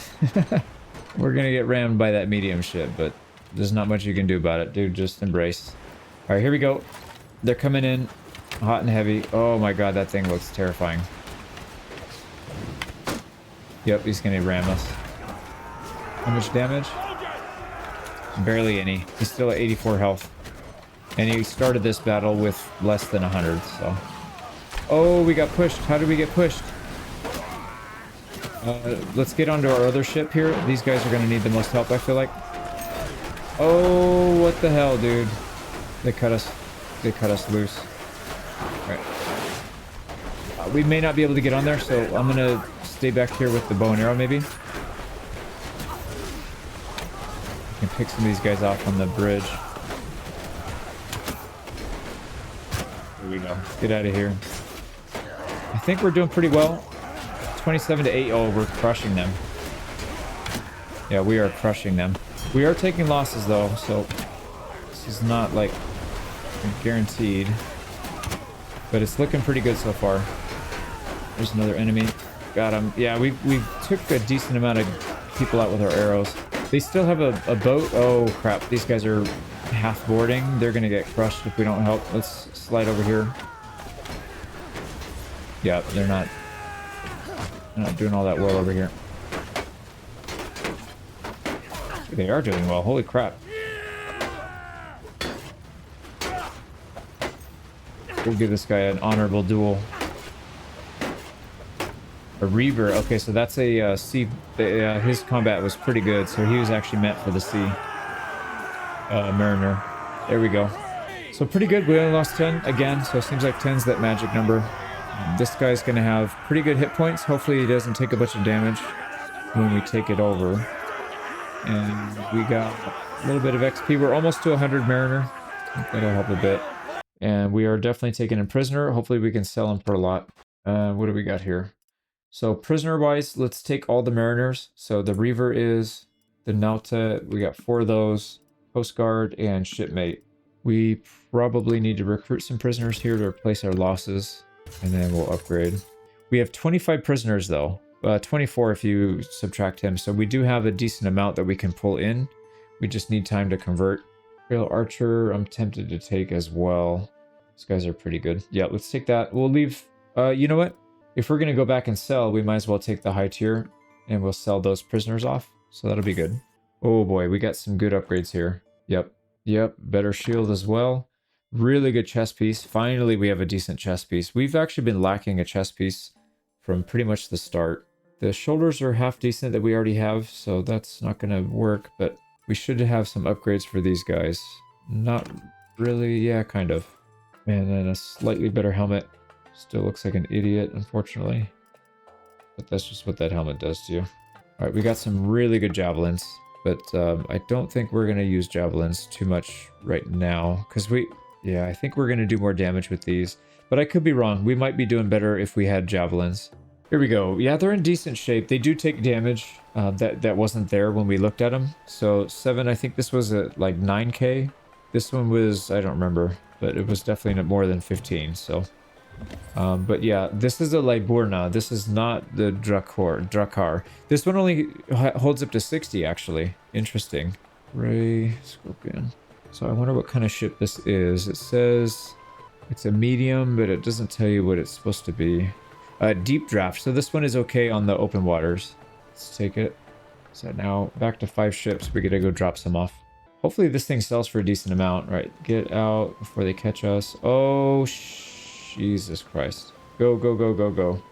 [SPEAKER 1] We're gonna get rammed by that medium ship, but there's not much you can do about it, dude. Just embrace. All right, here we go. They're coming in hot and heavy. Oh my god, that thing looks terrifying. Yep, he's gonna ram us. How much damage? Barely any. He's still at 84 health. And he started this battle with less than 100, so... Oh, we got pushed. How did we get pushed? Let's get onto our other ship here. These guys are gonna need the most help, I feel like. Oh, what the hell, dude. They cut us loose. All right. We may not be able to get on there, so I'm gonna stay back here with the bow and arrow, maybe. I can pick some of these guys off on the bridge. Here we go. Get out of here. I think we're doing pretty well. 27 to 8. Oh, we're crushing them. Yeah, we are crushing them. We are taking losses though, so this is not like guaranteed. But it's looking pretty good so far. There's another enemy. Got him. Yeah, we took a decent amount of people out with our arrows. They still have a boat. Oh crap, these guys are half boarding. They're gonna get crushed if we don't help. Let's slide over here. Yeah, they're not doing all that well over here. They are doing well. Holy crap. We'll give this guy an honorable duel. A Reaver. Okay, so that's a sea... his combat was pretty good, so he was actually meant for the sea. Mariner. There we go. So pretty good. We only lost 10 again, so it seems like 10's that magic number. This guy's going to have pretty good hit points. Hopefully he doesn't take a bunch of damage when we take it over. And we got a little bit of XP. We're almost to 100 Mariner. That'll help a bit. And we are definitely taking him prisoner. Hopefully we can sell him for a lot. What do we got here? So prisoner-wise, let's take all the Mariners. So the Reaver is the Nauta. We got 4 of those. Coast Guard and Shipmate. We probably need to recruit some prisoners here to replace our losses. And then we'll upgrade. We have 25 prisoners though. 24 if you subtract him. So we do have a decent amount that we can pull in. We just need time to convert. Real Archer, I'm tempted to take as well. These guys are pretty good. Yeah, let's take that. We'll leave... you know what? If we're going to go back and sell, we might as well take the high tier. And we'll sell those prisoners off. So that'll be good. Oh boy, we got some good upgrades here. Yep, better shield as well. Really good chest piece. Finally, we have a decent chest piece. We've actually been lacking a chest piece from pretty much the start. The shoulders are half decent that we already have, so that's not going to work, but we should have some upgrades for these guys. Not Really? Yeah, kind of. Man, then a slightly better helmet. Still looks like an idiot, unfortunately. But that's just what that helmet does to you. Alright, we got some really good javelins. But I don't think we're going to use javelins too much right now. Because yeah, I think we're going to do more damage with these. But I could be wrong. We might be doing better if we had javelins. Here we go. Yeah, they're in decent shape. They do take damage. That wasn't there when we looked at them. So 7, I think this was at like 9k. This one was, I don't remember. But it was definitely more than 15, so... but yeah, this is a Liburna. This is not the Drakar. This one only holds up to 60, actually. Interesting. Ray Scorpion. So I wonder what kind of ship this is. It says it's a medium, but it doesn't tell you what it's supposed to be. Deep draft. So this one is okay on the open waters. Let's take it. So now back to 5 ships. We gotta go drop some off. Hopefully this thing sells for a decent amount. Right, get out before they catch us. Oh, Jesus Christ. Go, go, go, go, go.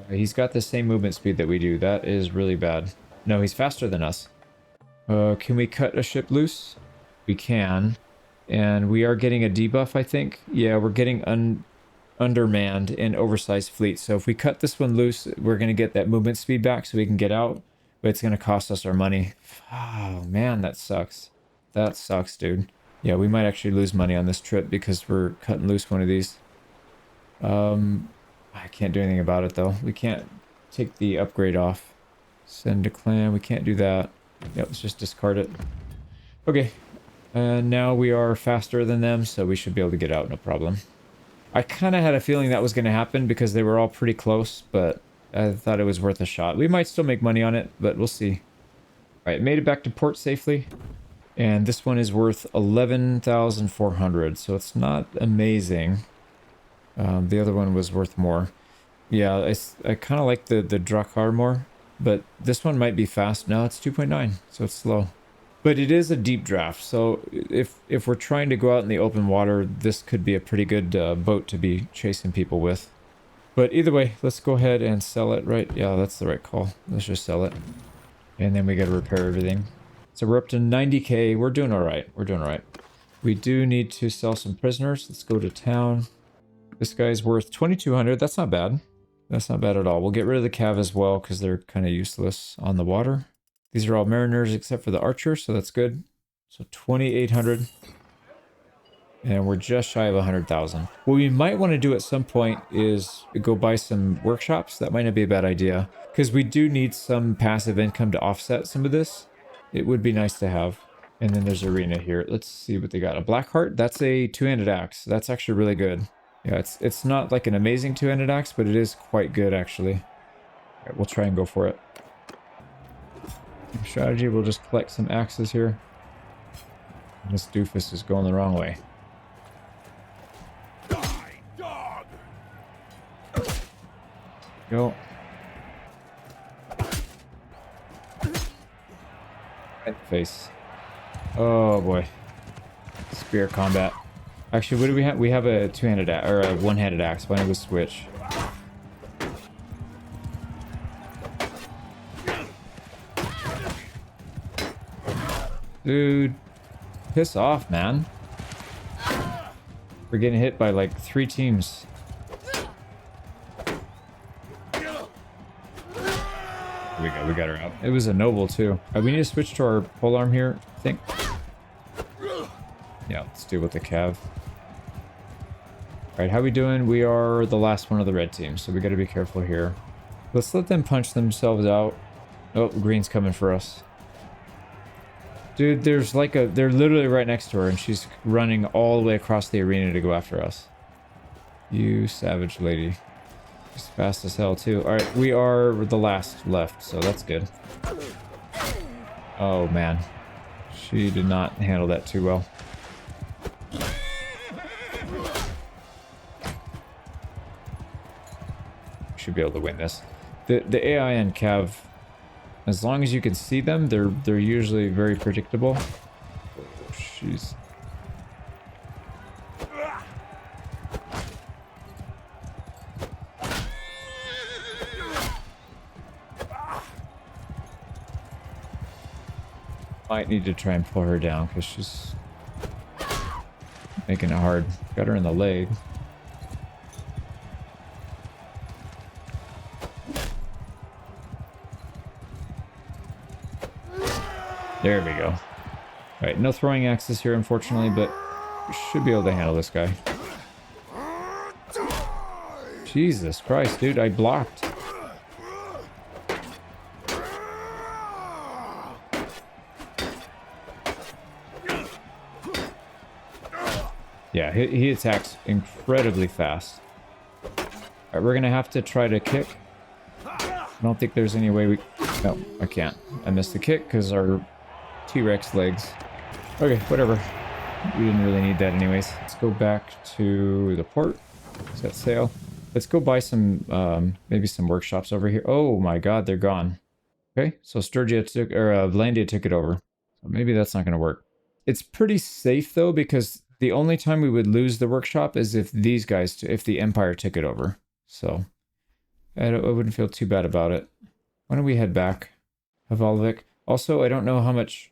[SPEAKER 1] He's got the same movement speed that we do. That is really bad. No, he's faster than us. Can we cut a ship loose? We can. And we are getting a debuff, I think. Yeah, we're getting undermanned and oversized fleet. So if we cut this one loose, we're going to get that movement speed back so we can get out. But it's going to cost us our money. Oh, man, that sucks. That sucks, dude. Yeah, we might actually lose money on this trip because we're cutting loose one of these. I can't do anything about it, though. We can't take the upgrade off. Send to clan. We can't do that. Yep, let's just discard it. Okay. And now we are faster than them, so we should be able to get out, no problem. I kind of had a feeling that was going to happen because they were all pretty close, but I thought it was worth a shot. We might still make money on it, but we'll see. Alright, made it back to port safely. And this one is worth 11,400, so it's not amazing. The other one was worth more. Yeah, I kind of like the Drakar more, but this one might be fast. No, it's 2.9, so it's slow. But it is a deep draft, so if we're trying to go out in the open water, this could be a pretty good boat to be chasing people with. But either way, let's go ahead and sell it, right? Yeah, that's the right call. Let's just sell it. And then we got to repair everything. So we're up to 90k. We're doing all right. We're doing all right. We do need to sell some prisoners. Let's go to town. This guy's worth 2,200. That's not bad. That's not bad at all. We'll get rid of the cav as well because they're kind of useless on the water. These are all mariners except for the archer, so that's good. So 2,800. And we're just shy of 100,000. What we might want to do at some point is go buy some workshops. That might not be a bad idea because we do need some passive income to offset some of this. It would be nice to have. And then there's arena here. Let's see what they got. A Blackheart. That's a two-handed axe. That's actually really good. Yeah, it's not like an amazing two-handed axe, but it is quite good actually. All right, we'll try and go for it. Strategy, we'll just collect some axes here. This doofus is going the wrong way.
[SPEAKER 2] Die, dog!
[SPEAKER 1] Go. Right face. Oh boy. Spear combat. Actually, what do we have? We have a two-handed axe, or a one-handed axe. Why don't we switch? Dude, piss off, man. We're getting hit by like 3 teams. Here we go, we got her out. It was a noble too. We need to switch to our polearm here, I think. Yeah, let's deal with the cav. Alright, how we doing? We are the last one of the red team, so we gotta be careful here. Let's let them punch themselves out. Oh, green's coming for us. Dude, there's like they're literally right next to her and she's running all the way across the arena to go after us. You savage lady. She's fast as hell too. Alright, we are the last left, so that's good. Oh man. She did not handle that too well. Should be able to win this. The AI and Cav, as long as you can see them, they're usually very predictable. Oh, jeez. Might need to try and pull her down because she's Making it hard. Got her in the leg. There we go. Alright, no throwing axes here, unfortunately, but we should be able to handle this guy. Jesus Christ, dude, I blocked. Yeah, he attacks incredibly fast. Alright, we're gonna have to try to kick. I don't think there's any way we... No, I can't. I missed the kick because our T-Rex legs. Okay, whatever. We didn't really need that anyways. Let's go back to the port. Set sail. Let's go buy some, maybe some workshops over here. Oh my god, they're gone. Okay, so Sturgia took, or Landia took it over. So maybe that's not going to work. It's pretty safe though, because the only time we would lose the workshop is if these guys, if the Empire took it over. So I wouldn't feel too bad about it. Why don't we head back? Havalvik. Also, I don't know how much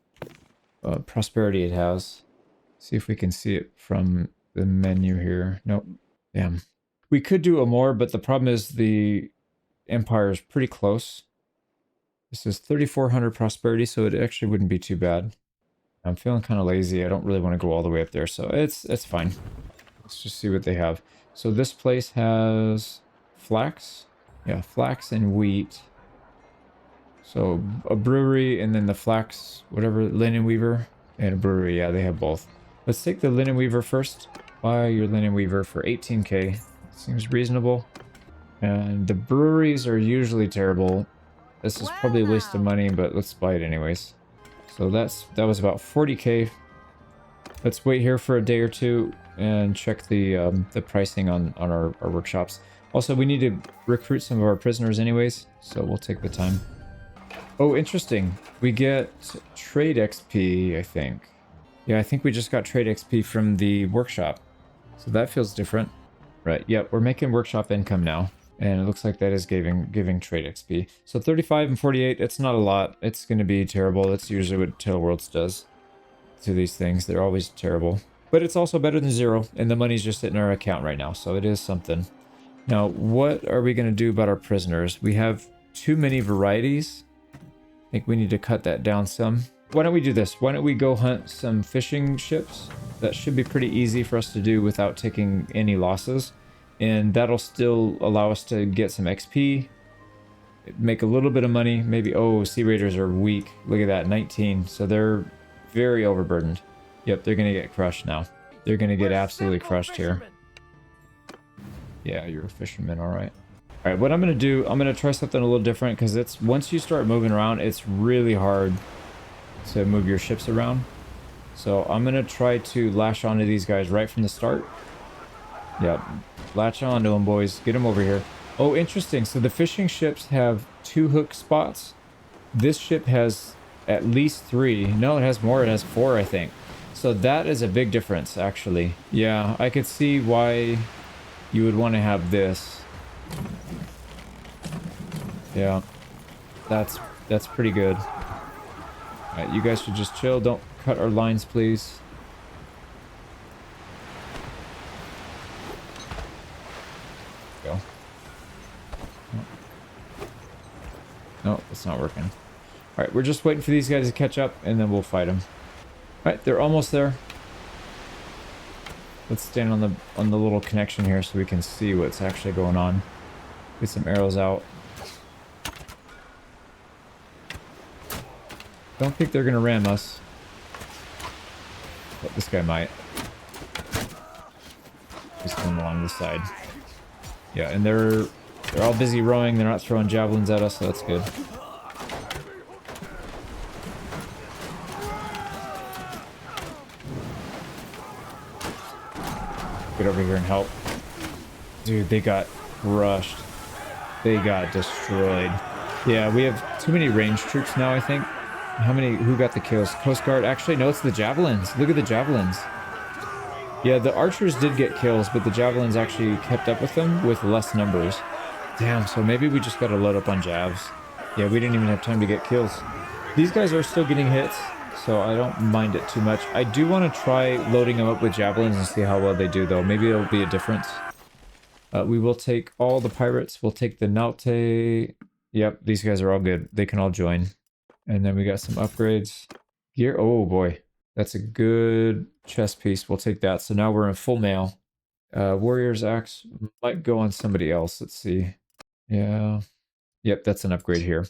[SPEAKER 1] prosperity it has. See if we can see it from the menu here. Nope. Damn. We could do a more, but the problem is the Empire is pretty close. This is 3,400 prosperity, so it actually wouldn't be too bad. I'm feeling kind of lazy. I don't really want to go all the way up there, so it's fine. Let's just see what they have. So this place has flax. Yeah, flax and wheat. So a brewery and then the flax, whatever, linen weaver and a brewery. Yeah, they have both. Let's take the linen weaver first. Buy your linen weaver for 18k. Seems reasonable. And the breweries are usually terrible. This is probably a waste of money, but let's buy it anyways. So that was about 40k. Let's wait here for a day or two and check the pricing on our workshops. Also, we need to recruit some of our prisoners anyways, so we'll take the time. Oh, interesting. We get trade XP, I think. Yeah, I think we just got trade XP from the workshop. So that feels different. Right, yep, we're making workshop income now. And it looks like that is giving trade XP. So 35 and 48, it's not a lot. It's going to be terrible. That's usually what Tailworlds does to these things. They're always terrible. But it's also better than 0, and the money's just in our account right now, so it is something. Now, what are we going to do about our prisoners? We have too many varieties. I think we need to cut that down some. Why don't we do this? Why don't we go hunt some fishing ships? That should be pretty easy for us to do without taking any losses. And that'll still allow us to get some XP, make a little bit of money. Maybe, oh, Sea Raiders are weak. Look at that, 19. So they're very overburdened. Yep, they're going to get crushed now. They're going to get absolutely crushed here. Yeah, you're a fisherman, all right. All right, what I'm going to do, I'm going to try something a little different because it's once you start moving around, it's really hard to move your ships around. So I'm going to try to lash onto these guys right from the start. Yep, latch on to them, boys. Get them over here. Oh, interesting. So the fishing ships have 2 hook spots. This ship has at least 3. No, it has more. It has 4, I think. So that is a big difference, actually. Yeah, I could see why you would want to have this. Yeah, that's pretty good. All right, you guys should just chill. Don't cut our lines, please. Go. No, it's not working. All right, we're just waiting for these guys to catch up, and then we'll fight them. All right, they're almost there. Let's stand on the little connection here so we can see what's actually going on. Get some arrows out. Don't think they're gonna ram us, but this guy might. Just come along this side. Yeah, and they're all busy rowing. They're not throwing javelins at us, so that's good. Get over here and help. Dude, they got crushed. They got destroyed. Yeah, we have too many ranged troops now, I think. How many? Who got the kills? Coast Guard? Actually, no, it's the javelins. Look at the javelins. Yeah, the archers did get kills, but the javelins actually kept up with them with less numbers. Damn, so maybe we just got to load up on javs. Yeah, we didn't even have time to get kills. These guys are still getting hits, so I don't mind it too much. I do want to try loading them up with javelins and see how well they do, though. Maybe it'll be a difference. We will take all the pirates. We'll take the Naute. Yep, these guys are all good. They can all join. And then we got some upgrades. Gear. Oh, boy. That's a good chest piece. We'll take that. So now we're in full mail. Warrior's Axe might go on somebody else. Let's see. Yeah. Yep, that's an upgrade here.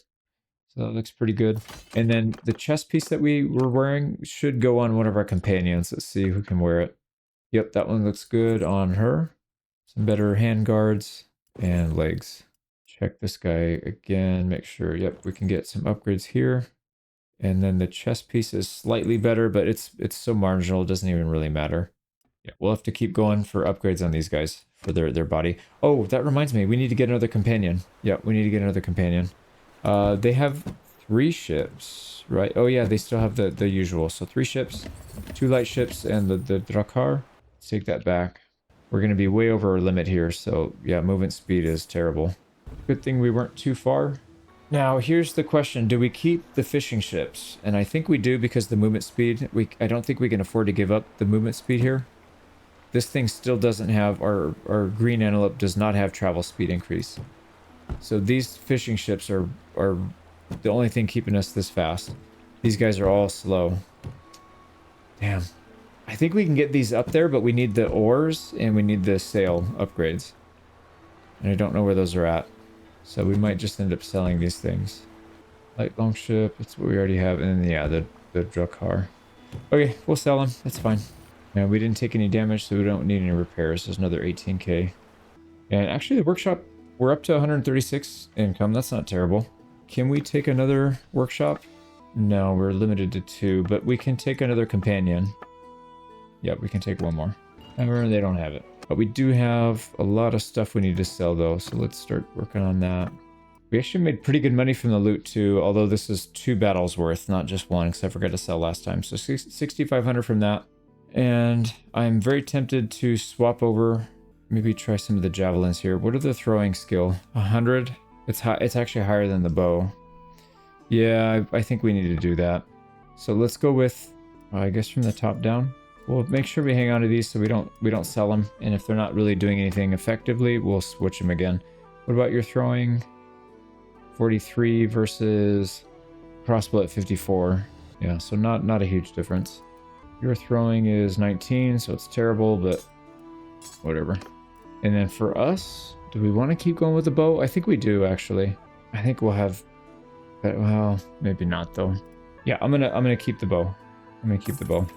[SPEAKER 1] So that looks pretty good. And then the chest piece that we were wearing should go on one of our companions. Let's see who can wear it. Yep, that one looks good on her. Some better hand guards and legs. Check this guy again, make sure, yep, we can get some upgrades here. And then the chest piece is slightly better, but it's so marginal, it doesn't even really matter. Yeah, we'll have to keep going for upgrades on these guys for their body. Oh, that reminds me, we need to get another companion. Yeah, we need to get another companion. They have 3 ships, right? Oh yeah, they still have the usual. So 3 ships, 2 light ships, and the Drakkar. Let's take that back. We're going to be way over our limit here, so yeah, movement speed is terrible. Good thing we weren't too far. Now, here's the question. Do we keep the fishing ships? And I think we do because the movement speed, I don't think we can afford to give up the movement speed here. This thing still doesn't have, our green antelope does not have travel speed increase. So these fishing ships are the only thing keeping us this fast. These guys are all slow. Damn. I think we can get these up there, but we need the oars and we need the sail upgrades. And I don't know where those are at. So we might just end up selling these things. Light longship, that's what we already have. And then, yeah, the Drakkar. Okay, we'll sell them. That's fine. Yeah, we didn't take any damage, so we don't need any repairs. There's another 18k. And actually, the workshop, we're up to 136 income. That's not terrible. Can we take another workshop? No, we're limited to 2, but we can take another companion. Yep, we can take 1 more. However, they don't have it. But we do have a lot of stuff we need to sell, though, so let's start working on that. We actually made pretty good money from the loot, too, although this is 2 battles worth, not just 1, because I forgot to sell last time. So 6,500 from that. And I'm very tempted to swap over, maybe try some of the javelins here. What are the throwing skill? 100? It's high. It's actually higher than the bow. Yeah, I think we need to do that. So let's go with, I guess from the top down. We'll make sure we hang on to these so we don't sell them. And if they're not really doing anything effectively, we'll switch them again. What about your throwing? 43 versus crossbow at 54. Yeah, so not a huge difference. Your throwing is 19, so it's terrible, but whatever. And then for us, do we want to keep going with the bow? I think we do, actually. I think we'll have that. Well, maybe not though. Yeah, I'm gonna keep the bow. I'm gonna keep the bow.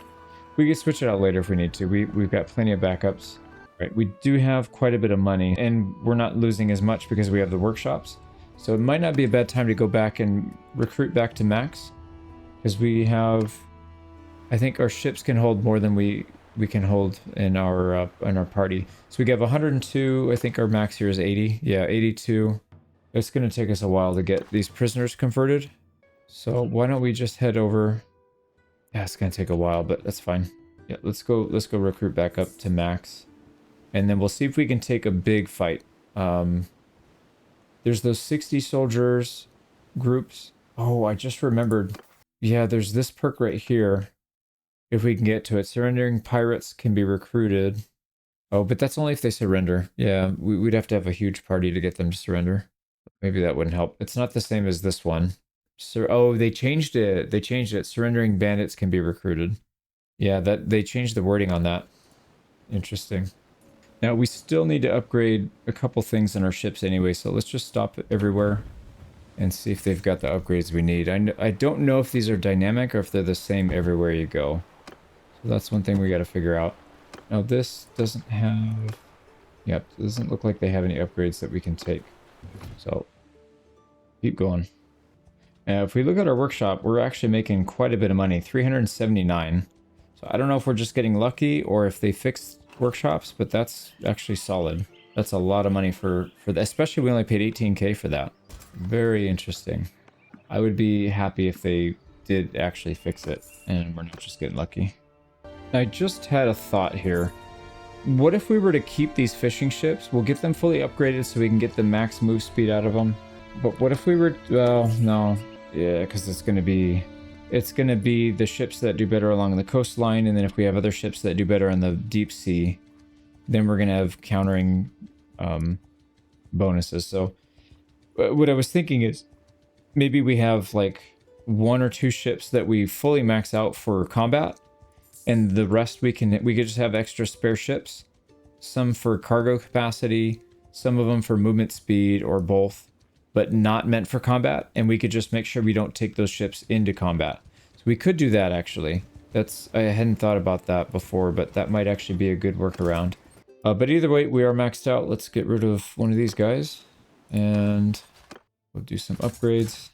[SPEAKER 1] We can switch it out later if we need to. We've got plenty of backups. Right, we do have quite a bit of money, and we're not losing as much because we have the workshops. So it might not be a bad time to go back and recruit back to max, because we have, I think our ships can hold more than we can hold in our party. So we have 102. I think our max here is 80. Yeah, 82. It's going to take us a while to get these prisoners converted. So why don't we just head over? Yeah, it's going to take a while, but that's fine. Yeah, let's go recruit back up to max. And then we'll see if we can take a big fight. There's those 60 soldiers groups. Oh, I just remembered. Yeah, there's this perk right here. If we can get to it. Surrendering pirates can be recruited. Oh, but that's only if they surrender. Yeah, we'd have to have a huge party to get them to surrender. Maybe that wouldn't help. It's not the same as this one. Oh, they changed it. They changed it. Surrendering bandits can be recruited. Yeah, they changed the wording on that. Interesting. Now, we still need to upgrade a couple things in our ships anyway, so let's just stop everywhere and see if they've got the upgrades we need. I don't know if these are dynamic or if they're the same everywhere you go. So that's one thing we got to figure out. Now, this doesn't have... Yep, it doesn't look like they have any upgrades that we can take. So, keep going. Now, if we look at our workshop, we're actually making quite a bit of money, 379. So I don't know if we're just getting lucky or if they fixed workshops, but that's actually solid. That's a lot of money for that, especially we only paid 18k for that. Very interesting. I would be happy if they did actually fix it and we're not just getting lucky. I just had a thought here. What if we were to keep these fishing ships? We'll get them fully upgraded so we can get the max move speed out of them. But what if we were... Well, no. Yeah, because it's going to be... it's going to be the ships that do better along the coastline, and then if we have other ships that do better in the deep sea, then we're going to have countering bonuses. So what I was thinking is maybe we have like 1 or 2 ships that we fully max out for combat, and the rest we could just have extra spare ships, some for cargo capacity, some of them for movement speed, or both, but not meant for combat, and we could just make sure we don't take those ships into combat. So we could do that, actually. I hadn't thought about that before, but that might actually be a good workaround. But either way, we are maxed out. Let's get rid of one of these guys, and we'll do some upgrades.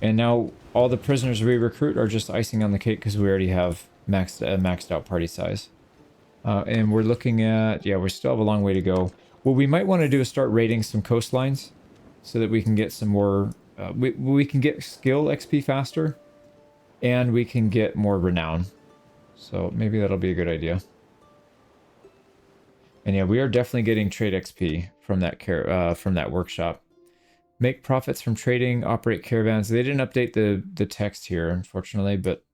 [SPEAKER 1] And now all the prisoners we recruit are just icing on the cake because we already have maxed out party size. And we're looking at, yeah, we still have a long way to go. What we might want to do is start raiding some coastlines so that we can get some more, we can get skill XP faster, and we can get more renown. So maybe that'll be a good idea. And yeah, we are definitely getting trade XP from that workshop. Make profits from trading, operate caravans. They didn't update the text here, unfortunately, but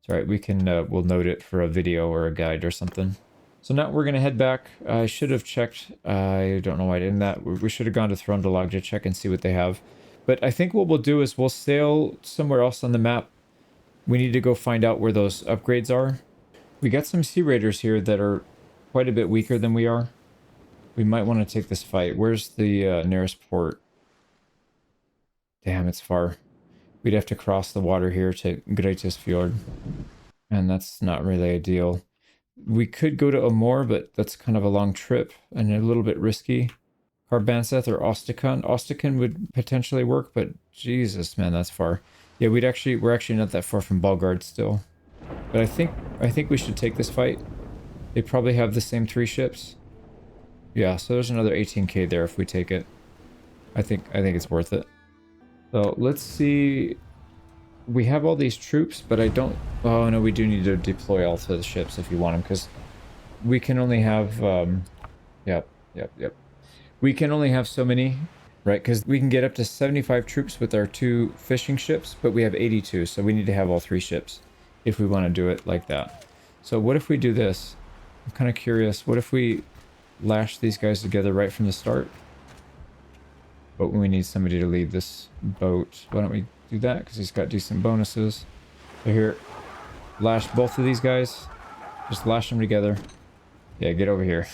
[SPEAKER 1] it's all right. We can we'll note it for a video or a guide or something. So now we're gonna head back. I should have checked. I don't know why I didn't. That we should have gone to Thrundalog to check and see what they have. But I think what we'll do is we'll sail somewhere else on the map. We need to go find out where those upgrades are. We got some Sea Raiders here that are quite a bit weaker than we are. We might want to take this fight. Where's the nearest port? Damn, it's far. We'd have to cross the water here to Greatus Fjord. And that's not really ideal. We could go to Amor, but that's kind of a long trip and a little bit risky. Carbanseth or Ostikon. Ostikon would potentially work, but Jesus, man, that's far. Yeah, we're actually not that far from Balgard still. But I think we should take this fight. They probably have the same 3 ships. Yeah, so there's another 18k there if we take it. I think it's worth it. So let's see. We have all these troops, but I don't... Oh, no, we do need to deploy all to the ships if you want them, because we can only have... Yep. We can only have so many, right? Because we can get up to 75 troops with our 2 fishing ships, but we have 82, so we need to have all 3 ships if we want to do it like that. So what if we do this? I'm kind of curious. What if we lash these guys together right from the start? But we need somebody to lead this boat. Why don't we do that? Because he's got decent bonuses. So here, lash both of these guys. Just lash them together. Yeah, get over here.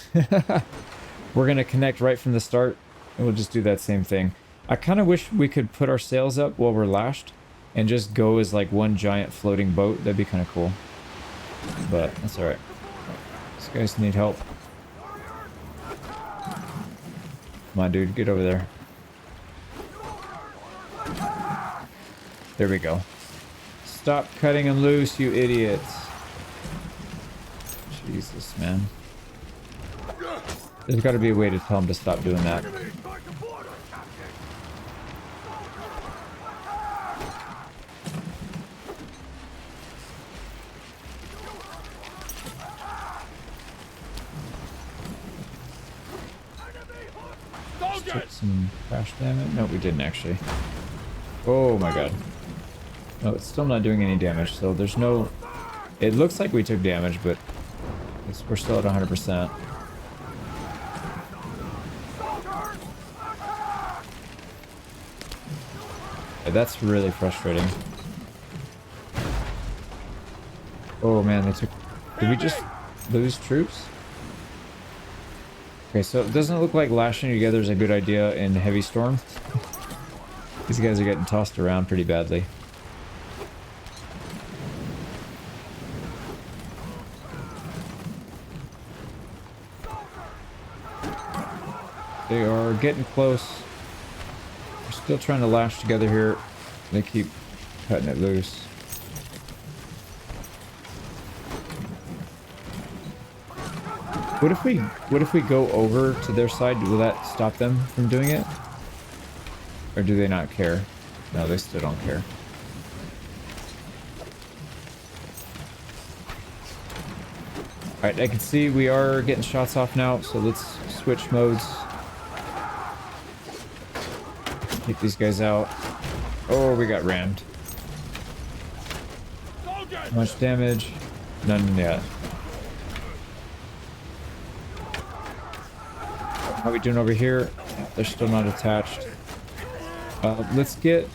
[SPEAKER 1] We're going to connect right from the start, and we'll just do that same thing. I kind of wish we could put our sails up while we're lashed and just go as like one giant floating boat. That'd be kind of cool. But that's all right. These guys need help. Come on, dude. Get over there. There we go. Stop cutting them loose, you idiots. Jesus, man. There's got to be a way to tell them to stop doing that. Took some crash damage. No, we didn't actually. Oh my god. No, it's still not doing any damage, so there's no... It looks like we took damage, but we're still at 100%. Yeah, that's really frustrating. Oh man, they took... Did we just lose troops? Okay, so it doesn't look like lashing together is a good idea in heavy storm. These guys are getting tossed around pretty badly. They are getting close. We're still trying to lash together here. They keep cutting it loose. What if we go over to their side? Will that stop them from doing it? Or do they not care? No, they still don't care. Alright, I can see we are getting shots off now, so let's switch modes. Take these guys out. Oh, we got rammed.
[SPEAKER 2] Soldiers!
[SPEAKER 1] Much damage. None yet. How are we doing over here? They're still not attached. Let's get,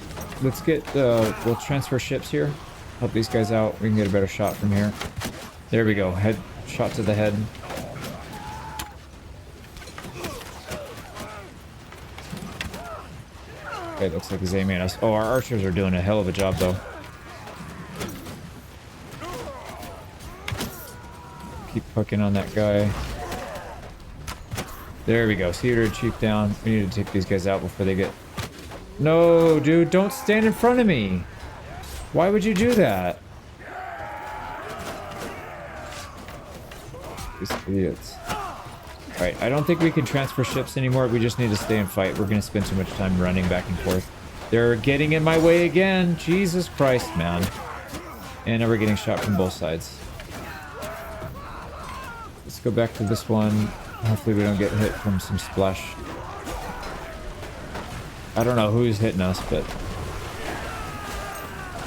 [SPEAKER 1] we'll transfer ships here. Help these guys out. We can get a better shot from here. There we go. Head shot to the head. Okay, looks like he's aiming at us. Oh, our archers are doing a hell of a job, though. Keep hooking on that guy. There we go. Theater chief down. We need to take these guys out before they get... No, dude, don't stand in front of me. Why would you do that? These idiots. Alright, I don't think we can transfer ships anymore. We just need to stay and fight. We're going to spend too much time running back and forth. They're getting in my way again. Jesus Christ, man. And now we're getting shot from both sides. Let's go back to this one. Hopefully we don't get hit from some splash. I don't know who's hitting us, but...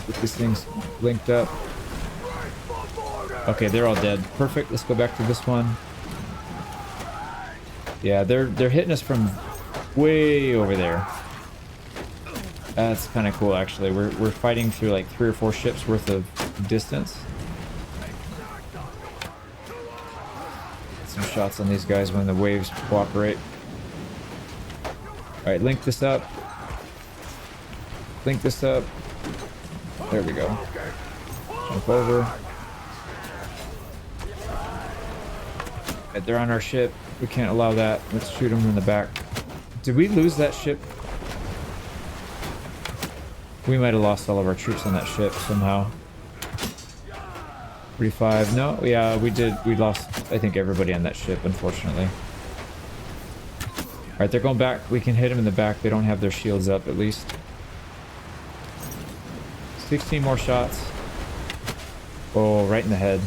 [SPEAKER 1] Get these things linked up. Okay, they're all dead. Perfect. Let's go back to this one. Yeah, they're hitting us from way over there. That's kind of cool, actually. We're fighting through like 3 or 4 ships worth of distance. Get some shots on these guys when the waves cooperate. All right, link this up. Link this up. There we go. Jump over. Right, they're on our ship. We can't allow that. Let's shoot them in the back. Did we lose that ship? We might have lost all of our troops on that ship somehow. 45. No, yeah, we did. We lost, I think, everybody on that ship, unfortunately. Alright, they're going back. We can hit them in the back. They don't have their shields up, at least. 16 more shots. Oh, right in the head.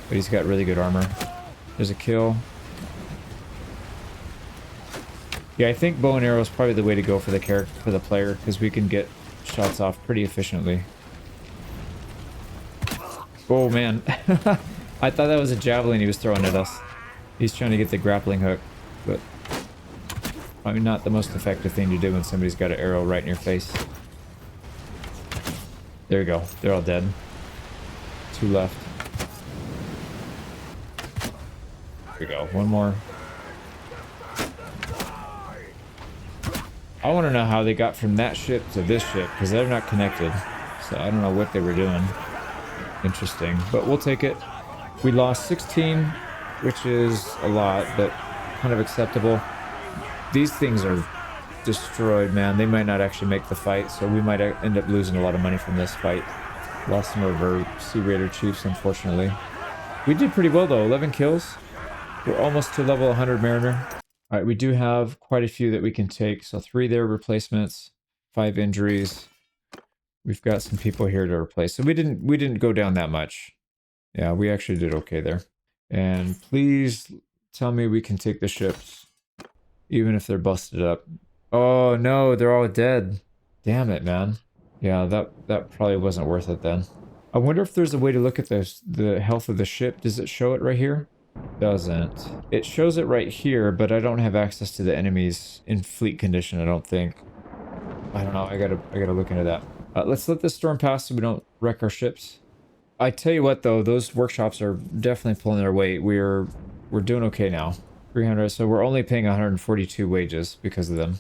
[SPEAKER 1] But he's got really good armor. There's a kill. Yeah, I think bow and arrow is probably the way to go for the player, because we can get shots off pretty efficiently. Oh man, I thought that was a javelin he was throwing at us. He's trying to get the grappling hook, but probably not the most effective thing to do when somebody's got an arrow right in your face. There you go. They're all dead. 2 left. There we go. One more. I want to know how they got from that ship to this ship, because they're not connected. So I don't know what they were doing. Interesting. But we'll take it. We lost 16, which is a lot, but kind of acceptable. These things are destroyed, man. They might not actually make the fight, so we might end up losing a lot of money from this fight. Lost some of our Sea Raider chiefs, unfortunately. We did pretty well, though. 11 kills. We're almost to level 100 Mariner. All right, we do have quite a few that we can take. So 3 there, replacements, 5 injuries. We've got some people here to replace. So we didn't go down that much. Yeah, we actually did okay there. And please tell me we can take the ships, even if they're busted up. Oh no, they're all dead. Damn it, man. Yeah, that probably wasn't worth it then. I wonder if there's a way to look at this, the health of the ship. Does it show it right here? Doesn't. It shows it right here, but I don't have access to the enemies in fleet condition, I don't think. I don't know. I gotta look into that. Let's let this storm pass so we don't wreck our ships. I tell you what, though, those workshops are definitely pulling their weight. We're doing okay now. 300. So we're only paying 142 wages because of them.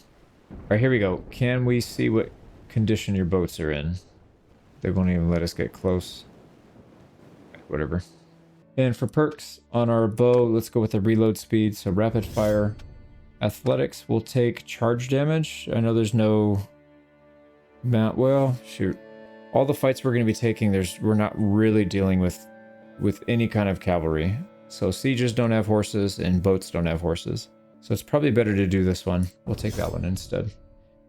[SPEAKER 1] All right, here we go. Can we see what condition your boats are in? They won't even let us get close. Whatever. And for perks on our bow, let's go with the reload speed. So rapid fire. Athletics will take charge damage. I know there's no mount. Well, shoot. All the fights we're going to be taking, we're not really dealing with any kind of cavalry. So sieges don't have horses and boats don't have horses. So it's probably better to do this one. We'll take that one instead.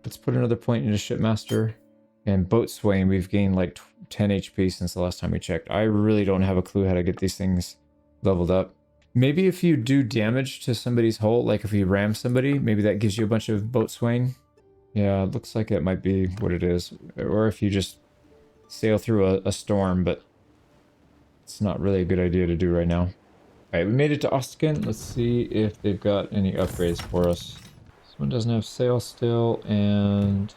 [SPEAKER 1] Let's put another point into shipmaster. And boatswain, we've gained like 10 HP since the last time we checked. I really don't have a clue how to get these things leveled up. Maybe if you do damage to somebody's hull, like if you ram somebody, maybe that gives you a bunch of boatswain. Yeah, it looks like it might be what it is. Or if you just sail through a storm, but it's not really a good idea to do right now. Alright, we made it to Ostkin. Let's see if they've got any upgrades for us. This one doesn't have sail still, and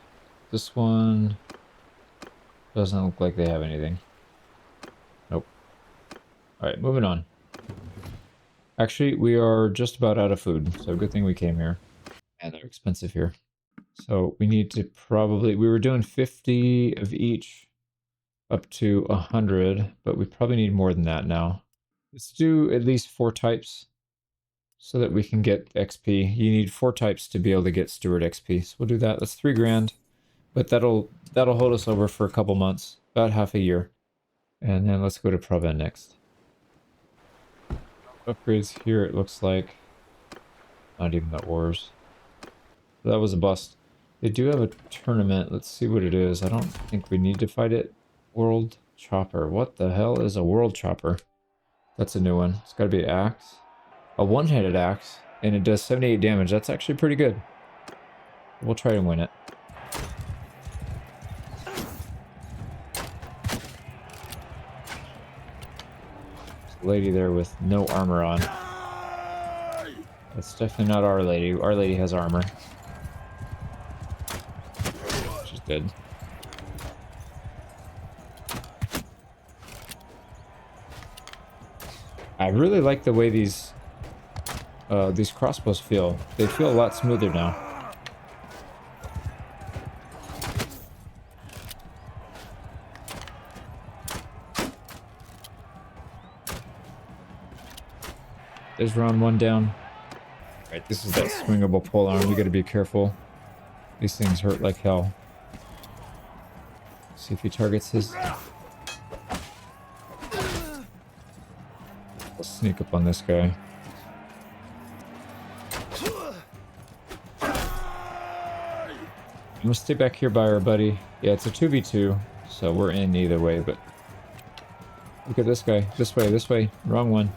[SPEAKER 1] this one doesn't look like they have anything. Nope. Alright, moving on. Actually, we are just about out of food, so good thing we came here. And they're expensive here. So we need to probably... We were doing 50 of each up to 100, but we probably need more than that now. Let's do at least 4 types so that we can get XP. You need 4 types to be able to get Steward XP. So we'll do that. That's 3 grand, but that'll hold us over for a couple months, about half a year. And then let's go to Proven next. Upgrades here, it looks like. Not even that wars. That was a bust. They do have a tournament. Let's see what it is. I don't think we need to fight it. World Chopper. What the hell is a World Chopper? That's a new one. It's got to be an axe. A one-handed axe. And it does 78 damage. That's actually pretty good. We'll try and win it. There's a lady there with no armor on. That's definitely not our lady. Our lady has armor. She's dead. I really like the way these crossbows feel. They feel a lot smoother now. There's round 1 down. Alright, this is that swingable polearm. You gotta be careful. These things hurt like hell. See if he targets his... I'll sneak up on this guy. I'm gonna stay back here by our buddy. Yeah, it's a 2v2, so we're in either way, but... Look at this guy. This way, this way. Wrong one.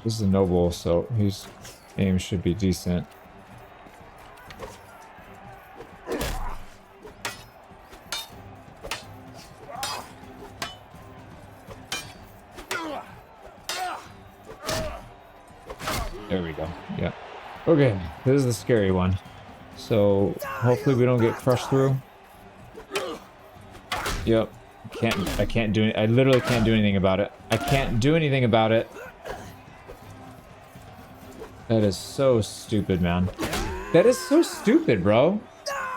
[SPEAKER 1] This is a noble, so his aim should be decent. There we go. Yeah. Okay, this is the scary one. So hopefully we don't get crushed through. Yep. I can't do it. I literally can't do anything about it. I can't do anything about it. That is so stupid, man. That is so stupid, bro.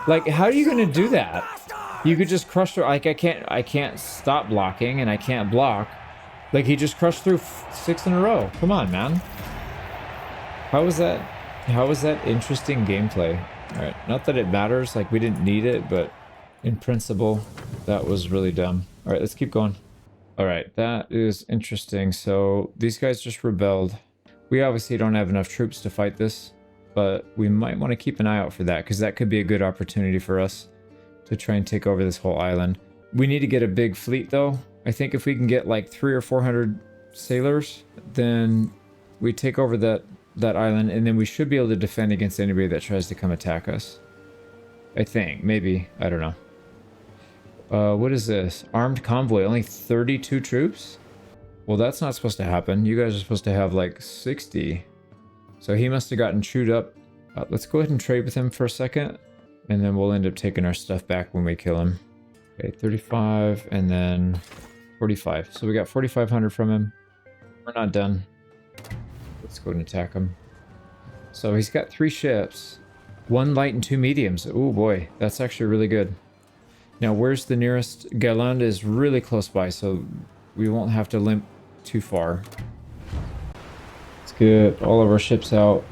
[SPEAKER 1] Like, how are you gonna do that? You could just crush through. Like, I can't stop blocking, and I can't block. Like, he just crushed through 6 in a row. Come on, man. How was that interesting gameplay? All right, not that it matters. Like, we didn't need it, but in principle, that was really dumb. All right, let's keep going. All right, that is interesting. So these guys just rebelled. We obviously don't have enough troops to fight this, but we might want to keep an eye out for that because that could be a good opportunity for us to try and take over this whole island. We need to get a big fleet though. I think if we can get like 300 or 400 sailors, then we take over that island, and then we should be able to defend against anybody that tries to come attack us. I think, maybe, I don't know. What is this? Armed convoy, only 32 troops? Well, that's not supposed to happen. You guys are supposed to have like 60. So he must have gotten chewed up. Let's go ahead and trade with him for a second, and then we'll end up taking our stuff back when we kill him. Okay, 35 and then 45. So we got 4,500 from him. We're not done. Let's go and attack him. So he's got 3 ships. 1 light and 2 mediums. Oh boy, that's actually really good. Now, where's the nearest? Galand is really close by, so we won't have to limp too far. Let's get all of our ships out.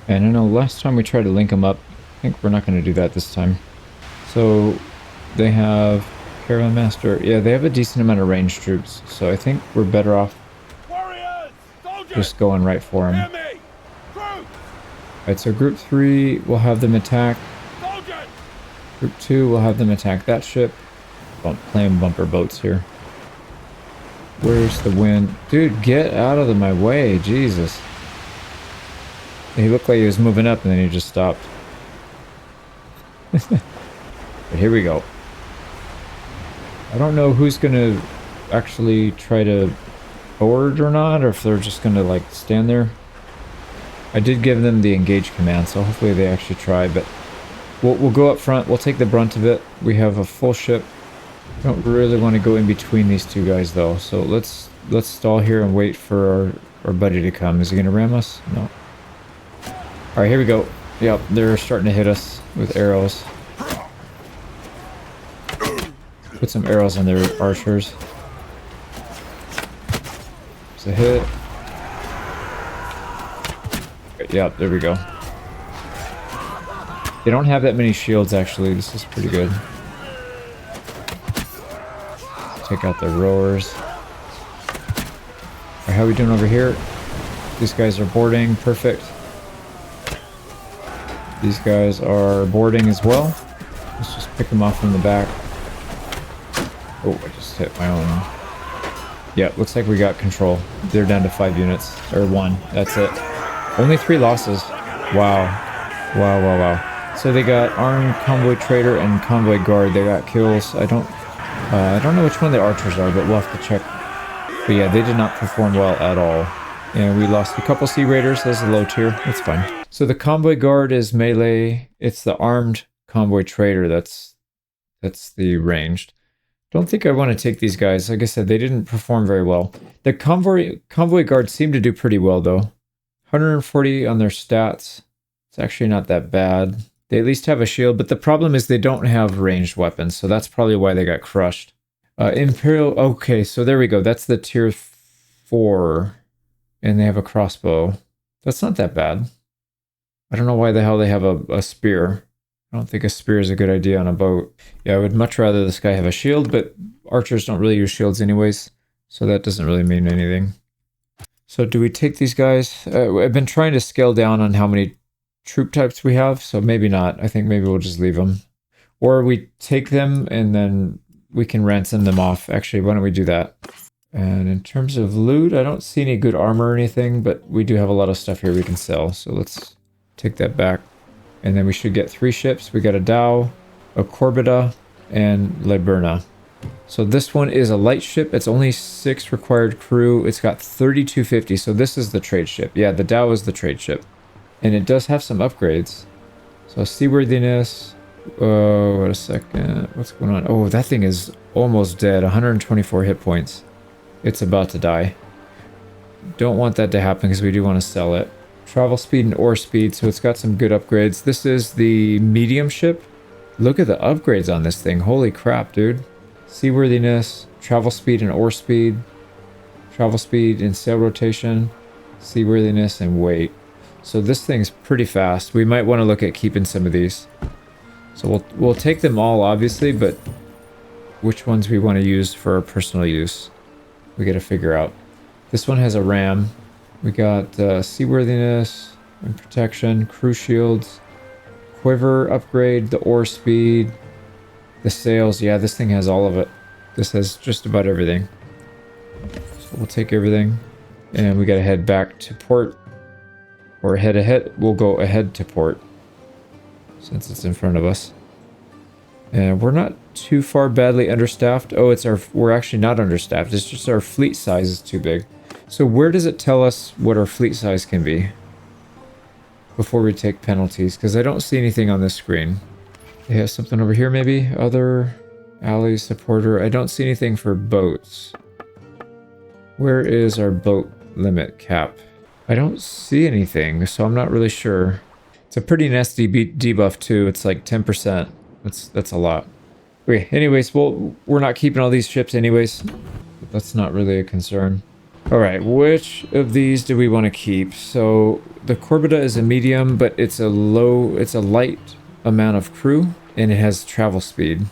[SPEAKER 1] And I know last time we tried to link them up. I think we're not going to do that this time. So they have Caravan Master. Yeah, they have a decent amount of ranged troops. So I think we're better off just going right for them. Alright, so group 3 will have them attack. Group 2 will have them attack that ship. Playing bumper boats here. Where's the wind? Dude, get out of my way. Jesus. He looked like he was moving up and then he just stopped. But here we go. I don't know who's going to actually try to board or not, or if they're just going to like stand there. I did give them the engage command, so hopefully they actually try, but we'll go up front. We'll take the brunt of it. We have a full ship. Don't really want to go in between these two guys though, so let's stall here and wait for our buddy to come. Is he going to ram us? No. Alright, here we go. Yep, they're starting to hit us with arrows. Put some arrows on their archers. There's a hit. Yep, there we go. They don't have that many shields actually. This is pretty good. Take out the rowers. Alright, how are we doing over here? These guys are boarding. Perfect. These guys are boarding as well. Let's just pick them off from the back. Oh, I just hit my own. Yeah, looks like we got control. They're down to 5 units. Or 1. That's it. Only 3 losses. Wow. Wow, wow, wow. So they got armed convoy trader and convoy guard. They got kills. I don't know which one the archers are, but we'll have to check. But yeah, they did not perform well at all. And we lost a couple sea raiders. That's a low tier. That's fine. So the convoy guard is melee. It's the armed convoy trader that's the ranged. Don't think I want to take these guys. Like I said, they didn't perform very well. The convoy guard seemed to do pretty well though. 140 on their stats. It's actually not that bad. They at least have a shield, but the problem is they don't have ranged weapons, so that's probably why they got crushed. Imperial, okay, so there we go. That's the tier 4, and they have a crossbow. That's not that bad. I don't know why the hell they have a spear. I don't think a spear is a good idea on a boat. Yeah, I would much rather this guy have a shield, but archers don't really use shields anyways, so that doesn't really mean anything. So do we take these guys? I've been trying to scale down on how many troop types we have, so maybe not. I think maybe we'll just leave them. Or we take them and then we can ransom them off. Actually, why don't we do that? And in terms of loot, I don't see any good armor or anything, but we do have a lot of stuff here we can sell, so let's take that back. And then we should get 3 ships. We got a Dow, a Corbetta, and Liburna. So this one is a light ship. It's only 6 required crew. It's got 3250, so this is the trade ship. Yeah, the Dow is the trade ship. And it does have some upgrades. So seaworthiness. Oh, wait a second. What's going on? Oh, that thing is almost dead. 124 hit points. It's about to die. Don't want that to happen because we do want to sell it. Travel speed and ore speed, so it's got some good upgrades. This is the medium ship. Look at the upgrades on this thing. Holy crap, dude. Seaworthiness, travel speed and ore speed, travel speed and sail rotation, seaworthiness and weight. So this thing's pretty fast. We might want to look at keeping some of these. So we'll take them all, obviously, but which ones we want to use for our personal use, we got to figure out. This one has a ram. We got seaworthiness and protection, crew shields, quiver upgrade, the ore speed, the sails. Yeah, this thing has all of it. This has just about everything. So we'll take everything, and we got to head back to port. Or head ahead. We'll go ahead to port since it's in front of us. And we're not too far badly understaffed. Oh, we're actually not understaffed. It's just our fleet size is too big. So where does it tell us what our fleet size can be before we take penalties? Because I don't see anything on this screen. It has something over here maybe. Other ally supporter. I don't see anything for boats. Where is our boat limit cap? I don't see anything, so I'm not really sure. It's a pretty nasty debuff too. It's like 10%. That's a lot. Okay, anyways, well, we're not keeping all these ships anyways. That's not really a concern. All right, which of these do we want to keep? So the Corbetta is a medium, but it's a light amount of crew, and it has travel speed.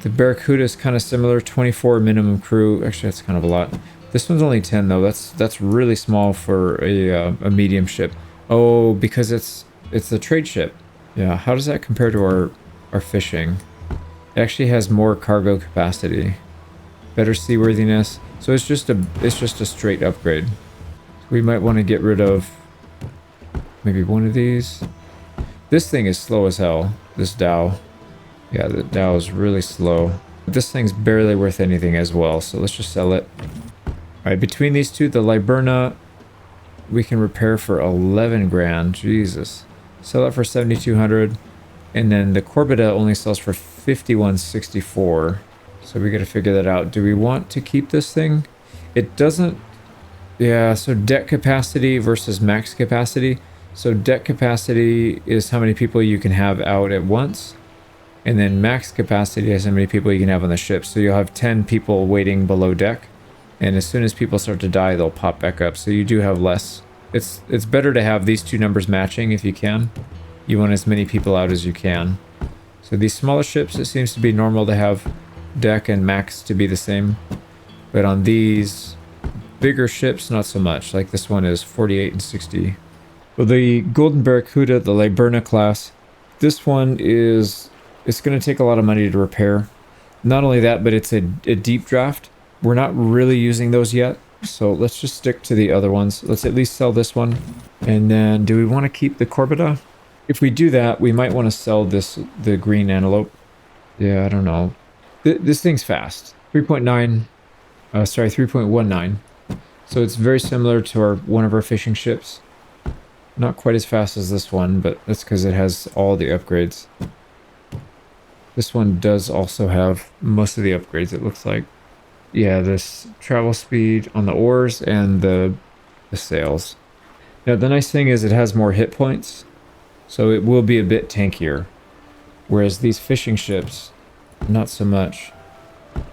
[SPEAKER 1] The Barracuda is kind of similar, 24 minimum crew. Actually, that's kind of a lot. This one's only 10 though. That's really small for a medium ship. Oh, because it's the trade ship. Yeah, how does that compare to our fishing? It actually has more cargo capacity. Better seaworthiness. So it's just a straight upgrade. We might want to get rid of maybe one of these. This thing is slow as hell, this Dow. Yeah, the Dow is really slow. This thing's barely worth anything as well, so let's just sell it. Alright, between these two, the Liburna, we can repair for 11 grand. Jesus. Sell it for 7,200. And then the Corbetta only sells for 51.64. So we gotta figure that out. Do we want to keep this thing? It doesn't... Yeah, so deck capacity versus max capacity. So deck capacity is how many people you can have out at once. And then max capacity is how many people you can have on the ship. So you'll have 10 people waiting below deck. And as soon as people start to die, they'll pop back up. So you do have less. It's better to have these two numbers matching if you can. You want as many people out as you can. So these smaller ships, it seems to be normal to have deck and max to be the same. But on these bigger ships, not so much. Like this one is 48 and 60. Well, the Golden Barracuda, the Liburna class, this one is... It's going to take a lot of money to repair. Not only that, but it's a deep draft. We're not really using those yet, so let's just stick to the other ones. Let's at least sell this one. And then, do we want to keep the Corbetta? If we do that, we might want to sell the green antelope. Yeah, I don't know. This thing's fast. 3.9, sorry, 3.19. So it's very similar to one of our fishing ships. Not quite as fast as this one, but that's because it has all the upgrades. This one does also have most of the upgrades, it looks like. Yeah, this travel speed on the oars and the sails. Now, the nice thing is it has more hit points, so it will be a bit tankier. Whereas these fishing ships, not so much.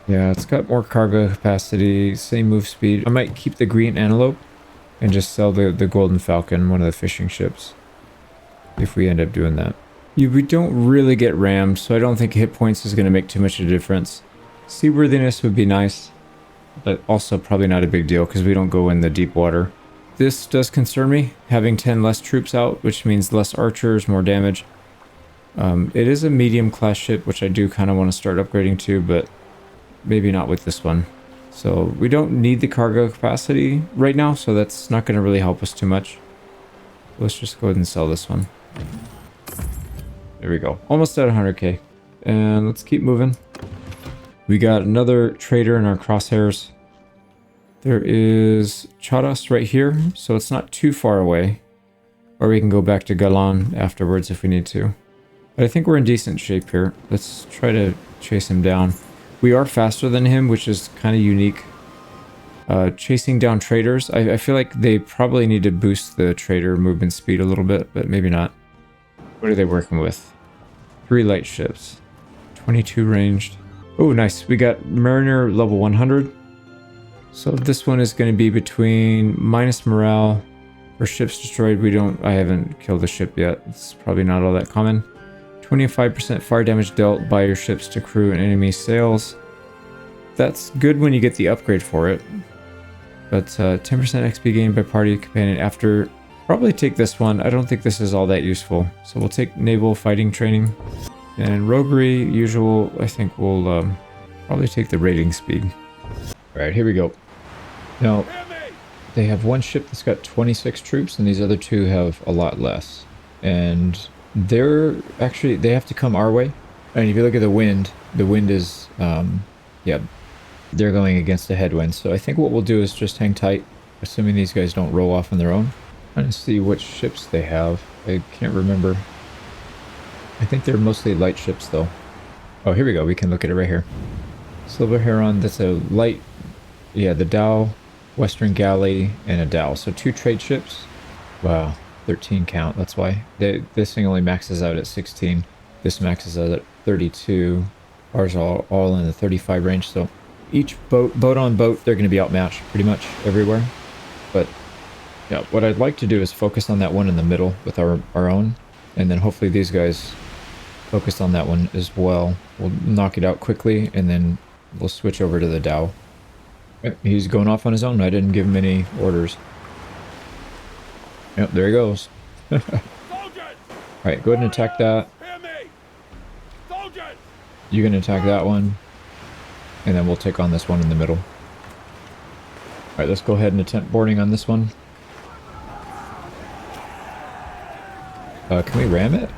[SPEAKER 1] Yeah, it's got more cargo capacity, same move speed. I might keep the green antelope and just sell the Golden Falcon, one of the fishing ships, if we end up doing that. We don't really get rammed, so I don't think hit points is going to make too much of a difference. Seaworthiness would be nice, but also probably not a big deal because we don't go in the deep water. This does concern me, having 10 less troops out, which means less archers, more damage. It is a medium class ship, which I do kind of want to start upgrading to, but maybe not with this one. So we don't need the cargo capacity right now, so that's not going to really help us too much. Let's just go ahead and sell this one. There we go. Almost at 100k. And let's keep moving. We got another trader in our crosshairs. There is Chadas right here, so it's not too far away. Or we can go back to Galan afterwards if we need to. But I think we're in decent shape here. Let's try to chase him down. We are faster than him, which is kind of unique. Chasing down traders, I feel like they probably need to boost the trader movement speed a little bit, but maybe not. What are they working with? 3 light ships. 22 ranged. Oh, nice. We got Mariner level 100. So this one is going to be between minus morale for ships destroyed. I haven't killed a ship yet. It's probably not all that common. 25% fire damage dealt by your ships to crew and enemy sails. That's good when you get the upgrade for it. But 10% XP gained by party companion after... Probably take this one. I don't think this is all that useful. So we'll take naval fighting training. And roguery, usual, I think we'll probably take the rating speed. Alright, here we go. Now, they have one ship that's got 26 troops, and these other two have a lot less. And they have to come our way. And if you look at the wind is, yeah, they're going against a headwind. So I think what we'll do is just hang tight, assuming these guys don't roll off on their own. Trying to see which ships they have. I can't remember. I think they're mostly light ships though. Oh, here we go. We can look at it right here. Silver Heron, that's a light... Yeah, the Dow, Western Galley, and a Dow. So 2 trade ships. Wow, 13 count. That's why. This thing only maxes out at 16. This maxes out at 32. Ours are all in the 35 range. So each boat on boat, they're going to be outmatched pretty much everywhere. But... yeah, what I'd like to do is focus on that one in the middle with our own, and then hopefully these guys focus on that one as well. We'll knock it out quickly, and then we'll switch over to the Dow. He's going off on his own. I didn't give him any orders. Yep, there he goes. Alright, go ahead and attack that. You can attack that one, and then we'll take on this one in the middle. Alright, let's go ahead and attempt boarding on this one. Can we ram it?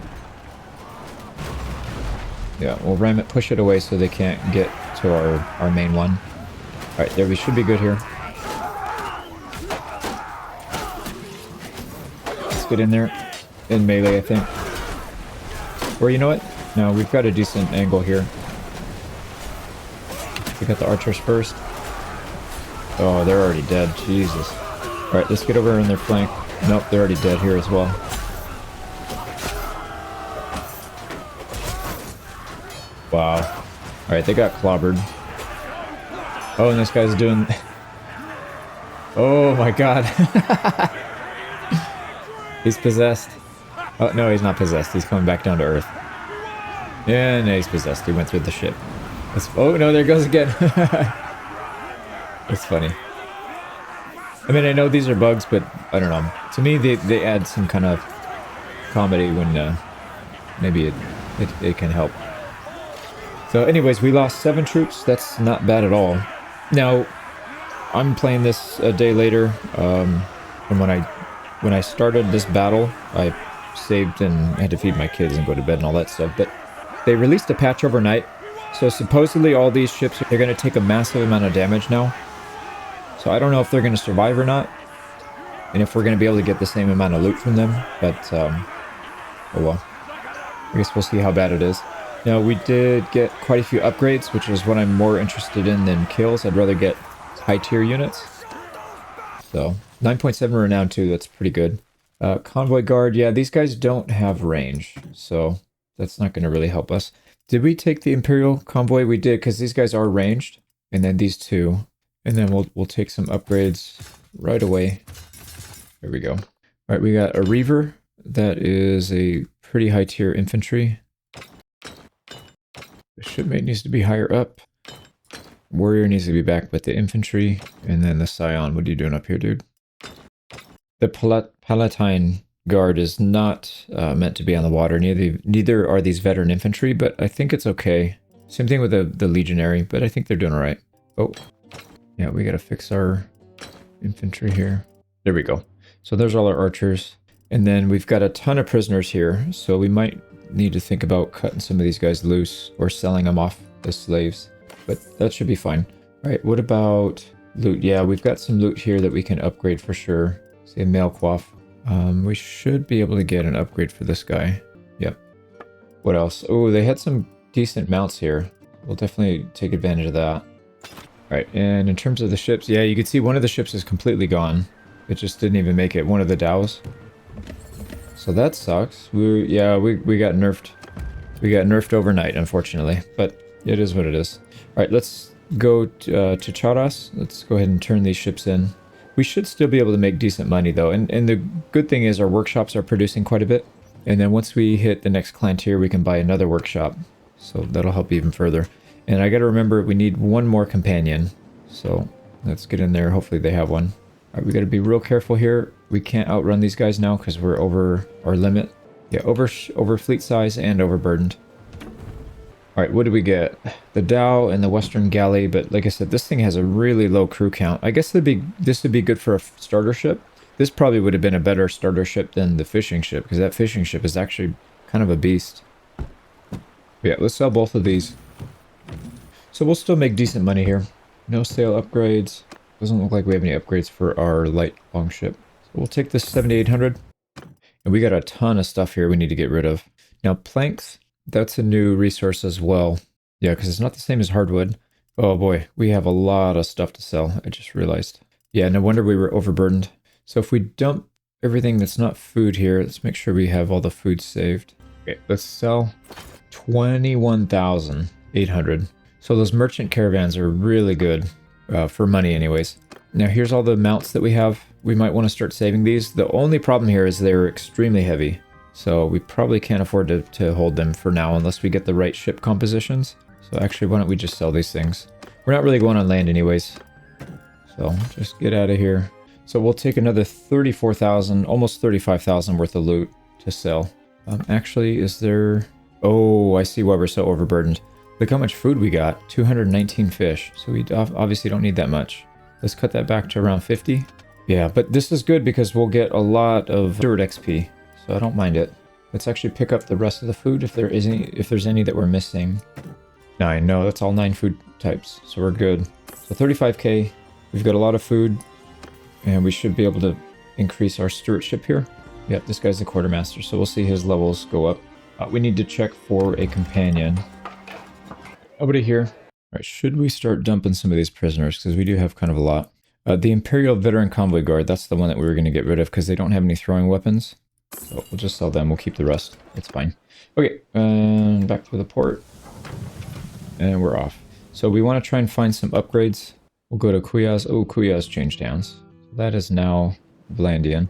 [SPEAKER 1] Yeah, we'll ram it, push it away so they can't get to our main one. Alright, there, we should be good here. Let's get in there. In melee, I think. Or you know what? No, we've got a decent angle here. We got the archers first. Oh, they're already dead. Jesus. Alright, let's get over on their flank. Nope, they're already dead here as well. Wow. Alright, they got clobbered. Oh, and this guy's doing... Oh my god. He's possessed. Oh, no, he's not possessed. He's coming back down to earth. Yeah, no, he's possessed. He went through the ship. Oh, no, there goes again. It's funny. I mean, I know these are bugs, but I don't know. To me, they add some kind of comedy when maybe it can help. So anyways, we lost 7 troops. That's not bad at all. Now, I'm playing this a day later. From when I started this battle, I saved and had to feed my kids and go to bed and all that stuff. But they released a patch overnight. So supposedly all these ships, they're going to take a massive amount of damage now. So I don't know if they're going to survive or not. And if we're going to be able to get the same amount of loot from them. But, oh well. I guess we'll see how bad it is. Now, we did get quite a few upgrades, which is what I'm more interested in than kills. I'd rather get high tier units. So, 9.7 renown too, that's pretty good. Convoy guard, yeah, these guys don't have range. So, that's not going to really help us. Did we take the Imperial convoy? We did, because these guys are ranged. And then these two. And then we'll take some upgrades right away. There we go. Alright, we got a Reaver. That is a pretty high tier infantry. The shipmate needs to be higher up. Warrior needs to be back with the infantry. And then the Scion. What are you doing up here, dude? The Palatine Guard is not meant to be on the water. Neither are these veteran infantry, but I think it's okay. Same thing with the Legionary, but I think they're doing alright. Oh. Yeah, we gotta fix our infantry here. There we go. So there's all our archers. And then we've got a ton of prisoners here, so we might need to think about cutting some of these guys loose or selling them off as slaves. But that should be fine. Alright, what about loot? Yeah, we've got some loot here that we can upgrade for sure. Say a mail quaff. We should be able to get an upgrade for this guy. Yep. What else? Oh, they had some decent mounts here. We'll definitely take advantage of that. Alright, and in terms of the ships, yeah, you can see one of the ships is completely gone. It just didn't even make it. One of the Dows. So that sucks. We got nerfed. We got nerfed overnight, unfortunately. But it is what it is. Alright, let's go to Charas. Let's go ahead and turn these ships in. We should still be able to make decent money, though. And the good thing is our workshops are producing quite a bit. And then once we hit the next clan tier, we can buy another workshop. So that'll help even further. And I gotta remember, we need one more companion. So let's get in there. Hopefully they have one. Alright, we gotta be real careful here. We can't outrun these guys now because we're over our limit. Yeah, over fleet size and overburdened. Alright, what do we get? The Dow and the Western Galley, but like I said, this thing has a really low crew count. I guess this would be good for a starter ship. This probably would have been a better starter ship than the fishing ship, because that fishing ship is actually kind of a beast. Yeah, let's sell both of these. So we'll still make decent money here. No sale upgrades. Doesn't look like we have any upgrades for our light longship. So we'll take this 7800. And we got a ton of stuff here we need to get rid of. Now planks, that's a new resource as well. Yeah, because it's not the same as hardwood. Oh boy, we have a lot of stuff to sell. I just realized. Yeah, no wonder we were overburdened. So if we dump everything that's not food here, let's make sure we have all the food saved. Okay, let's sell 21,800. So those merchant caravans are really good for money anyways. Now here's all the mounts that we have. We might want to start saving these. The only problem here is they're extremely heavy. So we probably can't afford to hold them for now unless we get the right ship compositions. So actually, why don't we just sell these things? We're not really going on land anyways. So just get out of here. So we'll take another 34,000, almost 35,000 worth of loot to sell. Actually, is there... Oh, I see why we're so overburdened. Look how much food we got. 219 fish. So we obviously don't need that much. Let's cut that back to around 50. Yeah, but this is good because we'll get a lot of steward XP, so I don't mind it. Let's actually pick up the rest of the food if there's any that we're missing. 9, no, that's all 9 food types, so we're good. So 35k, we've got a lot of food, and we should be able to increase our stewardship here. Yep, this guy's the quartermaster, so we'll see his levels go up. We need to check for a companion. Nobody here. All right, should we start dumping some of these prisoners? Because we do have kind of a lot. The Imperial Veteran Convoy Guard, that's the one that we were going to get rid of because they don't have any throwing weapons. So we'll just sell them, we'll keep the rest. It's fine. Okay, and back to the port. And we're off. So we want to try and find some upgrades. We'll go to Kuyaz. Oh, Kuyaz changed hands. That is now Blandian.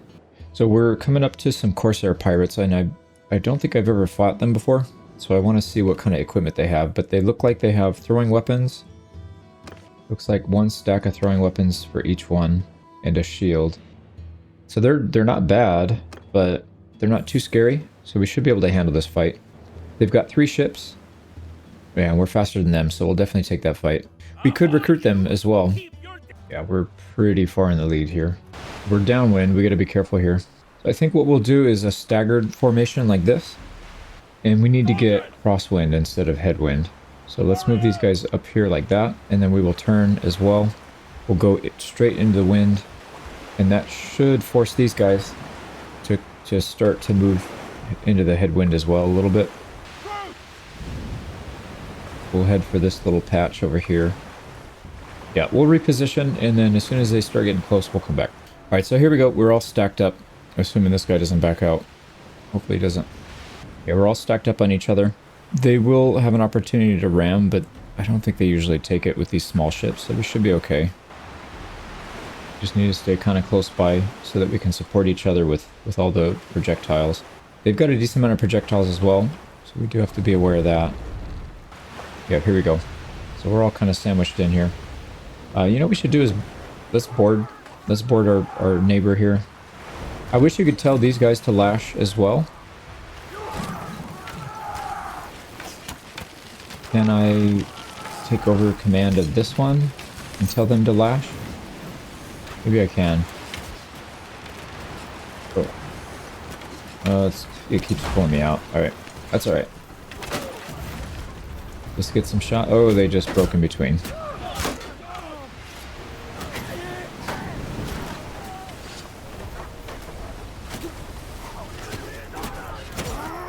[SPEAKER 1] So we're coming up to some Corsair pirates, and I don't think I've ever fought them before. So I want to see what kind of equipment they have. But they look like they have throwing weapons. Looks like 1 stack of throwing weapons for each one, and a shield. So they're not bad, but they're not too scary. So we should be able to handle this fight. They've got 3 ships. Yeah, we're faster than them, so we'll definitely take that fight. We could recruit them as well. Yeah, we're pretty far in the lead here. We're downwind, we gotta be careful here. So I think what we'll do is a staggered formation like this. And we need to get crosswind instead of headwind. So let's move these guys up here like that, and then we will turn as well. We'll go straight into the wind, and that should force these guys to start to move into the headwind as well a little bit. We'll head for this little patch over here. Yeah, we'll reposition, and then as soon as they start getting close, we'll come back. All right, so here we go. We're all stacked up, assuming this guy doesn't back out. Hopefully he doesn't. Yeah, we're all stacked up on each other. They will have an opportunity to ram, but I don't think they usually take it with these small ships, so we should be okay. Just need to stay kind of close by so that we can support each other with all the projectiles. They've got a decent amount of projectiles as well, so we do have to be aware of that. Yeah, here we go. So we're all kind of sandwiched in here. You know what we should do is let's board our neighbor here. I wish you could tell these guys to lash as well. Can I take over command of this one and tell them to lash? Maybe I can. Oh, it keeps pulling me out. Alright, that's alright. Let's get some shot. Oh, they just broke in between.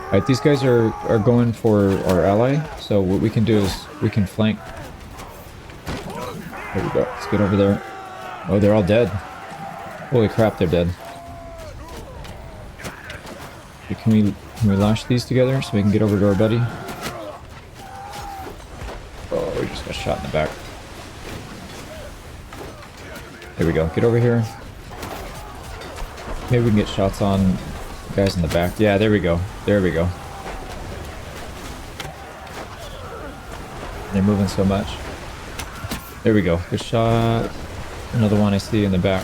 [SPEAKER 1] Alright, these guys are going for our ally, so what we can do is we can flank. There we go. Let's get over there. Oh, they're all dead. Holy crap, they're dead. Okay, can we lash these together so we can get over to our buddy? Oh, we just got shot in the back. There we go. Get over here. Maybe we can get shots on guys in the back. Yeah, there we go. There we go. They're moving so much. There we go. Good shot. Another one I see in the back.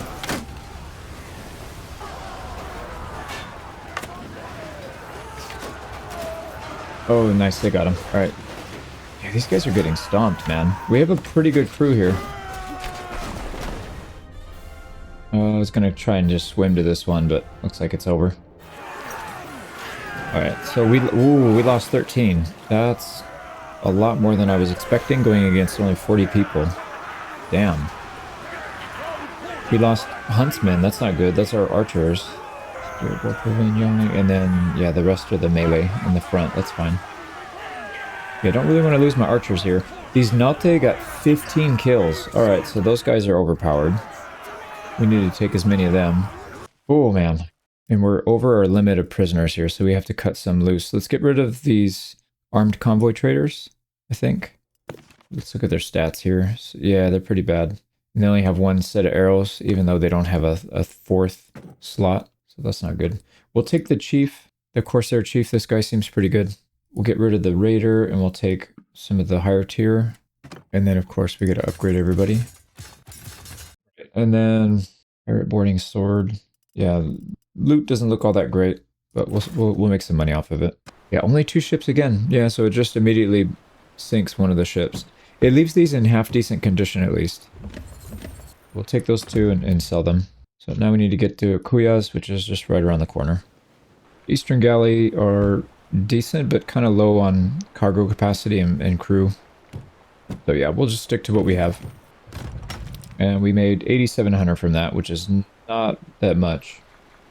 [SPEAKER 1] Oh, nice. They got him. All right. Yeah, these guys are getting stomped, man. We have a pretty good crew here. I was going to try and just swim to this one, but looks like it's over. Alright, so we lost 13. That's a lot more than I was expecting, going against only 40 people. Damn. We lost huntsmen. That's not good. That's our archers. And then, yeah, the rest are the melee in the front. That's fine. Yeah, I don't really want to lose my archers here. These Nalte got 15 kills. Alright, so those guys are overpowered. We need to take as many of them. Oh, man. And we're over our limit of prisoners here, so we have to cut some loose. Let's get rid of these armed convoy traders, I think. Let's look at their stats here. So, yeah, they're pretty bad. And they only have 1 set of arrows, even though they don't have a 4th slot. So that's not good. We'll take the chief, the Corsair chief. This guy seems pretty good. We'll get rid of the raider, and we'll take some of the higher tier. And then, of course, we got to upgrade everybody. And then, pirate boarding sword. Yeah, loot doesn't look all that great, but we'll make some money off of it. Yeah, only 2 ships again. Yeah, so it just immediately sinks one of the ships. It leaves these in half decent condition at least. We'll take those two and sell them. So now we need to get to Kuyas, which is just right around the corner. Eastern Galley are decent, but kind of low on cargo capacity and crew. So yeah, we'll just stick to what we have. And we made 8,700 from that, which is not that much.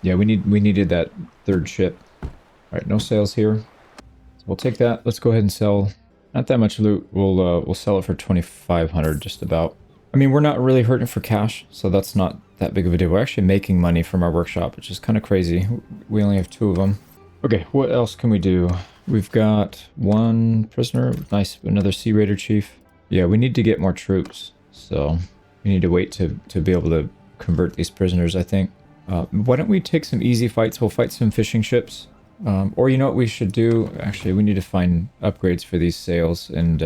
[SPEAKER 1] Yeah, we needed that third ship. All right, no sales here. So we'll take that. Let's go ahead and sell. Not that much loot. We'll sell it for 2,500, just about. I mean, we're not really hurting for cash, so that's not that big of a deal. We're actually making money from our workshop, which is kind of crazy. We only have 2 of them. Okay, what else can we do? We've got 1 prisoner. Nice, another Sea Raider chief. Yeah, we need to get more troops, so we need to wait to be able to convert these prisoners, I think. Why don't we take some easy fights? We'll fight some fishing ships. Or you know what we should do? Actually, we need to find upgrades for these sails and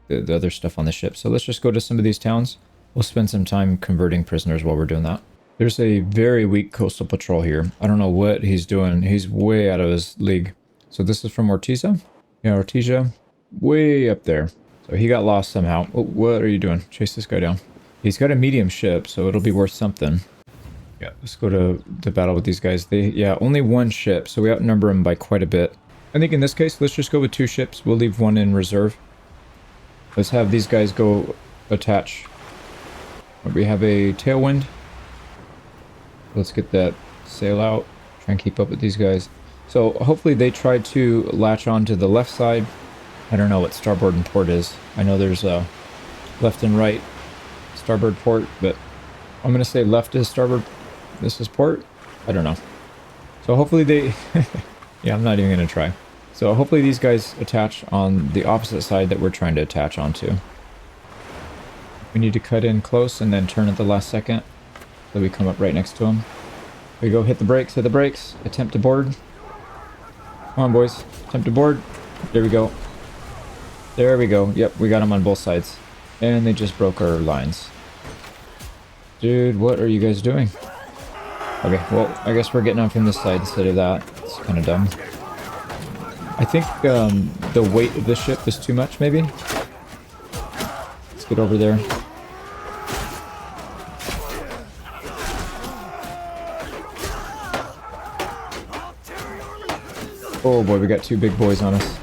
[SPEAKER 1] the other stuff on the ship. So let's just go to some of these towns. We'll spend some time converting prisoners while we're doing that. There's a very weak coastal patrol here. I don't know what he's doing. He's way out of his league. So this is from Ortiza. Yeah, Ortiza. Way up there. So he got lost somehow. Oh, what are you doing? Chase this guy down. He's got a medium ship, so it'll be worth something. Yeah, let's go to battle with these guys. Yeah, only 1 ship, so we outnumber them by quite a bit. I think in this case, let's just go with 2 ships. We'll leave 1 in reserve. Let's have these guys go attach. We have a tailwind. Let's get that sail out. Try and keep up with these guys. So hopefully they try to latch on to the left side. I don't know what starboard and port is. I know there's left and right starboard port, but I'm going to say left is starboard. This is port. I don't know. So hopefully they... yeah, I'm not even going to try. So hopefully these guys attach on the opposite side that we're trying to attach onto. We need to cut in close and then turn at the last second. So we come up right next to them. Here we go, hit the brakes, attempt to board. Come on, boys. Attempt to board. There we go. There we go. Yep, we got them on both sides. And they just broke our lines. Dude, what are you guys doing? Okay, well, I guess we're getting on from this side instead of that. It's kind of dumb. I think the weight of this ship is too much, maybe? Let's get over there. Oh boy, we got 2 big boys on us.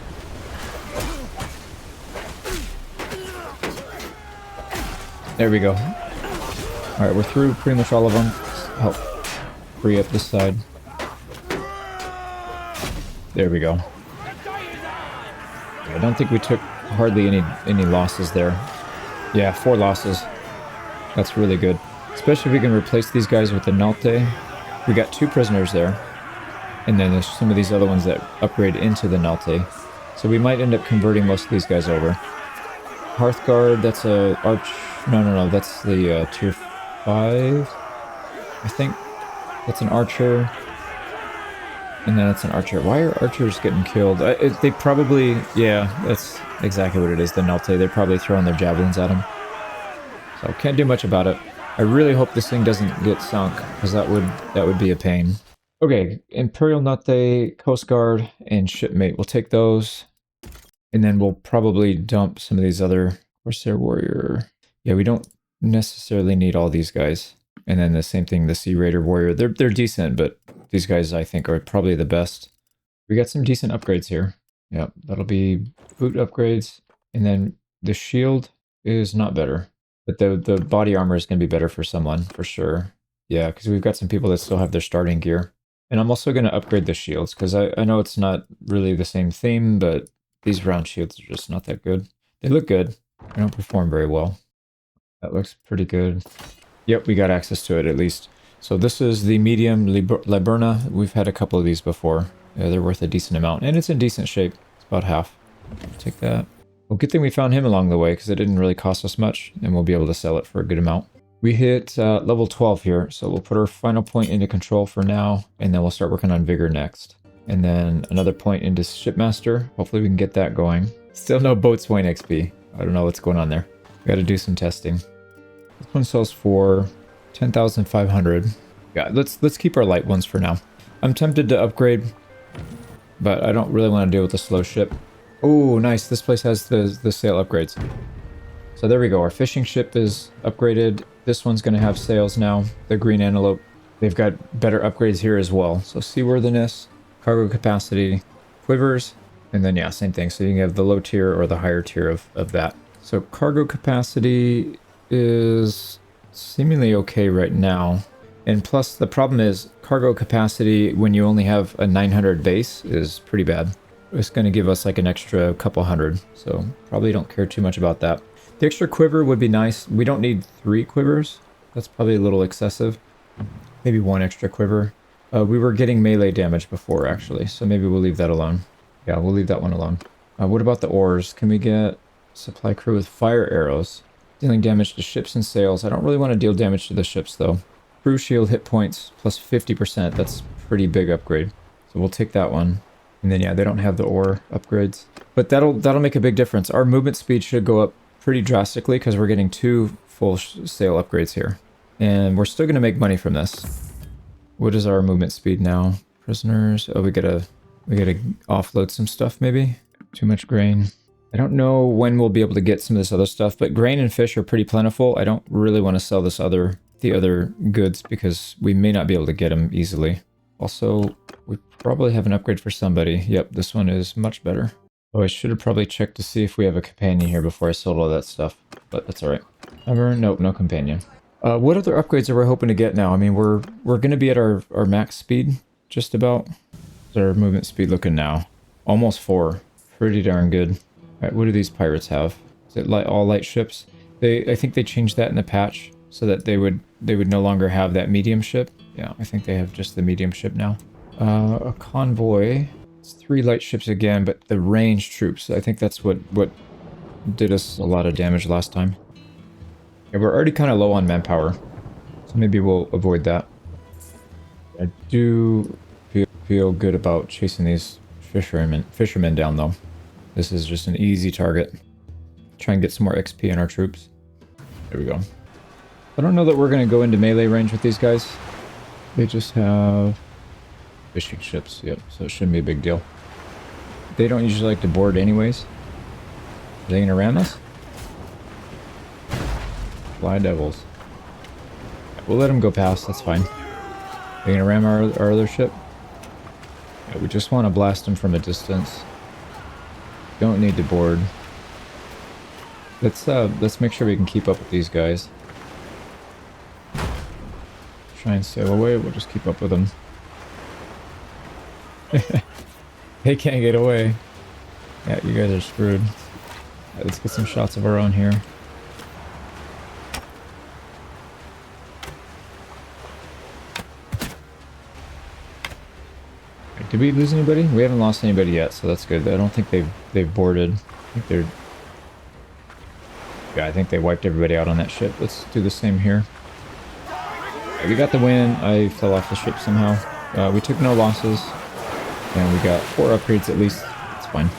[SPEAKER 1] There we go. Alright, we're through pretty much all of them. Let's help free up this side. There we go. I don't think we took hardly any losses there. Yeah, 4 losses. That's really good. Especially if we can replace these guys with the Nalte. We got 2 prisoners there. And then there's some of these other ones that upgrade into the Nalte. So we might end up converting most of these guys over. Hearthguard, that's a arch... No, that's the tier 5, I think. That's an archer. And then it's an archer. Why are archers getting killed? They probably... Yeah, that's exactly what it is, the Nalte. They're probably throwing their javelins at him. So can't do much about it. I really hope this thing doesn't get sunk, because that would be a pain. Okay, Imperial Naute, Coast Guard, and Shipmate. We'll take those. And then we'll probably dump some of these other... Corsair Warrior... Yeah, we don't necessarily need all these guys. And then the same thing, the Sea Raider Warrior. They're decent, but these guys I think are probably the best. We got some decent upgrades here. Yep, that'll be boot upgrades. And then the shield is not better. But the body armor is going to be better for someone, for sure. Yeah, because we've got some people that still have their starting gear. And I'm also going to upgrade the shields, because I know it's not really the same theme, but these round shields are just not that good. They look good. They don't perform very well. That looks pretty good. Yep, we got access to it at least. So this is the medium Liburna. We've had a couple of these before. Yeah, they're worth a decent amount. And it's in decent shape. It's about half. Take that. Well, good thing we found him along the way, because it didn't really cost us much. And we'll be able to sell it for a good amount. We hit level 12 here. So we'll put our final point into control for now. And then we'll start working on vigor next. And then another point into shipmaster. Hopefully we can get that going. Still no boatswain XP. I don't know what's going on there. We got to do some testing. This one sells for 10,500. Yeah, let's keep our light ones for now. I'm tempted to upgrade, but I don't really want to deal with the slow ship. Oh, nice. This place has the sail upgrades. So there we go. Our fishing ship is upgraded. This one's going to have sails now. The Green Antelope. They've got better upgrades here as well. So seaworthiness, cargo capacity, quivers, and then yeah, same thing. So you can have the low tier or the higher tier of that. So cargo capacity is seemingly okay right now. And plus the problem is cargo capacity when you only have a 900 base is pretty bad. It's going to give us like an extra couple hundred. So probably don't care too much about that. The extra quiver would be nice. We don't need 3 quivers. That's probably a little excessive. Maybe 1 extra quiver. We were getting melee damage before, actually, so maybe we'll leave that alone. Yeah, we'll leave that one alone. What about the oars? Can we get supply crew with fire arrows? Dealing damage to ships and sails. I don't really want to deal damage to the ships, though. Crew shield hit points plus 50%. That's a pretty big upgrade. So we'll take that one. And then, yeah, they don't have the oar upgrades. But that'll make a big difference. Our movement speed should go up pretty drastically because we're getting 2 full sail upgrades here. And we're still going to make money from this. What is our movement speed now? Prisoners. Oh, we gotta offload some stuff maybe. Too much grain. I don't know when we'll be able to get some of this other stuff, but grain and fish are pretty plentiful. I don't really want to sell the other goods because we may not be able to get them easily. Also, we probably have an upgrade for somebody. Yep, this one is much better. Oh, I should have probably checked to see if we have a companion here before I sold all that stuff, but that's all right. Nope, no companion. What other upgrades are we hoping to get now? I mean, we're going to be at our max speed, just about. What's our movement speed looking now? Almost 4. Pretty darn good. All right, what do these pirates have? Is it all light ships? I think they changed that in the patch so that they would no longer have that medium ship. Yeah, I think they have just the medium ship now. A convoy. It's 3 light ships again, but the ranged troops. I think that's what did us a lot of damage last time. Yeah, we're already kind of low on manpower, so maybe we'll avoid that. I do feel good about chasing these fishermen down, though. This is just an easy target. Try and get some more XP in our troops. There we go. I don't know that we're going to go into melee range with these guys. They just have fishing ships, yep, so it shouldn't be a big deal. They don't usually like to board anyways. Are they going to ram us? Fly devils. We'll let them go past, that's fine. They're gonna ram our other ship? Yeah, we just want to blast them from a distance. Don't need to board. Let's make sure we can keep up with these guys. Try and sail away, we'll just keep up with them. They can't get away. Yeah, you guys are screwed. Right, let's get some shots of our own here. Did we lose anybody? We haven't lost anybody yet, so that's good. I don't think they've boarded. I think they're... Yeah, I think they wiped everybody out on that ship. Let's do the same here. Right, we got the win. I fell off the ship somehow. We took no losses. And we got 4 upgrades at least. That's fine.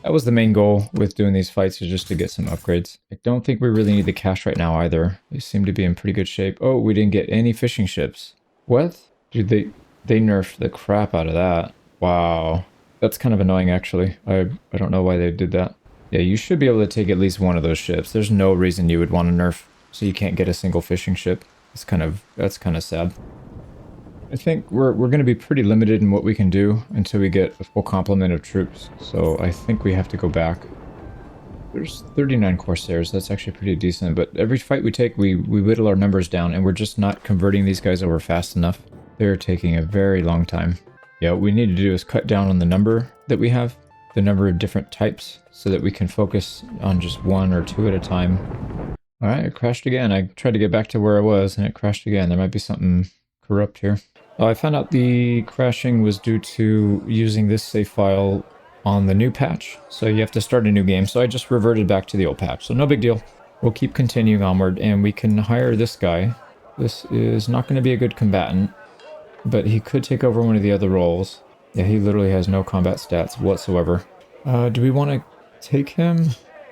[SPEAKER 1] That was the main goal with doing these fights, is just to get some upgrades. I don't think we really need the cash right now either. They seem to be in pretty good shape. Oh, we didn't get any fishing ships. What? Dude, they nerfed the crap out of that. Wow. That's kind of annoying, actually. I don't know why they did that. Yeah, you should be able to take at least one of those ships. There's no reason you would want to nerf so you can't get a single fishing ship. That's kind of sad. I think we're going to be pretty limited in what we can do until we get a full complement of troops. So I think we have to go back. There's 39 Corsairs. That's actually pretty decent. But every fight we take, we whittle our numbers down, and we're just not converting these guys over fast enough. They're taking a very long time. Yeah, what we need to do is cut down on the number that we have, the number of different types, so that we can focus on just 1 or 2 at a time. All right, it crashed again. I tried to get back to where I was, and it crashed again. There might be something corrupt here. I found out the crashing was due to using this save file on the new patch. So you have to start a new game. So I just reverted back to the old patch. So no big deal. We'll keep continuing onward, and we can hire this guy. This is not going to be a good combatant, but he could take over one of the other roles. Yeah, he literally has no combat stats whatsoever. Do we want to take him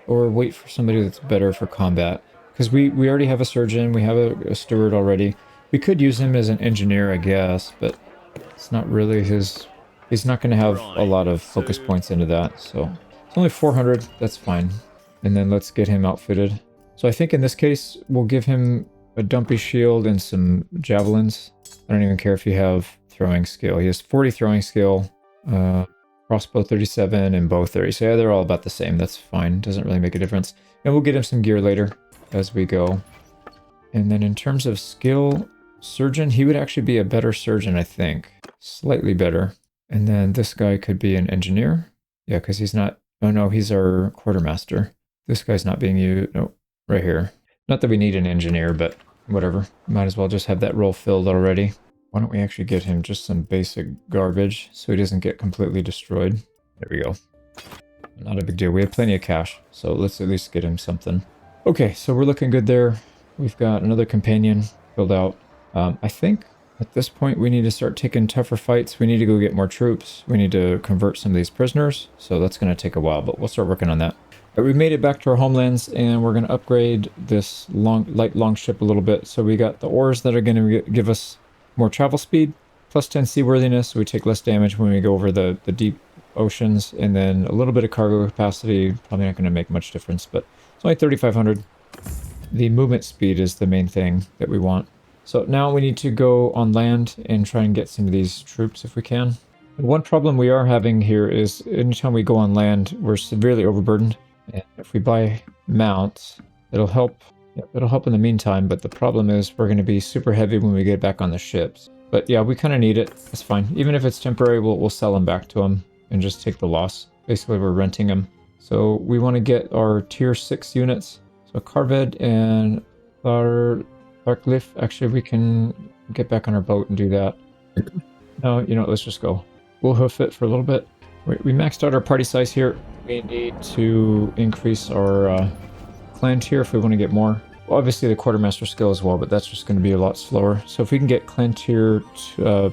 [SPEAKER 1] or wait for somebody that's better for combat? Because we already have a surgeon. We have a steward already. We could use him as an engineer, I guess, but it's not really his... He's not going to have a lot of focus points into that, so... It's only 400, that's fine. And then let's get him outfitted. So I think in this case, we'll give him a dumpy shield and some javelins. I don't even care if you have throwing skill. He has 40 throwing skill, crossbow 37, and bow 30. So yeah, they're all about the same. That's fine. Doesn't really make a difference. And we'll get him some gear later as we go. And then in terms of skill, surgeon, he would actually be a better surgeon, I think. Slightly better. And then this guy could be an engineer. Yeah, because he's not... Oh no, he's our quartermaster. This guy's not being used... No, right here. Not that we need an engineer, but whatever. Might as well just have that role filled already. Why don't we actually get him just some basic garbage so he doesn't get completely destroyed. There we go. Not a big deal. We have plenty of cash, so let's at least get him something. Okay, so we're looking good there. We've got another companion filled out. I think at this point we need to start taking tougher fights. We need to go get more troops. We need to convert some of these prisoners. So that's going to take a while, but we'll start working on that. But we made it back to our homelands, and we're going to upgrade this light longship a little bit. So we got the oars that are going to give us more travel speed, plus 10 seaworthiness, so we take less damage when we go over the deep oceans, and then a little bit of cargo capacity. Probably not going to make much difference, but it's only 3,500. The movement speed is the main thing that we want. So now we need to go on land and try and get some of these troops if we can. One problem we are having here is anytime we go on land, we're severely overburdened. And if we buy mounts, it'll help. Yeah, it'll help in the meantime, but the problem is we're going to be super heavy when we get back on the ships. But yeah, we kind of need it. That's fine. Even if it's temporary, we'll sell them back to them and just take the loss. Basically, we're renting them. So we want to get our tier 6 units. So Carved and Larkliff. Actually, we can get back on our boat and do that. No, you know, let's just go. We'll hoof it for a little bit. We maxed out our party size here. We need to increase our clan tier if we want to get more. Well, obviously the quartermaster skill as well, but that's just going to be a lot slower. So if we can get clan tier 2,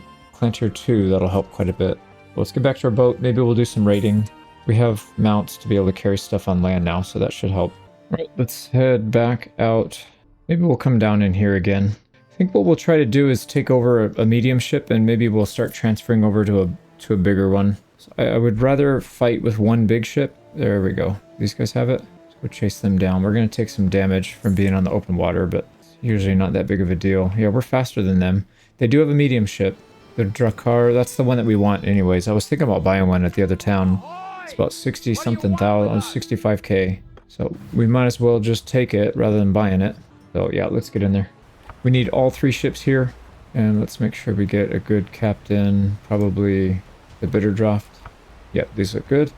[SPEAKER 1] that'll help quite a bit. Let's get back to our boat. Maybe we'll do some raiding. We have mounts to be able to carry stuff on land now, so that should help. All right, let's head back out. Maybe we'll come down in here again. I think what we'll try to do is take over a medium ship, and maybe we'll start transferring over to a bigger one. So I would rather fight with one big ship. There we go. These guys have it. Let's go chase them down. We're going to take some damage from being on the open water, but it's usually not that big of a deal. Yeah, we're faster than them. They do have a medium ship. The Drakkar, that's the one that we want anyways. I was thinking about buying one at the other town. It's about 60-something thousand, 65k. So we might as well just take it rather than buying it. So yeah, let's get in there. We need all 3 ships here. And let's make sure we get a good captain. Probably the bitter draft. Yep, these look good.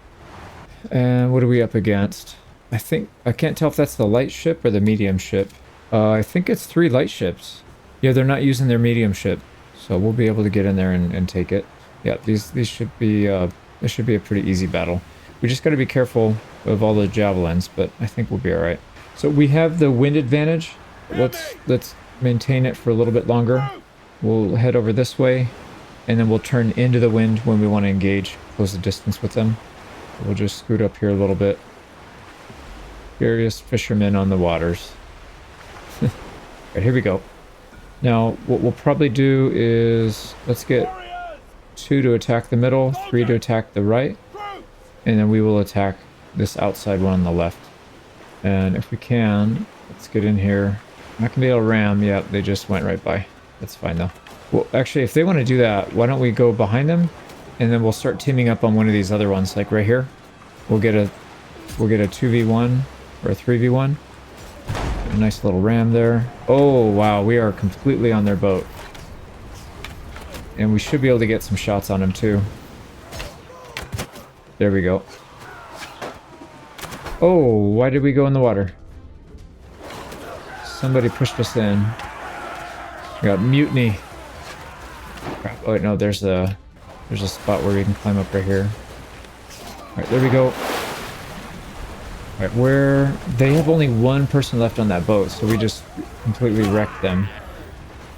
[SPEAKER 1] And what are we up against? I can't tell if that's the light ship or the medium ship. I think it's 3 light ships. Yeah, they're not using their medium ship. So we'll be able to get in there and take it. Yeah, these should be this should be a pretty easy battle. We just got to be careful of all the javelins, but I think we'll be all right. So we have the wind advantage. Let's maintain it for a little bit longer. We'll head over this way, and then we'll turn into the wind when we want to engage, close the distance with them. We'll just scoot up here a little bit. Curious fishermen on the waters. Right, here we go. Now, what we'll probably do is, let's get 2 to attack the middle, 3 to attack the right, and then we will attack this outside one on the left. And if we can, let's get in here. Not gonna be able to ram. Yeah, they just went right by. That's fine though. Well, actually, if they want to do that, why don't we go behind them, and then we'll start teaming up on one of these other ones, like right here. We'll get a 2v1 or a 3v1. A nice little ram there. Oh wow, we are completely on their boat, and we should be able to get some shots on them too. There we go. Oh, why did we go in the water? Somebody pushed us in. We got mutiny. Crap. Oh wait, no, there's a spot where we can climb up right here. Alright, there we go. Alright, where they have only 1 person left on that boat, so we just completely wrecked them.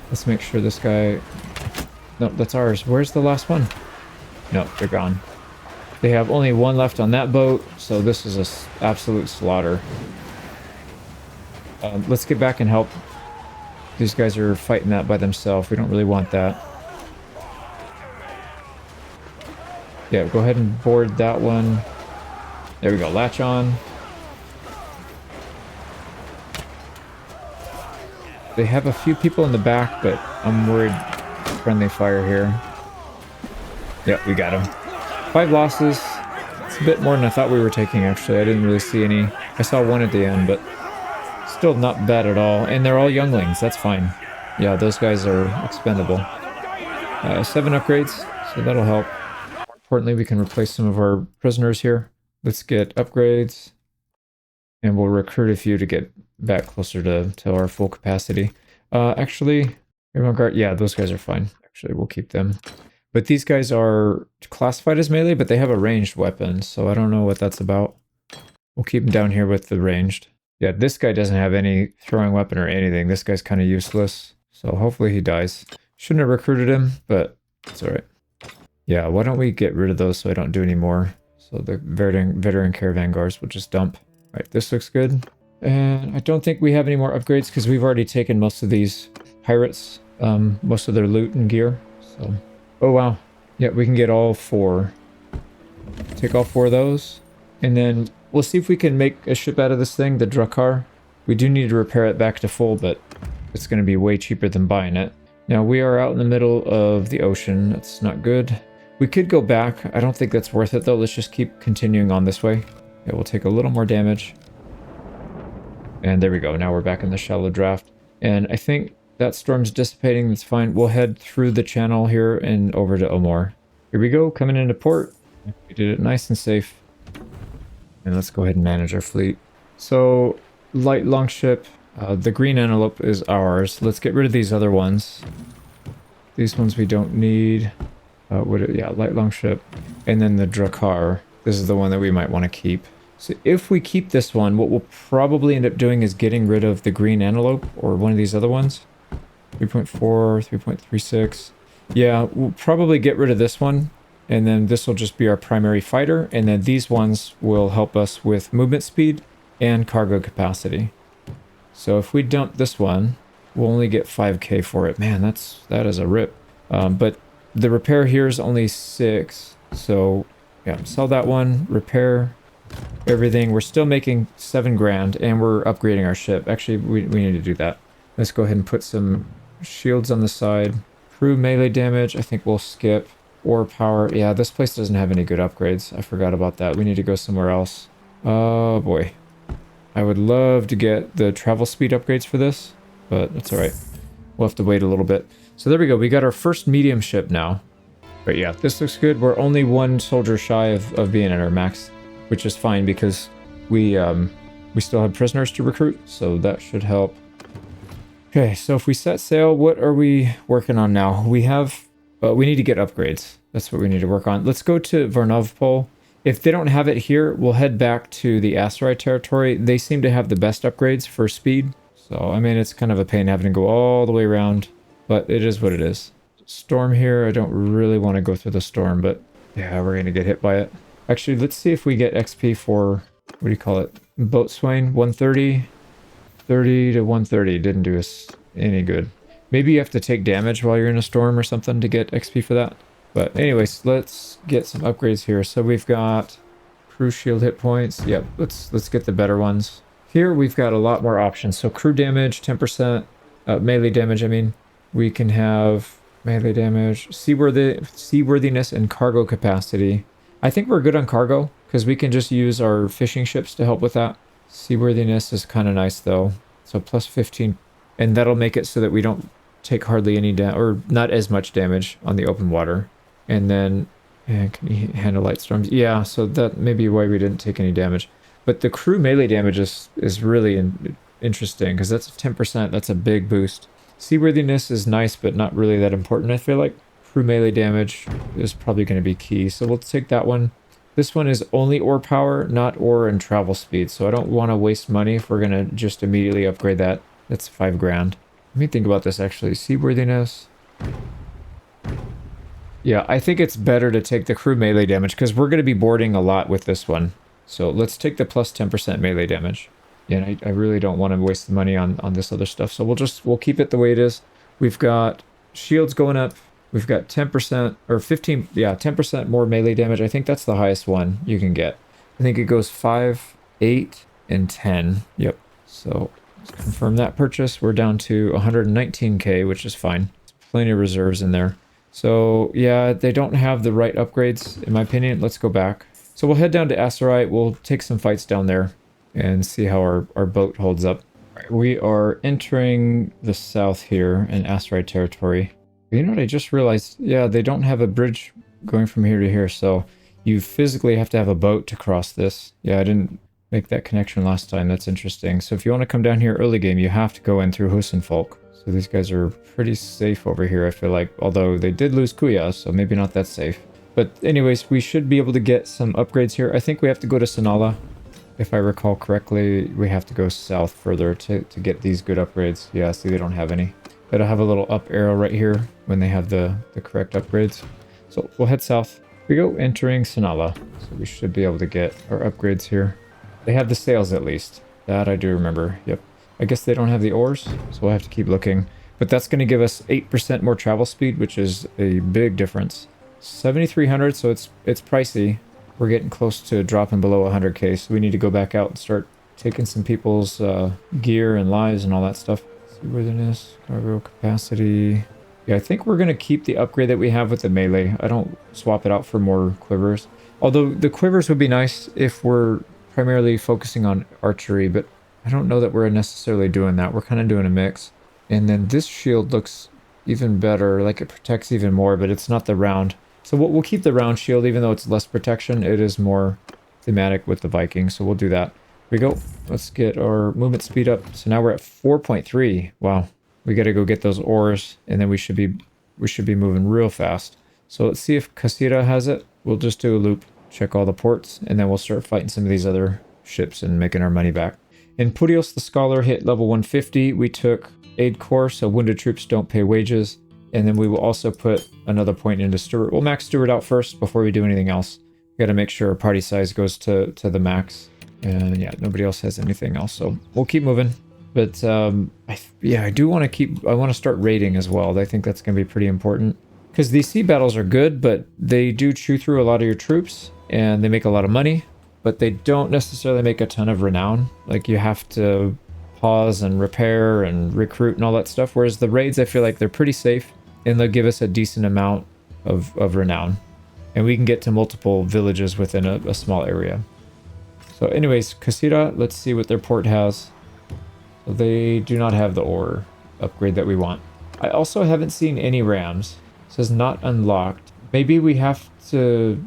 [SPEAKER 1] Let's make sure this guy... No, that's ours. Where's the last one? No, they're gone. They have only 1 left on that boat, so this is an absolute slaughter. Let's get back and help. These guys are fighting that by themselves. We don't really want that. Yeah, go ahead and board that one. There we go. Latch on. They have a few people in the back, but I'm worried friendly fire here. Yep, we got him. 5 losses. It's a bit more than I thought we were taking, actually. I didn't really see any. I saw one at the end, but still not bad at all. And they're all younglings. That's fine. Yeah, those guys are expendable. 7 upgrades, so that'll help. More importantly, we can replace some of our prisoners here. Let's get upgrades. And we'll recruit a few to get back closer to our full capacity. Actually, yeah, those guys are fine. Actually, we'll keep them. But these guys are classified as melee, but they have a ranged weapon, so I don't know what that's about. We'll keep them down here with the ranged. Yeah, this guy doesn't have any throwing weapon or anything. This guy's kind of useless, so hopefully he dies. Shouldn't have recruited him, but it's alright. Yeah, why don't we get rid of those so I don't do any more? So the veteran caravan guards will just dump. Alright, this looks good. And I don't think we have any more upgrades because we've already taken most of these pirates, most of their loot and gear. So, oh wow. Yeah, we can get all 4. Take all 4 of those. And then we'll see if we can make a ship out of this thing, the Drakkar. We do need to repair it back to full, but it's going to be way cheaper than buying it. Now we are out in the middle of the ocean. That's not good. We could go back. I don't think that's worth it though. Let's just keep continuing on this way. It will take a little more damage. And there we go. Now we're back in the shallow draft. And I think that storm's dissipating. That's fine. We'll head through the channel here and over to Omar. Here we go. Coming into port. We did it nice and safe. And let's go ahead and manage our fleet. So, light longship. The green antelope is ours. Let's get rid of these other ones. These ones we don't need. Yeah, light longship. And then the Drakkar. This is the one that we might want to keep. So if we keep this one, what we'll probably end up doing is getting rid of the green antelope or one of these other ones. 3.4, 3.36. Yeah, we'll probably get rid of this one. And then this will just be our primary fighter. And then these ones will help us with movement speed and cargo capacity. So if we dump this one, we'll only get 5k for it. Man, that is a rip. But the repair here is only 6. So yeah, sell that one, repair everything. We're still making 7 grand and we're upgrading our ship. Actually, we need to do that. Let's go ahead and put some shields on the side. Crew melee damage, I think we'll skip. Ore power, yeah, this place doesn't have any good upgrades. I forgot about that. We need to go somewhere else. Oh boy. I would love to get the travel speed upgrades for this, but that's alright. We'll have to wait a little bit. So there we go. We got our first medium ship now. But yeah, this looks good. We're only 1 soldier shy of being at our max, which is fine because we still have prisoners to recruit, so that should help. Okay, so if we set sail, what are we working on now? We need to get upgrades. That's what we need to work on. Let's go to Varnovpol. If they don't have it here, we'll head back to the Asteroid territory. They seem to have the best upgrades for speed. So, I mean, it's kind of a pain having to go all the way around, but it is what it is. Storm here, I don't really want to go through the storm, but yeah, we're going to get hit by it. Actually, let's see if we get XP for, what do you call it? Boatswain, 130, 30 to 130. Didn't do us any good. Maybe you have to take damage while you're in a storm or something to get XP for that. But anyways, let's get some upgrades here. So we've got crew shield hit points. Yep, let's get the better ones. Here we've got a lot more options. So crew damage, 10%, melee damage, I mean. We can have melee damage, seaworthiness, and cargo capacity. I think we're good on cargo because we can just use our fishing ships to help with that. Seaworthiness is kind of nice though. So plus 15, and that'll make it so that we don't take hardly any or not as much damage on the open water. And then, can you handle light storms? Yeah, so that may be why we didn't take any damage. But the crew melee damage is really interesting because that's 10%. That's a big boost. Seaworthiness is nice, but not really that important, I feel like. Crew melee damage is probably going to be key. So we'll take that one. This one is only ore power, not ore and travel speed. So I don't want to waste money if we're going to just immediately upgrade that. That's 5 grand. Let me think about this actually. Seaworthiness. Yeah, I think it's better to take the crew melee damage because we're going to be boarding a lot with this one. So let's take the plus 10% melee damage. Yeah, and I really don't want to waste the money on this other stuff. So we'll keep it the way it is. We've got shields going up. We've got 10% or 15, yeah, 10% more melee damage. I think that's the highest one you can get. I think it goes 5, 8, and 10. Yep. So Let's confirm that purchase. We're down to 119k, which is fine. Plenty of reserves in there. So yeah, they don't have the right upgrades, in my opinion. Let's go back. So we'll head down to Aserai. We'll take some fights down there and see how our boat holds up. Right, we are entering the south here in Aserai territory. You know what I just realized? Yeah, they don't have a bridge going from here to here, so you physically have to have a boat to cross this. Yeah, I didn't make that connection last time. That's interesting. So if you want to come down here early game, you have to go in through Hussenfolk. So these guys are pretty safe over here, I feel like. Although they did lose Kuya, so maybe not that safe. But anyways, we should be able to get some upgrades here. I think we have to go to Sanala. If I recall correctly, we have to go south further to get these good upgrades. Yeah, see, they don't have any. But I have a little up arrow right here when they have the correct upgrades. So we'll head south. We go entering Sanala. So we should be able to get our upgrades here. They have the sails at least. That I do remember. Yep. I guess they don't have the oars, so we'll have to keep looking. But that's going to give us 8% more travel speed, which is a big difference. 7,300, so it's pricey. We're getting close to dropping below 100k, so we need to go back out and start taking some people's gear and lives and all that stuff. Seaworthiness, cargo capacity. Yeah, I think we're going to keep the upgrade that we have with the melee. I don't swap it out for more quivers. Although the quivers would be nice if we're primarily focusing on archery, but I don't know that we're necessarily doing that. We're kind of doing a mix. And then this shield looks even better, like it protects even more, but it's not the round. So we'll keep the round shield, even though it's less protection. It is more thematic with the Viking, so we'll do that. Here we go. Let's get our movement speed up. So now we're at 4.3. Wow. We got to go get those oars, and then we should be moving real fast. So let's see if Kasira has it. We'll just do a loop, check all the ports, and then we'll start fighting some of these other ships and making our money back. In Purios the Scholar hit level 150. We took Aid Corps, so wounded troops don't pay wages. And then we will also put another point into Steward. We'll max Steward out first before we do anything else. We got to make sure our party size goes to the max. And yeah, nobody else has anything else, so we'll keep moving. But I do want to I want to start raiding as well. I think that's going to be pretty important. Because these sea battles are good, but they do chew through a lot of your troops, and they make a lot of money. But they don't necessarily make a ton of renown. Like, you have to pause and repair and recruit and all that stuff. Whereas the raids, I feel like they're pretty safe, and they'll give us a decent amount of renown. And we can get to multiple villages within a small area. So anyways, Kasira, let's see what their port has. So they do not have the ore upgrade that we want. I also haven't seen any rams. It says not unlocked. Maybe we have to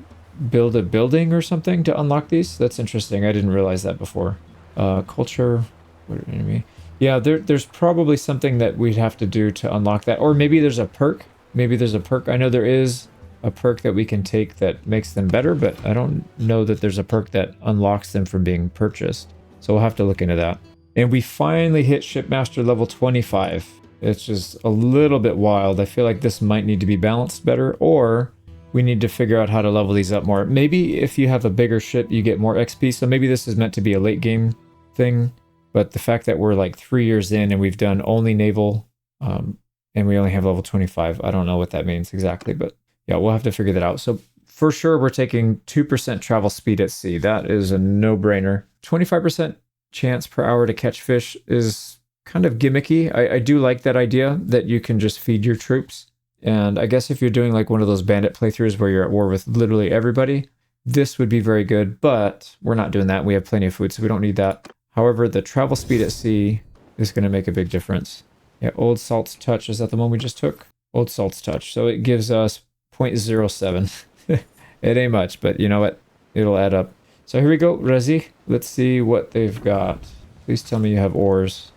[SPEAKER 1] build a building or something to unlock these? That's interesting. I didn't realize that before. Culture. What enemy? Yeah, there's probably something that we'd have to do to unlock that. Or maybe there's a perk. Maybe there's a perk. I know there is a perk that we can take that makes them better, but I don't know that there's a perk that unlocks them from being purchased. So we'll have to look into that. And we finally hit Shipmaster level 25. It's just a little bit wild. I feel like this might need to be balanced better, or we need to figure out how to level these up more. Maybe if you have a bigger ship, you get more XP. So maybe this is meant to be a late game thing. But the fact that we're like 3 years in and we've done only naval, and we only have level 25, I don't know what that means exactly, but yeah, we'll have to figure that out. So for sure, we're taking 2% travel speed at sea. That is a no-brainer. 25% chance per hour to catch fish is kind of gimmicky. I do like that idea that you can just feed your troops. And I guess if you're doing like one of those bandit playthroughs where you're at war with literally everybody, this would be very good, but we're not doing that. We have plenty of food, so we don't need that. However, the travel speed at sea is going to make a big difference. Yeah, Old Salt's Touch, is that the one we just took? Old Salt's Touch. So it gives us 0.07. It ain't much, but you know what? It'll add up. So here we go, Razik. Let's see what they've got. Please tell me you have ores.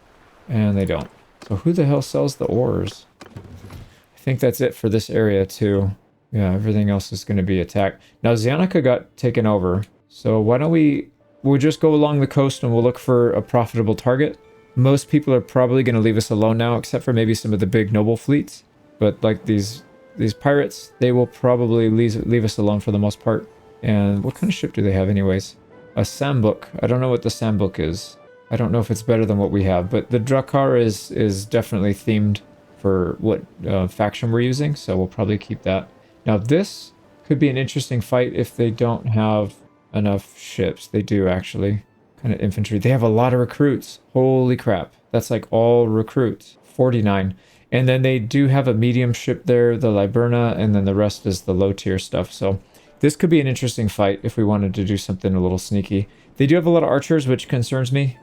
[SPEAKER 1] And they don't. So who the hell sells the ores? I think that's it for this area too. Yeah, everything else is going to be attacked. Now, Zianica got taken over. So why don't we'll just go along the coast and we'll look for a profitable target. Most people are probably going to leave us alone now, except for maybe some of the big noble fleets. But like these pirates, they will probably leave us alone for the most part. And what kind of ship do they have anyways? A Sambuk. I don't know what the Sambuk is. I don't know if it's better than what we have, but the Drakkar is definitely themed for what faction we're using, so we'll probably keep that. Now this could be an interesting fight if they don't have enough ships. They do actually. kind of infantry. They have a lot of recruits. Holy crap. That's like all recruits. 49. And then they do have a medium ship there, the Liburna, and then the rest is the low tier stuff. So this could be an interesting fight if we wanted to do something a little sneaky. They do have a lot of archers, which concerns me.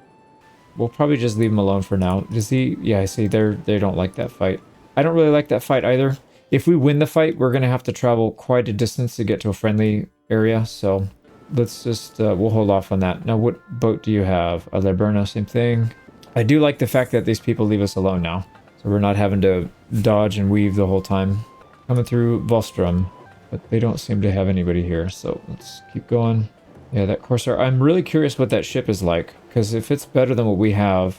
[SPEAKER 1] We'll probably just leave them alone for now. Does he? Yeah, I see. They don't like that fight. I don't really like that fight either. If we win the fight, we're going to have to travel quite a distance to get to a friendly area. So let's just, we'll hold off on that. Now, what boat do you have? A Liburna, same thing. I do like the fact that these people leave us alone now. So we're not having to dodge and weave the whole time. Coming through Volstrom, but they don't seem to have anybody here. So let's keep going. Yeah, that Corsair. I'm really curious what that ship is like. Because if it's better than what we have,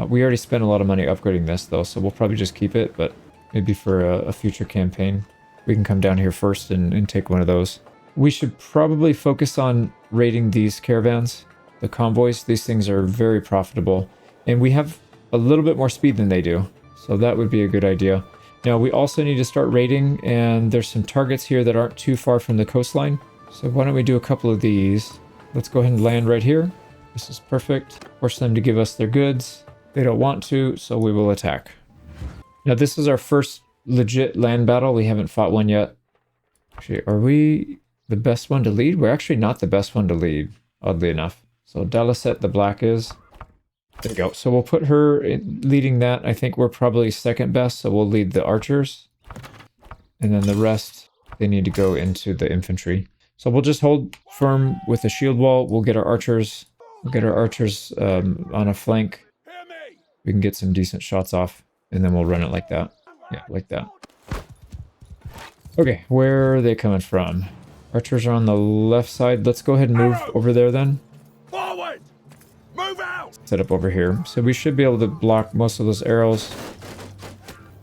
[SPEAKER 1] we already spent a lot of money upgrading this though. So we'll probably just keep it. But maybe for a future campaign, we can come down here first and take one of those. We should probably focus on raiding these caravans, the convoys. These things are very profitable. And we have a little bit more speed than they do. So that would be a good idea. Now, we also need to start raiding, and there's some targets here that aren't too far from the coastline. So why don't we do a couple of these? Let's go ahead and land right here. This is perfect. Force them to give us their goods. They don't want to, so we will attack. Now, this is our first legit land battle. We haven't fought one yet. Actually, are we the best one to lead? We're actually not the best one to lead, oddly enough. So Dalaset the Black is. There we go. So we'll put her leading that. I think we're probably second best, so we'll lead the archers. And then the rest, they need to go into the infantry. So we'll just hold firm with the shield wall. We'll get our archers. We'll get our archers on a flank. We can get some decent shots off, and then we'll run it like that. Yeah, like that. Okay, where are they coming from? Archers are on the left side. Let's go ahead and move over there then.
[SPEAKER 2] Forward! Move out!
[SPEAKER 1] Set up over here. So we should be able to block most of those arrows.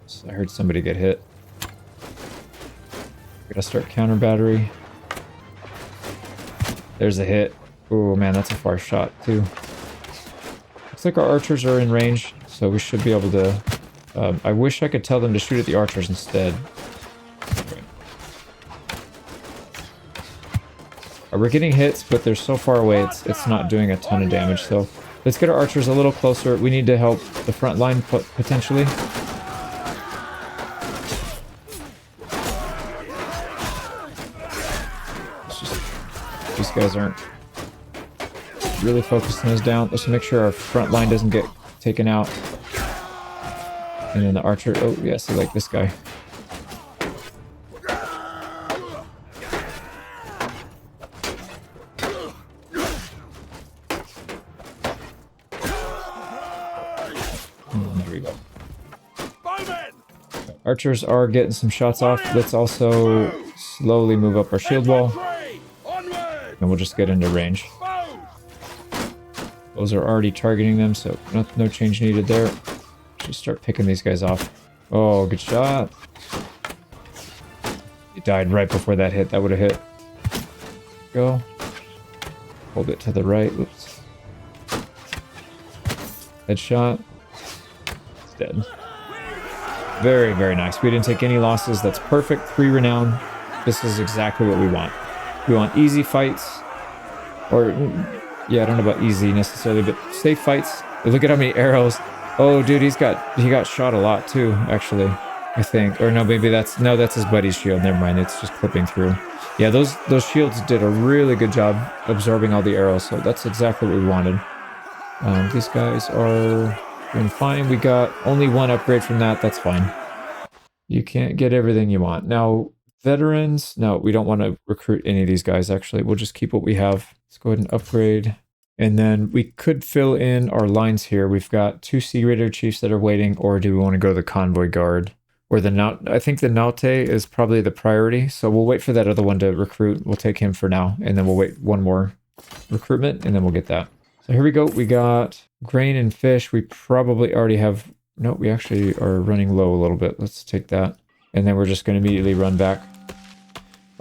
[SPEAKER 1] So I heard somebody get hit. Gotta start counter battery. There's a hit. Oh man, that's a far shot too. Looks like our archers are in range, so we should be able to... I wish I could tell them to shoot at the archers instead. Okay. We're getting hits, but they're so far away, it's not doing a ton of damage. So let's get our archers a little closer. We need to help the front line potentially. These guys aren't really focusing us down. Let's make sure our front line doesn't get taken out. And then the archer, oh yes, I like this guy. There we go. Archers are getting some shots off. Let's also slowly move up our shield wall. And we'll just get into range. Those are already targeting them, so no change needed there. Just start picking these guys off. Oh, good shot. He died right before that hit. That would have hit. Go. Hold it to the right. Oops. Headshot. It's dead. Very, very nice. We didn't take any losses. That's perfect. 3 renown. This is exactly what we want. We want easy fights. Or, yeah, I don't know about easy necessarily, but safe fights. Look at how many arrows. Oh, dude, he got shot a lot too, actually, I think. Or no, maybe that's his buddy's shield. Never mind, it's just clipping through. Yeah, those shields did a really good job absorbing all the arrows, so that's exactly what we wanted. These guys are doing fine. We got only 1 upgrade from that. That's fine. You can't get everything you want. Now, veterans, no, we don't want to recruit any of these guys, actually. We'll just keep what we have. Let's go ahead and upgrade. And then we could fill in our lines here. We've got 2 Sea Raider Chiefs that are waiting, or do we want to go to the Convoy Guard? Or the Naut? I think the Naute is probably the priority, so we'll wait for that other one to recruit. We'll take him for now, and then we'll wait 1 more recruitment, and then we'll get that. So here we go. We got grain and fish. We probably already have... No, we actually are running low a little bit. Let's take that. And then we're just going to immediately run back.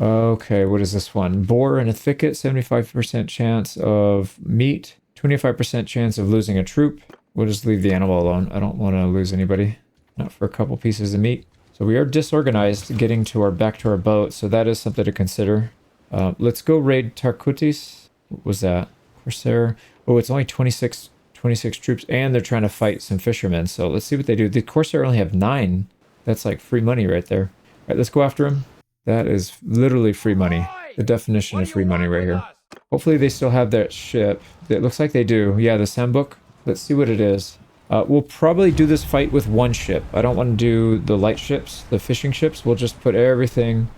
[SPEAKER 1] Okay, what is this one? Boar in a thicket, 75% chance of meat, 25% chance of losing a troop. We'll just leave the animal alone. I don't want to lose anybody. Not for a couple pieces of meat. So we are disorganized getting to back to our boat, so that is something to consider. Let's go raid Tarkutis. What was that? Corsair. Oh, it's only 26 troops, and they're trying to fight some fishermen. So let's see what they do. The Corsair only have 9. That's like free money right there. All right, let's go after him. That is literally free money. The definition of free money right here. Hopefully they still have that ship. It looks like they do. Yeah, the Sambook. Let's see what it is. We'll probably do this fight with 1 ship. I don't want to do the light ships, the fishing ships. We'll just put everything...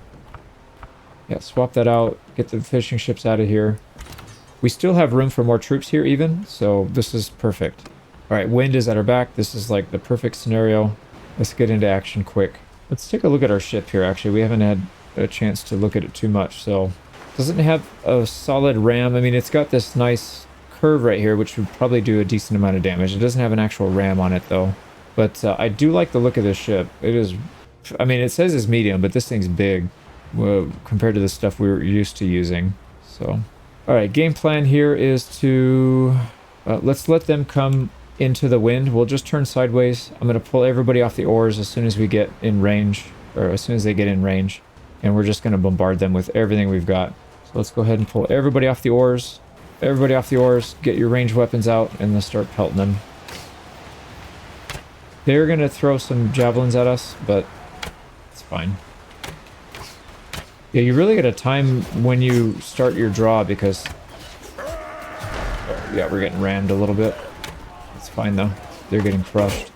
[SPEAKER 1] Yeah, swap that out. Get the fishing ships out of here. We still have room for more troops here even, so this is perfect. Alright, wind is at our back. This is like the perfect scenario. Let's get into action quick. Let's take a look at our ship here, actually. We haven't had a chance to look at it too much, so... Doesn't have a solid ram. I mean, it's got this nice curve right here, which would probably do a decent amount of damage. It doesn't have an actual ram on it, though. But I do like the look of this ship. It is... I mean, it says it's medium, but this thing's big compared to the stuff we were used to using. So... Alright, game plan here is to... let's let them come into the wind. We'll just turn sideways. I'm going to pull everybody off the oars as soon as we get in range. Or as soon as they get in range. And we're just going to bombard them with everything we've got. So let's go ahead and pull everybody off the oars. Everybody off the oars. Get your ranged weapons out and then start pelting them. They're going to throw some javelins at us, but it's fine. Yeah, you really got to time when you start your draw because... yeah, we're getting rammed a little bit. It's fine though. They're getting crushed.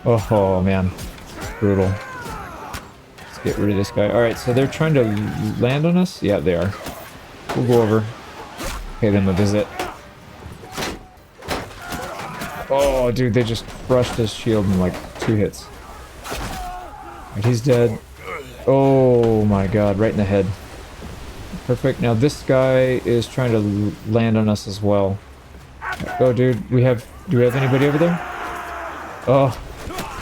[SPEAKER 1] Oh man. Brutal. Let's get rid of this guy. Alright, so they're trying to land on us? Yeah, they are. We'll go over. Pay them a visit. Oh, dude, they just crushed his shield in like 2 hits. Right, he's dead. Oh my god, right in the head. Perfect. Now this guy is trying to land on us as well. Oh, dude, do we have anybody over there? Oh,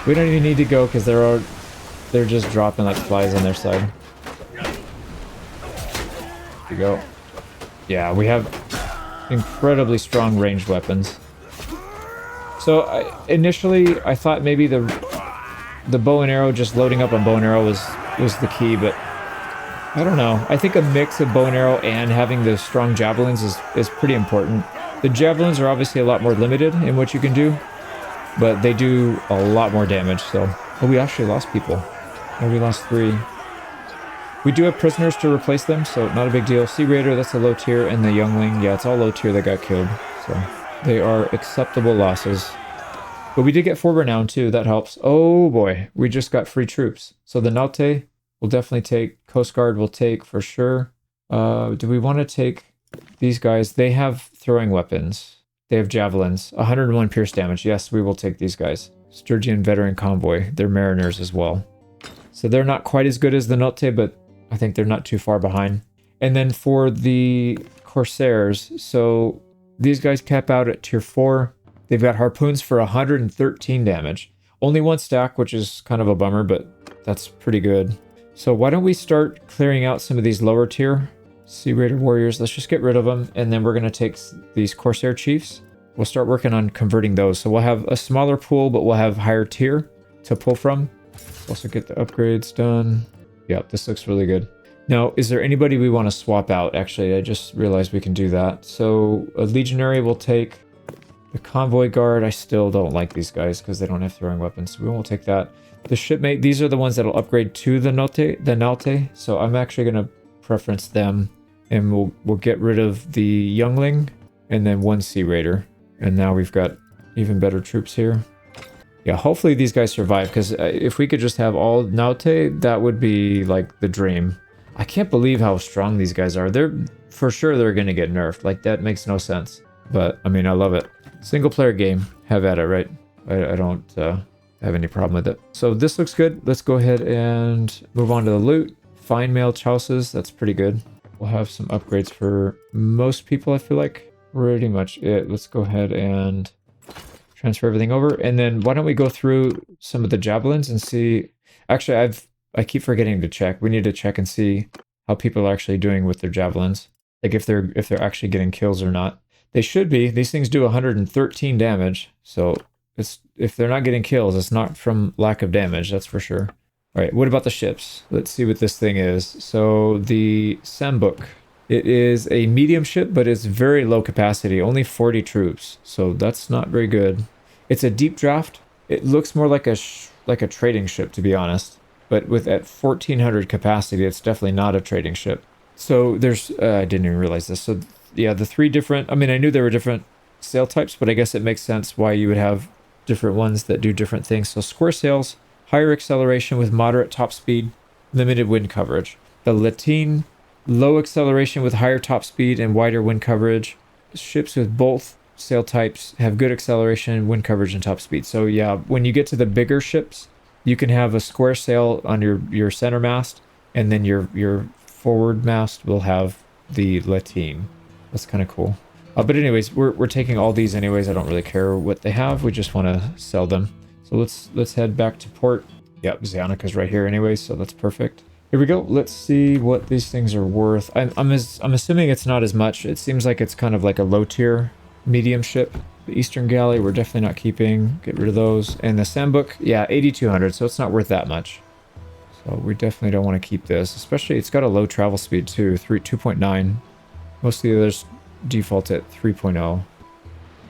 [SPEAKER 1] we don't even need to go because they're just dropping like flies on their side. There you go. Yeah, we have incredibly strong ranged weapons. So initially I thought maybe the bow and arrow, just loading up on bow and arrow was the key, but I don't know. I think a mix of bow and arrow and having the strong javelins is pretty important. The javelins are obviously a lot more limited in what you can do, but they do a lot more damage, so... Oh, we actually lost people. Oh, we lost 3. We do have prisoners to replace them, so not a big deal. Sea Raider, that's a low tier, and the Youngling, yeah, it's all low tier that got killed, so... They are acceptable losses. But we did get 4 renown too, that helps. Oh boy, we just got free troops. So the Naute we'll definitely take, Coast Guard we'll take for sure. Do we want to take these guys? They have throwing weapons. They have javelins. 101 pierce damage. Yes, we will take these guys. Sturgeon Veteran Convoy. They're mariners as well. So they're not quite as good as the Naute, but I think they're not too far behind. And then for the Corsairs, so these guys cap out at tier 4. They've got harpoons for 113 damage. Only 1 stack, which is kind of a bummer, but that's pretty good. So why don't we start clearing out some of these lower tier Sea Raider warriors. Let's just get rid of them, and then we're going to take these Corsair chiefs. We'll start working on converting those. So we'll have a smaller pool, but we'll have higher tier to pull from. Also get the upgrades done. Yep, this looks really good. Now, is there anybody we want to swap out? Actually, I just realized we can do that. So a legionary will take the convoy guard. I still don't like these guys because they don't have throwing weapons. So we won't take that. The shipmate, these are the ones that'll upgrade to the Naute. So I'm actually going to preference them. And we'll get rid of the Youngling and then 1 Sea Raider. And now we've got even better troops here. Yeah, hopefully these guys survive, because if we could just have all Naute, that would be like the dream. I can't believe how strong these guys are. For sure they're going to get nerfed. Like, that makes no sense. But, I mean, I love it. Single player game. Have at it, right? I don't have any problem with it. So this looks good. Let's go ahead and move on to the loot. Fine mail houses. That's pretty good. We'll have some upgrades for most people, I feel like. Pretty much it. Let's go ahead and transfer everything over. And then why don't we go through some of the javelins and see... Actually, I keep forgetting to check. We need to check and see how people are actually doing with their javelins. Like if they're actually getting kills or not. They should be. These things do 113 damage. So if they're not getting kills, it's not from lack of damage, that's for sure. All right, what about the ships? Let's see what this thing is. So the Sambook It is a medium ship, but it's very low capacity, only 40 troops. So that's not very good. It's a deep draft. It looks more like a trading ship, to be honest. But with at 1400 capacity, it's definitely not a trading ship. So there's, I didn't even realize this. So yeah, the three different, I mean, I knew there were different sail types, but I guess it makes sense why you would have different ones that do different things. So square sails, higher acceleration with moderate top speed, limited wind coverage. The Latine, low acceleration with higher top speed and wider wind coverage. Ships with both sail types have good acceleration, wind coverage, and top speed. So yeah, when you get to the bigger ships, you can have a square sail on your center mast, and then your forward mast will have the Latine. That's kind of cool. But anyways, we're taking all these anyways. I don't really care what they have. We just want to sell them. So let's head back to port. Yep, Zionica's right here anyways, so that's perfect. Here we go. Let's see what these things are worth. I'm assuming it's not as much. It seems like it's kind of like a low tier medium ship. The Eastern Galley, we're definitely not keeping. Get rid of those. And the Sandbook, yeah, 8,200, so it's not worth that much. So we definitely don't want to keep this. Especially, it's got a low travel speed too, 2.9. Most of the others default at 3.0.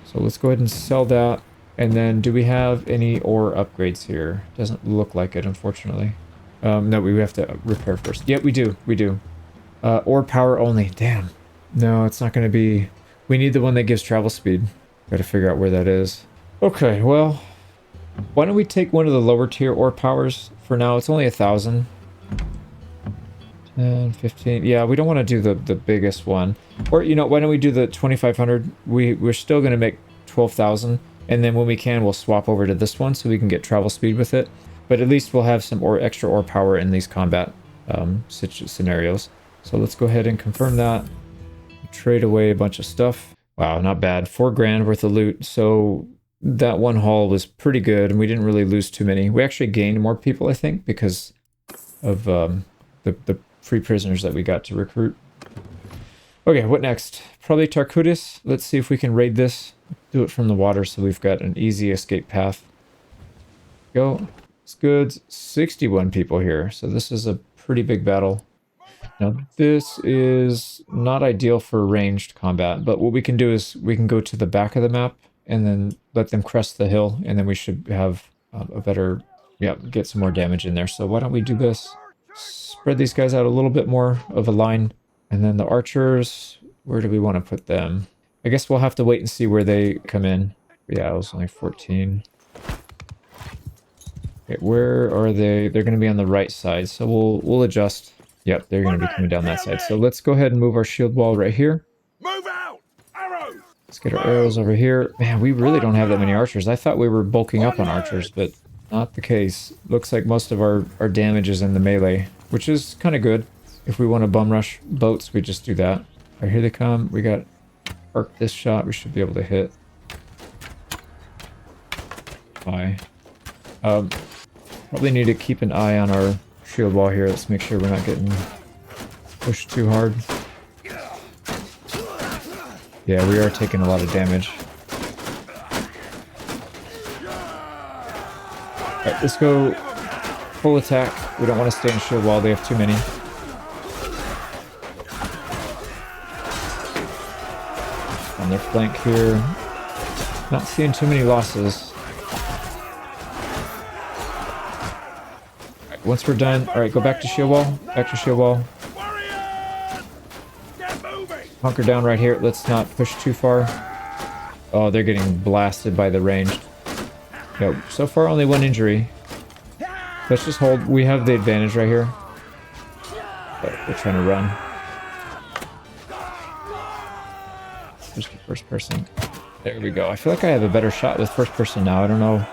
[SPEAKER 1] So let's go ahead and sell that. And then, do we have any ore upgrades here? Doesn't look like it, unfortunately. No, we have to repair first. Yep, we do. We do. Ore power only. Damn. No, it's not going to be... We need the one that gives travel speed. Got to figure out where that is. Okay, well... Why don't we take one of the lower tier ore powers for now? It's only 1,000. 10, 15. Yeah, we don't want to do the biggest one. Or, you know, why don't we do the 2,500? We're still going to make 12,000. And then when we can, we'll swap over to this one so we can get travel speed with it. But at least we'll have some extra ore power in these combat scenarios. So let's go ahead and confirm that. Trade away a bunch of stuff. Wow, not bad. 4 grand worth of loot. So that one haul was pretty good, and we didn't really lose too many. We actually gained more people, I think, because of the free prisoners that we got to recruit. Okay, what next? Probably Tarkutis. Let's see if we can raid this. Do it from the water so we've got an easy escape path. Go. It's good. 61 people here, so this is a pretty big battle. Now, this is not ideal for ranged combat, but what we can do is we can go to the back of the map and then let them crest the hill, and then we should have a better, yeah, get some more damage in there. So why don't we do this? Spread these guys out a little bit more of a line, and then the archers, where do we want to put them? I guess we'll have to wait and see where they come in. Yeah, it was only 14. Okay, where are they? They're going to be on the right side, so we'll adjust. Yep, they're going to be coming down that side. So let's go ahead and move our shield wall right here.
[SPEAKER 2] Move out! Arrows!
[SPEAKER 1] Let's get our arrows over here. Man, we really don't have that many archers. I thought we were bulking up on archers, but not the case. Looks like most of our damage is in the melee, which is kind of good. If we want to bum rush boats, we just do that. All right, here they come. We got arc this shot. We should be able to hit. Bye. Probably need to keep an eye on our shield wall here. Let's make sure we're not getting pushed too hard. Yeah, we are taking a lot of damage. Alright, let's go full attack. We don't want to stay in shield wall. They have too many. On their flank here. Not seeing too many losses. Alright, once we're done, alright, go back to shield wall. Back to shield wall. Hunker down right here. Let's not push too far. Oh, they're getting blasted by the ranged. No, so far only 1 injury. Let's just hold. We have the advantage right here. But we're trying to run. Just the first person. There we go. I feel like I have a better shot with first person now. I don't know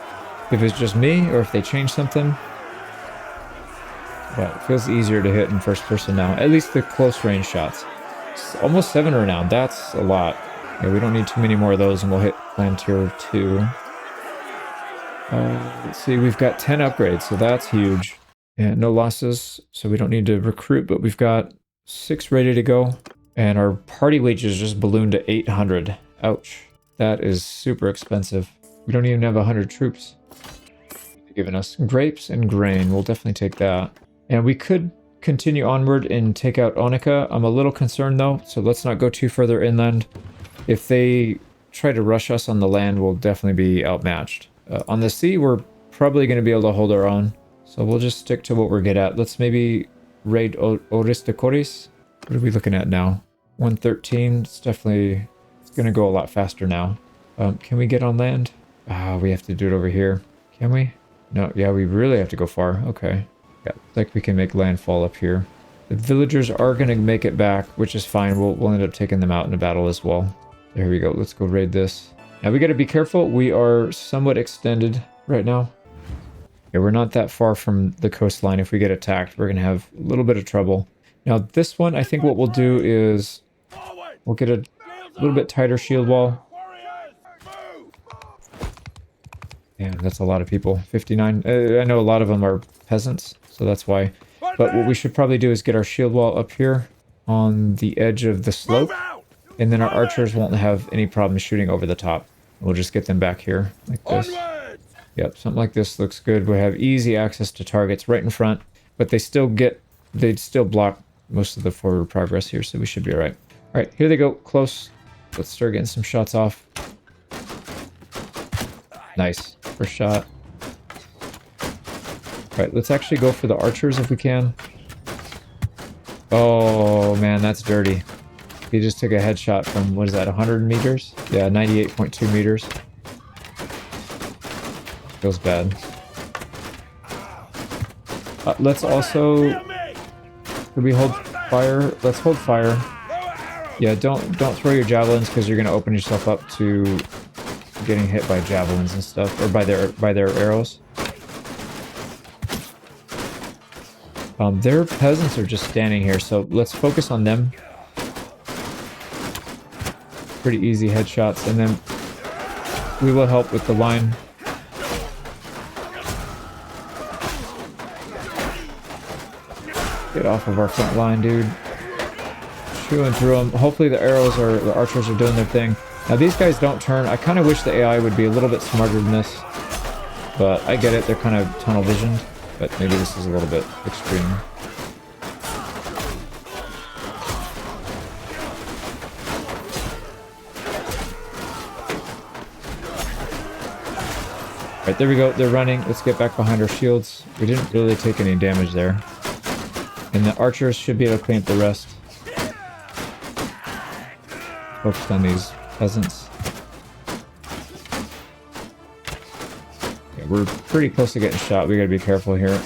[SPEAKER 1] if it's just me or if they changed something. But it feels easier to hit in first person now. At least the close range shots. It's almost 7 renown. That's a lot. Yeah, we don't need too many more of those and we'll hit clan tier 2. Let's see, we've got 10 upgrades, so that's huge. And no losses, so we don't need to recruit, but we've got 6 ready to go. And our party wages just ballooned to 800. Ouch. That is super expensive. We don't even have 100 troops. They're giving us grapes and grain. We'll definitely take that. And we could continue onward and take out Onika. I'm a little concerned though, so let's not go too further inland. If they try to rush us on the land, we'll definitely be outmatched. On the sea, we're probably going to be able to hold our own, so we'll just stick to what we're good at. Let's maybe raid Oristacoris. What are we looking at now? 113. It's definitely... It's going to go a lot faster now. Can we get on land? Ah, we have to do it over here. Can we? No, yeah, we really have to go far. Okay. Yeah, like we can make landfall up here. The villagers are going to make it back, which is fine. We'll end up taking them out in a battle as well. There we go. Let's go raid this. Now we got to be careful. We are somewhat extended right now. Yeah, we're not that far from the coastline. If we get attacked, we're going to have a little bit of trouble. Now this one, I think what we'll do is we'll get a little bit tighter shield wall. Yeah, that's a lot of people. 59. I know a lot of them are peasants, so that's why. But what we should probably do is get our shield wall up here on the edge of the slope. And then our archers won't have any problem shooting over the top. We'll just get them back here like this. Yep, something like this looks good. We have easy access to targets right in front, but they'd still block most of the forward progress here, so we should be all right. All right, here they go, close. Let's start getting some shots off. Nice, first shot. All right, let's actually go for the archers if we can. Oh man, that's dirty. He just took a headshot from, what is that, 100 meters? Yeah, 98.2 meters. Feels bad. Let's also... Could we hold fire? Let's hold fire. Yeah, don't throw your javelins because you're going to open yourself up to getting hit by javelins and stuff, or by their arrows. Their peasants are just standing here, so let's focus on them. Pretty easy headshots, and then we will help with the line. Get off of our front line, dude. Chewing through them. Hopefully the archers are doing their thing. Now these guys don't turn. I kind of wish the AI would be a little bit smarter than this, but I get it. They're kind of tunnel visioned, but maybe this is a little bit extreme. Alright, there we go. They're running. Let's get back behind our shields. We didn't really take any damage there. And the archers should be able to clean up the rest. Focused on these peasants. Yeah, we're pretty close to getting shot. We gotta be careful here.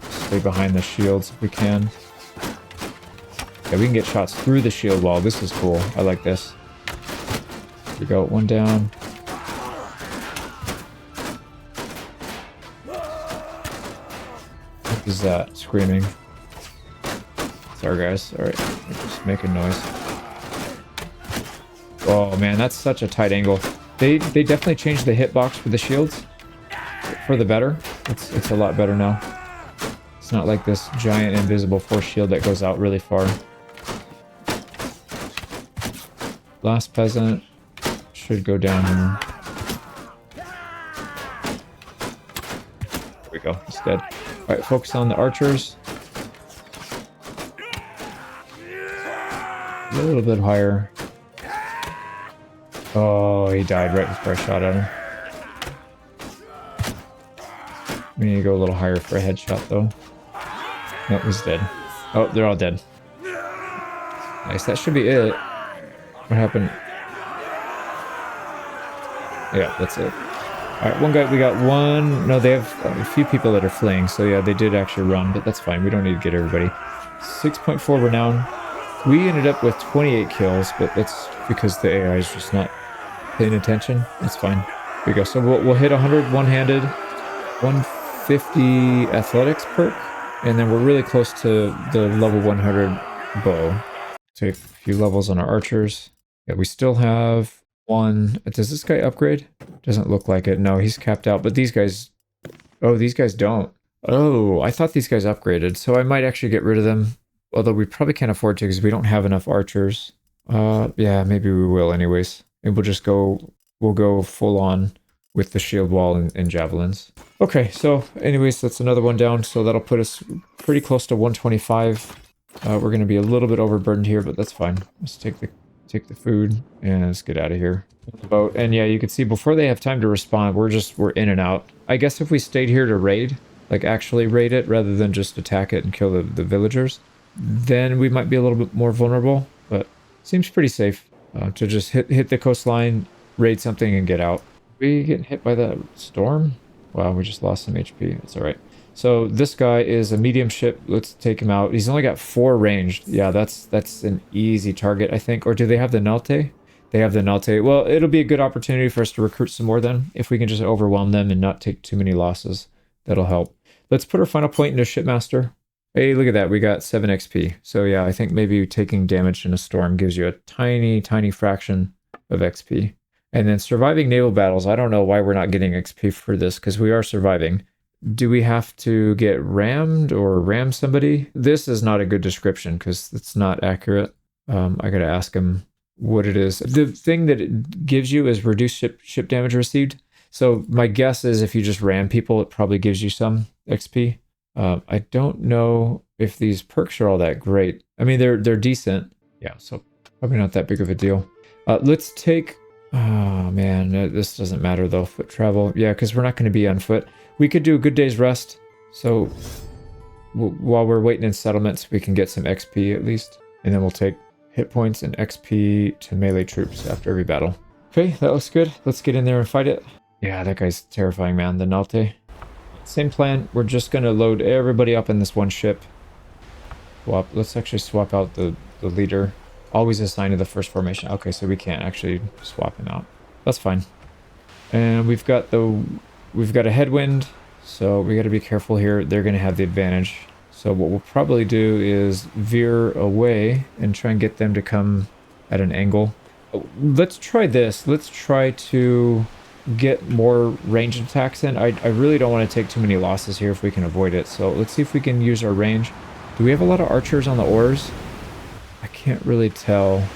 [SPEAKER 1] Stay behind the shields if we can. Yeah, we can get shots through the shield wall. This is cool. I like this. Here we go. One down. What is that? Screaming. Sorry guys. Alright. Just making noise. Oh man, that's such a tight angle. They definitely changed the hitbox for the shields. For the better. It's a lot better now. It's not like this giant invisible force shield that goes out really far. Last peasant should go down here. There we go. He's dead. Alright, focus on the archers. A little bit higher. Oh, he died right before I shot at him. We need to go a little higher for a headshot, though. Nope, he's dead. Oh, they're all dead. Nice, that should be it. What happened? Yeah, that's it. Alright, one guy, we got one... No, they have a few people that are fleeing, so yeah, they did actually run, but that's fine. We don't need to get everybody. 6.4 renown. We ended up with 28 kills, but that's because the AI is just not paying attention. That's fine. Here we go. So we'll hit 100 one-handed, 150 athletics perk, and then we're really close to the level 100 bow. Take a few levels on our archers. Yeah, we still have one. Does this guy upgrade? Doesn't look like it. No, he's capped out. But these guys... Oh, these guys don't. Oh, I thought these guys upgraded, so I might actually get rid of them. Although we probably can't afford to because we don't have enough archers. Yeah, maybe we will anyways. Maybe we'll just go... We'll go full on with the shield wall and javelins. Okay, so anyways, that's another one down. So that'll put us pretty close to 125. We're going to be a little bit overburdened here, but that's fine. Let's take the food and let's get out of here. The boat. And yeah, you can see before they have time to respond, we're in and out. I guess if we stayed here to raid, like actually raid it rather than just attack it and kill the villagers, then we might be a little bit more vulnerable, but seems pretty safe to just hit the coastline, raid something and get out. We getting hit by that storm? Wow, we just lost some HP. That's all right. So this guy is a medium ship. Let's take him out. He's only got 4 ranged. Yeah, that's an easy target, I think. Or do they have the Nalte? They have the Nalte. Well, it'll be a good opportunity for us to recruit some more then. If we can just overwhelm them and not take too many losses, that'll help. Let's put our final point into Shipmaster. Hey, look at that. We got 7 XP. So yeah, I think maybe taking damage in a storm gives you a tiny, tiny fraction of XP. And then surviving naval battles. I don't know why we're not getting XP for this, because we are surviving. Do we have to get rammed or ram somebody? This is not a good description because it's not accurate. I gotta ask him what it is. The thing that it gives you is reduced ship damage received. So my guess is if you just ram people, it probably gives you some XP. I don't know if these perks are all that great. I mean, they're decent. Yeah, so probably not that big of a deal. Let's take... Oh man, this doesn't matter though. Foot travel. Yeah, because we're not going to be on foot. We could do a good day's rest. So while we're waiting in settlements, we can get some XP at least. And then we'll take hit points and XP to melee troops after every battle. Okay, that looks good. Let's get in there and fight it. Yeah, that guy's terrifying, man. The Nalte. Same plan. We're just going to load everybody up in this one ship. Let's actually swap out the leader. Always assigned to the first formation. Okay, so we can't actually swap him out. That's fine. And we've got a headwind, so we got to be careful here. They're going to have the advantage. So what we'll probably do is veer away and try and get them to come at an angle. Let's try this. Let's try to get more ranged attacks in. I really don't want to take too many losses here if we can avoid it. So let's see if we can use our range. Do we have a lot of archers on the oars? I can't really tell.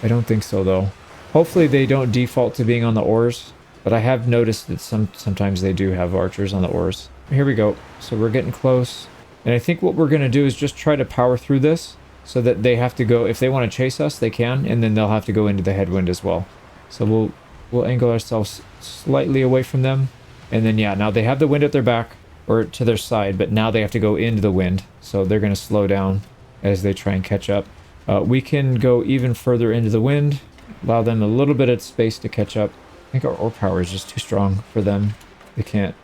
[SPEAKER 1] I don't think so though. Hopefully they don't default to being on the oars, but I have noticed that sometimes they do have archers on the oars. Here we go. So we're getting close. And I think what we're going to do is just try to power through this so that they have to go, if they want to chase us, they can, and then they'll have to go into the headwind as well. So we'll angle ourselves slightly away from them. And then yeah, now they have the wind at their back or to their side, but now they have to go into the wind. So they're going to slow down as they try and catch up. We can go even further into the wind, allow them a little bit of space to catch up. I think our oar power is just too strong for them. They can't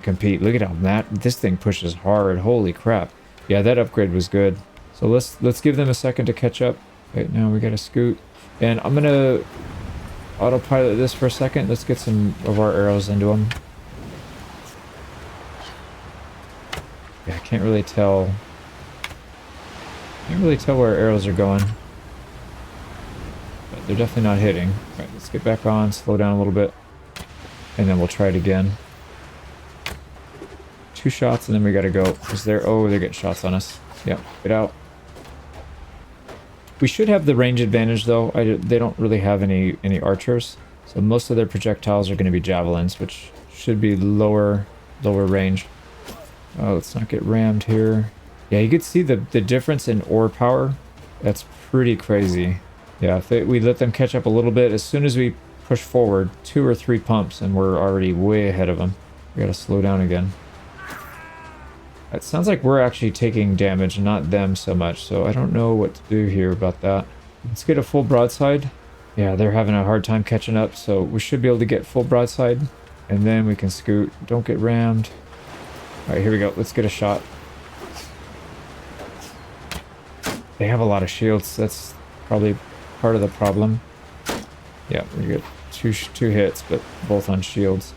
[SPEAKER 1] compete. Look at how this thing pushes hard. Holy crap. Yeah, that upgrade was good. So let's give them a second to catch up. Right now we got to scoot. And I'm going to autopilot this for a second. Let's get some of our arrows into them. Yeah, I can't really tell. Can't really tell where our arrows are going. But they're definitely not hitting. All right, let's get back on, slow down a little bit. And then we'll try it again. 2 shots and then we gotta go. Because they're getting shots on us. Yep, get out. We should have the range advantage though. They don't really have any archers. So most of their projectiles are going to be javelins, which should be lower range. Oh, let's not get rammed here. Yeah, you could see the difference in oar power. That's pretty crazy. Yeah, if we let them catch up a little bit, as soon as we push forward 2 or 3 pumps and we're already way ahead of them. We gotta slow down again. It sounds like we're actually taking damage, not them so much, so I don't know what to do here about that. Let's get a full broadside. Yeah, they're having a hard time catching up, so we should be able to get full broadside, and then we can scoot. Don't get rammed. Alright, here we go. Let's get a shot. They have a lot of shields. That's probably part of the problem. Yeah, we get two hits, but both on shields.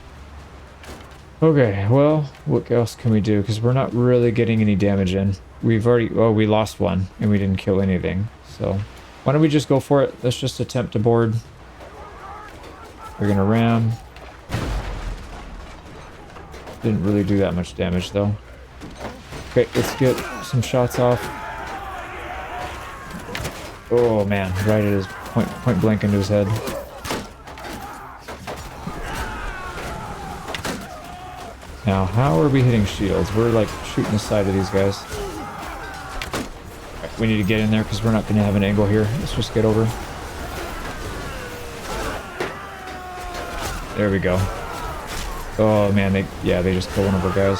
[SPEAKER 1] Okay, well, what else can we do? Because we're not really getting any damage in. We've already... Oh, we lost one, and we didn't kill anything. So, why don't we just go for it? Let's just attempt to board. We're going to ram. Didn't really do that much damage, though. Okay, let's get some shots off. Oh, man. Right at his point blank into his head. Now, how are we hitting shields? We're like shooting the side of these guys. Right, we need to get in there because we're not going to have an angle here. Let's just get over. There we go. Oh man, they just killed one of our guys.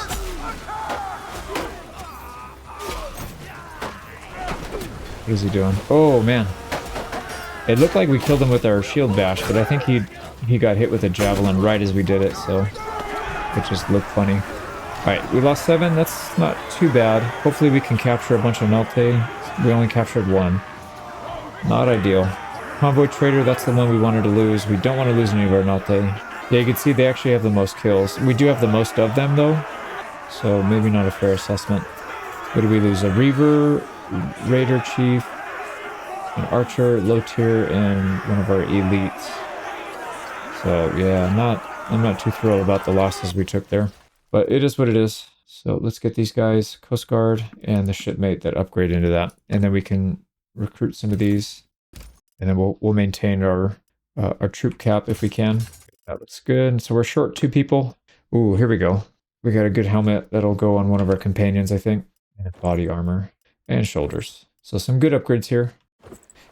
[SPEAKER 1] What is he doing? Oh man. It looked like we killed him with our shield bash, but I think he got hit with a javelin right as we did it, so it just looked funny. Alright, we lost 7. That's not too bad. Hopefully we can capture a bunch of Nalte. We only captured 1. Not ideal. Convoy Trader, that's the one we wanted to lose. We don't want to lose any of our Nalte. Yeah, you can see they actually have the most kills. We do have the most of them, though. So maybe not a fair assessment. What did we lose? A Reaver, Raider Chief, an Archer, low tier, and one of our elites. So yeah, I'm not too thrilled about the losses we took there. But it is what it is. So let's get these guys, Coast Guard, and the shipmate that upgrade into that. And then we can recruit some of these. And then we'll maintain our troop cap if we can. That looks good. So we're short 2 people. Ooh, here we go. We got a good helmet that'll go on one of our companions, I think. And body armor. And shoulders. So some good upgrades here.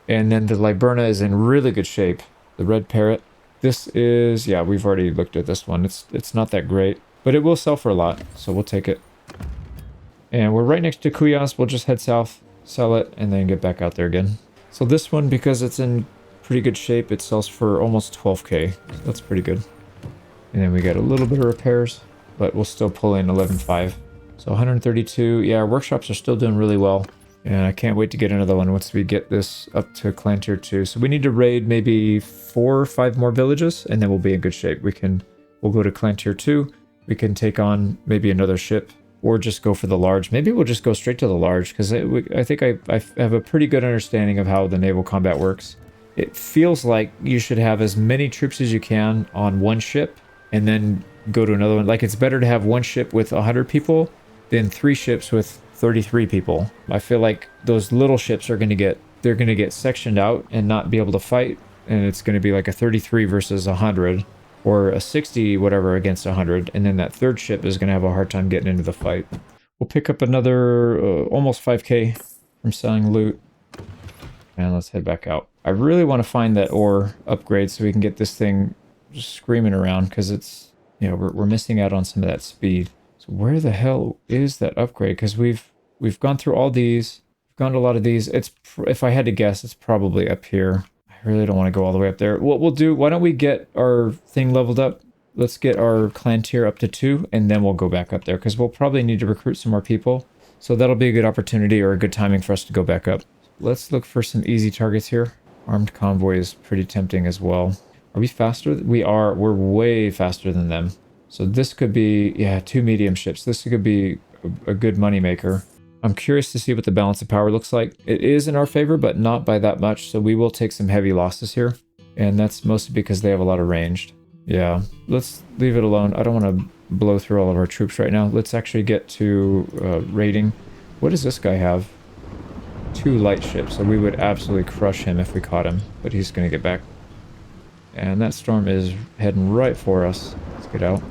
[SPEAKER 1] And then the Liburna is in really good shape. The Red Parrot. This is, yeah, we've already looked at this one. It's not that great. But it will sell for a lot. So we'll take it. And we're right next to Kuyas. We'll just head south, sell it, and then get back out there again. So this one, because it's in pretty good shape, it sells for almost 12k. So that's pretty good. And then we got a little bit of repairs, but we'll still pull in 11.5. So 132. Yeah, our workshops are still doing really well. And I can't wait to get another one once we get this up to clan tier 2. So we need to raid maybe 4 or 5 more villages, and then we'll be in good shape. We'll go to clan tier 2. We can take on maybe another ship, or just go for the large. Maybe we'll just go straight to the large, because I think I have a pretty good understanding of how the naval combat works. It feels like you should have as many troops as you can on one ship, and then go to another one. Like, it's better to have one ship with 100 people than 3 ships with 33 people. I feel like those little ships are going to get sectioned out and not be able to fight, and it's going to be like a 33 versus 100, or a 60 whatever against 100, and then that third ship is going to have a hard time getting into the fight. We'll pick up another almost 5k from selling loot, and let's head back out. I really want to find that ore upgrade so we can get this thing just screaming around, because it's, you know, we're missing out on some of that speed. So where the hell is that upgrade? Because we've gone through all these, we've gone to a lot of these. It's, if I had to guess, it's probably up here. I really don't want to go all the way up there. What we'll do, why don't we get our thing leveled up? Let's get our clan tier up to 2, and then we'll go back up there, because we'll probably need to recruit some more people. So that'll be a good opportunity, or a good timing for us to go back up. Let's look for some easy targets here. Armed convoy is pretty tempting as well. Are we faster? We are. We're way faster than them. So this could be, yeah, 2 medium ships. This could be a good money maker. I'm curious to see what the balance of power looks like. It is in our favor, but not by that much. So we will take some heavy losses here. And that's mostly because they have a lot of ranged. Yeah, let's leave it alone. I don't want to blow through all of our troops right now. Let's actually get to raiding. What does this guy have? 2 light ships. So we would absolutely crush him if we caught him. But he's going to get back. And that storm is heading right for us. Let's get out.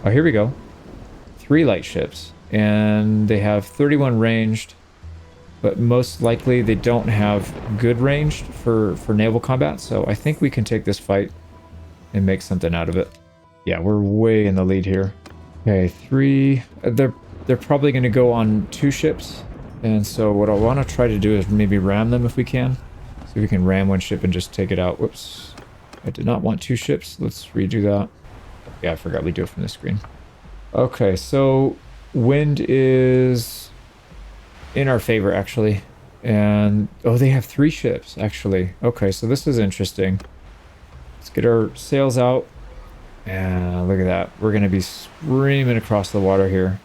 [SPEAKER 1] Oh, here we go. 3 light ships. And they have 31 ranged. But most likely they don't have good ranged for naval combat. So I think we can take this fight and make something out of it. Yeah, we're way in the lead here. Okay, 3. They're probably going to go on 2 ships. And so what I want to try to do is maybe ram them if we can. See if we can ram 1 ship and just take it out. Whoops. I did not want 2 ships. Let's redo that. Yeah, I forgot we do it from the screen. Okay, so wind is in our favor, actually. And, oh, they have 3 ships, actually. Okay, so this is interesting. Let's get our sails out. And look at that. We're going to be screaming across the water here.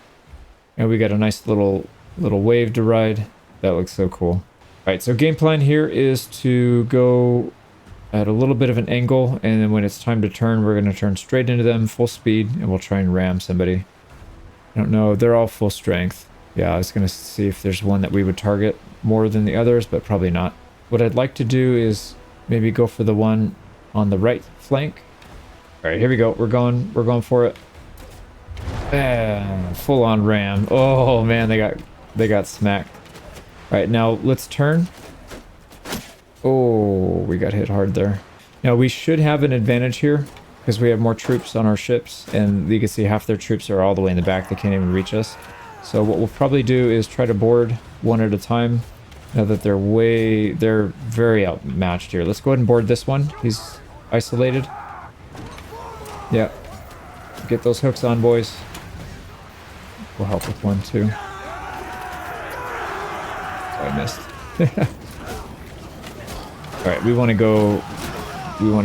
[SPEAKER 1] And we got a nice little wave to ride. That looks so cool. All right, so game plan here is to go at a little bit of an angle, and then when it's time to turn, we're going to turn straight into them full speed, and we'll try and ram somebody. I don't know. They're all full strength. Yeah, I was going to see if there's one that we would target more than the others, but probably not. What I'd like to do is maybe go for the one on the right flank. All right, here we go. We're going for it. Full on ram. Oh man, they got smacked. All right, now let's turn. Oh, we got hit hard there. Now we should have an advantage here because we have more troops on our ships, and you can see half their troops are all the way in the back. They can't even reach us. So what we'll probably do is try to board one at a time. Now that they're very outmatched here. Let's go ahead and board this one. He's isolated. Yeah. Get those hooks on, boys. We'll help with one too. Oh, I missed. Alright, we want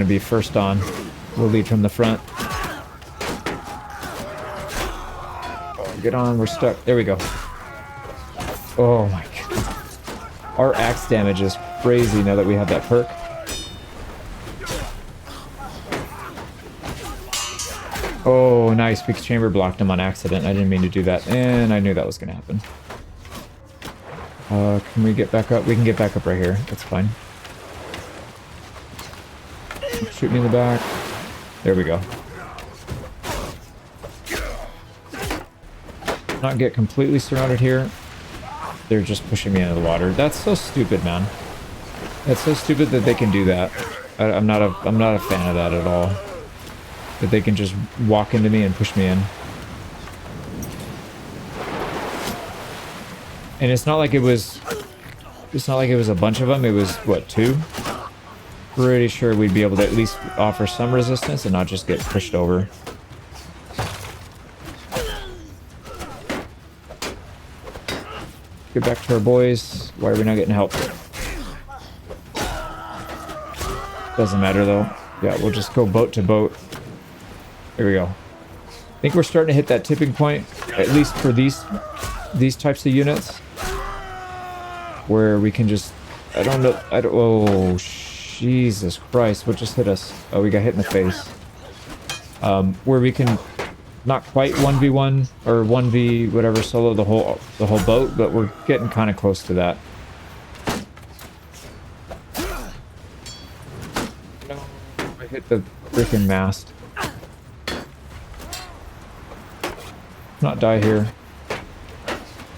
[SPEAKER 1] to be first on. We'll lead from the front. Oh, get on, we're stuck. There we go. Oh my god. Our axe damage is crazy now that we have that perk. Oh, nice. We chamber blocked him on accident. I didn't mean to do that. And I knew that was going to happen. Can we get back up? We can get back up right here. That's fine. Shoot me in the back. There we go. Not get completely surrounded here. They're just pushing me into the water. That's so stupid, man. That's so stupid that they can do that. I'm not a fan of that at all. That they can just walk into me and push me in. And it's not like it was a bunch of them. It was what, 2? Pretty sure we'd be able to at least offer some resistance and not just get pushed over. Get back to our boys. Why are we not getting help? Doesn't matter though. Yeah, we'll just go boat to boat. Here we go. I think we're starting to hit that tipping point, at least for these types of units, where we can just, oh, Jesus Christ, what just hit us? Oh, we got hit in the face. Where we can not quite 1v1 or 1v whatever solo the whole boat, but we're getting kind of close to that. No, I hit the freaking mast. Not die here.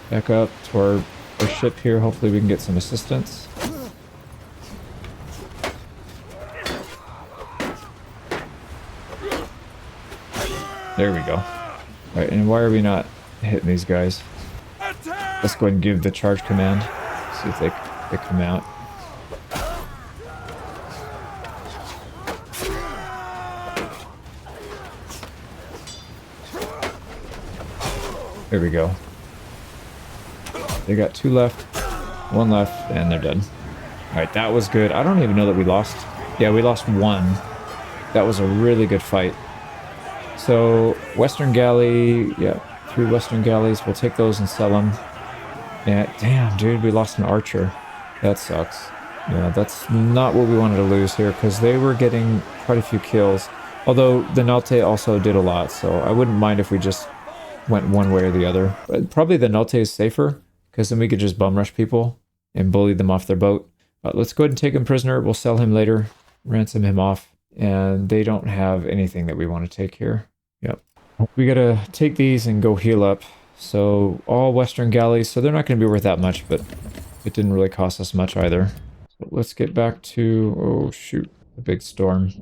[SPEAKER 1] Back up to our ship here. Hopefully we can get some assistance. There we go. Alright, and why are we not hitting these guys? Let's go ahead and give the charge command. See if they come out. There we go. They got 2 left, 1 left, and they're dead. Alright, that was good. I don't even know that we lost. Yeah, we lost 1. That was a really good fight. So, Western Galley, yeah, 3 Western Galleys. We'll take those and sell them. Yeah, damn, dude, we lost an archer. That sucks. Yeah, that's not what we wanted to lose here, because they were getting quite a few kills. Although, the Nalte also did a lot, so I wouldn't mind if we just went one way or the other. But probably the Nalte is safer, because then we could just bum rush people and bully them off their boat. But let's go ahead and take him prisoner. We'll sell him later, ransom him off. And they don't have anything that we want to take here. Yep. We gotta take these and go heal up. So all Western Galleys, so they're not going to be worth that much, but it didn't really cost us much either. So let's get back to, oh shoot, a big storm.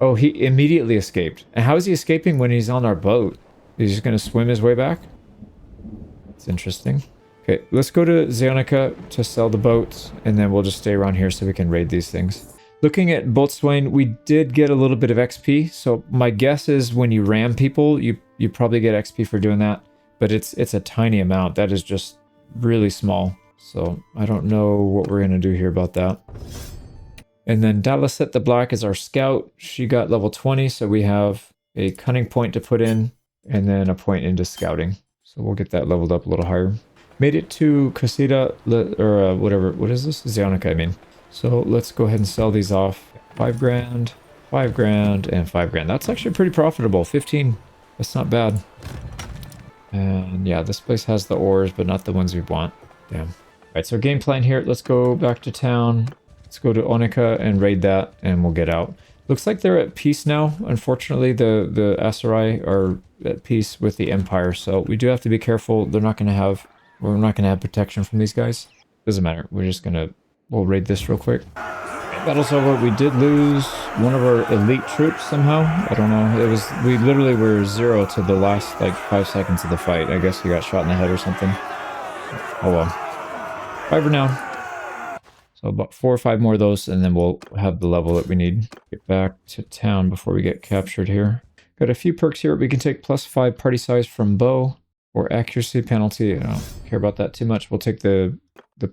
[SPEAKER 1] Oh, he immediately escaped. And how is he escaping when he's on our boat? He's just going to swim his way back? It's interesting. Okay, let's go to Zeonica to sell the boats, and then we'll just stay around here so we can raid these things. Looking at Boatswain, we did get a little bit of XP, so my guess is when you ram people, you probably get XP for doing that, but it's a tiny amount. That is just really small, so I don't know what we're going to do here about that. And then Dalaset the Black is our scout. She got level 20, so we have a cunning point to put in, and then a point into scouting. So we'll get that leveled up a little higher. Made it to Casita, or whatever, what is this? Zeonica, I mean. So let's go ahead and sell these off. 5 grand, 5 grand, and 5 grand. That's actually pretty profitable. 15, that's not bad. And yeah, this place has the ores, but not the ones we want. Damn. All right, so game plan here. Let's go back to town. Let's go to Onika and raid that, and we'll get out. Looks like they're at peace now. Unfortunately, the Aserai are at peace with the Empire, so we do have to be careful. We're not going to have protection from these guys. Doesn't matter. We'll raid this real quick. Battle's over. We did lose one of our elite troops somehow. I don't know. We literally were 0 to the last like 5 seconds of the fight. I guess we got shot in the head or something. Oh well. 5 renown. So about 4 or 5 more of those, and then we'll have the level that we need. Get back to town before we get captured here. Got a few perks here. We can take +5 party size from bow or accuracy penalty. I don't care about that too much. We'll take the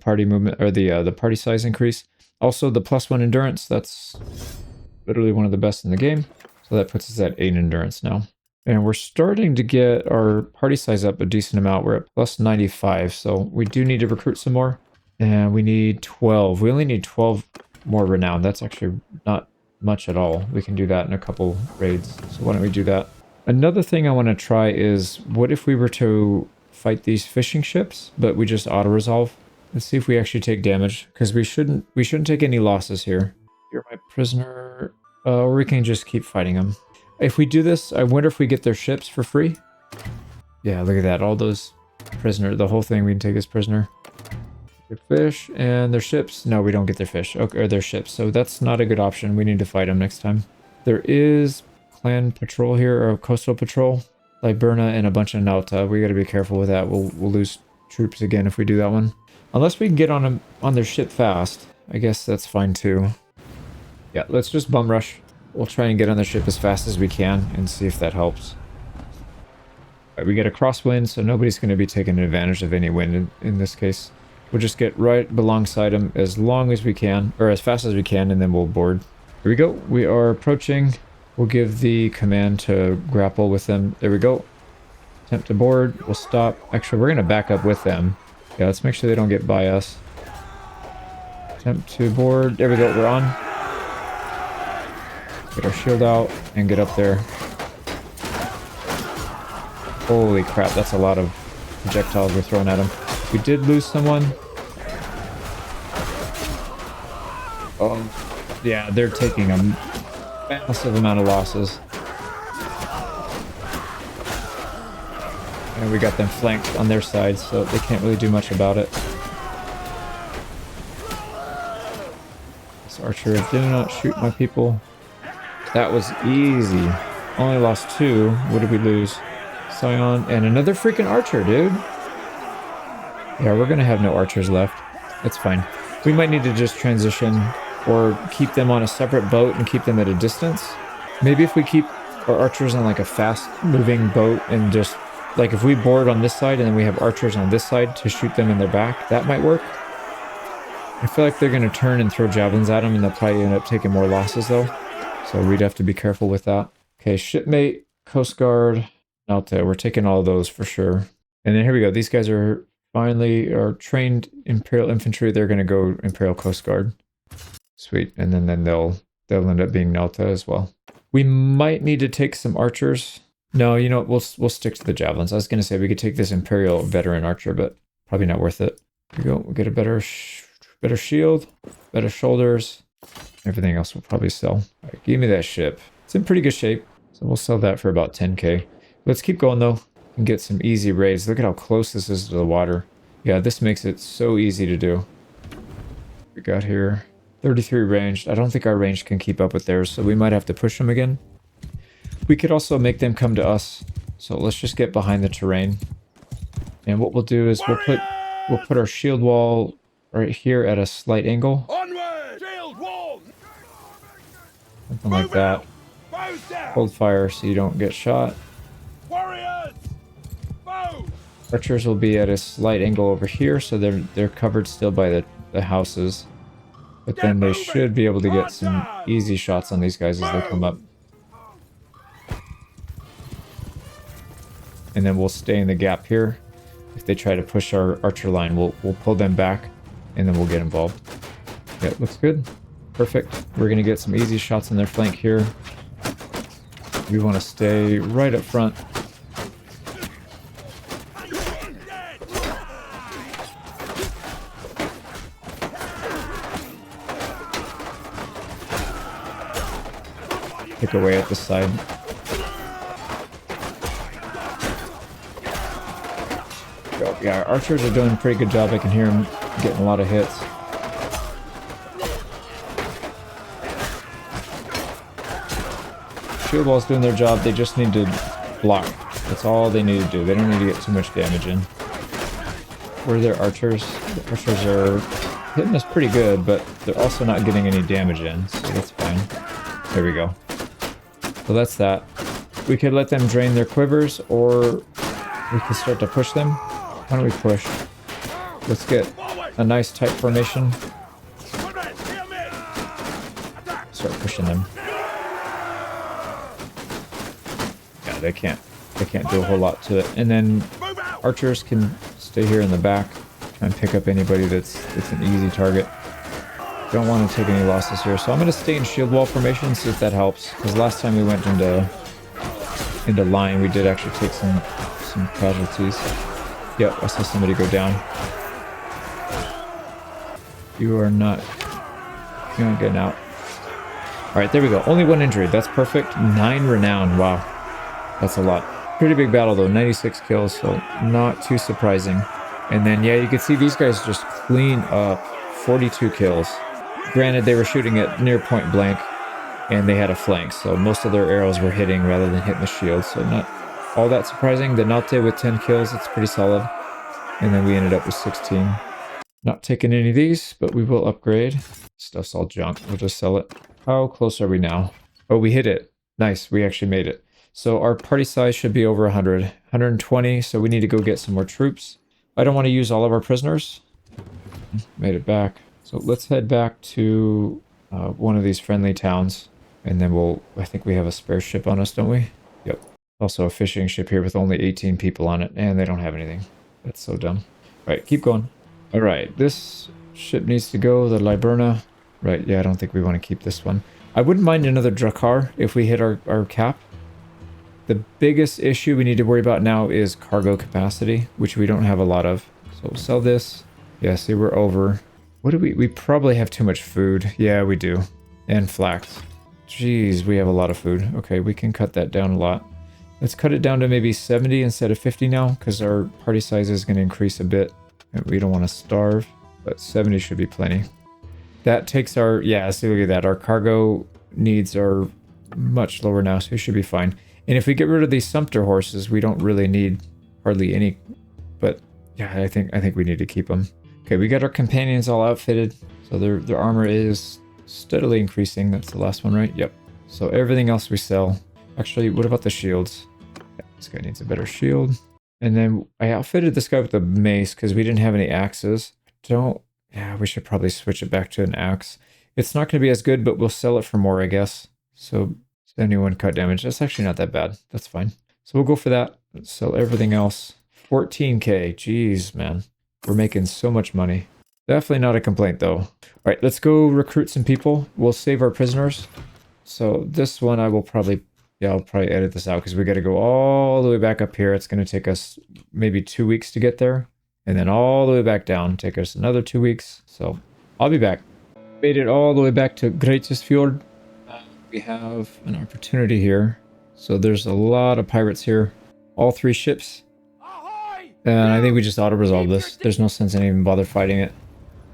[SPEAKER 1] party movement or the party size increase. Also the +1 endurance. That's literally one of the best in the game. So that puts us at 8 endurance now. And we're starting to get our party size up a decent amount. We're at +95. So we do need to recruit some more. And we need 12. We only need 12 more renown. That's actually not much at all. We can do that in a couple raids. So why don't we do that? Another thing I want to try is, what if we were to fight these fishing ships, but we just auto-resolve? Let's see if we actually take damage, because we shouldn't take any losses here. You're my prisoner. Or we can just keep fighting them. If we do this, I wonder if we get their ships for free. Yeah, look at that. All those prisoners, the whole thing we can take as prisoner. Their fish and their ships. No, we don't get their fish. Okay, or their ships. So that's not a good option. We need to fight them next time. There is clan patrol here, or coastal patrol. Liburna and a bunch of Nauta. We got to be careful with that. We'll lose troops again if we do that one. Unless we can get on their ship fast. I guess that's fine too. Yeah, let's just bum rush. We'll try and get on the ship as fast as we can and see if that helps. Right, we get a crosswind, so nobody's going to be taking advantage of any wind in this case. We'll just get right alongside them as long as we can, or as fast as we can, and then we'll board. Here we go. We are approaching. We'll give the command to grapple with them. There we go. Attempt to board. We'll stop. Actually, we're going to back up with them. Yeah, let's make sure they don't get by us. Attempt to board. There we go. We're on. Get our shield out and get up there. Holy crap, that's a lot of projectiles we're throwing at them. We did lose someone. Oh, yeah, they're taking a massive amount of losses. And we got them flanked on their side, so they can't really do much about it. This archer did not shoot my people. That was easy. Only lost 2. What did we lose? Scion and another freaking archer, dude. Yeah, we're gonna have no archers left. That's fine. We might need to just transition or keep them on a separate boat and keep them at a distance. Maybe if we keep our archers on like a fast moving boat and just like if we board on this side and then we have archers on this side to shoot them in their back, that might work. I feel like they're gonna turn and throw javelins at them and they'll probably end up taking more losses though. So we'd have to be careful with that. Okay, shipmate, Coast Guard, out there. We're taking all of those for sure. And then here we go. These guys are finally trained Imperial Infantry. They're going to go Imperial Coast Guard. Sweet. And then they'll end up being Nauta as well. We might need to take some archers. No, you know what? We'll stick to the javelins. I was going to say we could take this Imperial veteran archer, but probably not worth it. Here we go. We'll get a better shield, better shoulders. Everything else will probably sell. All right, give me that ship. It's in pretty good shape. So we'll sell that for about 10k. Let's keep going though and get some easy raids. Look at how close this is to the water. Yeah, this makes it so easy to do. We got here 33 ranged. I don't think our range can keep up with theirs, so we might have to push them again. We could also make them come to us. So let's just get behind the terrain. And what we'll do is we'll put our shield wall right here at a slight angle.
[SPEAKER 2] Onward! Shield wall!
[SPEAKER 1] Something like that. Hold fire so you don't get shot.
[SPEAKER 2] Warriors! Bow!
[SPEAKER 1] Archers will be at a slight angle over here, so they're covered still by the houses. But then they should be able to get some easy shots on these guys as they come up. And then we'll stay in the gap here. If they try to push our archer line, we'll pull them back, and then we'll get involved. Yeah, looks good. Perfect. We're going to get some easy shots on their flank here. We want to stay right up front. pick away at the side. Oh, yeah, our archers are doing a pretty good job. I can hear them getting a lot of hits. Shield wall's doing their job. They just need to block. That's all they need to do. They don't need to get too much damage in. Where are their archers? The archers are hitting us pretty good, but they're also not getting any damage in, so that's fine. There we go. So that's that. We could let them drain their quivers, or we could start to push them. Why don't we push? Let's get a nice tight formation. Start pushing them. Yeah, they can't do a whole lot to it. And then archers can stay here in the back, try and pick up anybody that's an easy target. Don't want to take any losses here, so I'm going to stay in shield wall formation, see if that helps. Because last time we went into line, we did actually take some casualties. Yep, I saw somebody go down. You're not getting out. All right, there we go. Only one injury. That's perfect. 9 renown. Wow, that's a lot. Pretty big battle though. 96 kills, so not too surprising. And then yeah, you can see these guys just clean up. 42 kills. Granted, they were shooting at near point blank, and they had a flank, so most of their arrows were hitting rather than hitting the shield, so not all that surprising. The Nalte with 10 kills, it's pretty solid. And then we ended up with 16. Not taking any of these, but we will upgrade. Stuff's all junk. We'll just sell it. How close are we now? Oh, we hit it. Nice. We actually made it. So our party size should be over 100. 120, so we need to go get some more troops. I don't want to use all of our prisoners. Made it back. So let's head back to one of these friendly towns. And then I think we have a spare ship on us, don't we? Yep. Also a fishing ship here with only 18 people on it. And they don't have anything. That's so dumb. All right, keep going. All right, this ship needs to go. The Liburna. Right, yeah, I don't think we want to keep this one. I wouldn't mind another Drakkar if we hit our cap. The biggest issue we need to worry about now is cargo capacity, which we don't have a lot of. So we'll sell this. Yeah, see, we're over. What do we probably have too much food. Yeah, we do. And flax. Jeez, we have a lot of food. Okay, we can cut that down a lot. Let's cut it down to maybe 70 instead of 50 now, because our party size is going to increase a bit. And we don't want to starve, but 70 should be plenty. That takes our, yeah, see, look at that. Our cargo needs are much lower now, so we should be fine. And if we get rid of these Sumpter horses, we don't really need hardly any, but yeah, I think we need to keep them. Okay, we got our companions all outfitted, so their armor is steadily increasing. That's the last one, right? Yep. So everything else we sell. Actually, what about the shields? Yeah, this guy needs a better shield. And then I outfitted this guy with a mace because we didn't have any axes. Yeah, we should probably switch it back to an axe. It's not going to be as good, but we'll sell it for more, I guess. So 71 cut damage. That's actually not that bad. That's fine. So we'll go for that. Sell everything else. 14k. Jeez, man. We're making so much money. Definitely not a complaint, though. All right, let's go recruit some people. We'll save our prisoners. So this one I will probably... Yeah, I'll probably edit this out because we got to go all the way back up here. It's going to take us maybe 2 weeks to get there. And then all the way back down. Take us another 2 weeks. So I'll be back. Made it all the way back to Greatestfjord. We have an opportunity here. So there's a lot of pirates here. All 3 ships. And I think we just auto-resolve this. There's no sense in even bother fighting it.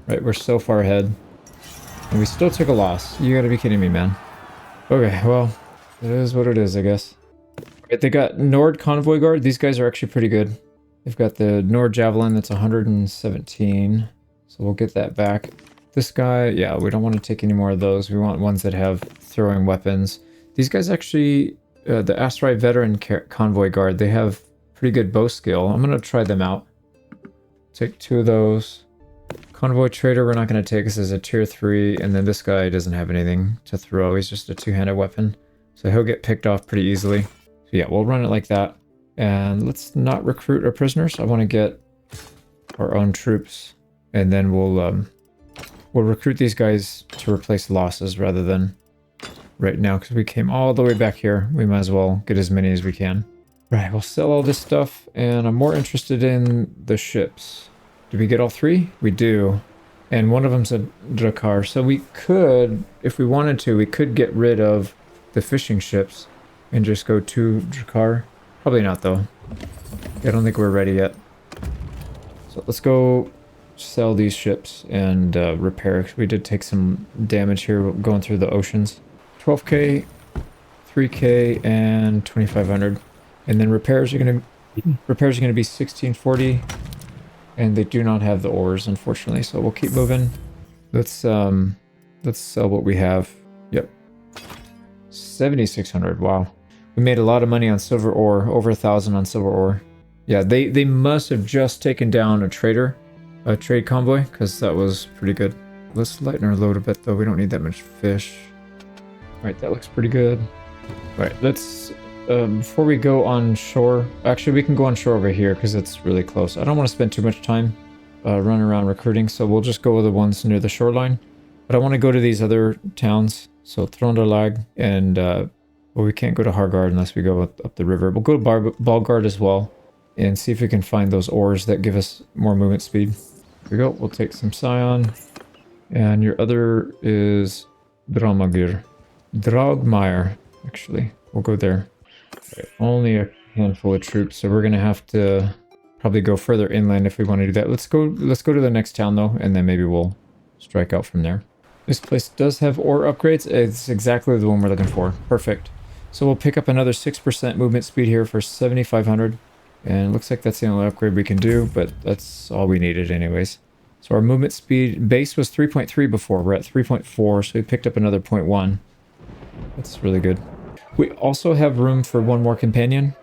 [SPEAKER 1] Right, we're so far ahead. And we still took a loss. You gotta be kidding me, man. Okay, well, it is what it is, I guess. Right, they got Nord Convoy Guard. These guys are actually pretty good. They've got the Nord Javelin, that's 117. So we'll get that back. This guy, yeah, we don't want to take any more of those. We want ones that have throwing weapons. These guys actually, the Asteroid Veteran Convoy Guard, they have pretty good bow skill. I'm going to try them out. Take 2 of those. Convoy Trader, we're not going to take. This as a tier 3. And then this guy doesn't have anything to throw. He's just a 2-handed weapon. So he'll get picked off pretty easily. So yeah, we'll run it like that. And let's not recruit our prisoners. I want to get our own troops. And then we'll recruit these guys to replace losses rather than right now. Because we came all the way back here. We might as well get as many as we can. Right, we'll sell all this stuff, and I'm more interested in the ships. Did we get all 3? We do. And one of them's a Drakkar, so we could, if we wanted to, we could get rid of the fishing ships and just go to Drakkar? Probably not, though. I don't think we're ready yet. So let's go sell these ships and repair. We did take some damage here going through the oceans. 12k, 3k, and 2500. And then repairs are gonna be 1640. And they do not have the ores, unfortunately, so we'll keep moving. Let's sell what we have. Yep. 7,600. Wow. We made a lot of money on silver ore, over 1,000 on silver ore. Yeah, they must have just taken down a trade convoy, because that was pretty good. Let's lighten our load a bit, though. We don't need that much fish. Alright, that looks pretty good. Alright, let's, before we go on shore, actually we can go on shore over here, because it's really close. I don't want to spend too much time running around recruiting, so we'll just go with the ones near the shoreline. But I want to go to these other towns, so Tronderlag, and, well, we can't go to Hargard unless we go up the river. We'll go to Balgard as well, and see if we can find those ores that give us more movement speed. Here we go, we'll take some Scion. And your other is Dromagir. Drogmire, actually. We'll go there. Right, only a handful of troops, so we're gonna have to probably go further inland if we want to do that. Let's go to the next town though, and then maybe we'll strike out from there. This place does have ore upgrades. It's exactly the one we're looking for. Perfect. So we'll pick up another 6% movement speed here for 7,500. And it looks like that's the only upgrade we can do, but that's all we needed anyways. So our movement speed base was 3.3 before. We're at 3.4, so we picked up another 0.1. That's really good. We also have room for one more companion.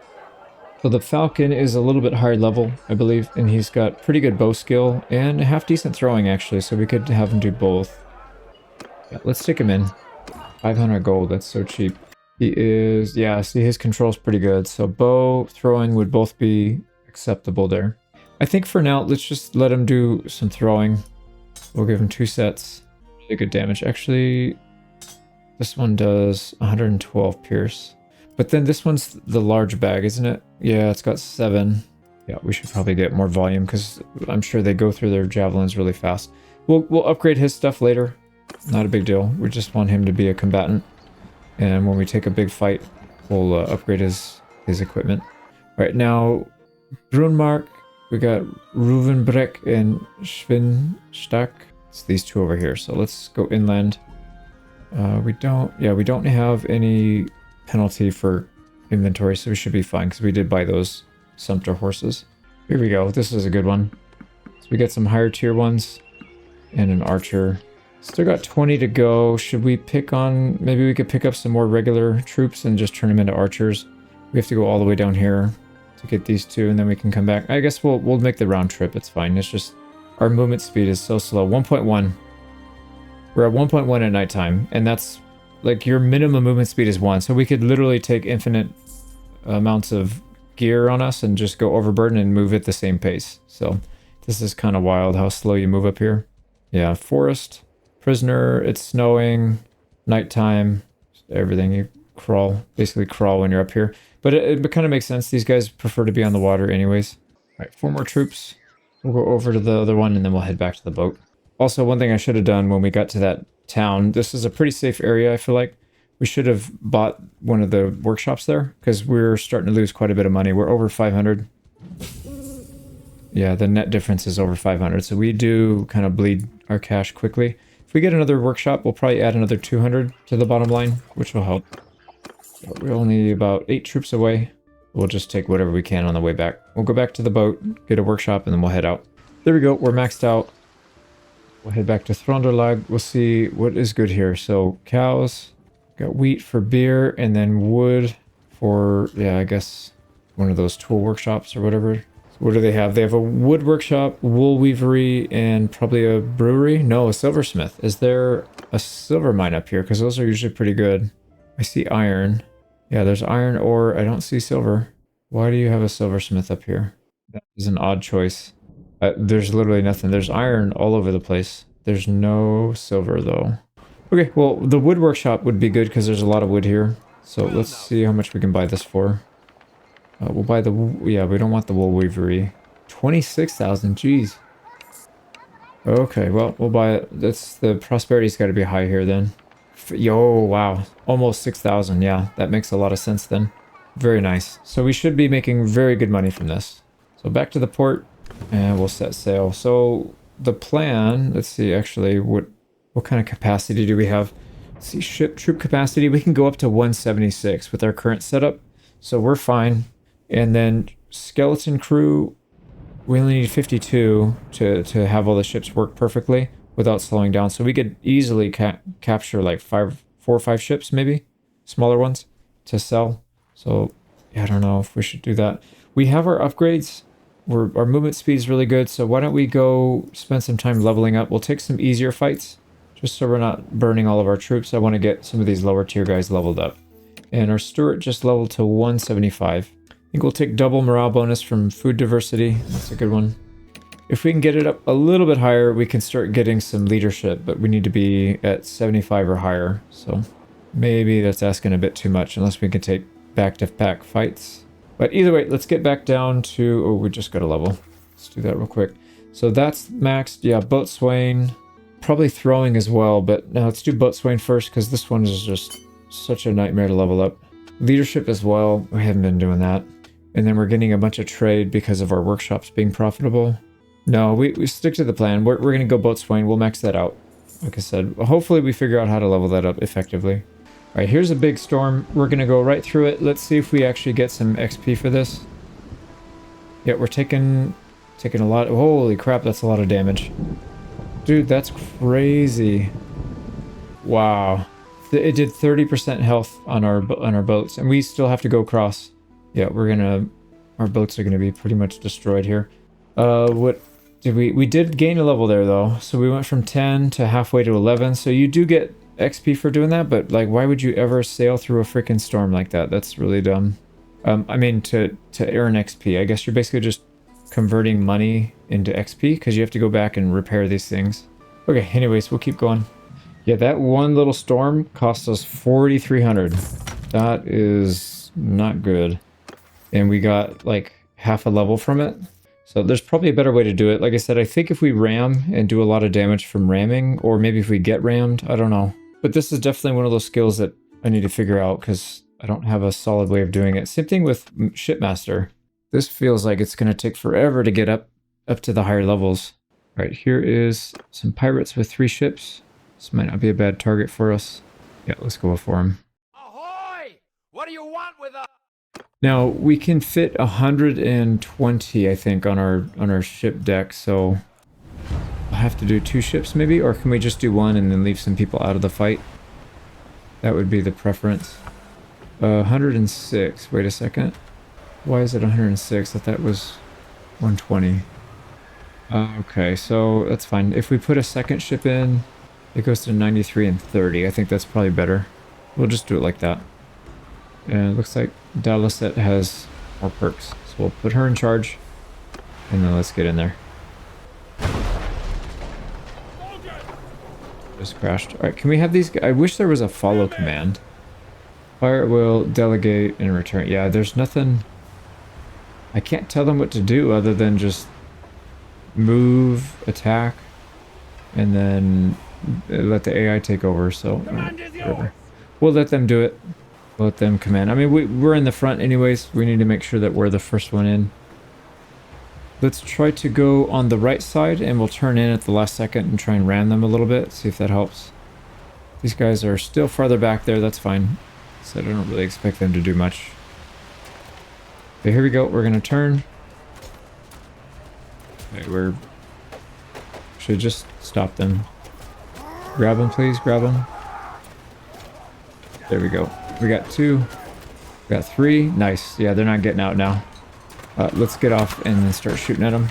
[SPEAKER 1] So the Falcon is a little bit higher level, I believe, and he's got pretty good bow skill and half decent throwing actually, so we could have him do both. Yeah, let's stick him in. 500 gold, that's so cheap. He is, yeah, see his control's pretty good, so bow, throwing would both be acceptable there. I think for now, let's just let him do some throwing. We'll give him 2 sets. Really good damage. Actually, this one does 112 pierce. But then this one's the large bag, isn't it? Yeah, it's got 7. Yeah, we should probably get more volume because I'm sure they go through their javelins really fast. We'll upgrade his stuff later. Not a big deal. We just want him to be a combatant. And when we take a big fight, we'll upgrade his equipment. All right, now Brunmark. We got Ruvenbreck and Schwinstack. It's these two over here. So let's go inland. We don't have any penalty for inventory, so we should be fine because we did buy those Sumpter horses. Here we go. This is a good one. So we get some higher tier ones and an archer. Still got 20 to go. Should we pick on, maybe we could pick up some more regular troops and just turn them into archers. We have to go all the way down here to get these two, and then we can come back. I guess we'll make the round trip. It's fine. It's just our movement speed is so slow. 1.1. We're at 1.1 at nighttime, and that's like your minimum movement speed is 1. So we could literally take infinite amounts of gear on us and just go overburden and move at the same pace. So this is kind of wild how slow you move up here. Yeah, forest, prisoner, it's snowing, nighttime, everything. You crawl, basically crawl when you're up here. But it kind of makes sense. These guys prefer to be on the water anyways. All right, 4 more troops. We'll go over to the other one and then we'll head back to the boat. Also, one thing I should have done when we got to that town, this is a pretty safe area, I feel like. We should have bought one of the workshops there because we're starting to lose quite a bit of money. We're over 500. Yeah, the net difference is over 500. So we do kind of bleed our cash quickly. If we get another workshop, we'll probably add another 200 to the bottom line, which will help. We're only about 8 troops away. We'll just take whatever we can on the way back. We'll go back to the boat, get a workshop, and then we'll head out. There we go. We're maxed out. We'll head back to Thronderlag. We'll see what is good here. So cows, got wheat for beer, and then wood for, yeah, I guess one of those tool workshops or whatever. So what do they have? They have a wood workshop, wool weavery, and probably a brewery. No, a silversmith. Is there a silver mine up here? Because those are usually pretty good. I see iron. Yeah, there's iron ore. I don't see silver. Why do you have a silversmith up here? That is an odd choice. There's literally nothing. There's iron all over the place. There's no silver, though. Okay, well, the wood workshop would be good because there's a lot of wood here. So let's see how much we can buy this for. We'll buy the... Yeah, we don't want the wool weavery. 26,000, jeez. Okay, well, we'll buy it. That's the prosperity's got to be high here, then. Yo, wow. Almost 6,000. Yeah, that makes a lot of sense then. Very nice. So we should be making very good money from this. So back to the port, and we'll set sail. So the plan, let's see, actually, what kind of capacity do we have? Let's see, ship troop capacity, we can go up to 176 with our current setup. So we're fine. And then skeleton crew, we only need 52 to have all the ships work perfectly without slowing down. So we could easily capture like 4 or 5 ships, maybe smaller ones to sell. So yeah, I don't know if we should do that. We have our upgrades. Our movement speed is really good. So why don't we go spend some time leveling up? We'll take some easier fights just so we're not burning all of our troops. I want to get some of these lower tier guys leveled up. And our Stewart just leveled to 175. I think we'll take double morale bonus from food diversity. That's a good one. If we can get it up a little bit higher, we can start getting some leadership, but we need to be at 75 or higher. So maybe that's asking a bit too much unless we can take back-to-back fights. But either way, let's get back down to... Oh, we just got a level. Let's do that real quick. So that's maxed. Yeah, boatswain. Probably throwing as well, but now let's do boatswain first because this one is just such a nightmare to level up. Leadership as well. We haven't been doing that. And then we're getting a bunch of trade because of our workshops being profitable. No, we stick to the plan. We're going to go boatswain. We'll max that out. Like I said, hopefully we figure out how to level that up effectively. All right, here's a big storm. We're going to go right through it. Let's see if we actually get some XP for this. Yeah, we're taking a lot. Holy crap, that's a lot of damage. Dude, that's crazy. Wow. It did 30% health on our boats, and we still have to go across. Yeah, our boats are going to be pretty much destroyed here. What did we did gain a level there though. So we went from 10 to halfway to 11. So you do get XP for doing that, but like, why would you ever sail through a freaking storm like that? That's really dumb. I mean, to earn XP, I guess you're basically just converting money into XP because you have to go back and repair these things. Okay, anyways, we'll keep going. Yeah, that one little storm cost us 4,300. That is not good. And we got like half a level from it. So there's probably a better way to do it. Like I said, I think if we ram and do a lot of damage from ramming, or maybe if we get rammed, I don't know. But this is definitely one of those skills that I need to figure out because I don't have a solid way of doing it. Same thing with Shipmaster. This feels like it's going to take forever to get up to the higher levels. All right, here is some pirates with 3 ships. This might not be a bad target for us. Yeah, let's go for them.
[SPEAKER 2] Ahoy! What do you want with us?
[SPEAKER 1] Now, we can fit 120, I think, on our ship deck, so I'll have to do 2 ships maybe, or can we just do 1 and then leave some people out of the fight? That would be the preference. 106, wait a second. Why is it 106? I thought it was 120. Okay, so that's fine. If we put a second ship in, it goes to 93 and 30. I think that's probably better. We'll just do it like that. And it looks like Dalasette has more perks. So we'll put her in charge. And then let's get in there. Just crashed. Alright, can we have these guys? I wish there was a follow command. Fire at will, delegate, and return. Yeah, there's nothing... I can't tell them what to do other than just move, attack, and then let the AI take over. So whatever. We'll let them do it. We'll let them command. I mean, we're in the front anyways. We need to make sure that we're the first one in. Let's try to go on the right side, and we'll turn in at the last second and try and ram them a little bit. See if that helps. These guys are still farther back there. That's fine. So I don't really expect them to do much. Okay, here we go. We're gonna turn. Okay, should just stop them. Grab them, please. Grab them. There we go. We got 2. We got 3. Nice. Yeah, they're not getting out now. Let's get off and then start shooting at them.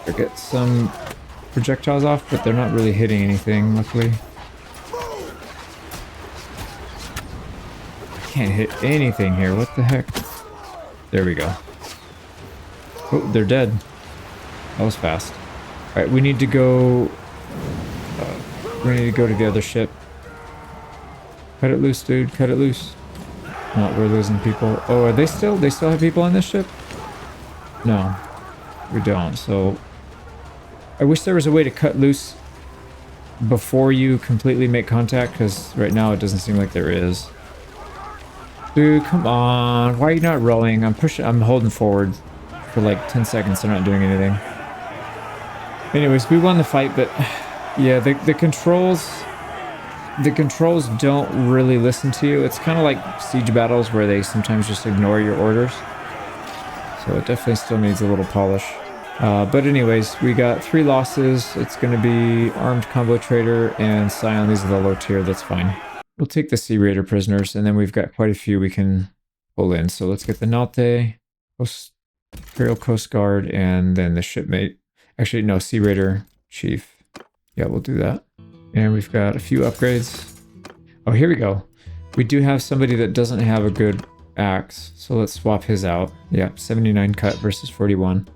[SPEAKER 1] I get some projectiles off, but they're not really hitting anything, luckily. Can't hit anything here. What the heck? There we go. Oh, they're dead. That was fast. All right, we need to go. We need to go to the other ship. Cut it loose, dude. Cut it loose. No, we're losing people. Oh, are they still? They still have people on this ship? No, we don't. So I wish there was a way to cut loose before you completely make contact, because right now it doesn't seem like there is. Dude, come on. Why are you not rowing? I'm holding forward for like 10 seconds. They're not doing anything. Anyways, we won the fight, but yeah, the controls don't really listen to you. It's kind of like siege battles where they sometimes just ignore your orders. So it definitely still needs a little polish. But anyways, we got 3 losses. It's going to be Armed Convoy Trader and Scion. These are the low tier. That's fine. We'll take the Sea Raider prisoners, and then we've got quite a few we can pull in. So let's get the Nalte, Imperial Coast Guard, and then the shipmate. Actually, no, Sea Raider Chief. Yeah, we'll do that. And we've got a few upgrades. Oh, here we go. We do have somebody that doesn't have a good axe, so let's swap his out. Yeah, 79 cut versus 41.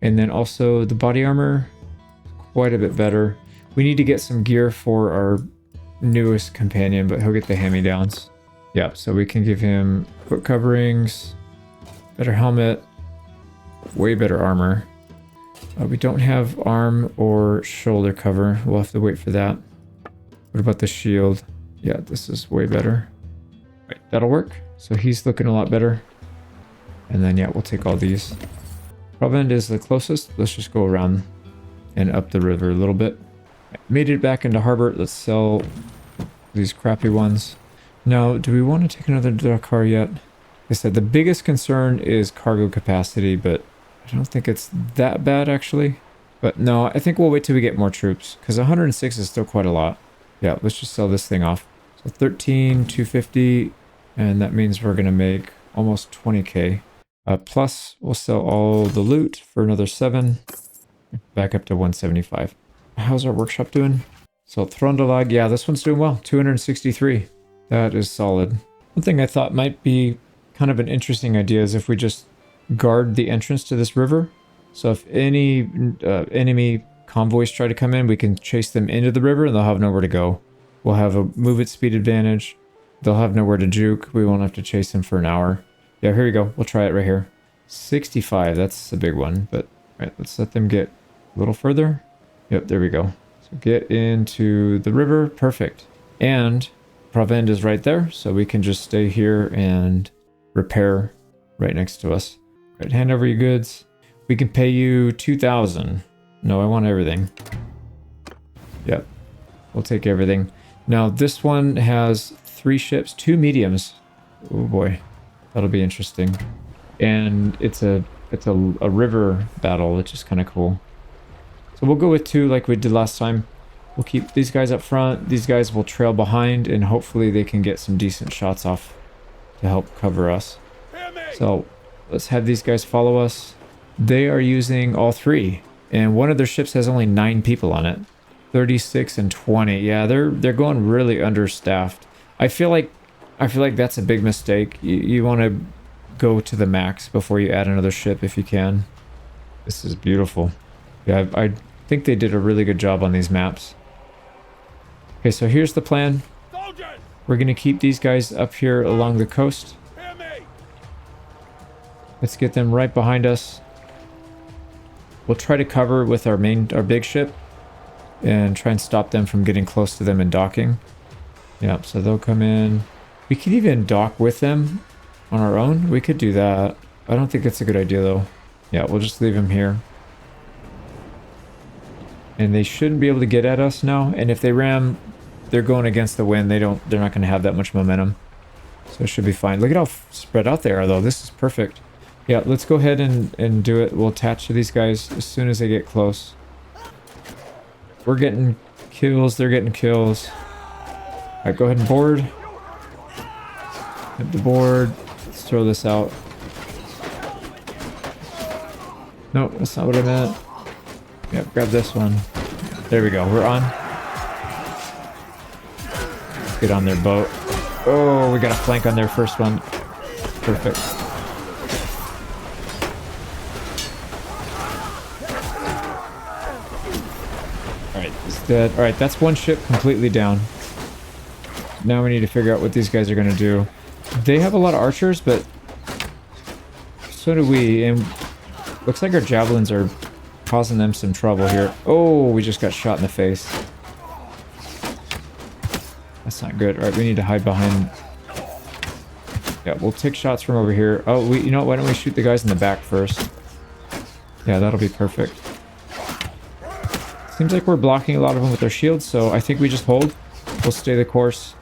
[SPEAKER 1] And then also the body armor, quite a bit better. We need to get some gear for our newest companion, but he'll get the hand-me-downs. Yeah, so we can give him foot coverings, better helmet, way better armor. We don't have arm or shoulder cover. We'll have to wait for that. What about the shield? Yeah, this is way better. Right, that'll work. So he's looking a lot better. And then, yeah, we'll take all these. Provend is the closest. Let's just go around and up the river a little bit. Made it back into harbor. Let's sell these crappy ones. Now, do we want to take another Dakar yet? Like I said, the biggest concern is cargo capacity, but I don't think it's that bad, actually. But no, I think we'll wait till we get more troops, because 106 is still quite a lot. Yeah, let's just sell this thing off. So 13,250, and that means we're going to make almost 20k. Plus, we'll sell all the loot for another 7. Back up to 175. How's our workshop doing? So Throndalag, yeah, this one's doing well. 263. That is solid. One thing I thought might be kind of an interesting idea is if we just guard the entrance to this river. So if any enemy convoys try to come in, we can chase them into the river and they'll have nowhere to go. We'll have a move at speed advantage. They'll have nowhere to juke. We won't have to chase them for an hour. Yeah, here we go. We'll try it right here. 65, that's a big one. But all right, let's let them get a little further. Yep, there we go. So get into the river. Perfect. And Provend is right there. So we can just stay here and repair right next to us. Right, hand over your goods. We can pay you 2,000. No, I want everything. Yep, we'll take everything. Now this one has 3 ships, 2 mediums. Oh boy, that'll be interesting. And it's a river battle, which is kind of cool. So we'll go with 2 like we did last time. We'll keep these guys up front. These guys will trail behind, and hopefully they can get some decent shots off to help cover us. So let's have these guys follow us. They are using all 3, and one of their ships has only 9 people on it. 36 and 20. Yeah, they're going really understaffed. I feel like that's a big mistake. You want to go to the max before you add another ship if you can. This is beautiful. Yeah, I think they did a really good job on these maps. Okay, so here's the plan. We're going to keep these guys up here along the coast. Let's get them right behind us. We'll try to cover with our big ship and try and stop them from getting close to them and docking. Yeah, so they'll come in. We could even dock with them on our own. We could do that. I don't think it's a good idea though. Yeah, we'll just leave them here. And they shouldn't be able to get at us now. And if they ram, they're going against the wind. They're not going to have that much momentum. So it should be fine. Look at how spread out they are though. This is perfect. Yeah, let's go ahead and do it. We'll attach to these guys as soon as they get close. We're getting kills. They're getting kills. All right, go ahead and board. Hit the board. Let's throw this out. Nope, that's not what I meant. Yep, grab this one. There we go. We're on. Let's get on their boat. Oh, we got a flank on their first one. Perfect. Alright, it's dead. Alright, that's one ship completely down. Now we need to figure out what these guys are going to do. They have a lot of archers, but so do we. And looks like our javelins are causing them some trouble here. Oh, we just got shot in the face. That's not good. All right, we need to hide behind. Yeah, we'll take shots from over here. Oh, you know what? Why don't we shoot the guys in the back first? Yeah, that'll be perfect. Seems like we're blocking a lot of them with their shields, so I think we just hold. We'll stay the course.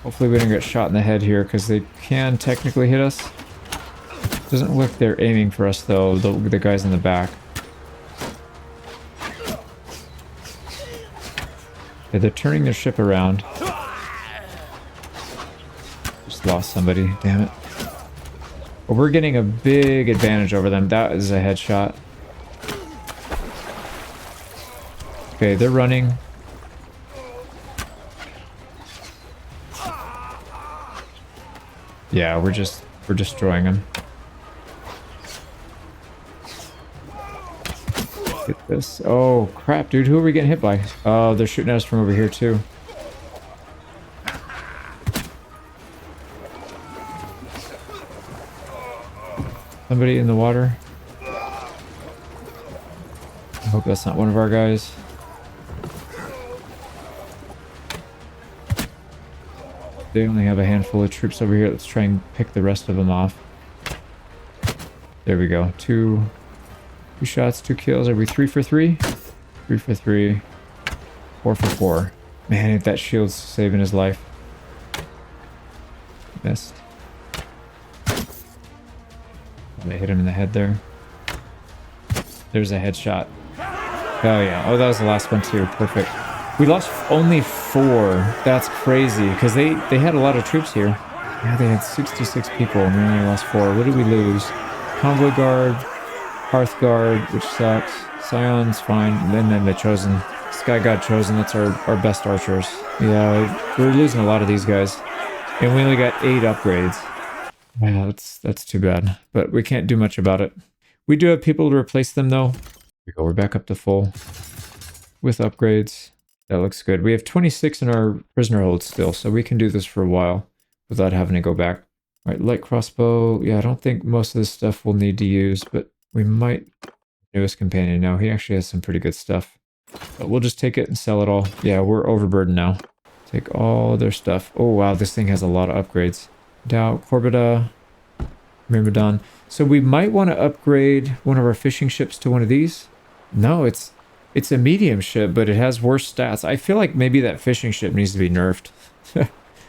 [SPEAKER 1] Hopefully we don't get shot in the head here, because they can technically hit us. Doesn't look like they're aiming for us, though, the guys in the back. Yeah, they're turning their ship around. Just lost somebody, damn it. But we're getting a big advantage over them. That is a headshot. Okay, they're running. Yeah, we're destroying them. Get this. Oh, crap, dude. Who are we getting hit by? Oh, they're shooting at us from over here, too. Somebody in the water. I hope that's not one of our guys. They only have a handful of troops over here. Let's try and pick the rest of them off. There we go. Two shots, 2 kills. Are we 3 for 3? 3 for 3. 4 for 4. Man, that shield's saving his life. Missed. They hit him in the head there. There's a headshot. Oh yeah. Oh, that was the last one too. Perfect. We lost only 4. That's crazy, because they had a lot of troops here. Yeah, they had 66 people and we only lost 4. What did we lose? Convoy Guard, Hearth Guard, which sucks. Scion's fine. And then the Chosen. Sky God Chosen, that's our best archers. Yeah, we're losing a lot of these guys. And we only got 8 upgrades. Yeah, that's too bad. But we can't do much about it. We do have people to replace them though. Here we go, we're back up to full. With upgrades. That looks good. We have 26 in our prisoner hold still, so we can do this for a while without having to go back. All right, light crossbow. Yeah, I don't think most of this stuff we'll need to use, but we might. Newest companion now. He actually has some pretty good stuff. But we'll just take it and sell it all. Yeah, we're overburdened now. Take all their stuff. Oh, wow, this thing has a lot of upgrades. Dow, Corbida, Myrmidon. So we might want to upgrade one of our fishing ships to one of these. No, it's a medium ship, but it has worse stats. I feel like maybe that fishing ship needs to be nerfed.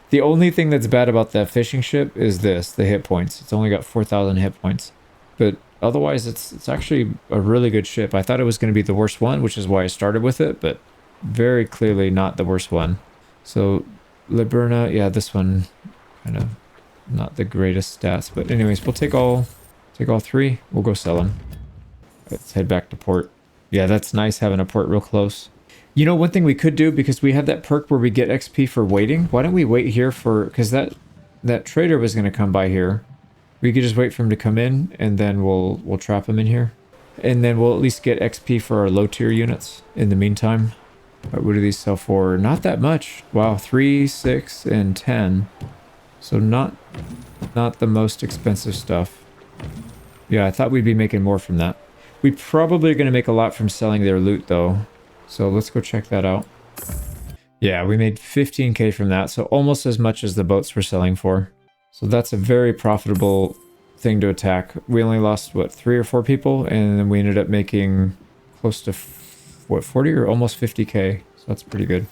[SPEAKER 1] The only thing that's bad about that fishing ship is this, the hit points. It's only got 4,000 hit points. But otherwise, it's actually a really good ship. I thought it was going to be the worst one, which is why I started with it, but very clearly not the worst one. So, Liburna, yeah, this one kind of not the greatest stats. But anyways, we'll take all 3. We'll go sell them. Let's head back to port. Yeah, that's nice having a port real close. You know, one thing we could do, because we have that perk where we get XP for waiting. Why don't we wait here for... Because that trader was going to come by here. We could just wait for him to come in, and then we'll trap him in here. And then we'll at least get XP for our low tier units in the meantime. Right, what do these sell for? Not that much. Wow, 3, 6, and 10. So not the most expensive stuff. Yeah, I thought we'd be making more from that. We probably are going to make a lot from selling their loot, though. So let's go check that out. Yeah, we made 15k from that, so almost as much as the boats were selling for. So that's a very profitable thing to attack. We only lost, what, 3 or 4 people? And then we ended up making close to, what, 40 or almost 50k. So that's pretty good.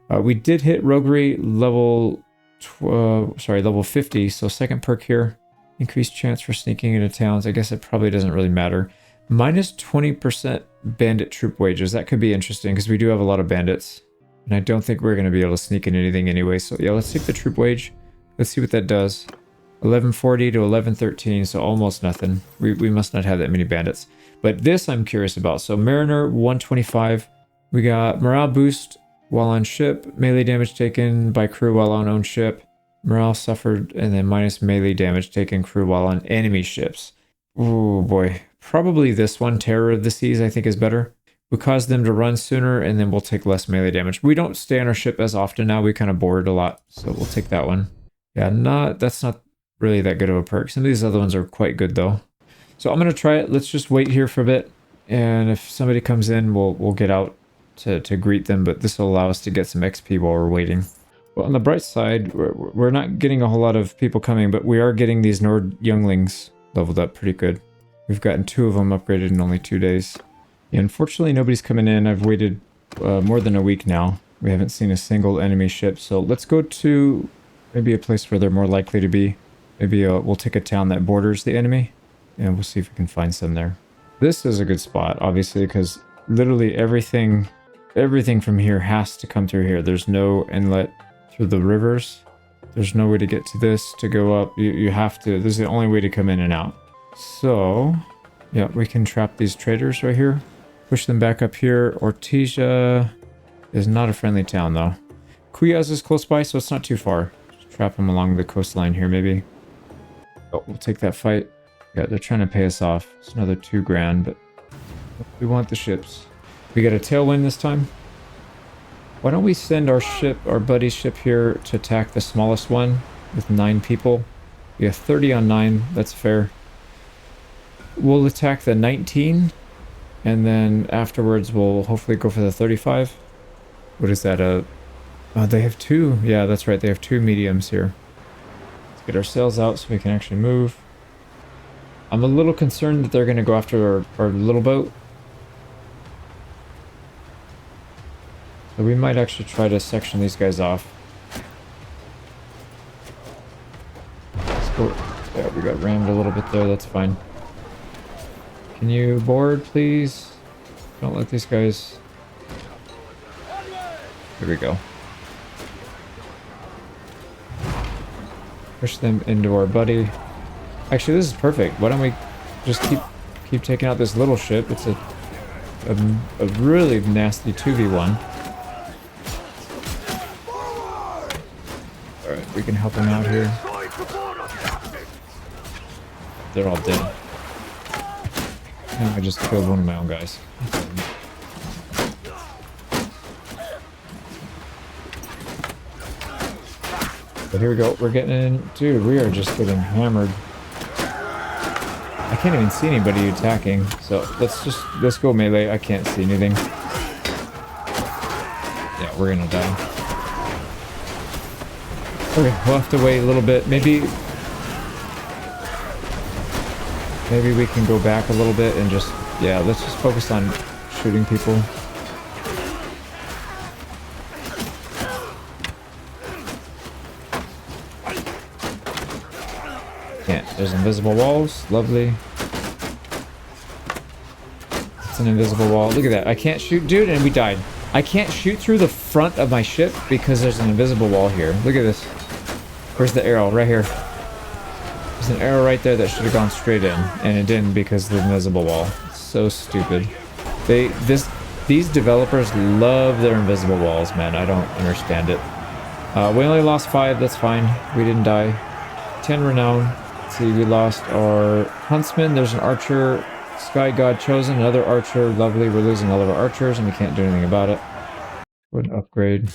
[SPEAKER 1] We did hit roguery level 50, so second perk here. Increased chance for sneaking into towns. I guess it probably doesn't really matter. Minus 20% bandit troop wages. That could be interesting because we do have a lot of bandits. And I don't think we're going to be able to sneak in anything anyway. So yeah, let's take the troop wage. Let's see what that does. 1140 to 1113, so almost nothing. We must not have that many bandits. But this I'm curious about. So Mariner 125. We got morale boost while on ship. Melee damage taken by crew while on own ship. Morale suffered, and then minus melee damage taken crew while on enemy ships. Oh boy. Probably this one, Terror of the Seas, I think is better. We cause them to run sooner, and then we'll take less melee damage. We don't stay on our ship as often now. We kind of board a lot, so we'll take that one. Yeah, that's not really that good of a perk. Some of these other ones are quite good, though. So I'm gonna try it. Let's just wait here for a bit, and if somebody comes in, we'll get out to greet them. But this will allow us to get some XP while we're waiting. Well, on the bright side, we're not getting a whole lot of people coming, but we are getting these Nord younglings leveled up pretty good. We've gotten 2 of them upgraded in only 2 days. Yeah, unfortunately, nobody's coming in. I've waited more than a week now. We haven't seen a single enemy ship, so let's go to maybe a place where they're more likely to be. Maybe we'll take a town that borders the enemy, and we'll see if we can find some there. This is a good spot, obviously, because literally everything from here has to come through here. There's no inlet through the rivers. There's no way to get to this, to go up. You have to, this is the only way to come in and out. So, yeah, we can trap these traders right here. Push them back up here. Ortesia is not a friendly town, though. Kuyaz is close by, so it's not too far. Just trap them along the coastline here, maybe. Oh, we'll take that fight. Yeah, they're trying to pay us off. It's another 2 grand, but we want the ships. We got a tailwind this time. Why don't we send our ship, our buddy's ship here to attack the smallest one with 9 people. We have 30 on 9, that's fair. We'll attack the 19, and then afterwards we'll hopefully go for the 35. What is that? They have 2. Yeah, that's right, they have 2 mediums here. Let's get our sails out so we can actually move. I'm a little concerned that they're going to go after our little boat. So we might actually try to section these guys off. Let's go. Yeah, we got rammed a little bit there, that's fine. Can you board, please? Don't let these guys... Here we go. Push them into our buddy. Actually, this is perfect. Why don't we just keep taking out this little ship? It's a really nasty 2v1. Alright, we can help them out here. They're all dead. And I just killed one of my own guys. But here we go. We're getting in. Dude, we are just getting hammered. I can't even see anybody attacking. So let's go melee. I can't see anything. Yeah, we're gonna die. Okay, we'll have to wait a little bit. Maybe we can go back a little bit and just, yeah, let's just focus on shooting people. Can't. There's invisible walls. Lovely. It's an invisible wall. Look at that. I can't shoot, dude, and we died. I can't shoot through the front of my ship because there's an invisible wall here. Look at this. Where's the arrow? Right here. There's an arrow right there that should have gone straight in, and it didn't because of the invisible wall. It's so stupid. These developers love their invisible walls, man. I don't understand it. We only lost 5. That's fine. We didn't die. 10 renown. Let's see, we lost our huntsman. There's an archer. Sky God chosen. Another archer. Lovely. We're losing all of our archers, and we can't do anything about it. Would upgrade.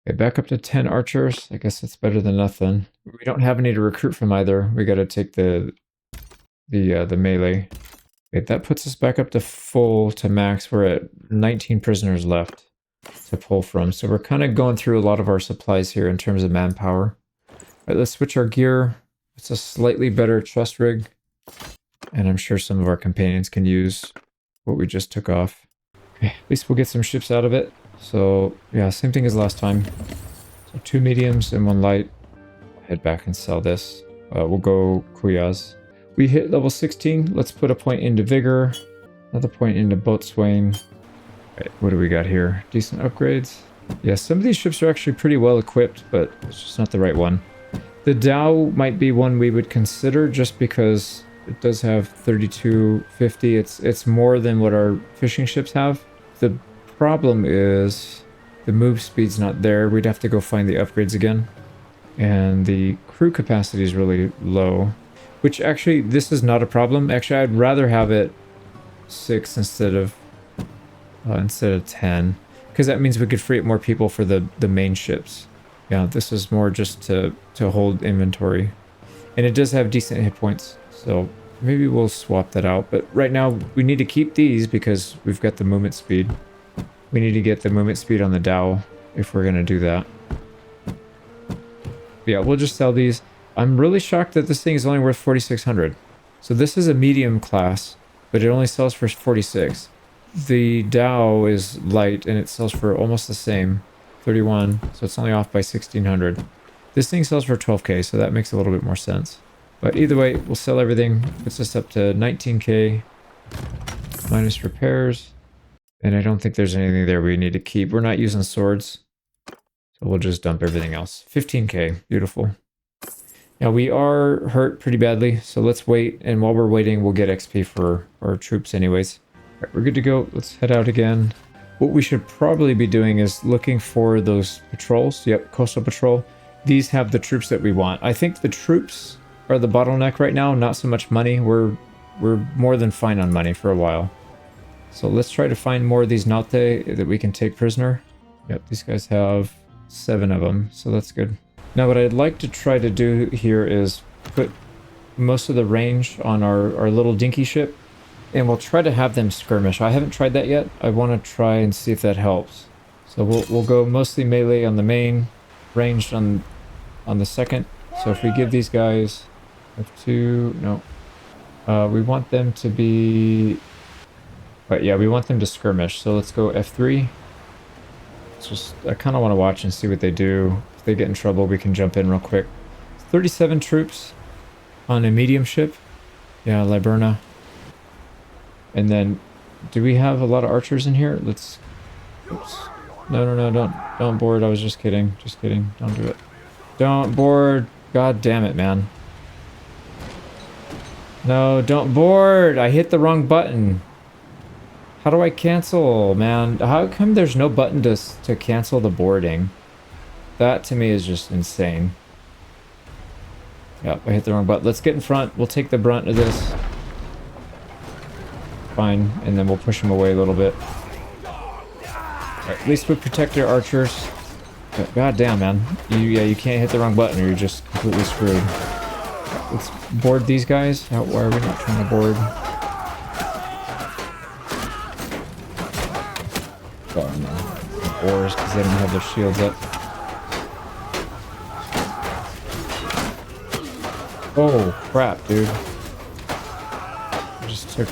[SPEAKER 1] Okay, back up to 10 archers. I guess that's better than nothing. We don't have any to recruit from either. We got to take the melee. Okay, that puts us back up to full, to max. We're at 19 prisoners left to pull from. So we're kind of going through a lot of our supplies here in terms of manpower. All right, let's switch our gear. It's a slightly better truss rig. And I'm sure some of our companions can use what we just took off. Okay, at least we'll get some ships out of it. So, yeah, same thing as last time. So 2 mediums and 1 light. Head back and sell this. We'll go Kuyaz. We hit level 16. Let's put a point into Vigor. Another point into Boatswain. Right, what do we got here? Decent upgrades. Yeah, some of these ships are actually pretty well equipped, but it's just not the right one. The Dhow might be one we would consider just because it does have 3250. It's more than what our fishing ships have. The problem is the move speed's not there. We'd have to go find the upgrades again. And the crew capacity is really low. Which actually, this is not a problem. Actually, I'd rather have it 6 instead of 10. Because that means we could free up more people for the main ships. Yeah, this is more just to hold inventory. And it does have decent hit points. So Maybe we'll swap that out. But right now, we need to keep these because we've got the movement speed. We need to get the movement speed on the Dow if we're going to do that. Yeah, we'll just sell these. I'm really shocked that this thing is only worth 4,600. So this is a medium class, but it only sells for 46. The Dow is light and it sells for almost the same, 31. So it's only off by 1,600. This thing sells for 12k, so that makes a little bit more sense. But either way, we'll sell everything. Puts us up to 19k minus repairs. And I don't think there's anything there we need to keep. We're not using swords. So we'll just dump everything else. 15k. Beautiful. Now we are hurt pretty badly, so let's wait. And while we're waiting, we'll get XP for our troops anyways. All right, we're good to go. Let's head out again. What we should probably be doing is looking for those patrols. Yep, coastal patrol. These have the troops that we want. I think the troops are the bottleneck right now, not so much money. We're more than fine on money for a while. So let's try to find more of these Naute that we can take prisoner. Yep, these guys have 7 of them, so that's good. Now what I'd like to try to do here is put most of the range on our little dinky ship, and we'll try to have them skirmish. I haven't tried that yet. I want to try and see if that helps. So we'll go mostly melee on the main, ranged on the second. So if we give these guys F2, no. We want them to be... But yeah, we want them to skirmish. So let's go F3. It's just, I kind of want to watch and see what they do. If they get in trouble, we can jump in real quick. 37 troops on a medium ship. Yeah, Liburna. And then, do we have a lot of archers in here? Let's... Oops. No, don't board. I was just kidding. Just kidding. Don't do it. Don't board. God damn it, man. No, don't board. I hit the wrong button. How do I cancel, man? How come there's no button to cancel the boarding? That to me is just insane. Yep, I hit the wrong button. Let's get in front. We'll take the brunt of this. Fine, and then we'll push them away a little bit. Right, at least we protect their archers. But god damn, man. You can't hit the wrong button or you're just completely screwed. Right, let's board these guys. Why are we not trying to board? Oh no. Oars, because they don't have their shields up. Oh, crap, dude. I just took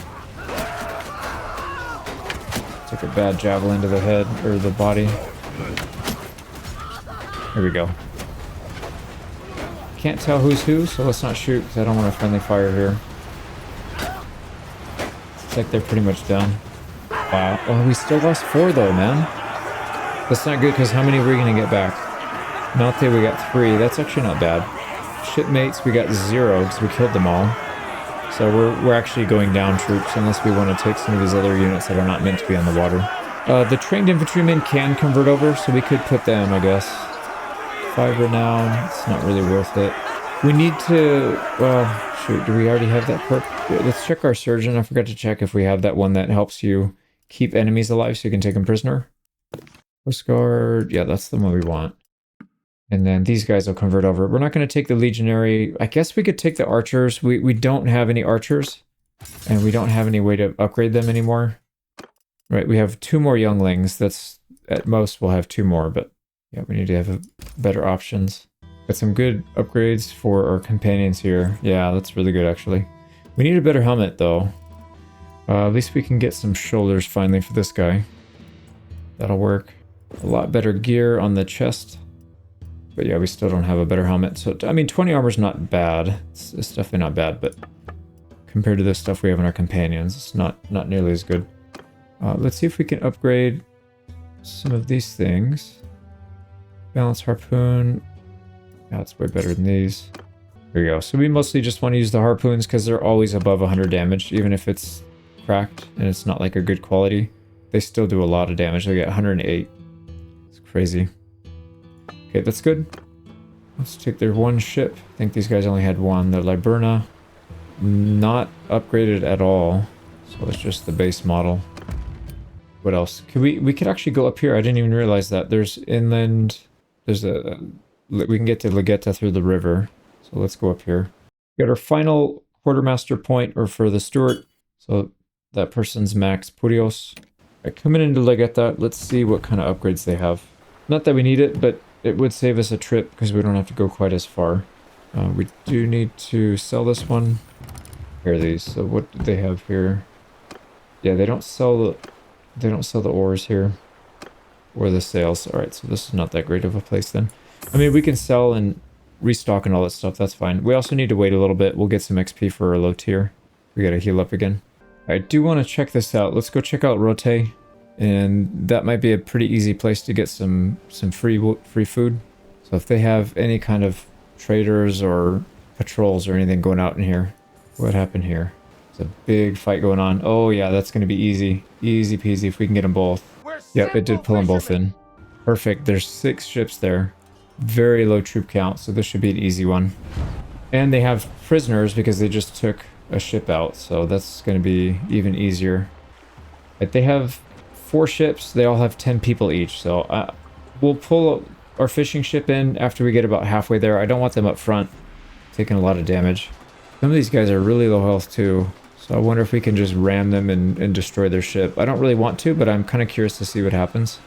[SPEAKER 1] a bad javelin to the head, or the body. Here we go. Can't tell who's who, so let's not shoot, because I don't want a friendly fire here. It's like they're pretty much done. Wow. Oh, we still lost 4 though, man. That's not good, because how many are we going to get back? Naute, we got 3. That's actually not bad. Shipmates, we got 0, because we killed them all. So we're actually going down troops, unless we want to take some of these other units that are not meant to be on the water. The trained infantrymen can convert over, so we could put them, I guess. 5 renown, it's not really worth it. We need to, well, shoot, do we already have that perk? Yeah, let's check our surgeon. I forgot to check if we have that one that helps you keep enemies alive so you can take them prisoner. Coast Guard, yeah, that's the one we want. And then these guys will convert over. We're not going to take the legionary. I guess we could take the archers. We don't have any archers. And we don't have any way to upgrade them anymore. Right, we have 2 more younglings. That's, at most, we'll have 2 more. But yeah, we need to have better options. Got some good upgrades for our companions here. Yeah, that's really good, actually. We need a better helmet, though. At least we can get some shoulders, finally, for this guy. That'll work. A lot better gear on the chest. But yeah, we still don't have a better helmet. So, I mean, 20 armor's not bad. It's definitely not bad, but compared to the stuff we have in our companions, it's not nearly as good. Let's see if we can upgrade some of these things. Balance harpoon. Yeah, it's way better than these. There we go. So we mostly just want to use the harpoons because they're always above 100 damage, even if it's cracked and it's not like a good quality. They still do a lot of damage. They get 108. It's crazy. Okay, that's good. Let's take their 1 ship. I think these guys only had 1. The Liburna, not upgraded at all. So it's just the base model. What else? Could we could actually go up here. I didn't even realize that. There's inland. There's we can get to Legetta through the river. So let's go up here. We got our final quartermaster point or for the steward. So that person's max Purios. Right, coming into Legetta, let's see what kind of upgrades they have. Not that we need it, but it would save us a trip because we don't have to go quite as far. We do need to sell this one. Here are these. So what do they have here? Yeah, they don't sell the ores here or the sails. All right, so this is not that great of a place then. I mean, we can sell and restock and all that stuff. That's fine. We also need to wait a little bit. We'll get some XP for our low tier. We got to heal up again. I do want to check this out. Let's go check out Rote, and that might be a pretty easy place to get some free food. So if they have any kind of traders or patrols or anything going out in here. What happened here? There's a big fight going on. Oh yeah, that's going to be easy. Easy peasy if we can get them both. Yep, it did pull them both in. Perfect. There's 6 ships there. Very low troop count, so this should be an easy one. And they have prisoners because they just took a ship out, so that's going to be even easier. But they have 4 ships. They all have 10 people each, so we'll pull our fishing ship in after we get about halfway there. I don't want them up front, taking a lot of damage. Some of these guys are really low health too, so I wonder if we can just ram them and destroy their ship. I don't really want to, but I'm kind of curious to see what happens.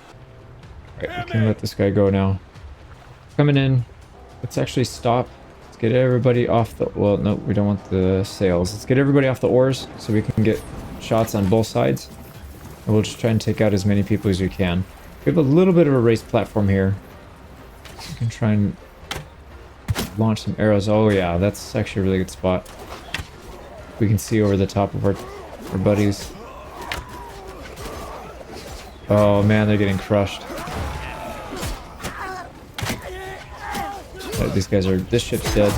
[SPEAKER 1] Alright, we can let this guy go now. Coming in. Let's actually stop. Let's get everybody off the... Well, no, we don't want the sails. Let's get everybody off the oars so we can get shots on both sides. And we'll just try and take out as many people as we can. We have a little bit of a raised platform here. So we can try and launch some arrows. Oh yeah, that's actually a really good spot. We can see over the top of our buddies. Oh man, they're getting crushed. These guys are... This ship's dead.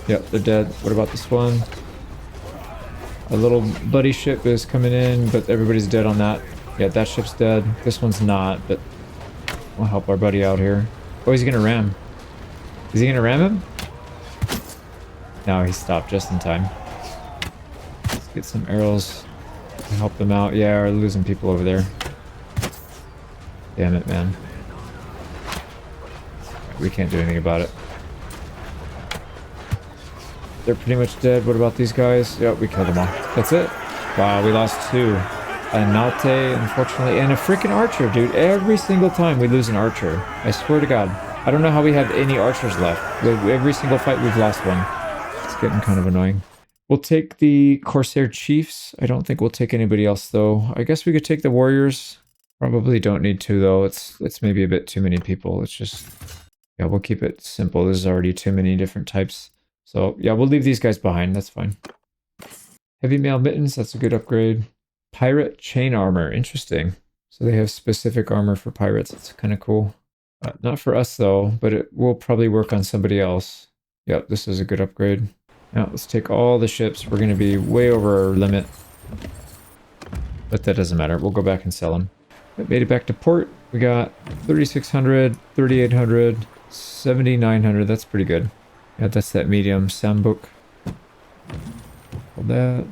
[SPEAKER 1] Yep, they're dead. What about this one? A little buddy ship is coming in, but everybody's dead on that. Yeah, that ship's dead. This one's not, but we'll help our buddy out here. Oh, he's gonna ram. Is he gonna ram him? No, he stopped just in time. Let's get some arrows to help them out. Yeah, we're losing people over there. Damn it, man. We can't do anything about it. They're pretty much dead. What about these guys? Yep, we killed them all. That's it. Wow, we lost 2. A Naute, unfortunately, and a freaking archer, dude. Every single time we lose an archer. I swear to God. I don't know how we have any archers left. Every single fight we've lost one. It's getting kind of annoying. We'll take the Corsair Chiefs. I don't think we'll take anybody else, though. I guess we could take the Warriors. Probably don't need to, though. It's maybe a bit too many people. It's just... Yeah, we'll keep it simple. There's already too many different types. So, yeah, we'll leave these guys behind. That's fine. Heavy mail mittens. That's a good upgrade. Pirate chain armor. Interesting. So they have specific armor for pirates. It's kind of cool. Not for us, though, but it will probably work on somebody else. Yep, this is a good upgrade. Now, let's take all the ships. We're going to be way over our limit. But that doesn't matter. We'll go back and sell them. It made it back to port. We got 3,600, 3,800, 7,900. That's pretty good. Yeah, that's that medium Sambuc. Hold that.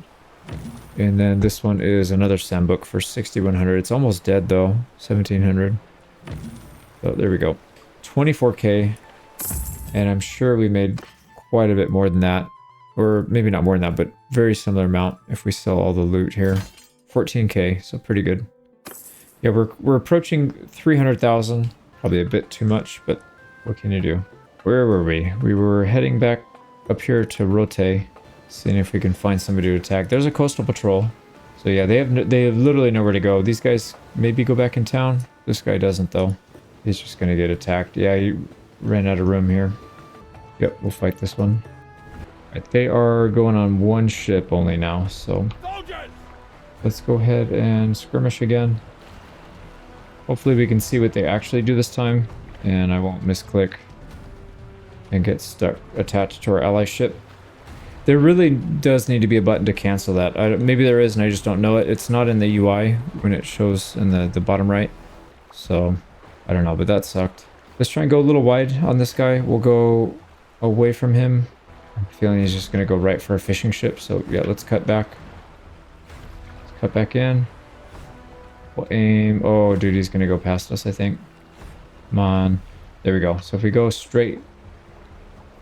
[SPEAKER 1] And then this one is another Sambuc for 6,100. It's almost dead, though. 1,700. Oh, there we go. 24k. And I'm sure we made quite a bit more than that. Or maybe not more than that, but very similar amount if we sell all the loot here. 14k, so pretty good. Yeah, we're approaching 300,000. Probably a bit too much, but what can you do? Where were we? We were heading back up here to Rote, seeing if we can find somebody to attack. There's a coastal patrol. So yeah, they have literally nowhere to go. These guys maybe go back in town. This guy doesn't, though. He's just gonna get attacked. Yeah, he ran out of room here. Yep, we'll fight this one. Right, they are going on 1 ship only now, so let's go ahead and skirmish again. Hopefully we can see what they actually do this time, and I won't misclick and get stuck attached to our ally ship. There really does need to be a button to cancel that. Maybe there is and I just don't know it. It's not in the UI when it shows in the bottom right. So, I don't know, but that sucked. Let's try and go a little wide on this guy. We'll go away from him. I'm feeling he's just going to go right for a fishing ship. So, yeah, let's cut back. Let's cut back in. We'll aim. Oh, dude, he's going to go past us, I think. Come on. There we go. So if we go straight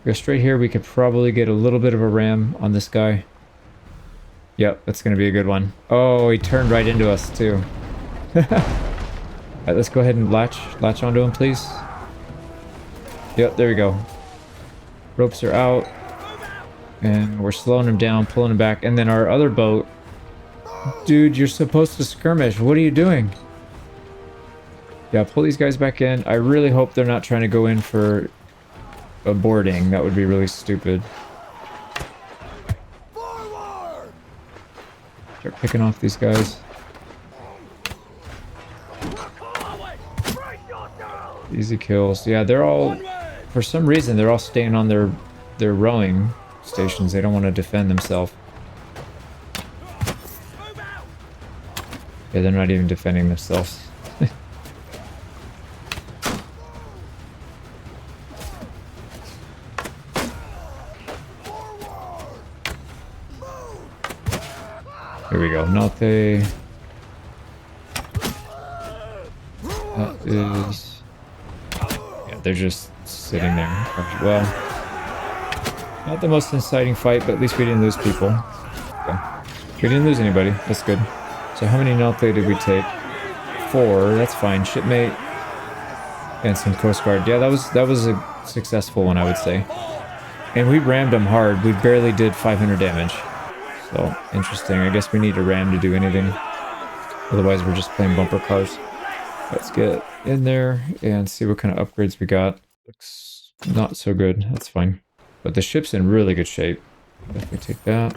[SPEAKER 1] Go straight here. We could probably get a little bit of a ram on this guy. Yep, that's going to be a good one. Oh, he turned right into us too. Alright, let's go ahead and latch onto him, please. Yep, there we go. Ropes are out. And we're slowing him down, pulling him back. And then our other boat... Dude, you're supposed to skirmish. What are you doing? Yeah, pull these guys back in. I really hope they're not trying to go in for a boarding. That would be really stupid. Start picking off these guys. Easy kills. Yeah, they're all... For some reason, they're all staying on their rowing stations. They don't want to defend themselves. Yeah, they're not even defending themselves. Here we go. Naute. That is... Yeah, they're just sitting there. Well, not the most inciting fight, but at least we didn't lose people. Okay. We didn't lose anybody. That's good. So how many Naute did we take? 4. That's fine. Shipmate and some Coast Guard. Yeah, that was a successful one, I would say. And we rammed them hard. We barely did 500 damage. So, interesting. I guess we need a ram to do anything. Otherwise, we're just playing bumper cars. Let's get in there and see what kind of upgrades we got. Looks not so good. That's fine. But the ship's in really good shape. Definitely take that.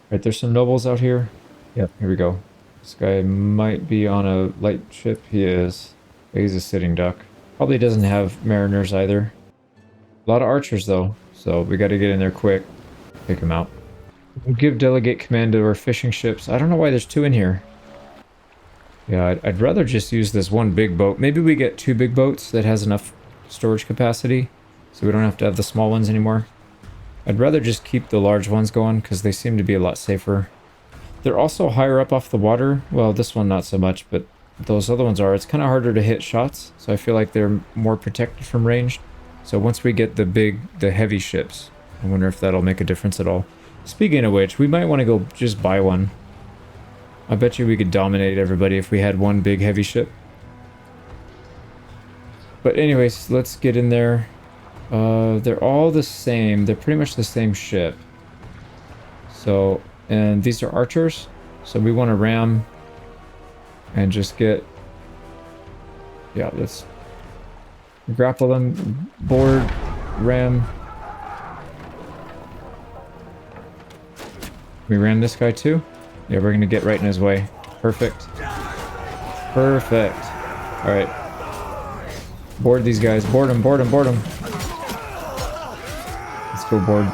[SPEAKER 1] Alright, there's some nobles out here. Yep, here we go. This guy might be on a light ship. He is. He's a sitting duck. Probably doesn't have mariners either. A lot of archers though, so we got to get in there quick. Take him out. We'll give delegate command to our fishing ships. I don't know why there's 2 in here. Yeah, I'd rather just use this one big boat. Maybe we get 2 big boats that has enough storage capacity, so we don't have to have the small ones anymore. I'd rather just keep the large ones going, because they seem to be a lot safer. They're also higher up off the water. Well, this one not so much, but those other ones are. It's kind of harder to hit shots, so I feel like they're more protected from ranged. So once we get the heavy ships, I wonder if that'll make a difference at all. Speaking of which, we might want to go just buy one. I bet you we could dominate everybody if we had one big heavy ship. But anyways, let's get in there. They're all the same. They're pretty much the same ship. So, and these are archers. So we want to ram and just get... Yeah, let's grapple them, board, ram. We ram this guy too? Yeah, we're gonna get right in his way. Perfect. Perfect. Alright. Board these guys. Board them, board them, board them. Let's go board.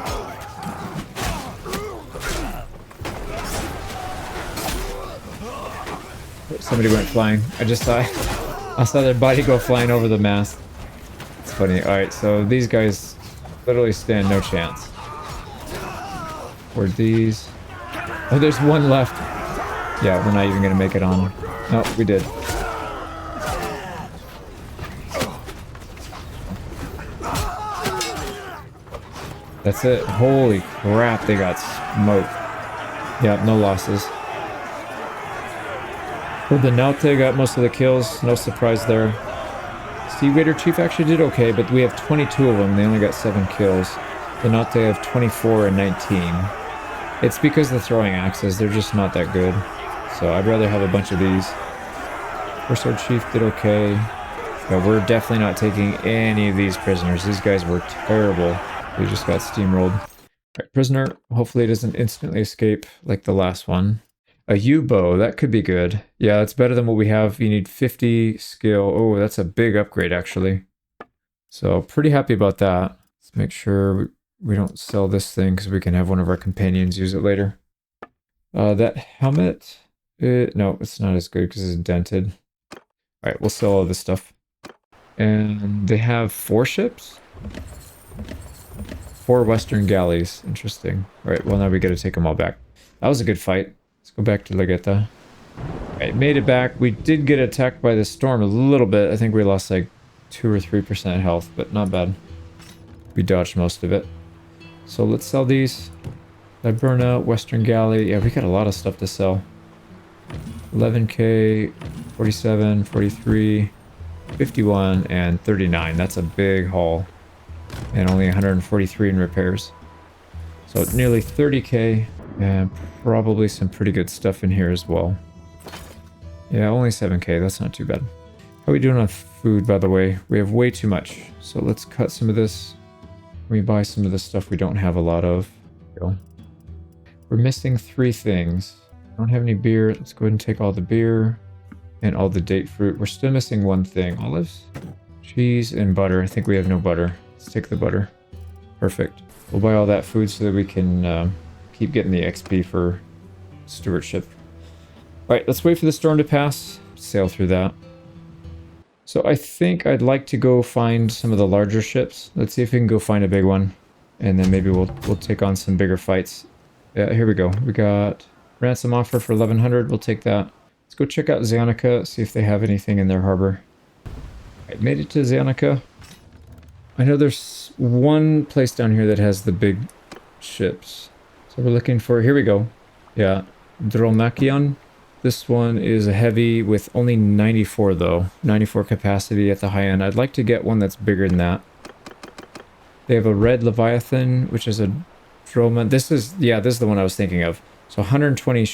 [SPEAKER 1] Somebody went flying. I saw their body go flying over the mast. It's funny. Alright, so these guys literally stand no chance. Board these. Oh, there's one left. Yeah, we're not even gonna make it on. No, we did. That's it. Holy crap, they got smoked. Yeah, no losses. Well, the Naute got most of the kills. No surprise there. Sea Raider Chief actually did okay, but we have 22 of them. They only got 7 kills. The Naute have 24 and 19. It's because the throwing axes, they're just not that good. So I'd rather have a bunch of these. First Sword Chief did okay. But we're definitely not taking any of these prisoners. These guys were terrible. We just got steamrolled. Alright, prisoner. Hopefully it doesn't instantly escape like the last one. A U-bow, that could be good. Yeah, it's better than what we have. You need 50 skill. Oh, that's a big upgrade actually. So pretty happy about that. Let's make sure we don't sell this thing because we can have one of our companions use it later. That helmet, no, it's not as good because it's dented. Alright, we'll sell all this stuff. And they have 4 ships? 4 western galleys. Interesting. Alright, well now we gotta take them all back. That was a good fight. Let's go back to Legetta. Alright, made it back. We did get attacked by the storm a little bit. I think we lost like 2 or 3% health, but not bad. We dodged most of it. So let's sell these. Liburna, Western Galley. Yeah, we got a lot of stuff to sell. 11k, 47, 43, 51, and 39. That's a big haul. And only 143 in repairs. So nearly 30k, and probably some pretty good stuff in here as well. Yeah, only 7k. That's not too bad. How are we doing on food, by the way? We have way too much. So let's cut some of this. We buy some of the stuff we don't have a lot of. Go. We're missing 3 things. Don't have any beer. Let's go ahead and take all the beer and all the date fruit. We're still missing 1 thing. Olives, cheese, and butter. I think we have no butter. Let's take the butter. Perfect. We'll buy all that food so that we can keep getting the XP for stewardship. Alright, let's wait for the storm to pass. Sail through that. So I think I'd like to go find some of the larger ships. Let's see if we can go find a big one. And then maybe we'll take on some bigger fights. Yeah, here we go. We got ransom offer for 1100. We'll take that. Let's go check out Zyanica, see if they have anything in their harbor. I made it to Zyanica. I know there's one place down here that has the big ships. So we're looking for, here we go. Yeah, Dromakion. This one is a heavy with only 94 though. 94 capacity at the high end. I'd like to get one that's bigger than that. They have a red Leviathan, which is a Droma. This is the one I was thinking of. So 120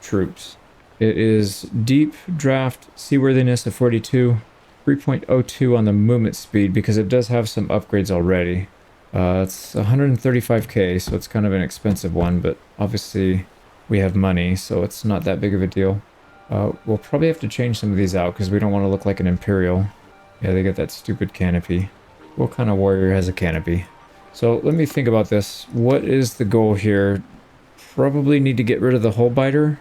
[SPEAKER 1] troops. It is deep draft seaworthiness of 42. 3.02 on the movement speed because it does have some upgrades already. It's 135k, so it's kind of an expensive one, but obviously we have money, so it's not that big of a deal. We'll probably have to change some of these out because we don't want to look like an Imperial. Yeah, they got that stupid canopy. What kind of warrior has a canopy? So let me think about this. What is the goal here? Probably need to get rid of the hull biter,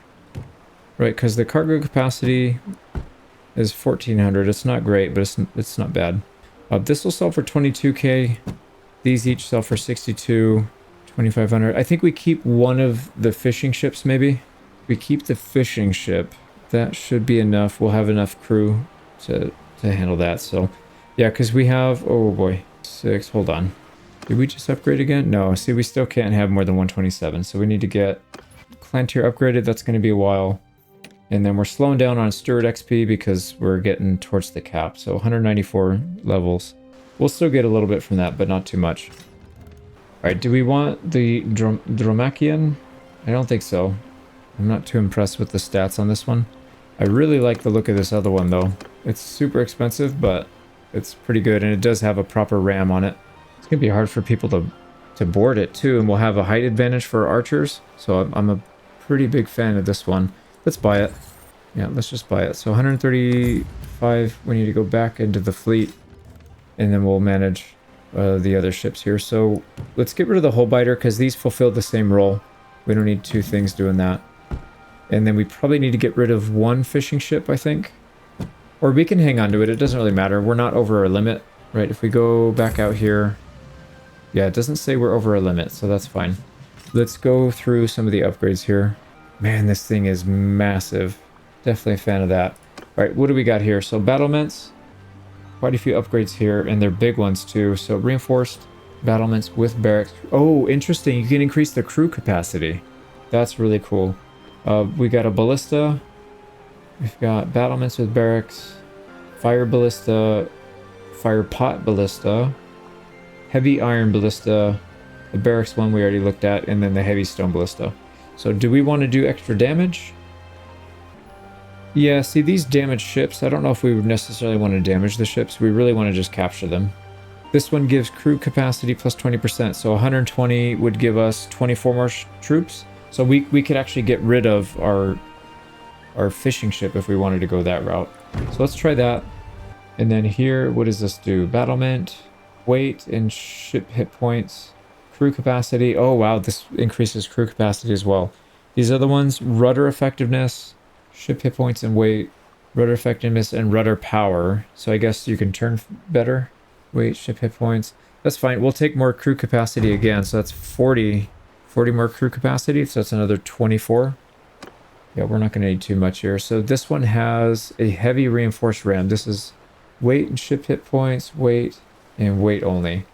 [SPEAKER 1] right? Because the cargo capacity is 1400. It's not great, but it's not bad. This will sell for 22k. These each sell for 62, 2500. I think we keep one of the fishing ships maybe. We keep the fishing ship. That should be enough. We'll have enough crew to handle that. So yeah, because we have, oh boy, 6. Hold on. Did we just upgrade again? No, see, we still can't have more than 127. So we need to get clan tier upgraded. That's going to be a while. And then we're slowing down on Steward XP because we're getting towards the cap. So 194 levels. We'll still get a little bit from that, but not too much. Alright, do we want the Dromakion? I don't think so. I'm not too impressed with the stats on this one. I really like the look of this other one, though. It's super expensive, but it's pretty good. And it does have a proper ram on it. It's going to be hard for people to board it, too. And we'll have a height advantage for archers. So I'm a pretty big fan of this one. Let's buy it. Yeah, let's just buy it. So 135, we need to go back into the fleet. And then we'll manage the other ships here. So let's get rid of the hull biter because these fulfill the same role. We don't need 2 things doing that. And then we probably need to get rid of 1 fishing ship, I think. Or we can hang on to it. It doesn't really matter. We're not over our limit, right? If we go back out here. Yeah, it doesn't say we're over our limit, so that's fine. Let's go through some of the upgrades here. Man, this thing is massive. Definitely a fan of that. All right, what do we got here? So battlements. Quite a few upgrades here, and they're big ones too. So reinforced battlements with barracks. Oh, interesting. You can increase the crew capacity. That's really cool. We got a ballista. We've got battlements with barracks. Fire ballista. Fire pot ballista. Heavy iron ballista. The barracks one we already looked at, and then the heavy stone ballista. So do we want to do extra damage? Yeah, see these damaged ships, I don't know if we would necessarily want to damage the ships. We really want to just capture them. This one gives crew capacity plus 20%, so 120 would give us 24 more troops. So we could actually get rid of our fishing ship if we wanted to go that route. So let's try that. And then here, what does this do? Battlement, weight, and ship hit points. Crew capacity. Oh wow, this increases crew capacity as well. These other ones, rudder effectiveness, ship hit points and weight, rudder effectiveness, and rudder power. So I guess you can turn better. Weight, ship hit points. That's fine. We'll take more crew capacity again. So that's 40 more crew capacity. So that's another 24. Yeah, we're not going to need too much here. So this one has a heavy reinforced ram. This is weight and ship hit points, weight, and weight only.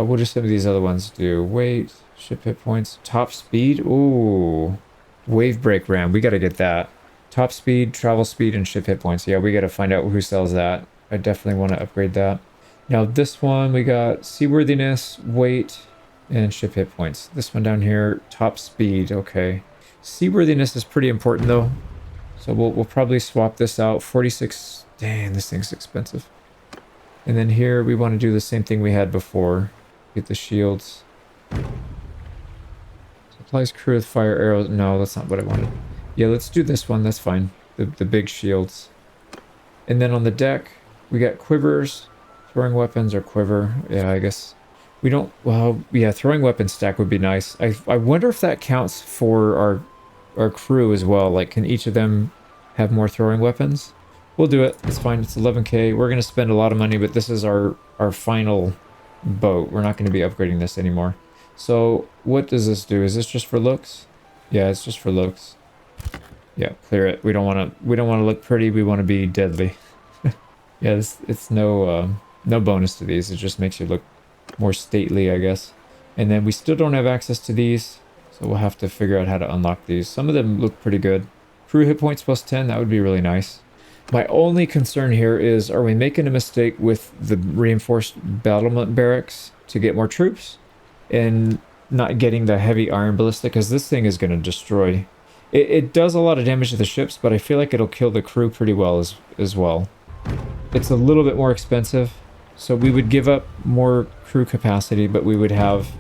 [SPEAKER 1] What do some of these other ones do? Weight, ship hit points, top speed. Ooh, wave break ram. We got to get that. Top speed, travel speed, and ship hit points. Yeah, we got to find out who sells that. I definitely want to upgrade that. Now this one, we got seaworthiness, weight, and ship hit points. This one down here, top speed. Okay. Seaworthiness is pretty important though. So we'll probably swap this out. 46. Dang, this thing's expensive. And then here we want to do the same thing we had before. Get the shields. Supplies crew with fire arrows. No, that's not what I wanted. Yeah, let's do this one. That's fine. The big shields. And then on the deck, we got quivers, throwing weapons, or quiver. Yeah, I guess we don't. Well, yeah, throwing weapon stack would be nice. I wonder if that counts for our crew as well. Like, can each of them have more throwing weapons? We'll do it. It's fine. It's 11k. We're going to spend a lot of money, but this is our final boat. We're not going to be upgrading this anymore. So what does this do? Is this just for looks? Yeah, it's just for looks. Yeah, clear it. We don't want to look pretty. We want to be deadly. Yeah, it's no bonus to these. It just makes you look more stately, I guess. And then we still don't have access to these, so we'll have to figure out how to unlock these. Some of them look pretty good. Crew hit points plus 10, that would be really nice. My only concern here is, are we making a mistake with the reinforced battlement barracks to get more troops and not getting the heavy iron ballista? Because this thing is going to destroy. It does a lot of damage to the ships, but I feel like it'll kill the crew pretty well as well. It's a little bit more expensive, so we would give up more crew capacity, but we would have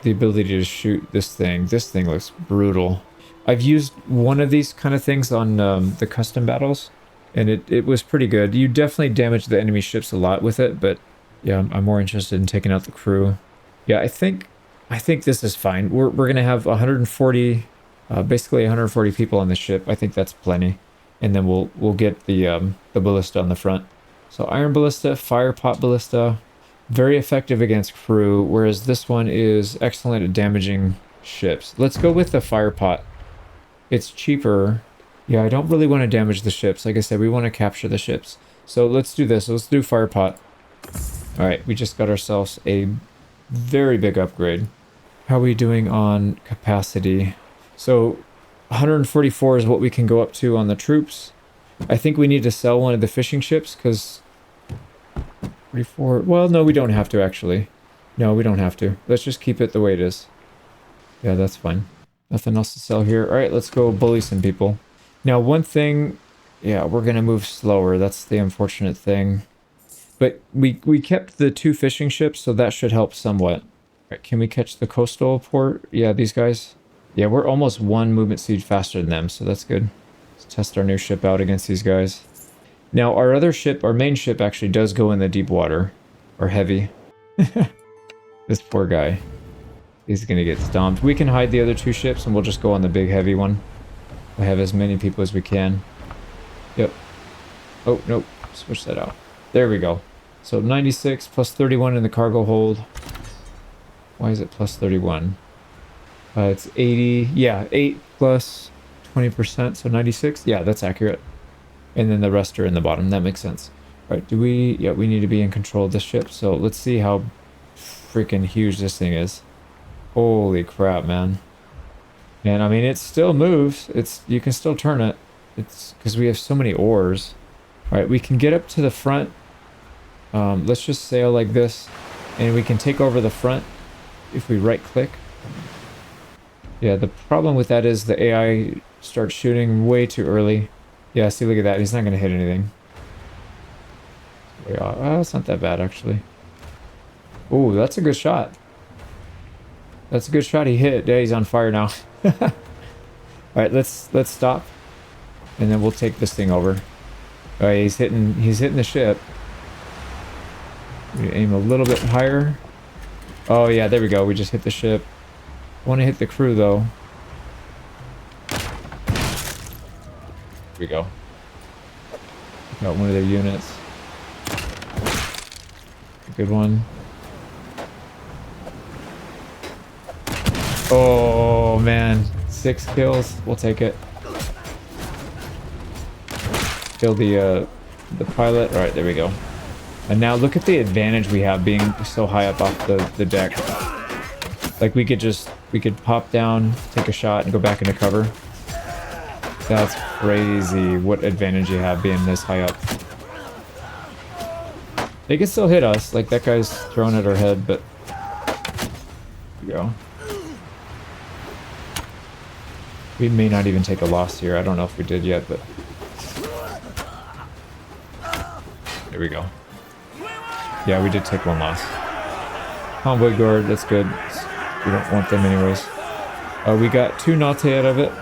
[SPEAKER 1] the ability to shoot this thing. This thing looks brutal. I've used one of these kind of things on the custom battles, and it was pretty good. You definitely damage the enemy ships a lot with it, but yeah, I'm more interested in taking out the crew. Yeah, I think this is fine. We're gonna have 140, basically 140 people on the ship. I think that's plenty, and then we'll get the ballista on the front. So iron ballista, fire pot ballista, very effective against crew, whereas this one is excellent at damaging ships. Let's go with the fire pot. It's cheaper. Yeah, I don't really want to damage the ships. Like I said, we want to capture the ships. So let's do this. Let's do fire pot. All right, we just got ourselves a very big upgrade. How are we doing on capacity? So 144 is what we can go up to on the troops. I think we need to sell one of the fishing ships because 44. Well, no, we don't have to actually. No, we don't have to. Let's just keep it the way it is. Yeah, that's fine. Nothing else to sell here. All right, let's go bully some people. Now, one thing, yeah, we're going to move slower. That's the unfortunate thing. But we kept the 2 fishing ships, so that should help somewhat. All right, can we catch the coastal port? Yeah, these guys. Yeah, we're almost 1 movement speed faster than them, so that's good. Let's test our new ship out against these guys. Now, our other ship, our main ship, actually does go in the deep water. Or heavy. This poor guy. He's gonna get stomped. We can hide the other 2 ships and we'll just go on the big heavy one. We'll have as many people as we can. Yep. Oh, nope. Switch that out. There we go. So 96 plus 31 in the cargo hold. Why is it plus 31? It's 80. Yeah, 8 plus 20%. So 96. Yeah, that's accurate. And then the rest are in the bottom. That makes sense. All right, do we... Yeah, we need to be in control of this ship. So let's see how freaking huge this thing is. Holy crap, man. And I mean, it still moves. You can still turn it. It's because we have so many oars. All right, we can get up to the front. Let's just sail like this, and we can take over the front if we right click. Yeah, the problem with that is the AI starts shooting way too early. Yeah, see, look at that. He's not going to hit anything. Oh, it's not that bad, actually. Oh, that's a good shot. That's a good shot. He hit. Yeah, he's on fire now. All right, let's stop, and then we'll take this thing over. All right, he's hitting the ship. We aim a little bit higher. Oh yeah, there we go. We just hit the ship. Want to hit the crew though. Here we go. Got one of their units. Good one. Oh man, 6 kills. We'll take it. Kill the pilot. All right, there we go. And now look at the advantage we have being so high up off the deck. Like we could pop down, take a shot, and go back into cover. That's crazy what advantage you have being this high up. They can still hit us, like that guy's throwing at our head, but... There we go. We may not even take a loss here. I don't know if we did yet, but... There we go. Yeah, we did take one loss. Convoy guard, that's good. We don't want them anyways. We got 2 Naute out of it.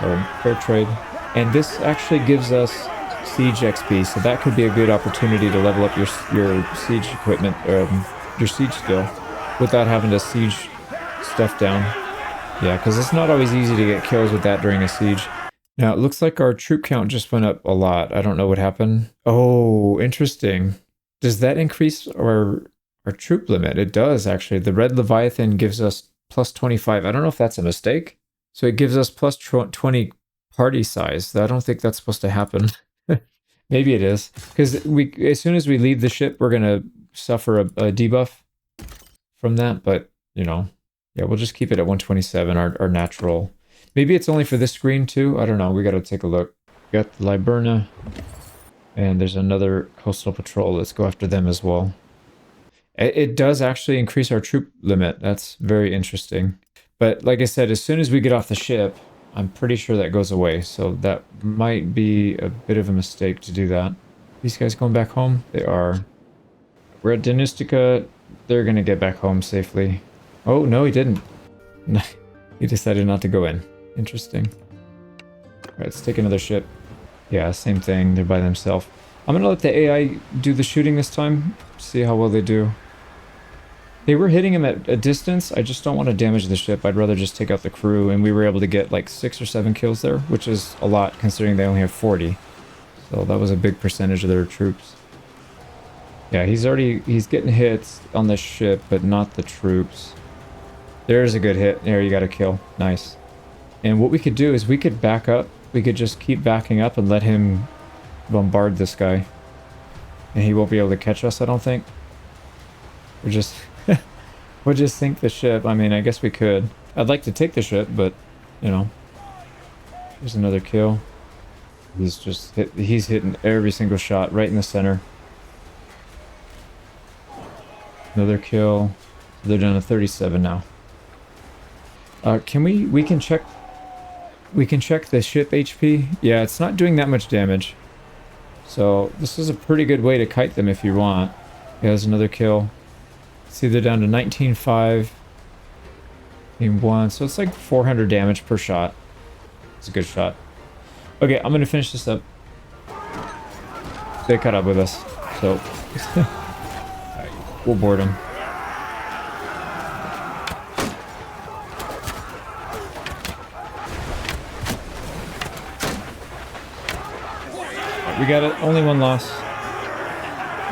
[SPEAKER 1] So, fair trade. And this actually gives us siege XP, so that could be a good opportunity to level up your siege equipment, your siege skill, without having to siege stuff down. Yeah, because it's not always easy to get kills with that during a siege. Now, it looks like our troop count just went up a lot. I don't know what happened. Oh, interesting. Does that increase our troop limit? It does, actually. The Red Leviathan gives us plus 25. I don't know if that's a mistake. So it gives us plus 20 party size. I don't think that's supposed to happen. Maybe it is. Because as soon as we leave the ship, we're going to suffer a debuff from that. But, you know, yeah, we'll just keep it at 127, our natural. Maybe it's only for this screen too. I don't know. We got to take a look. We got the Liburna. And there's another coastal patrol. Let's go after them as well. It does actually increase our troop limit. That's very interesting. But like I said, as soon as we get off the ship, I'm pretty sure that goes away. So that might be a bit of a mistake to do that. These guys going back home? They are. We're at Denistica. They're going to get back home safely. Oh, no, he didn't. He decided not to go in. Interesting. All right, let's take another ship. Yeah, same thing. They're by themselves. I'm going to let the AI do the shooting this time. See how well they do. They were hitting him at a distance. I just don't want to damage the ship. I'd rather just take out the crew. And we were able to get like 6 or 7 kills there, which is a lot considering they only have 40. So that was a big percentage of their troops. Yeah, he's getting hits on the ship, but not the troops. There's a good hit. There, you got a kill. Nice. And what we could do is we could back up. We could just keep backing up and let him bombard this guy. And he won't be able to catch us, I don't think. We're just... We'll just sink the ship. I mean, I guess we could. I'd like to take the ship, but, you know. There's another kill. He's hitting every single shot right in the center. Another kill. They're down to 37 now. We can check the ship HP. Yeah, it's not doing that much damage. So this is a pretty good way to kite them if you want. Yeah, there's another kill. See, they're down to 19.5 in 1, so it's like 400 damage per shot. It's a good shot. Okay, I'm gonna finish this up. They caught up with us, so we'll board them. We got it. Only one loss.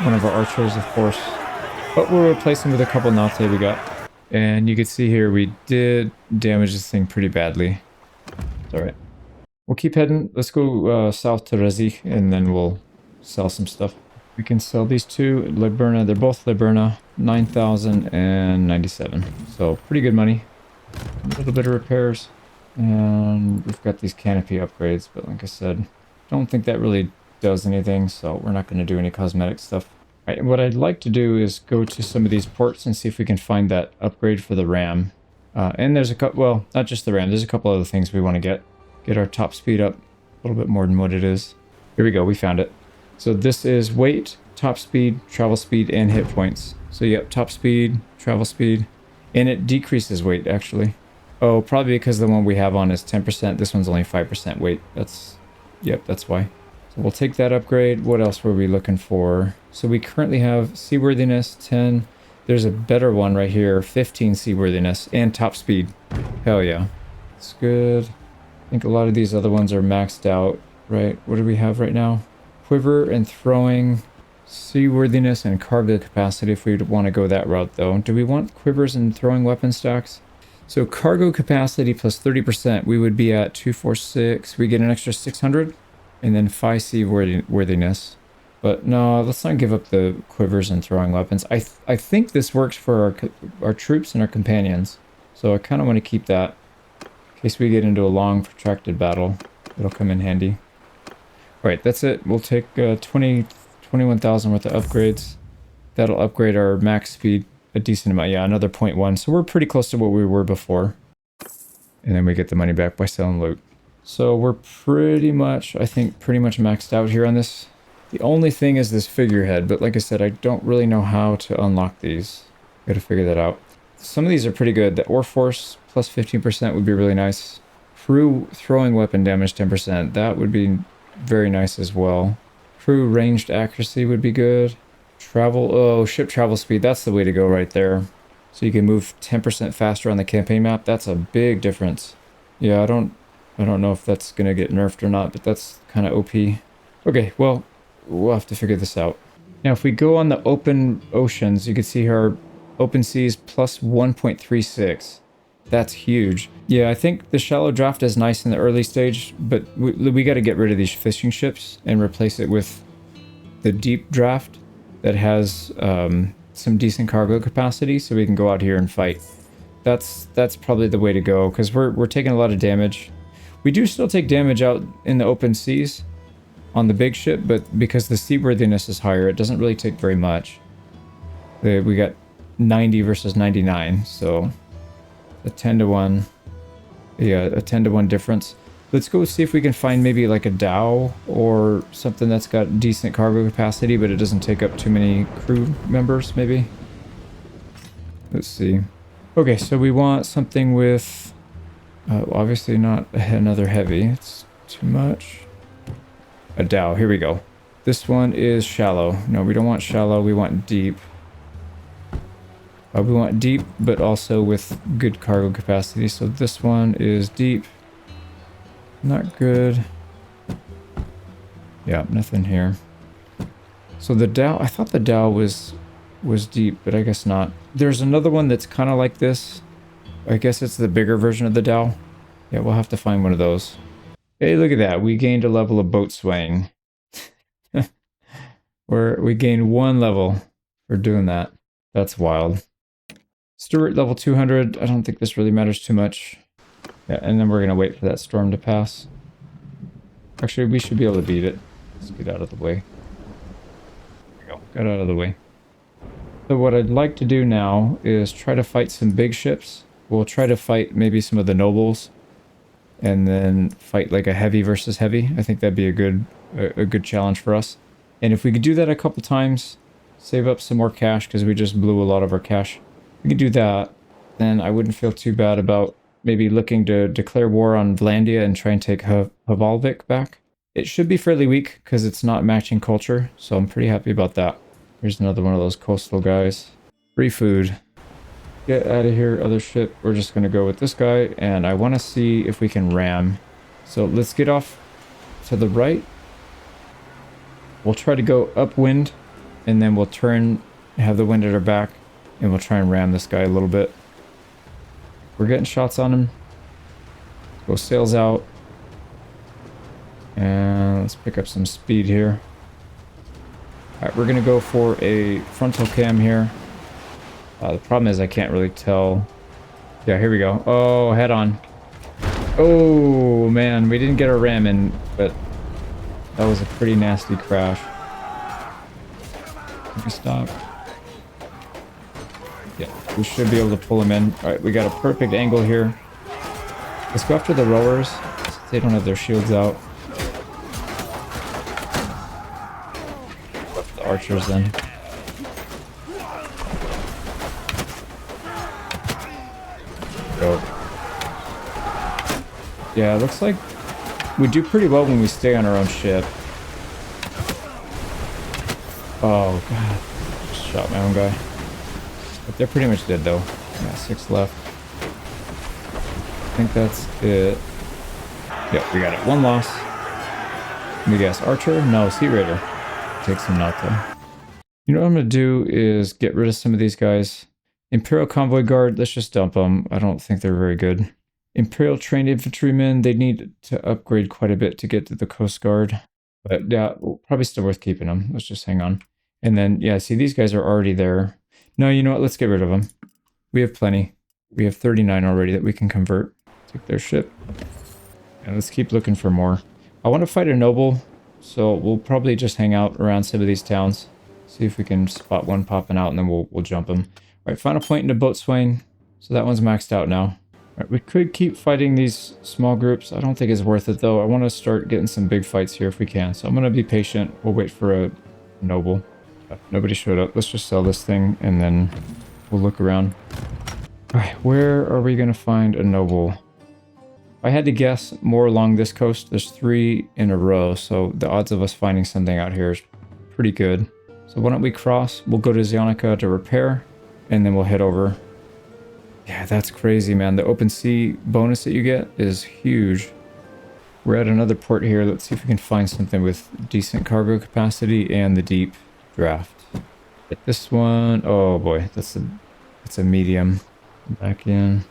[SPEAKER 1] One of our archers, of course. But we'll replace him with a couple Naute we got. And you can see here we did damage this thing pretty badly. It's alright. We'll keep heading. Let's go south to Razich and then we'll sell some stuff. We can sell these two. Liburna, they're both Liburna. 9,097. So pretty good money. A little bit of repairs. And we've got these canopy upgrades. But like I said, don't think that really does anything. So we're not going to do any cosmetic stuff. Right, what I'd like to do is go to some of these ports and see if we can find that upgrade for the RAM. And there's a couple, well, not just the RAM, there's a couple other things we want to get. Get our top speed up a little bit more than what it is. Here we go, we found it. So this is weight, top speed, travel speed, and hit points. So yep, top speed, travel speed, and it decreases weight actually. Oh, probably because the one we have on is 10%, this one's only 5% weight. Yep, that's why. So we'll take that upgrade. What else were we looking for? So we currently have seaworthiness 10. There's a better one right here, 15 seaworthiness and top speed. Hell yeah. It's good. I think a lot of these other ones are maxed out, right? What do we have right now? Quiver and throwing, seaworthiness and cargo capacity if we want to go that route though. Do we want quivers and throwing weapon stacks? So cargo capacity plus 30%, we would be at 246. We get an extra 600. And then 5 seaworthiness. But no, let's not give up the quivers and throwing weapons. I think this works for our troops and our companions. So I kind of want to keep that in case we get into a long, protracted battle. It'll come in handy. Alright, that's it. We'll take 21,000 worth of upgrades. That'll upgrade our max speed a decent amount. Yeah, another 0.1. So we're pretty close to what we were before. And then we get the money back by selling loot. So we're pretty much, I think, pretty much maxed out here on this. The only thing is this figurehead, but like I said, I don't really know how to unlock these. Gotta figure that out. Some of these are pretty good. The ore force plus 15% would be really nice. Crew throwing weapon damage 10%. That would be very nice as well. Crew ranged accuracy would be good. Travel, oh, ship travel speed. That's the way to go right there. So you can move 10% faster on the campaign map. That's a big difference. Yeah, I don't know if that's gonna get nerfed or not, but that's kind of OP. Okay, well, we'll have to figure this out. Now, if we go on the open oceans, you can see here our open seas plus 1.36. That's huge. Yeah, I think the shallow draft is nice in the early stage, but we got to get rid of these fishing ships and replace it with the deep draft that has some decent cargo capacity, so we can go out here and fight. That's probably the way to go, because we're taking a lot of damage. We do still take damage out in the open seas on the big ship, but because the seaworthiness is higher, it doesn't really take very much. We got 90 versus 99, so a 10 to 1. Yeah, a 10 to 1 difference. Let's go see if we can find maybe like a dhow or something that's got decent cargo capacity, but it doesn't take up too many crew members, maybe. Let's see. Okay, so we want something with... obviously not another heavy. It's too much. A dhow. Here we go. This one is shallow. No, we don't want shallow. We want deep. We want deep, but also with good cargo capacity. So this one is deep. Not good. Yeah, nothing here. So the dhow, I thought the dhow was deep, but I guess not. There's another one that's kind of like this. I guess it's the bigger version of the dhow. Yeah, we'll have to find one of those. Hey, look at that. We gained a level of boat swaying. We gained 1 level for doing that. That's wild. Stewart level 200. I don't think this really matters too much. Yeah, and then we're going to wait for that storm to pass. Actually, we should be able to beat it. Let's get out of the way. There we go. Got out of the way. So what I'd like to do now is try to fight some big ships. We'll try to fight maybe some of the nobles. And then fight like a heavy versus heavy. I think that'd be a good challenge for us. And if we could do that a couple times, save up some more cash because we just blew a lot of our cash. If we could do that, then I wouldn't feel too bad about maybe looking to declare war on Vlandia and try and take Havalvik back. It should be fairly weak because it's not matching culture, so I'm pretty happy about that. Here's another one of those coastal guys. Free food. Get out of here, other ship. We're just going to go with this guy, and I want to see if we can ram. So let's get off to the right. We'll try to go upwind, and then we'll turn, have the wind at our back, and we'll try and ram this guy a little bit. We're getting shots on him. Go sails out. And let's pick up some speed here. Alright, we're going to go for a frontal cam here. The problem is I can't really tell. Yeah, here we go. Oh, head on. Oh, man. We didn't get our ram in, but that was a pretty nasty crash. Let me stop. Yeah, we should be able to pull him in. Alright, we got a perfect angle here. Let's go after the rowers. They don't have their shields out. Go after the archers then. Go. Yeah, it looks like we do pretty well when we stay on our own ship. Oh, God. Just shot my own guy. But they're pretty much dead, though. Yeah, 6 left. I think that's it. Yep, we got it. 1 loss. Let me guess. Archer? No, Sea Raider. Takes him out, though. You know what I'm going to do is get rid of some of these guys. Imperial Convoy Guard, let's just dump them. I don't think they're very good. Imperial Trained Infantrymen, they need to upgrade quite a bit to get to the Coast Guard. But yeah, probably still worth keeping them. Let's just hang on. And then, yeah, see, these guys are already there. No, you know what? Let's get rid of them. We have plenty. We have 39 already that we can convert. Take their ship. And let's keep looking for more. I want to fight a noble, so we'll probably just hang out around some of these towns. See if we can spot one popping out, and then we'll jump him. All right, final point into Boatswain. So that one's maxed out now. All right, we could keep fighting these small groups. I don't think it's worth it, though. I want to start getting some big fights here if we can. So I'm going to be patient. We'll wait for a noble. Nobody showed up. Let's just sell this thing, and then we'll look around. All right, where are we going to find a noble? If I had to guess, more along this coast. There's 3 in a row, so the odds of us finding something out here is pretty good. So why don't we cross? We'll go to Zionica to repair, and then we'll head over. Yeah, that's crazy, man. The open sea bonus that you get is huge. We're at another port here. Let's see if we can find something with decent cargo capacity and the deep draft. Get this one. Oh boy, that's a medium. Back in.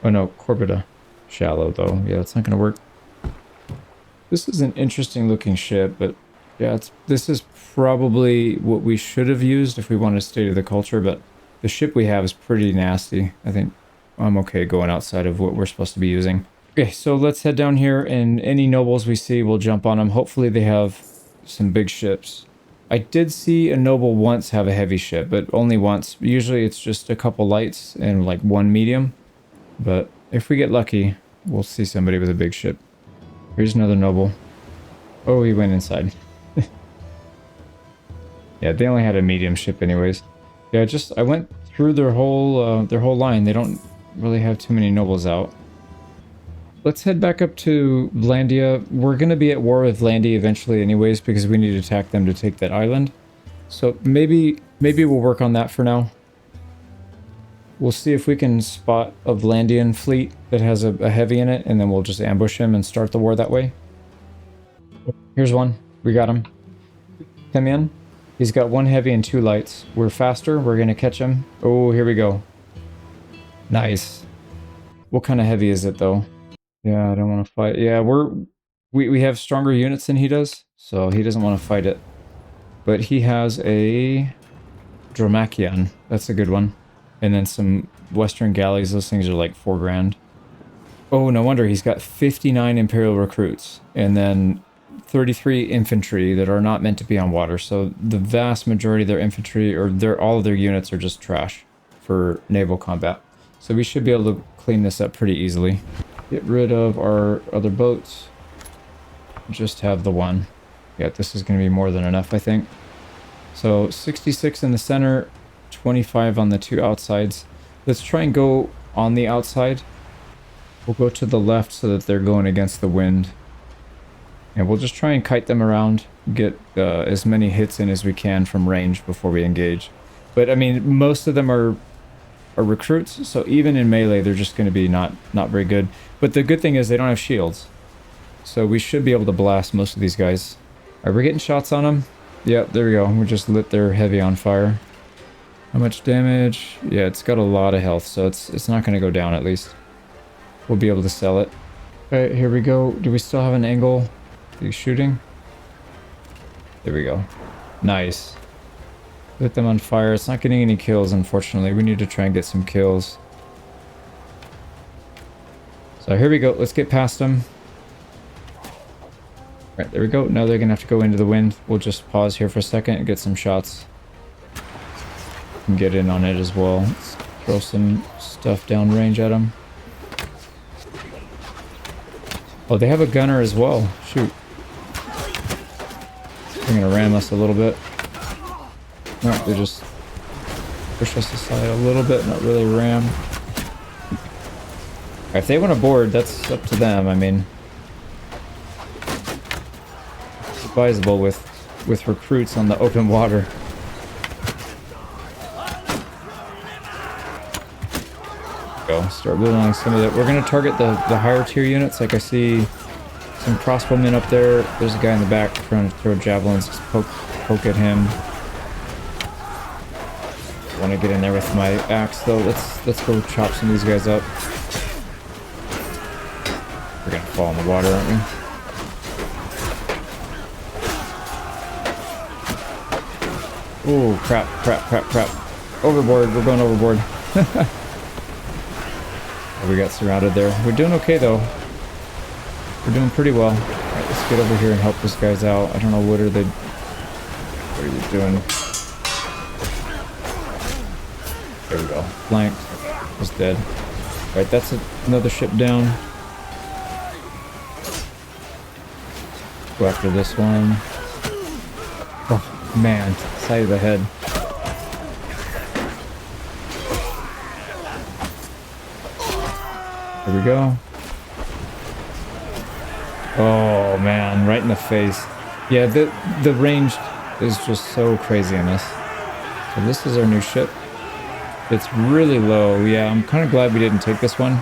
[SPEAKER 1] Oh no, Corbetta. Shallow though. Yeah, it's not gonna work. This is an interesting looking ship, but yeah, this is probably what we should have used if we wanted to stay to the culture, but the ship we have is pretty nasty. I think I'm okay going outside of what we're supposed to be using. Okay, so let's head down here, and any nobles we see, we'll jump on them. Hopefully they have some big ships. I did see a noble once have a heavy ship, but only once. Usually it's just a couple lights and like one medium. But if we get lucky, we'll see somebody with a big ship. Here's another noble. Oh, he went inside. Yeah, they only had a medium ship anyways. Yeah, I went through their whole line. They don't really have too many nobles out. Let's head back up to Landia. We're going to be at war with Landia eventually anyways, because we need to attack them to take that island. So maybe we'll work on that for now. We'll see if we can spot a Vlandian fleet that has a heavy in it, and then we'll just ambush him and start the war that way. Here's one. We got him. Come in. He's got 1 heavy and 2 lights. We're faster. We're going to catch him. Oh, here we go. Nice. What kind of heavy is it, though? Yeah, I don't want to fight. Yeah, we have stronger units than he does, so he doesn't want to fight it. But he has a Dromachion. That's a good one. And then some Western galleys. Those things are like 4 grand. Oh, no wonder. He's got 59 Imperial recruits. And then 33 infantry that are not meant to be on water. So the vast majority of their infantry, or all of their units, are just trash for naval combat. So we should be able to clean this up pretty easily. Get rid of our other boats. Just have the one. Yeah, this is going to be more than enough, I think. So 66 in the center, 25 on the 2 outsides. Let's try and go on the outside. We'll go to the left so that they're going against the wind. And we'll just try and kite them around, get as many hits in as we can from range before we engage. But I mean, most of them are recruits, so even in melee they're just going to be not very good. But the good thing is they don't have shields, so we should be able to blast most of these guys. Alright, we're getting shots on them. Yep, there we go. We just lit their heavy on fire. How much damage? Yeah, it's got a lot of health, so it's not going to go down at least. We'll be able to sell it. Alright, here we go. Do we still have an angle? He's shooting. There we go. Nice. Lit them on fire. It's not getting any kills, unfortunately. We need to try and get some kills. So here we go. Let's get past them. Alright, there we go. Now they're going to have to go into the wind. We'll just pause here for a second and get some shots. And get in on it as well. Let's throw some stuff downrange at them. Oh, they have a gunner as well. Shoot. They're going to ram us a little bit. No, they just push us aside a little bit, not really ram. If they want to board, that's up to them. I mean, it's advisable with recruits on the open water. Go start building some of that. We're going to target the higher tier units. Like I see some crossbowmen up there. There's a guy in the back trying to throw javelins. Just poke at him. Want to get in there with my axe though. Let's go chop some of these guys up. We're gonna fall in the water, aren't we? Oh, crap, crap, crap, crap. Overboard, we're going overboard. We got surrounded there. We're doing okay though. We're doing pretty well. Alright, let's get over here and help these guys out. I don't know, what are you doing? There we go. Flanked. Was dead. Alright, that's another ship down. Go after this one. Oh, man. Side of the head. There we go. Oh, man. Right in the face. Yeah, the range is just so crazy on this. So this is our new ship. It's really low. Yeah, I'm kind of glad we didn't take this one.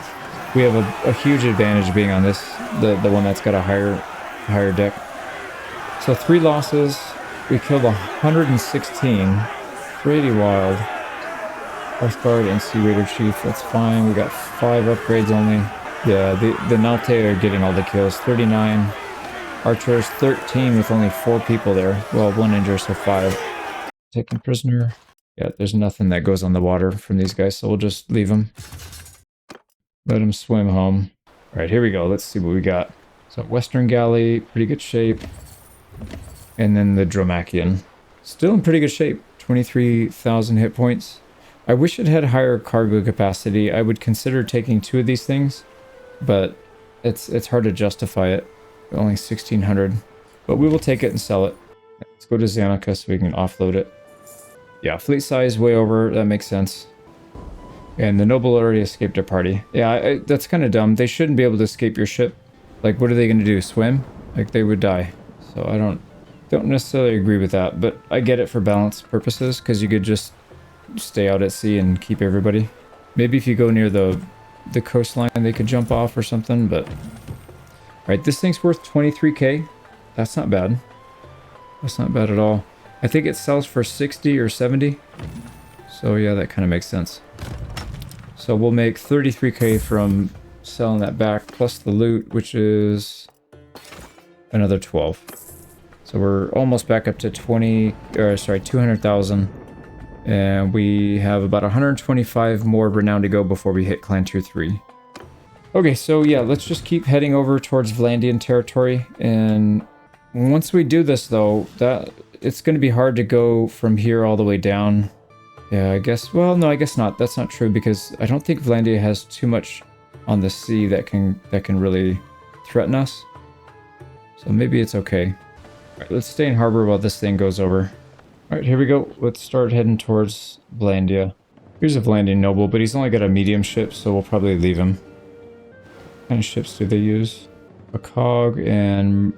[SPEAKER 1] We have a huge advantage being on this, the one that's got a higher deck. So 3 losses. We killed 116. Pretty wild. Earth Guard and Sea Raider Chief, that's fine. We got 5 upgrades only. Yeah, the Naute are getting all the kills. 39. Archers, 13 with only 4 people there. Well, 1 injured, so 5. Taken prisoner. Yeah, there's nothing that goes on the water from these guys, so we'll just leave them. Let them swim home. Alright, here we go. Let's see what we got. So, Western Galley, pretty good shape. And then the Dromachian. Still in pretty good shape. 23,000 hit points. I wish it had higher cargo capacity. I would consider taking 2 of these things, but it's hard to justify it. Only 1,600. But we will take it and sell it. Let's go to Zanica so we can offload it. Yeah, fleet size way over. That makes sense. And the Noble already escaped our party. Yeah, that's kind of dumb. They shouldn't be able to escape your ship. Like, what are they going to do? Swim? Like, they would die. So I don't necessarily agree with that. But I get it for balance purposes, because you could just stay out at sea and keep everybody. Maybe if you go near the coastline, they could jump off or something, but... Alright, this thing's worth 23k. That's not bad. That's not bad at all. I think it sells for 60 or 70. So yeah, that kind of makes sense. So we'll make 33k from selling that back, plus the loot, which is another 12. So we're almost back up to 200,000. And we have about 125 more renown to go before we hit Clan Tier 3. Okay, so yeah, let's just keep heading over towards Vlandian territory. And once we do this, though, it's going to be hard to go from here all the way down. Yeah, I guess... Well, no, I guess not. That's not true, because I don't think Vlandia has too much on the sea that can really threaten us. So maybe it's okay. Alright, let's stay in harbor while this thing goes over. Alright, here we go. Let's start heading towards Vlandia. Here's a Vlandian noble, but he's only got a medium ship, so we'll probably leave him. What kind of ships do they use? A cog and...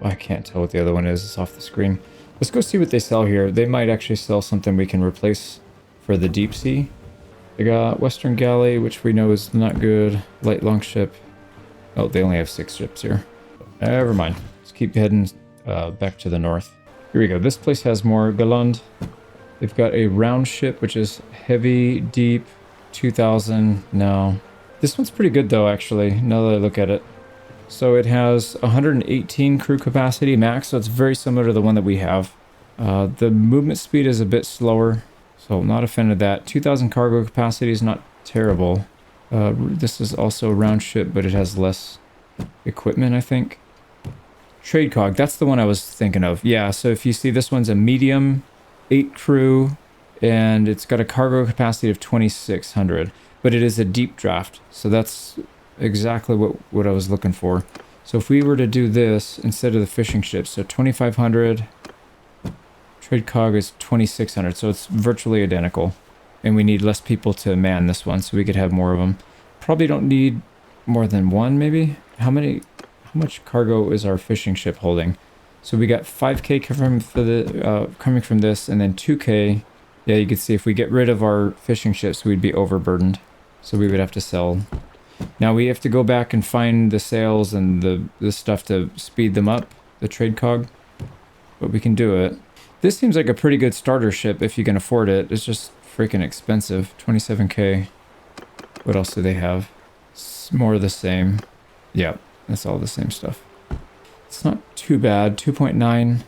[SPEAKER 1] I can't tell what the other one is. It's off the screen. Let's go see what they sell here. They might actually sell something we can replace for the deep sea. They got Western Galley, which we know is not good. Light longship. Oh, they only have 6 ships here. Never mind. Let's keep heading back to the north. Here we go. This place has more Galand. They've got a round ship, which is heavy, deep, 2,000. No. This one's pretty good, though, actually, now that I look at it. So it has 118 crew capacity max, so it's very similar to the one that we have. The movement speed is a bit slower, so I'm not a fan of that. 2,000 cargo capacity is not terrible. This is also a round ship, but it has less equipment, I think. Trade cog, that's the one I was thinking of. Yeah, so if you see, this one's a medium, 8 crew, and it's got a cargo capacity of 2,600. But it is a deep draft, so that's exactly what I was looking for. So if we were to do this instead of the fishing ships, so 2,500, trade cog is 2,600, so it's virtually identical. And we need less people to man this one, so we could have more of them. Probably don't need more than 1, maybe? How much cargo is our fishing ship holding? So we got 5k coming from this, and then 2k. Yeah, you can see if we get rid of our fishing ships, we'd be overburdened. So we would have to sell. Now we have to go back and find the sails and the stuff to speed them up, the trade cog. But we can do it. This seems like a pretty good starter ship if you can afford it. It's just freaking expensive. 27k. What else do they have? It's more of the same. Yep, that's all the same stuff. It's not too bad. 2.9.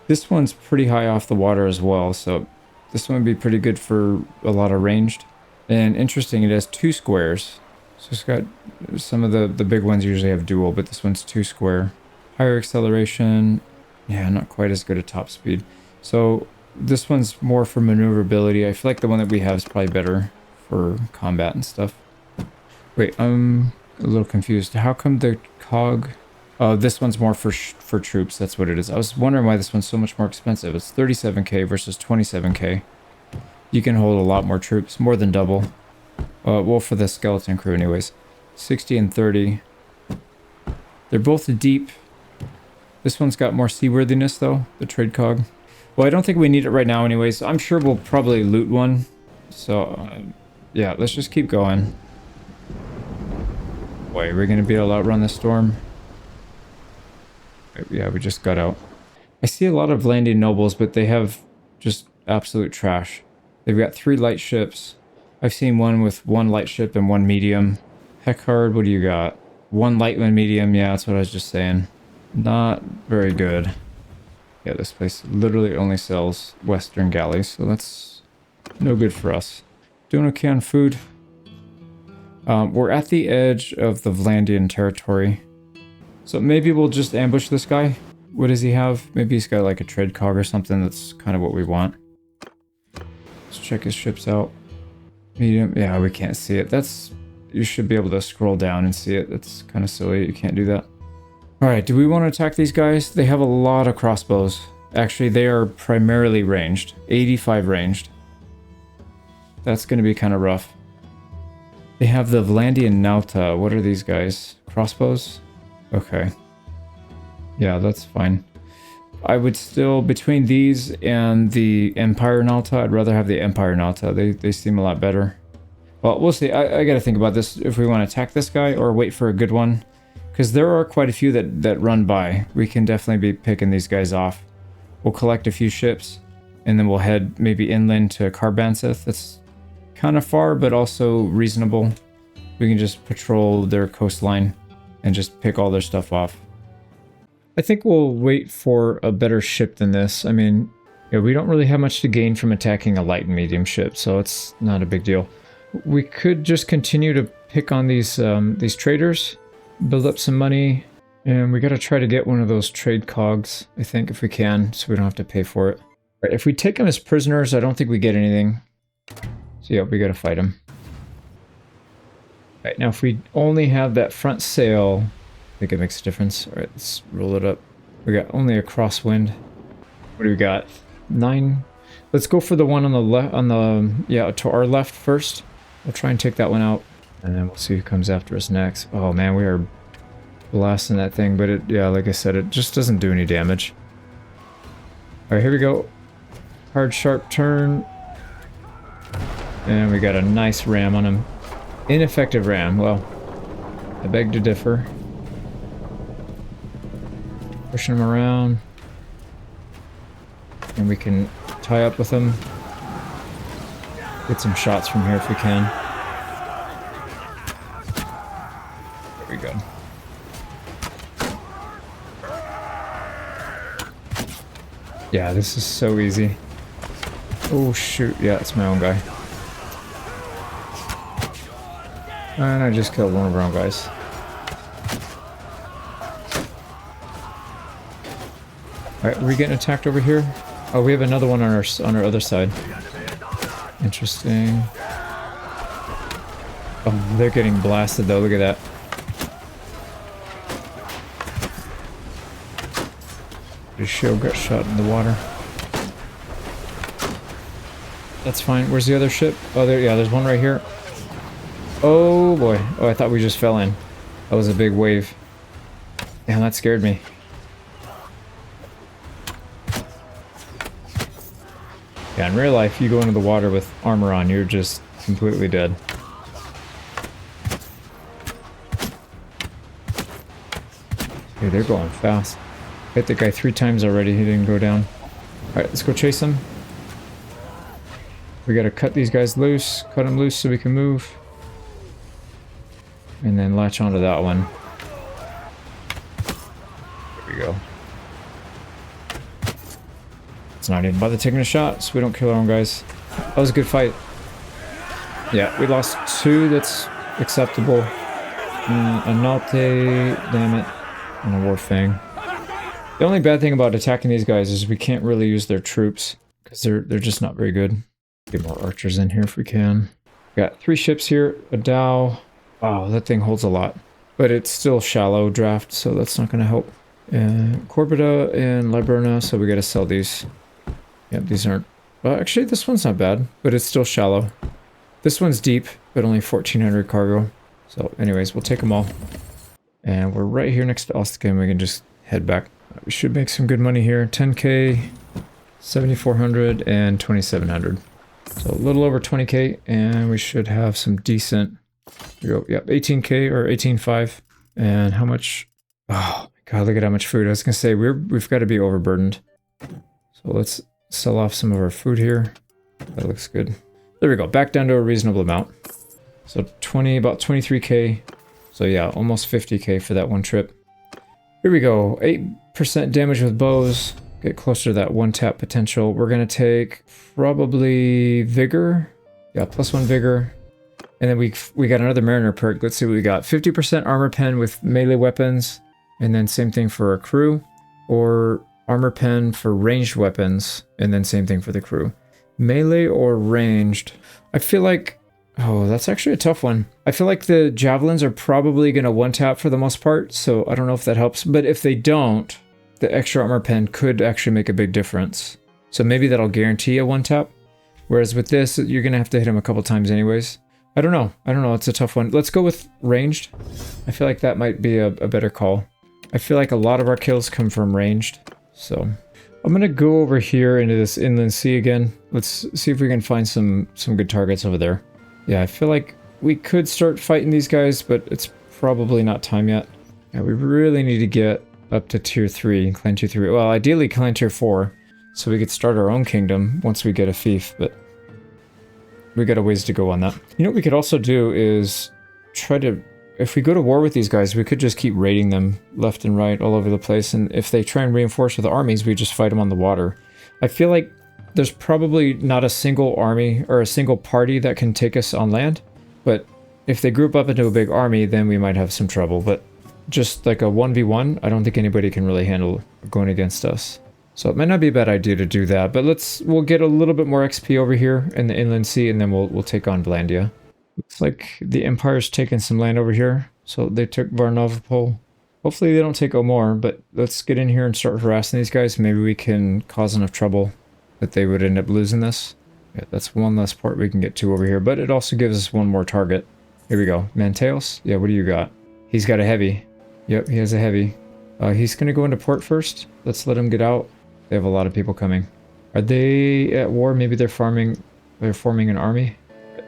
[SPEAKER 1] This one's pretty high off the water as well, so this one would be pretty good for a lot of ranged. And interesting, it has 2 squares. So it's got some of the big ones usually have dual, but this one's 2 square. Higher acceleration. Yeah, not quite as good at top speed. So this one's more for maneuverability. I feel like the one that we have is probably better for combat and stuff. Wait, I'm a little confused. How come the cog... Oh, this one's more for troops. That's what it is. I was wondering why this one's so much more expensive. It's 37k versus 27k. You can hold a lot more troops, more than double. Well, for the skeleton crew anyways. 60 and 30. They're both deep. This one's got more seaworthiness though, the trade cog. Well, I don't think we need it right now anyways. I'm sure we'll probably loot one. So, yeah, let's just keep going. Boy, we're going to be able to outrun the storm. Yeah, we just got out. I see a lot of landing nobles, but they have just absolute trash. They've got 3 light ships. I've seen one with 1 light ship and 1 medium. Heckard, what do you got? 1 light, 1 medium. Yeah, that's what I was just saying. Not very good. Yeah, this place literally only sells Western galleys, so that's no good for us. Doing okay on food. We're at the edge of the Vlandian territory. So maybe we'll just ambush this guy. What does he have? Maybe he's got like a trade cog or something. That's kind of what we want. Let's check his ships out. Medium. Yeah, we can't see it. That's... You should be able to scroll down and see it. That's kind of silly. You can't do that. Alright, do we want to attack these guys? They have a lot of crossbows. Actually, they are primarily ranged. 85 ranged. That's going to be kind of rough. They have the Vlandian Nauta. What are these guys? Crossbows? Okay. Yeah, that's fine. I would still, between these and the Empire Nauta, I'd rather have the Empire Nauta. They seem a lot better. Well, we'll see. I gotta think about this, if we want to attack this guy or wait for a good one. Because there are quite a few that run by. We can definitely be picking these guys off. We'll collect a few ships, and then we'll head maybe inland to Carbanseth. That's kind of far, but also reasonable. We can just patrol their coastline and just pick all their stuff off. I think we'll wait for a better ship than this. I mean, yeah, we don't really have much to gain from attacking a light and medium ship, so it's not a big deal. We could just continue to pick on these traders, build up some money, and we gotta try to get one of those trade cogs, I think, if we can, so we don't have to pay for it. Right, if we take them as prisoners, I don't think we get anything. So yeah, we gotta fight them. Right, now if we only have that front sail, I think it makes a difference. Alright, let's roll it up. We got only a crosswind. What do we got? 9. Let's go for the one on the left, yeah, to our left first. We'll try and take that one out, and then we'll see who comes after us next. Oh man, we are blasting that thing, but it, yeah, like I said, it just doesn't do any damage. Alright, here we go. Hard, sharp turn. And we got a nice ram on him. Ineffective ram. Well, I beg to differ. Pushing him around. And we can tie up with him. Get some shots from here if we can. There we go. Yeah, this is so easy. Oh shoot, yeah, it's my own guy. And I just killed one of our own guys. Alright, are we getting attacked over here? Oh, we have another one on our other side. Interesting. Oh, they're getting blasted though, look at that. The show got shot in the water. That's fine. Where's the other ship? Oh, there, yeah, there's one right here. Oh boy. Oh, I thought we just fell in. That was a big wave. Damn, that scared me. Yeah, in real life, you go into the water with armor on, you're just completely dead. Okay, they're going fast. Hit the guy 3 times already, he didn't go down. Alright, let's go chase him. We gotta cut these guys loose, cut them loose so we can move. And then latch onto that one. There we go. Let's not even bother taking a shot so we don't kill our own guys. That was a good fight. Yeah, we lost 2. That's acceptable. A Nalte, damn it, and a Warfang. The only bad thing about attacking these guys is we can't really use their troops because they're just not very good. Get more archers in here if we can. Got 3 ships here, a dhow. Oh, that thing holds a lot, but it's still shallow draft, so that's not going to help. And Corbita and Liburna, so we got to sell these. Yeah, these aren't. Well, actually, this one's not bad, but it's still shallow. This one's deep, but only 1,400 cargo. So, anyways, we'll take them all. And we're right here next to Ostkin. We can just head back. We should make some good money here. 10k, 7,400, and 2,700. So a little over 20k, and we should have some decent. Here we go. Yep, 18k or 18.5. And how much? Oh my god, look at how much food. I was gonna say we've got to be overburdened. So let's sell off some of our food here. That looks good. There we go. Back down to a reasonable amount. So about 23k. So yeah, almost 50k for that one trip. Here we go. 8% damage with bows. Get closer to that 1-tap potential. We're going to take probably Vigor. Yeah, +1 Vigor. And then we got another Mariner perk. Let's see what we got. 50% armor pen with melee weapons. And then same thing for a crew. Or armor pen for ranged weapons. And then same thing for the crew. Melee or ranged. I feel like... Oh, that's actually a tough one. I feel like the javelins are probably going to 1-tap for the most part. So I don't know if that helps. But if they don't... the extra armor pen could actually make a big difference. So maybe that'll guarantee a 1-tap. Whereas with this, you're going to have to hit him a couple times anyways. I don't know. It's a tough one. Let's go with ranged. I feel like that might be a better call. I feel like a lot of our kills come from ranged. So I'm going to go over here into this inland sea again. Let's see if we can find some good targets over there. Yeah, I feel like we could start fighting these guys, but it's probably not time yet. Yeah, we really need to get up to tier 3, clan tier 3. Well, ideally clan tier 4, so we could start our own kingdom once we get a fief, but we got a ways to go on that. You know what we could also do is try to, if we go to war with these guys, we could just keep raiding them left and right all over the place, and if they try and reinforce with armies, we just fight them on the water. I feel like there's probably not a single army or a single party that can take us on land, but if they group up into a big army, then we might have some trouble, but just like a 1v1, I don't think anybody can really handle going against us. So it might not be a bad idea to do that, but we'll get a little bit more XP over here in the inland sea, and then we'll take on Vlandia. Looks like the Empire's taken some land over here, so they took Varnavapol. Hopefully they don't take Omor, but let's get in here and start harassing these guys. Maybe we can cause enough trouble that they would end up losing this. Yeah, that's one less port we can get to over here, but it also gives us one more target. Here we go. Manteos? Yeah, what do you got? He's got a heavy. Yep, he has a heavy. He's going to go into port first. Let's let him get out. They have a lot of people coming. Are they at war? Maybe they're farming. They're forming an army.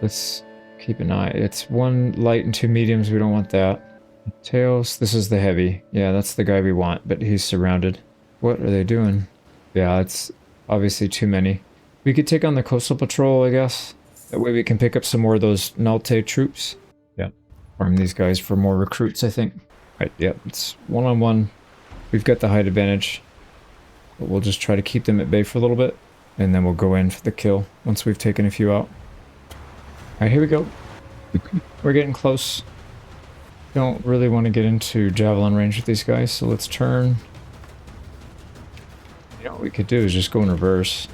[SPEAKER 1] Let's keep an eye. It's 1 light and 2 mediums. We don't want that. Tails. This is the heavy. Yeah, that's the guy we want, but he's surrounded. What are they doing? Yeah, it's obviously too many. We could take on the coastal patrol, I guess. That way we can pick up some more of those Nalte troops. Yeah. Farm these guys for more recruits, I think. Right, yeah, it's 1-on-1. We've got the height advantage. But we'll just try to keep them at bay for a little bit. And then we'll go in for the kill once we've taken a few out. Alright, here we go. We're getting close. Don't really want to get into javelin range with these guys, so let's turn. You know what we could do is just go in reverse.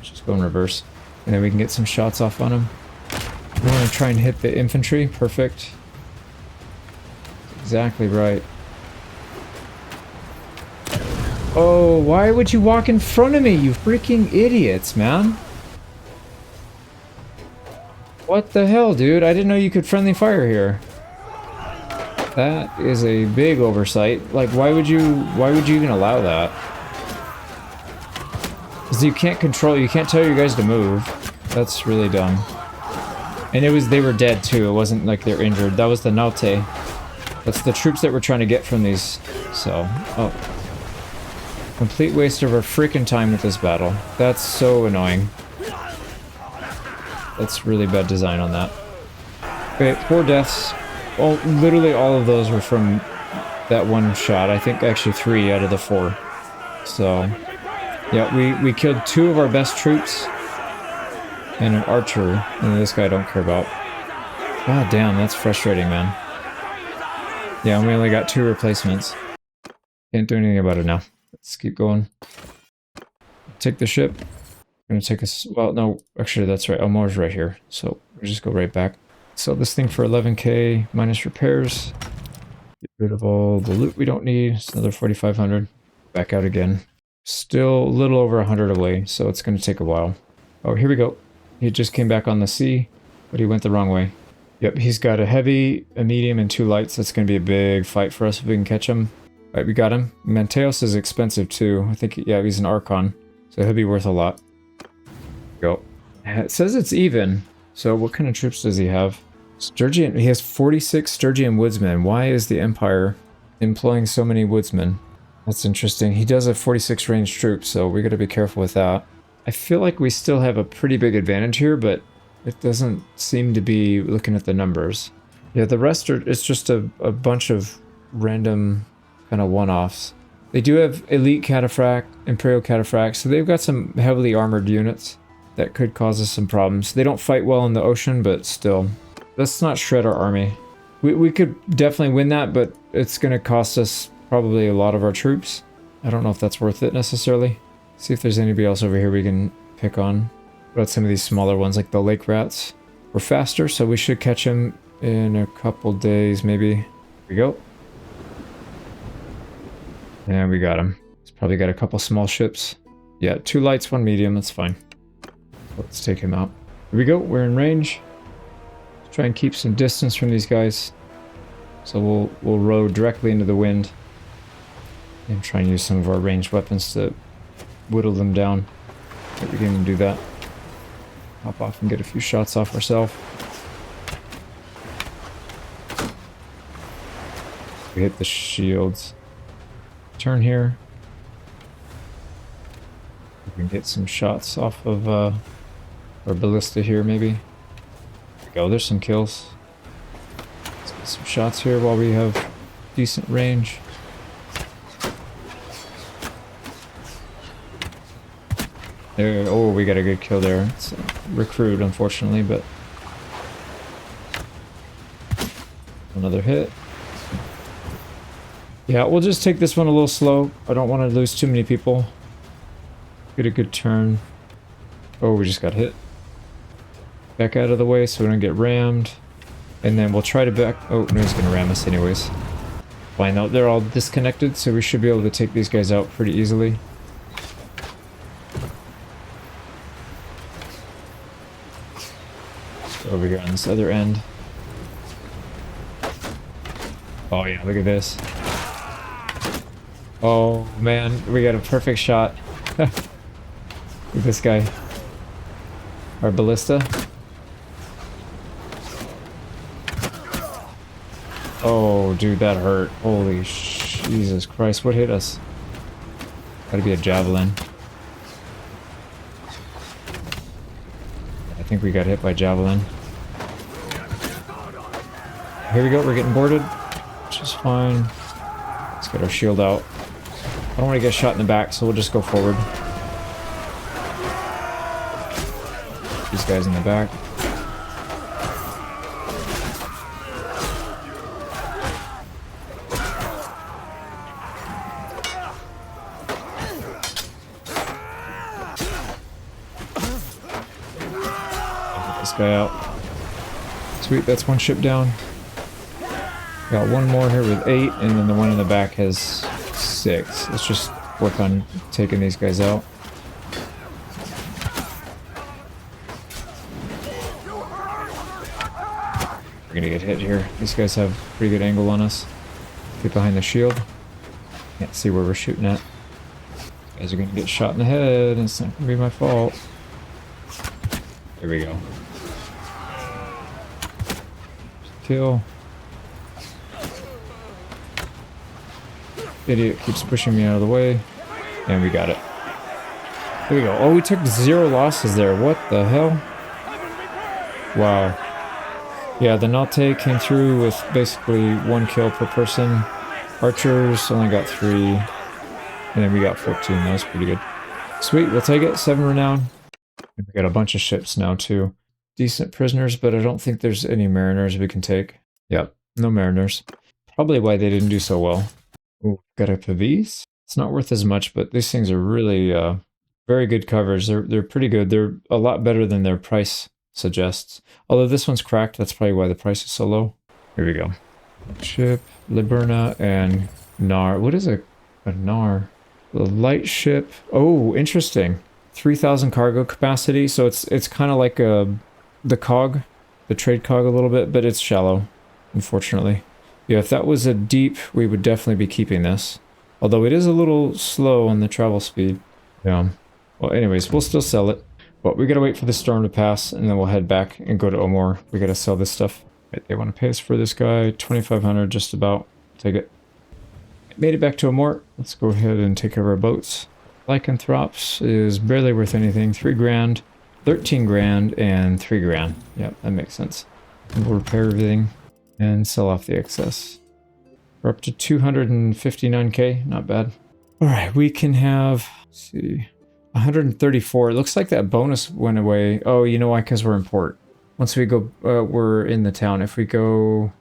[SPEAKER 1] Just go in reverse. And then we can get some shots off on them. We want to try and hit the infantry. Perfect. Exactly right. Oh, why would you walk in front of me, you freaking idiots, man? What the hell, dude? I didn't know you could friendly fire here. That is a big oversight. Like, why would you even allow that? Because you can't control, you can't tell your guys to move. That's really dumb. And they were dead too. It wasn't like they're injured. That was the Naute. That's the troops that we're trying to get from these. So, oh. Complete waste of our freaking time with this battle. That's so annoying. That's really bad design on that. Okay, 4 deaths. Literally all of those were from that one shot. I think actually 3 out of the 4. So, Yeah, we killed 2 of our best troops and an archer, and this guy I don't care about. God damn, that's frustrating, man. Yeah, we only got 2 replacements. Can't do anything about it now. Let's keep going. Take the ship. Gonna take us. Well, no, actually, that's right. Elmore's right here, so we'll just go right back. Sell this thing for 11k minus repairs. Get rid of all the loot we don't need. It's another 4,500. Back out again. Still a little over 100 away, so it's gonna take a while. Oh, here we go. He just came back on the sea, but he went the wrong way. Yep, he's got a heavy, a medium, and 2 lights. That's gonna be a big fight for us if we can catch him. Alright, we got him. Manteos is expensive too. I think, yeah, he's an Archon, so he'll be worth a lot. Go. It says it's even. So what kind of troops does he have? Sturgian. He has 46 Sturgian woodsmen. Why is the Empire employing so many woodsmen? That's interesting. He does have 46 ranged troops, so we got to be careful with that. I feel like we still have a pretty big advantage here, but it doesn't seem to be looking at the numbers. Yeah, the rest are. It's just a bunch of random kind of one-offs. They do have elite cataphract, imperial cataphract, so they've got some heavily armored units that could cause us some problems. They don't fight well in the ocean, but still. Let's not shred our army. We could definitely win that, but it's going to cost us probably a lot of our troops. I don't know if that's worth it necessarily. See if there's anybody else over here we can pick on. What about some of these smaller ones like the lake rats? We're faster, so we should catch them in a couple days maybe. Here we go. And we got him. He's probably got a couple small ships. Yeah, 2 lights, 1 medium, that's fine. Let's take him out. Here we go, we're in range. Let's try and keep some distance from these guys. So we'll row directly into the wind. And try and use some of our ranged weapons to whittle them down. But we can even do that. Hop off and get a few shots off ourselves. We hit the shields. Turn here. We can get some shots off of our ballista here, maybe. There we go, there's some kills. Let's get some shots here while we have decent range. There, oh, we got a good kill there. It's a recruit, unfortunately, but another hit. Yeah, we'll just take this one a little slow. I don't want to lose too many people. Get a good turn. Oh, we just got hit. Back out of the way so we don't get rammed. And then we'll try to back... Oh, no, he's going to ram us anyways. Fine, though. They're all disconnected, so we should be able to take these guys out pretty easily. Over here on this other end. Oh, yeah, look at this. Oh, man, we got a perfect shot. Look at this guy. Our ballista. Oh, dude, that hurt. Holy Jesus Christ, what hit us? Gotta be a javelin. I think we got hit by javelin. Here we go, we're getting boarded, which is fine. Let's get our shield out. I don't want to get shot in the back, so we'll just go forward. These guys in the back. Get this guy out. Sweet, that's 1 ship down. Got 1 more here with 8, and then the one in the back has 6. Let's just work on taking these guys out. We're gonna get hit here. These guys have a pretty good angle on us. Get behind the shield. Can't see where we're shooting at. These guys are gonna get shot in the head, and it's not gonna be my fault. There we go. Kill. Idiot keeps pushing me out of the way. And we got it. There we go. Oh, we took 0 losses there. What the hell? Wow. Yeah, the Naute came through with basically 1 kill per person. Archers only got 3. And then we got 14. That was pretty good. Sweet, we'll take it. 7 renown. We got a bunch of ships now too. Decent prisoners, but I don't think there's any mariners we can take. Yep, no mariners. Probably why they didn't do so well. Ooh, got up to these. It's not worth as much, but these things are really very good covers. They're pretty good. They're a lot better than their price suggests. Although this one's cracked, that's probably why the price is so low. Here we go. Ship, Liburna, and Nar. What is a Nar? The light ship. Oh, interesting. 3,000 cargo capacity, so it's kind of like the cog, the trade cog a little bit, but it's shallow, unfortunately. Yeah, if that was a deep, we would definitely be keeping this. Although it is a little slow on the travel speed. Yeah. Well, anyways, we'll still sell it. But we gotta wait for the storm to pass, and then we'll head back and go to Omor. We gotta sell this stuff. Right, they want to pay us for this guy, 2,500 just about. Take it. Made it back to Omor. Let's go ahead and take over our boats. Lycanthropes is barely worth anything. 3 grand, 13 grand, and 3 grand. Yep, that makes sense. And we'll repair everything and sell off the excess. We're up to 259k, not bad. All right, we can have, let's see, 134. It looks like that bonus went away. Oh, you know why? Because we're in port. Once we go, we're in the town. If we go,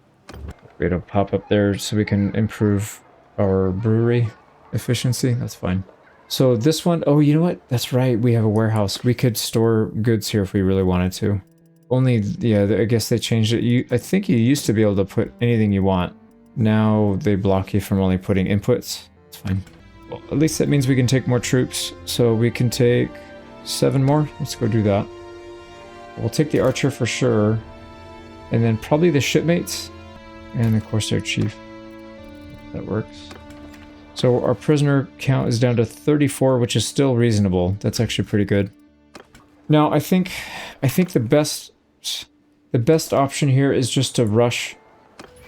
[SPEAKER 1] it'll pop up there so we can improve our brewery efficiency. That's fine. So this one, oh, you know what? That's right. We have a warehouse. We could store goods here if we really wanted to. Only, yeah, I guess they changed it. I think you used to be able to put anything you want. Now they block you from only putting inputs. It's fine. Well, at least that means we can take more troops. So we can take 7 more. Let's go do that. We'll take the archer for sure. And then probably the shipmates. And of course their chief. That works. So our prisoner count is down to 34, which is still reasonable. That's actually pretty good. Now I think the best option here is just to rush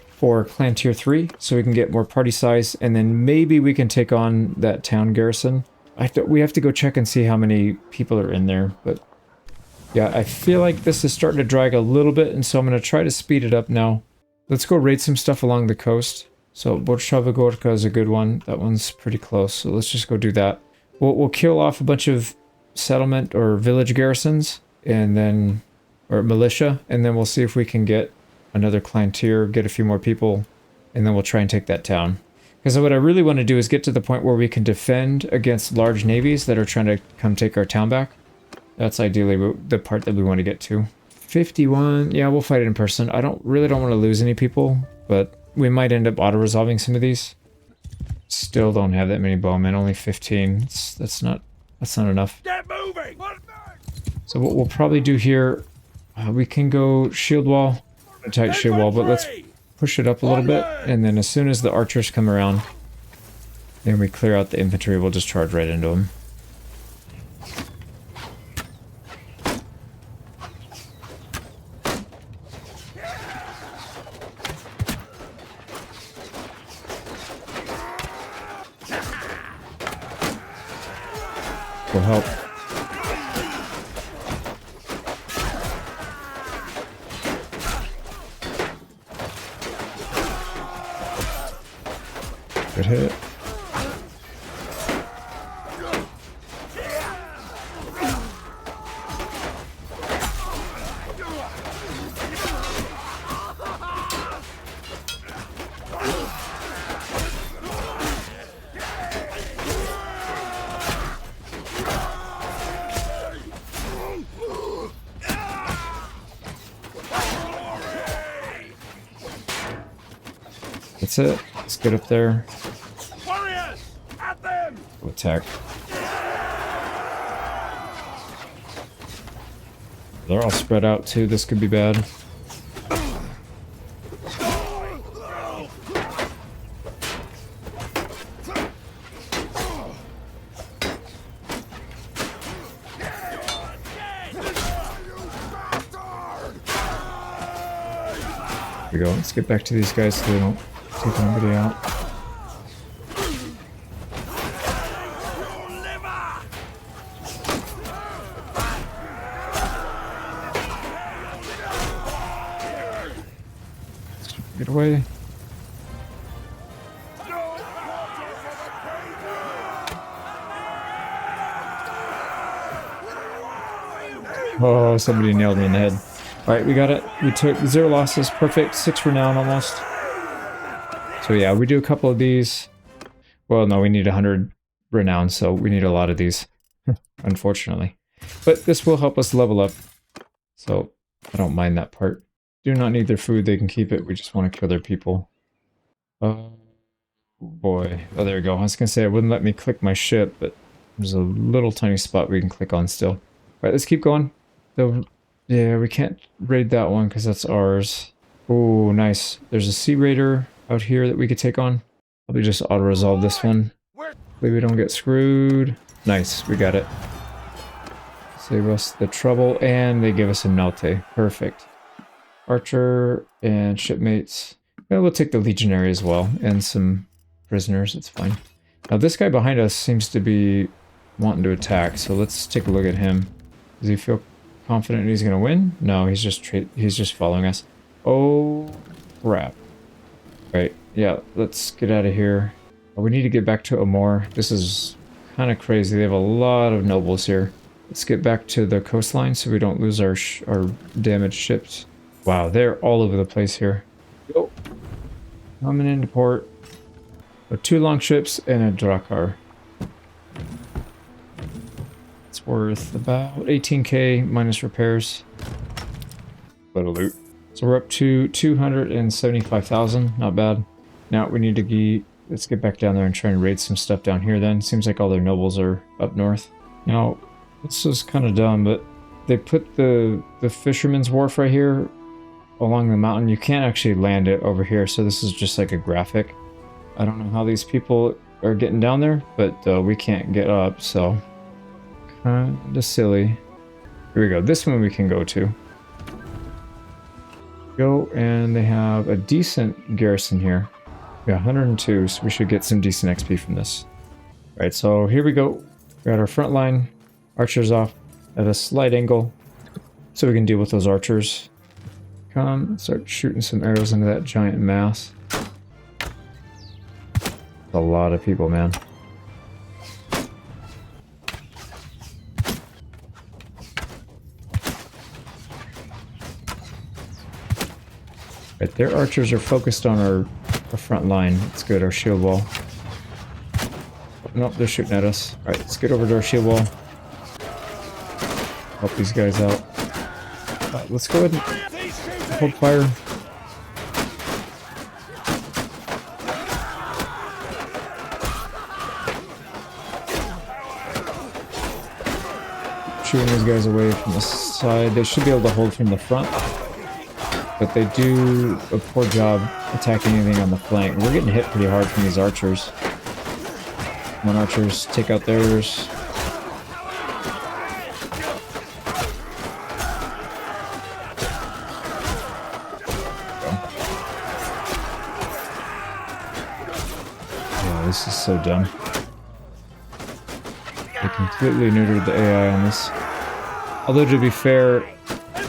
[SPEAKER 1] for clan tier 3 so we can get more party size, and then maybe we can take on that town garrison. We have to go check and see how many people are in there, but yeah, I feel like this is starting to drag a little bit, and so I'm going to try to speed it up now. Let's go raid some stuff along the coast. So Borchavagorka is a good one. That one's pretty close, so let's just go do that. We'll kill off a bunch of settlement or village garrisons, and then, or militia, and then we'll see if we can get another clan tier, get a few more people, and then we'll try and take that town. Because what I really want to do is get to the point where we can defend against large navies that are trying to come take our town back. That's ideally the part that we want to get to. 51, yeah, we'll fight it in person. I really don't want to lose any people, but we might end up auto-resolving some of these. Still don't have that many bowmen, only 15. That's not enough.
[SPEAKER 2] Get moving!
[SPEAKER 1] So what we'll probably do here, we can go shield wall, a tight shield wall, but let's push it up a little bit, and then as soon as the archers come around, then we clear out the infantry, we'll just charge right into them. Will help. Good hit. That's it. Let's get up there.
[SPEAKER 2] Warriors! At them!
[SPEAKER 1] We'll attack. They're all spread out too. This could be bad. Here we go. Let's get back to these guys so they don't take anybody out. Get away. Oh, somebody nailed me in the head. Alright, we got it. We took 0 losses. Perfect. 6 renown almost. So yeah, we do a couple of these. Well, no, we need 100 renown, so we need a lot of these. Unfortunately. But this will help us level up. So I don't mind that part. Do not need their food. They can keep it. We just want to kill their people. Oh boy. Oh, there we go. I was going to say it wouldn't let me click my ship, but there's a little tiny spot we can click on still. Alright, let's keep going. So, yeah, we can't raid that one because that's ours. Oh, nice. There's a Sea Raider out here that we could take on. Probably just auto-resolve this one. Hopefully we don't get screwed. Nice, we got it. Save us the trouble, and they give us a Nalte. Perfect. Archer and shipmates. Yeah, we'll take the Legionary as well, and some prisoners, it's fine. Now this guy behind us seems to be wanting to attack, so let's take a look at him. Does he feel confident he's going to win? No, he's just following us. Oh, crap. Right, yeah, let's get out of here. We need to get back to Amor. This is kind of crazy. They have a lot of nobles here. Let's get back to the coastline so we don't lose our damaged ships. Wow, they're all over the place here. Go. Coming into port. So 2 longships and a Drakkar. It's worth about 18k minus repairs. What a loot. So we're up to 275,000. Not bad. Now we need to let's get back down there and try and raid some stuff down here then. Seems like all their nobles are up north. Now, this is kind of dumb, but they put the Fisherman's Wharf right here along the mountain. You can't actually land it over here, so this is just like a graphic. I don't know how these people are getting down there, but we can't get up, so kind of silly. Here we go. This one we can go to. Go, and they have a decent garrison here. We got 102, so we should get some decent XP from this. Alright, so here we go. We got our front line. Archers off at a slight angle, so we can deal with those archers. Come, start shooting some arrows into that giant mass. A lot of people, man. Right, their archers are focused on our front line. It's good, our shield wall. Oh, nope, they're shooting at us. Alright, let's get over to our shield wall. Help these guys out. Let's go ahead and hold fire. Shooting these guys away from the side. They should be able to hold from the front, but they do a poor job attacking anything on the flank. We're getting hit pretty hard from these archers. When archers take out theirs. This is so dumb. They completely neutered the AI on this. Although, to be fair,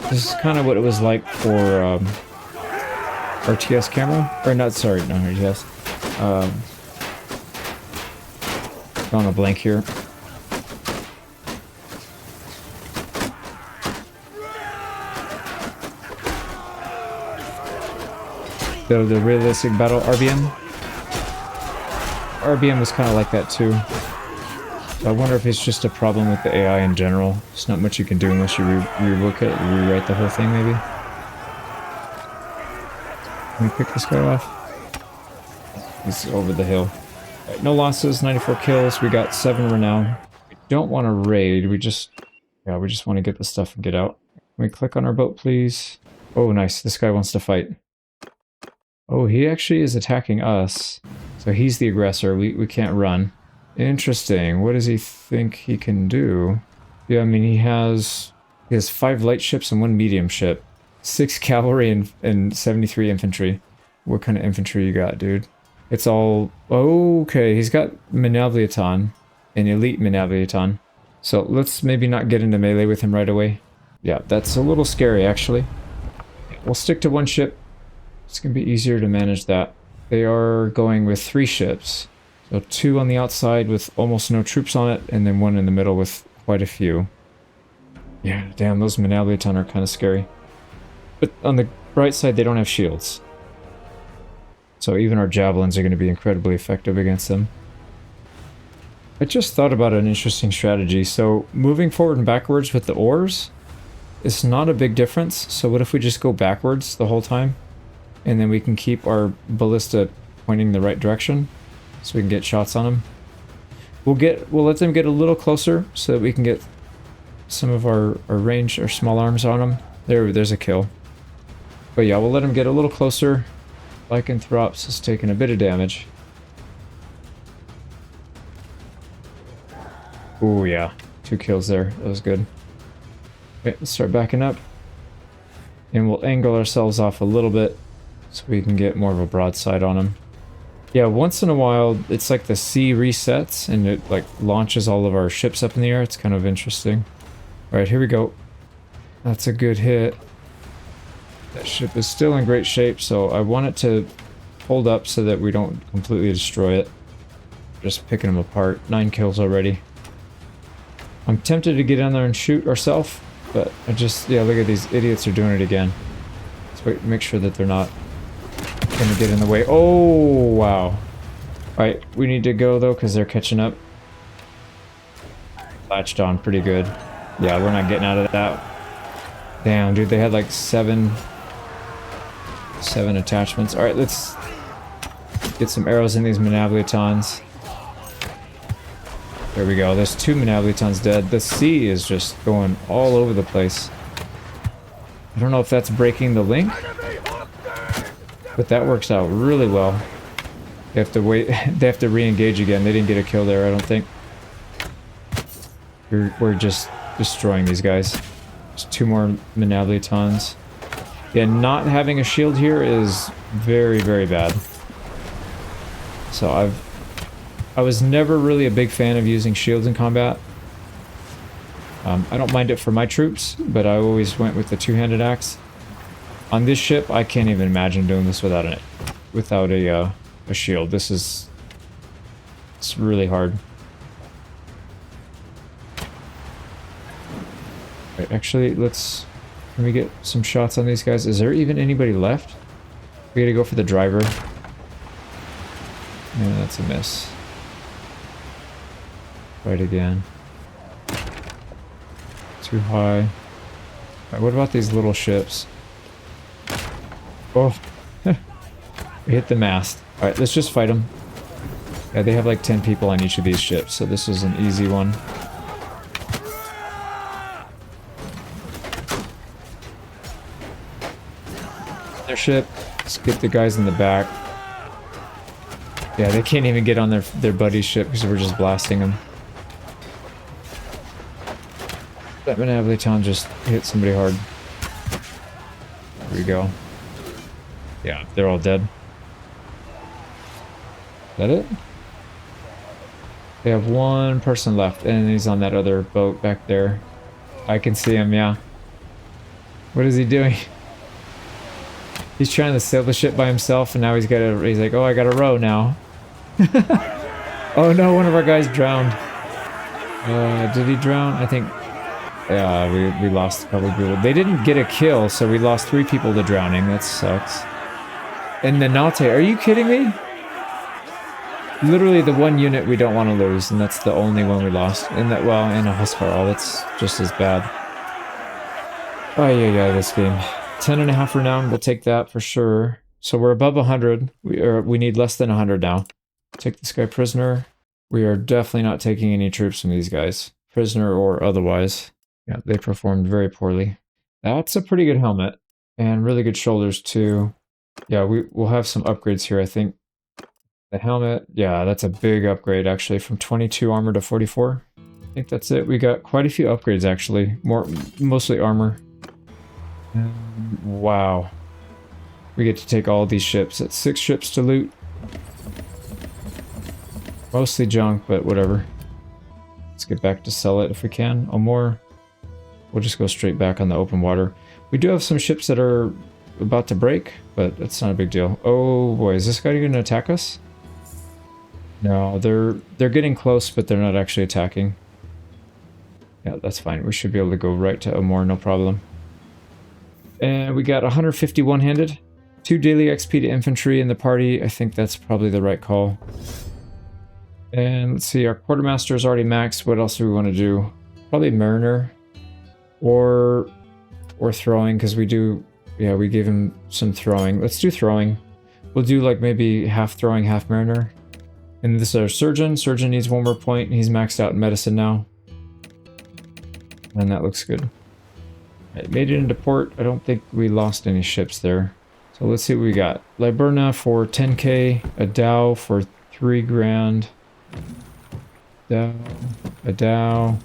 [SPEAKER 1] this is kind of what it was like for RTS camera. Or not, sorry, not RTS. On a blank here. The realistic battle RBM. RBM was kind of like that too. So I wonder if it's just a problem with the AI in general. There's not much you can do unless you rework it, or rewrite the whole thing maybe. Can we pick this guy off? He's over the hill. Right, no losses, 94 kills. We got 7 renown. We don't want to raid. We just want to get the stuff and get out. Can we click on our boat, please? Oh, nice. This guy wants to fight. Oh, he actually is attacking us. So he's the aggressor. We can't run. Interesting. What does he think he can do? Yeah, I mean, he has 5 light ships and 1 medium ship. 6 cavalry and 73 infantry. What kind of infantry you got, dude? It's all... Okay, he's got Manavliaton. An elite Manavliaton. So let's maybe not get into melee with him right away. Yeah, that's a little scary, actually. We'll stick to 1 ship. It's going to be easier to manage that. They are going with 3 ships. So 2 on the outside with almost no troops on it, and then 1 in the middle with quite a few. Yeah, damn, those Manableton are kind of scary. But on the bright side, they don't have shields. So even our javelins are going to be incredibly effective against them. I just thought about an interesting strategy. So moving forward and backwards with the oars is not a big difference. So what if we just go backwards the whole time? And then we can keep our ballista pointing the right direction so we can get shots on them. We'll let them get a little closer so that we can get some of our range, our small arms on them. There's a kill. But yeah, we'll let them get a little closer. Lycanthrops is taking a bit of damage. Ooh, yeah. 2 kills there. That was good. Okay, let's start backing up. And we'll angle ourselves off a little bit so we can get more of a broadside on them. Yeah, once in a while, it's like the sea resets and it like launches all of our ships up in the air. It's kind of interesting. Alright, here we go. That's a good hit. That ship is still in great shape, so I want it to hold up so that we don't completely destroy it. Just picking them apart. 9 kills already. I'm tempted to get in there and shoot ourselves, but I just, yeah, look at these idiots are doing it again. Let's wait, make sure that they're not gonna get in the way. Oh, wow. Alright, we need to go though, because they're catching up. Latched on pretty good. Yeah, we're not getting out of that. Damn, dude, they had like 7 attachments. Alright, let's get some arrows in these Manabletons. There we go. There's 2 Manabletons dead. The sea is just going all over the place. I don't know if that's breaking the link, but that works out really well. They have to wait. They have to re-engage again. They didn't get a kill there, I don't think. We're just destroying these guys. There's 2 more Manabletons. Yeah, not having a shield here is very, very bad. So I was never really a big fan of using shields in combat. I don't mind it for my troops, but I always went with the 2-handed axe. On this ship, I can't even imagine doing this without a shield. It's really hard. Right, actually, can we get some shots on these guys? Is there even anybody left? We gotta go for the driver. Yeah, that's a miss. Right again. Too high. Right, what about these little ships? Oh, we hit the mast. Alright, let's just fight them. Yeah, they have like 10 people on each of these ships, so this is an easy one. Their ship. Let's get the guys in the back. Yeah, they can't even get on their buddy's ship because we're just blasting them. That Manableton just hit somebody hard. There we go. Yeah, they're all dead. Is that it? They have 1 person left, and he's on that other boat back there. I can see him, yeah. What is he doing? He's trying to sail the ship by himself, and now he's like, oh, I gotta row now. Oh no, one of our guys drowned. Did he drown? I think... Yeah, we lost a couple of people. They didn't get a kill, so we lost 3 people to drowning. That sucks. And the Naute, are you kidding me? Literally the one unit we don't want to lose, and that's the only one we lost. And that, well, and a Huscarl, that's just as bad. Oh yeah, this game. 10.5 renown, we'll take that for sure. So we're above 100. We need less than 100 now. Take this guy prisoner. We are definitely not taking any troops from these guys, prisoner or otherwise. Yeah, they performed very poorly. That's a pretty good helmet and really good shoulders too. Yeah, we'll have some upgrades here, I think. The helmet, yeah, that's a big upgrade actually, from 22 armor to 44. I think that's it. We got quite a few upgrades actually, mostly armor. Wow. We get to take all these ships. It's 6 ships to loot. Mostly junk, but whatever. Let's get back to sell it if we can. Oh, more. We'll just go straight back on the open water. We do have some ships that are about to break, but it's not a big deal. Oh boy, is this guy going to attack us? No, they're getting close, but they're not actually attacking. Yeah, that's fine. We should be able to go right to Amor, no problem. And we got 150 one-handed. 2 daily XP to infantry in the party. I think that's probably the right call. And let's see, our quartermaster is already maxed. What else do we want to do? Probably Mariner. Or throwing, because we do... Yeah, we gave him some throwing. Let's do throwing. We'll do like maybe half throwing, half Mariner. And this is our surgeon. Surgeon needs 1 more point. He's maxed out in medicine now. And that looks good. Right, made it into port. I don't think we lost any ships there. So let's see what we got. Liburna for 10k. A Dow for 3 grand. Dow. A Dow.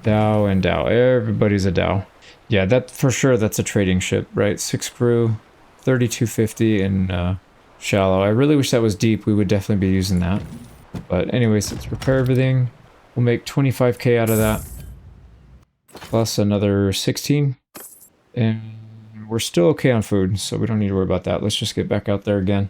[SPEAKER 1] Dow and Dow. Everybody's a Dow. Yeah, that for sure, that's a trading ship, right? 6 crew. 3250 in shallow. I really wish that was deep. We would definitely be using that. But anyways, let's repair everything. We'll make 25k out of that. Plus another 16. And we're still okay on food, so we don't need to worry about that. Let's just get back out there again.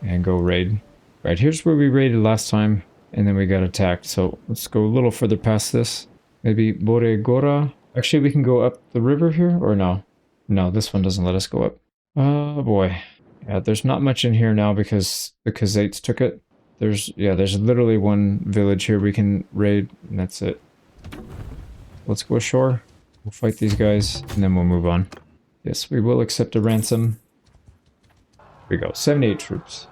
[SPEAKER 1] And go raid. Right, here's where we raided last time. And then we got attacked. So let's go a little further past this. Maybe Boregora. Actually, we can go up the river here, or no? No, this one doesn't let us go up. Oh boy. Yeah, there's not much in here now because the Khazaits took it. There's literally 1 village here we can raid, and that's it. Let's go ashore. We'll fight these guys, and then we'll move on. Yes, we will accept a ransom. Here we go, 78 troops.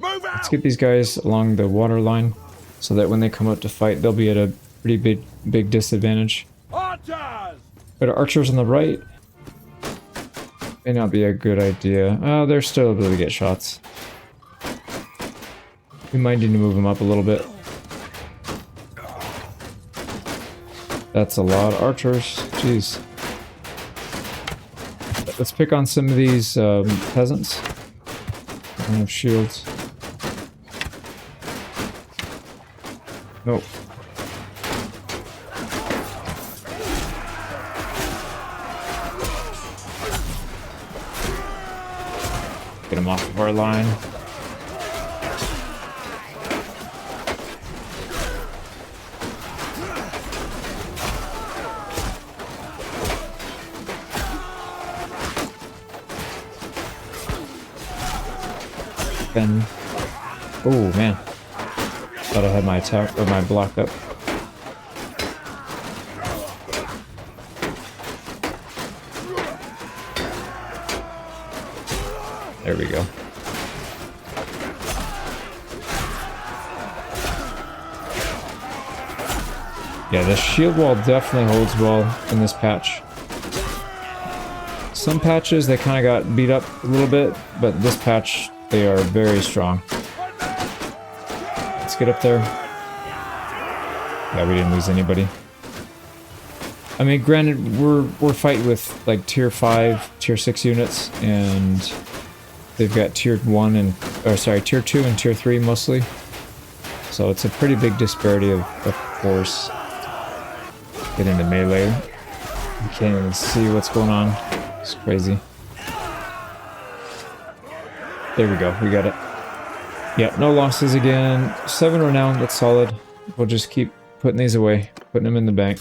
[SPEAKER 1] Let's get these guys along the water line, so that when they come out to fight, they'll be at a pretty big disadvantage.
[SPEAKER 2] Archers!
[SPEAKER 1] But archers on the right may not be a good idea. Oh, they're still able to get shots. We might need to move them up a little bit. That's a lot of archers. Jeez. Let's pick on some of these peasants. I don't have shields. Nope. Get him off of our line. Then, oh man, thought I had my attack or my block up. There we go. Yeah, the shield wall definitely holds well in this patch. Some patches they kind of got beat up a little bit, but this patch they are very strong. Let's get up there. Yeah, we didn't lose anybody. I mean, granted, we're fighting with like tier 5, tier 6 units, and they've got tier 1 and tier 2 and tier 3 mostly. So it's a pretty big disparity of force. Get into melee. You can't even see what's going on. It's crazy. There we go, we got it. Yep, no losses again. 7 renown, that's solid. We'll just keep putting these away, putting them in the bank.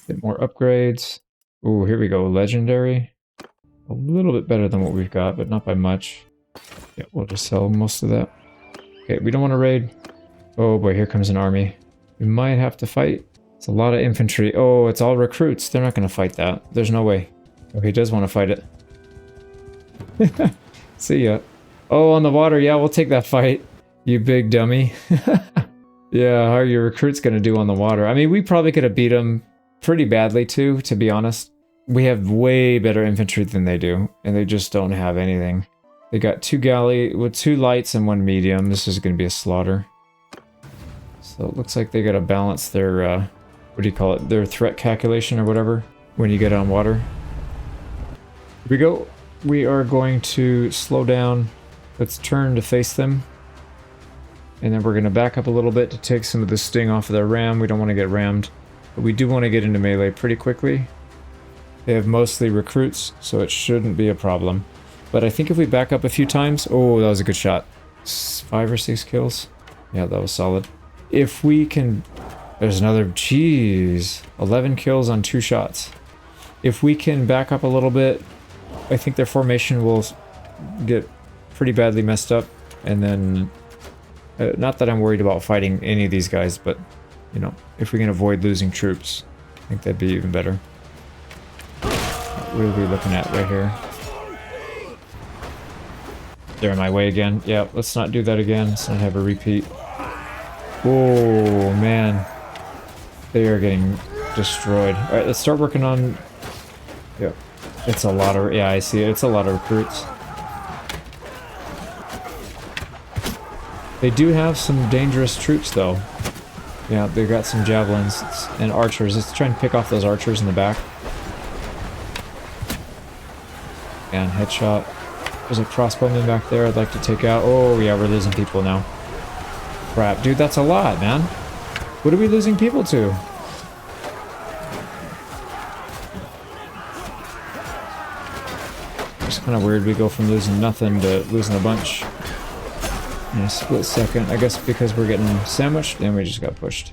[SPEAKER 1] Get more upgrades. Ooh, here we go, legendary. A little bit better than what we've got, but not by much. Yeah, we'll just sell most of that. Okay, we don't want to raid. Oh boy, here comes an army. We might have to fight. It's a lot of infantry. Oh, it's all recruits. They're not going to fight that. There's no way. Oh, he does want to fight it. See ya. Oh, on the water. Yeah, we'll take that fight. You big dummy. Yeah, how are your recruits going to do on the water? I mean, we probably could have beat them pretty badly too, to be honest. We have way better infantry than they do, and they just don't have anything. They got 2 galley with 2 lights and 1 medium. This is going to be a slaughter. So it looks like they got to balance their, what do you call it? Their threat calculation or whatever when you get on water. Here we go. We are going to slow down. Let's turn to face them. And then we're going to back up a little bit to take some of the sting off of their ram. We don't want to get rammed. But we do want to get into melee pretty quickly. They have mostly recruits, so it shouldn't be a problem. But I think if we back up a few times... Oh, that was a good shot. 5 or 6 kills. Yeah, that was solid. If we can There's another, jeez, 11 kills on 2 shots. If we can back up a little bit, I think their formation will get pretty badly messed up. And then, not that I'm worried about fighting any of these guys, but, you know, if we can avoid losing troops, I think that'd be even better. What are we looking at right here? They're in my way again. Yeah, let's not do that again. Let's not have a repeat. Oh, man. They are getting destroyed. Alright, let's start working on... Yep. It's a lot of... Yeah, I see it. It's a lot of recruits. They do have some dangerous troops, though. Yeah, they've got some javelins and archers. Let's try and pick off those archers in the back. And headshot. There's a crossbowman back there I'd like to take out. Oh, yeah, we're losing people now. Crap. Dude, that's a lot, man. What are we losing people to? It's kind of weird. We go from losing nothing to losing a bunch in a split second. I guess because we're getting sandwiched and we just got pushed.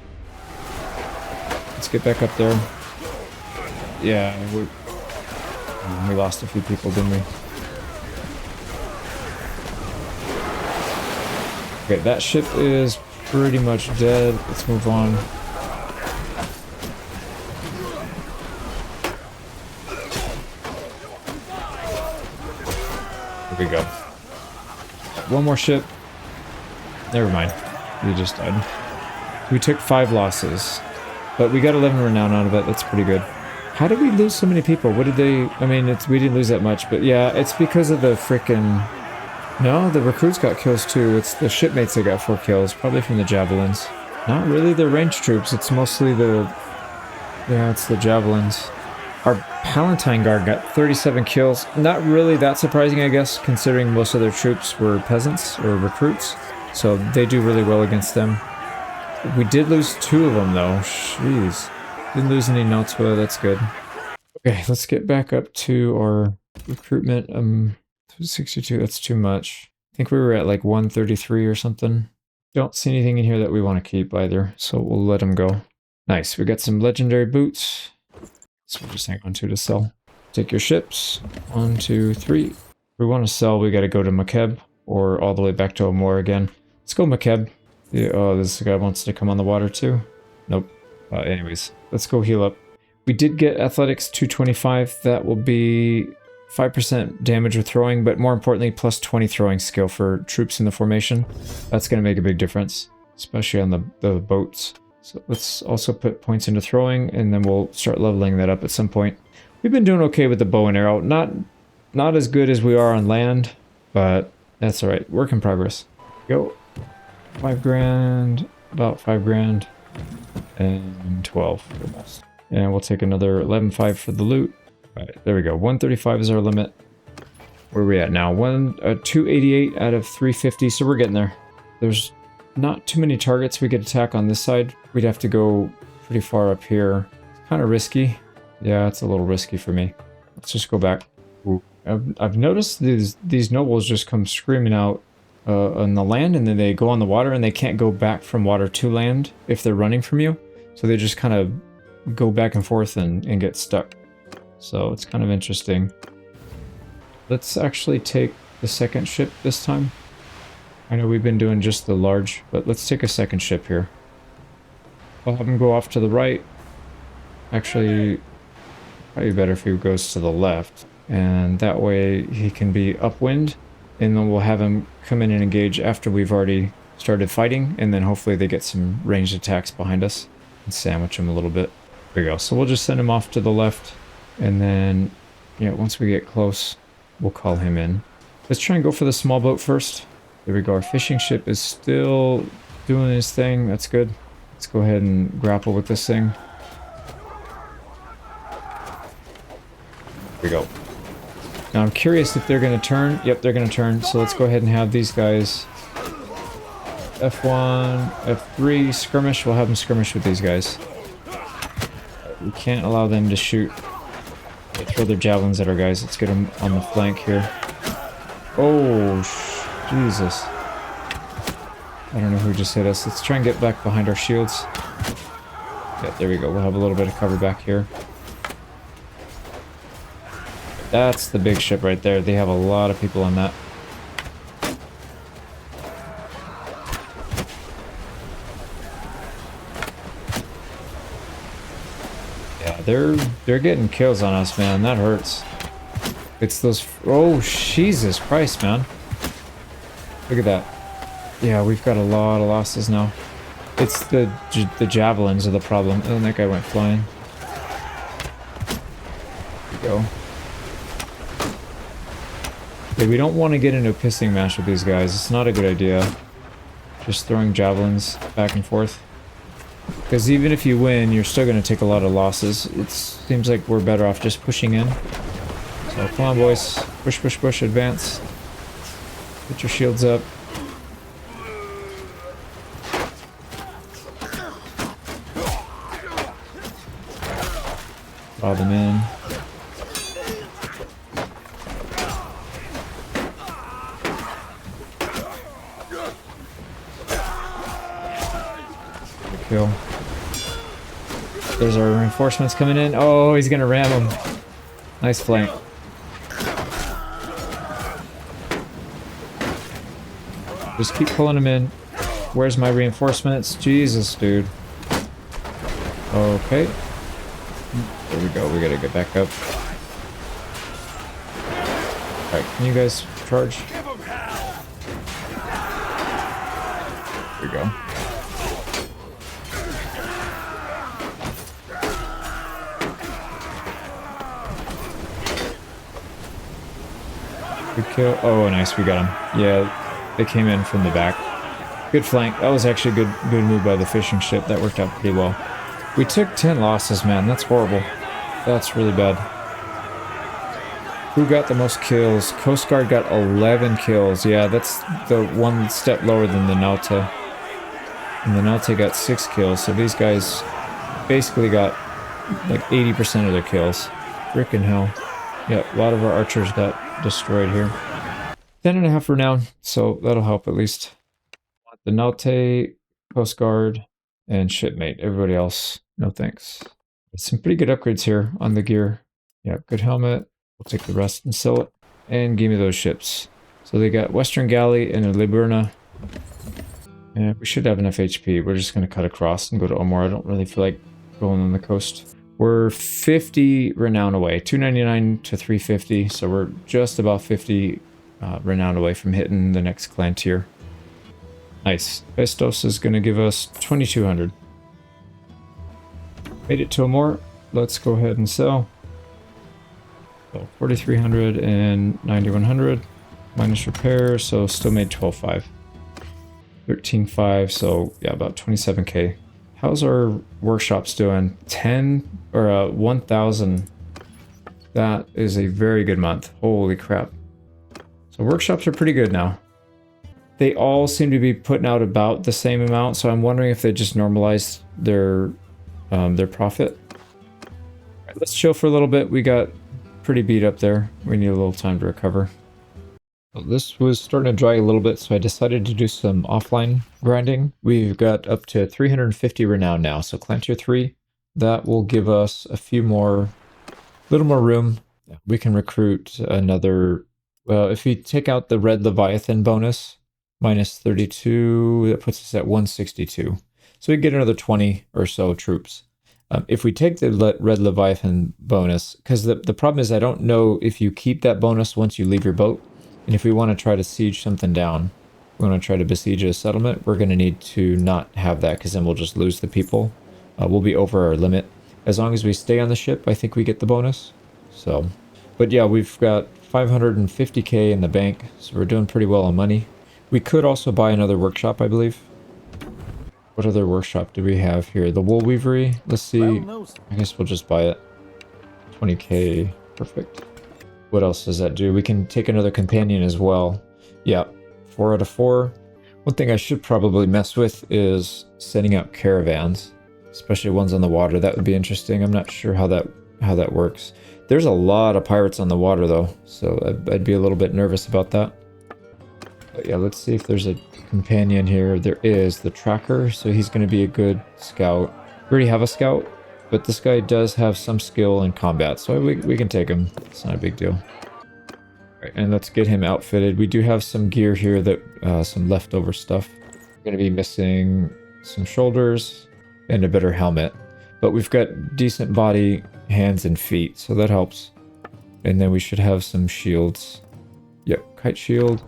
[SPEAKER 1] Let's get back up there. Yeah, we lost a few people, didn't we? Okay, that ship is pretty much dead. Let's move on. Here we go. One more ship. Never mind. We just died. We took 5 losses. But we got 11 renown out of it. That's pretty good. How did we lose so many people? What did they... I mean, we didn't lose that much. But yeah, it's because of the frickin'... No, the recruits got kills too. It's the shipmates that got 4 kills, probably from the javelins. Not really the ranged troops, it's mostly the... Yeah, it's the javelins. Our Palatine Guard got 37 kills. Not really that surprising, I guess, considering most of their troops were peasants or recruits. So they do really well against them. We did lose 2 of them though. Jeez. Didn't lose any notes, but that's good. Okay, let's get back up to our recruitment. 62, that's too much. I think we were at like 133 or something. Don't see anything in here that we want to keep either, so we'll let them go. Nice, we got some legendary boots. So we'll just hang on to sell. Take your ships. 1, 2, 3. If we want to sell, we got to go to Makeb or all the way back to Amor again. Let's go Makeb. Yeah, oh, this guy wants to come on the water too. Nope. Anyways, let's go heal up. We did get Athletics 225. That will be 5% damage with throwing, but more importantly, plus 20 throwing skill for troops in the formation. That's going to make a big difference, especially on the boats. So let's also put points into throwing, and then we'll start leveling that up at some point. We've been doing okay with the bow and arrow. Not as good as we are on land, but that's all right. Work in progress. Go. 5 grand, about 5 grand, and 12 for the best. And we'll take another 11.5 for the loot. Alright, there we go. 135 is our limit. Where are we at now? 288 out of 350, so we're getting there. There's not too many targets we could attack on this side. We'd have to go pretty far up here. It's kind of risky. Yeah, it's a little risky for me. Let's just go back. Ooh. I've noticed these nobles just come screaming out on the land, and then they go on the water, and they can't go back from water to land if they're running from you. So they just kind of go back and forth and get stuck. So it's kind of interesting. Let's actually take the second ship this time. I know we've been doing just the large, but let's take a second ship here. I'll have him go off to the right. Actually, probably better if he goes to the left. And that way he can be upwind. And then we'll have him come in and engage after we've already started fighting. And then hopefully they get some ranged attacks behind us and sandwich him a little bit. There we go. So we'll just send him off to the left. And then, yeah, once we get close, we'll call him in. Let's try and go for the small boat first. There we go. Our fishing ship is still doing his thing. That's good. Let's go ahead and grapple with this thing. There we go. Now I'm curious if they're going to turn. Yep, they're going to turn. So let's go ahead and have these guys F1, F3, skirmish. We'll have them skirmish with these guys. We can't allow them to shoot. They throw their javelins at our guys. Let's get them on the flank here. Oh, Jesus. I don't know who just hit us. Let's try and get back behind our shields. Yeah, there we go. We'll have a little bit of cover back here. That's the big ship right there. They have a lot of people on that. Yeah, they're getting kills on us, man. That hurts. It's those... Oh, Jesus Christ, man. Look at that. Yeah, we've got a lot of losses now. It's the javelins are the problem. Oh, that guy went flying. There we go. Okay, we don't want to get into a pissing match with these guys. It's not a good idea. Just throwing javelins back and forth. Because even if you win, you're still going to take a lot of losses. It seems like we're better off just pushing in. So come on, boys. Push, push, push, advance. Put your shields up. Draw them in. Kill. There's our reinforcements coming in. Oh, he's gonna ram them. Nice flank. Just keep pulling them in. Where's my reinforcements? Jesus, dude. Okay. There we go. We gotta get back up. Alright, can you guys charge? There we go. Good kill. Oh, nice. We got him. Yeah. They came in from the back. Good flank. That was actually a good move by the fishing ship. That worked out pretty well. We took 10 losses, man. That's horrible. That's really bad. Who got the most kills? Coast Guard got 11 kills. Yeah, that's the one step lower than the Nauta. And the Nauta got 6 kills. So these guys basically got like 80% of their kills. Frickin' hell. Yeah, a lot of our archers got destroyed here. 10.5 renown, so that'll help at least. The Naute, Coast Guard, and Shipmate. Everybody else, no thanks. Some pretty good upgrades here on the gear. Yeah, good helmet. We'll take the rest and sell it. And give me those ships. So they got Western Galley and a Liburna. And we should have enough HP. We're just going to cut across and go to Omar. I don't really feel like going on the coast. We're 50 renown away. 299 to 350, so we're just about 50 renown away from hitting the next clan tier. Nice. Vestos is going to give us 2200. Made it to a more. Let's go ahead and sell. So 4300 and 9100 minus repair, so still made 12.5. 13.5, so yeah, about 27k. How's our workshops doing? 10 or 1000. That is a very good month. Holy crap. So workshops are pretty good now. They all seem to be putting out about the same amount, so I'm wondering if they just normalized their profit. All right, let's chill for a little bit. We got pretty beat up there. We need a little time to recover. Well, this was starting to dry a little bit, so I decided to do some offline grinding. We've got up to 350 renown now, so clan tier 3. That will give us a little more room. We can recruit another. Well, if we take out the Red Leviathan bonus, minus 32, that puts us at 162. So we get another 20 or so troops. If we take the Red Leviathan bonus, because the problem is I don't know if you keep that bonus once you leave your boat. And if we want to try to siege something down, we want to try to besiege a settlement, we're going to need to not have that, because then we'll just lose the people. We'll be over our limit. As long as we stay on the ship, I think we get the bonus. So, but yeah, we've got 550k in the bank, so we're doing pretty well on money. We could also buy another workshop, I believe. What other workshop do we have here? The wool weavery. Let's see. I guess we'll just buy it. 20k. Perfect. What else does that do? We can take another companion as well. Yeah, 4 out of 4. One thing I should probably mess with is sending out caravans, especially ones on the water. That would be interesting. I'm not sure how that works. There's a lot of pirates on the water though, so I'd be a little bit nervous about that. But yeah, let's see if there's a companion here. There is the tracker, so he's going to be a good scout. We already have a scout, but this guy does have some skill in combat, so we can take him. It's not a big deal. Right, and let's get him outfitted. We do have some gear here that some leftover stuff. We're going to be missing some shoulders and a better helmet, but we've got decent body, hands, and feet, so that helps. And then we should have some shields. Yep, kite shield.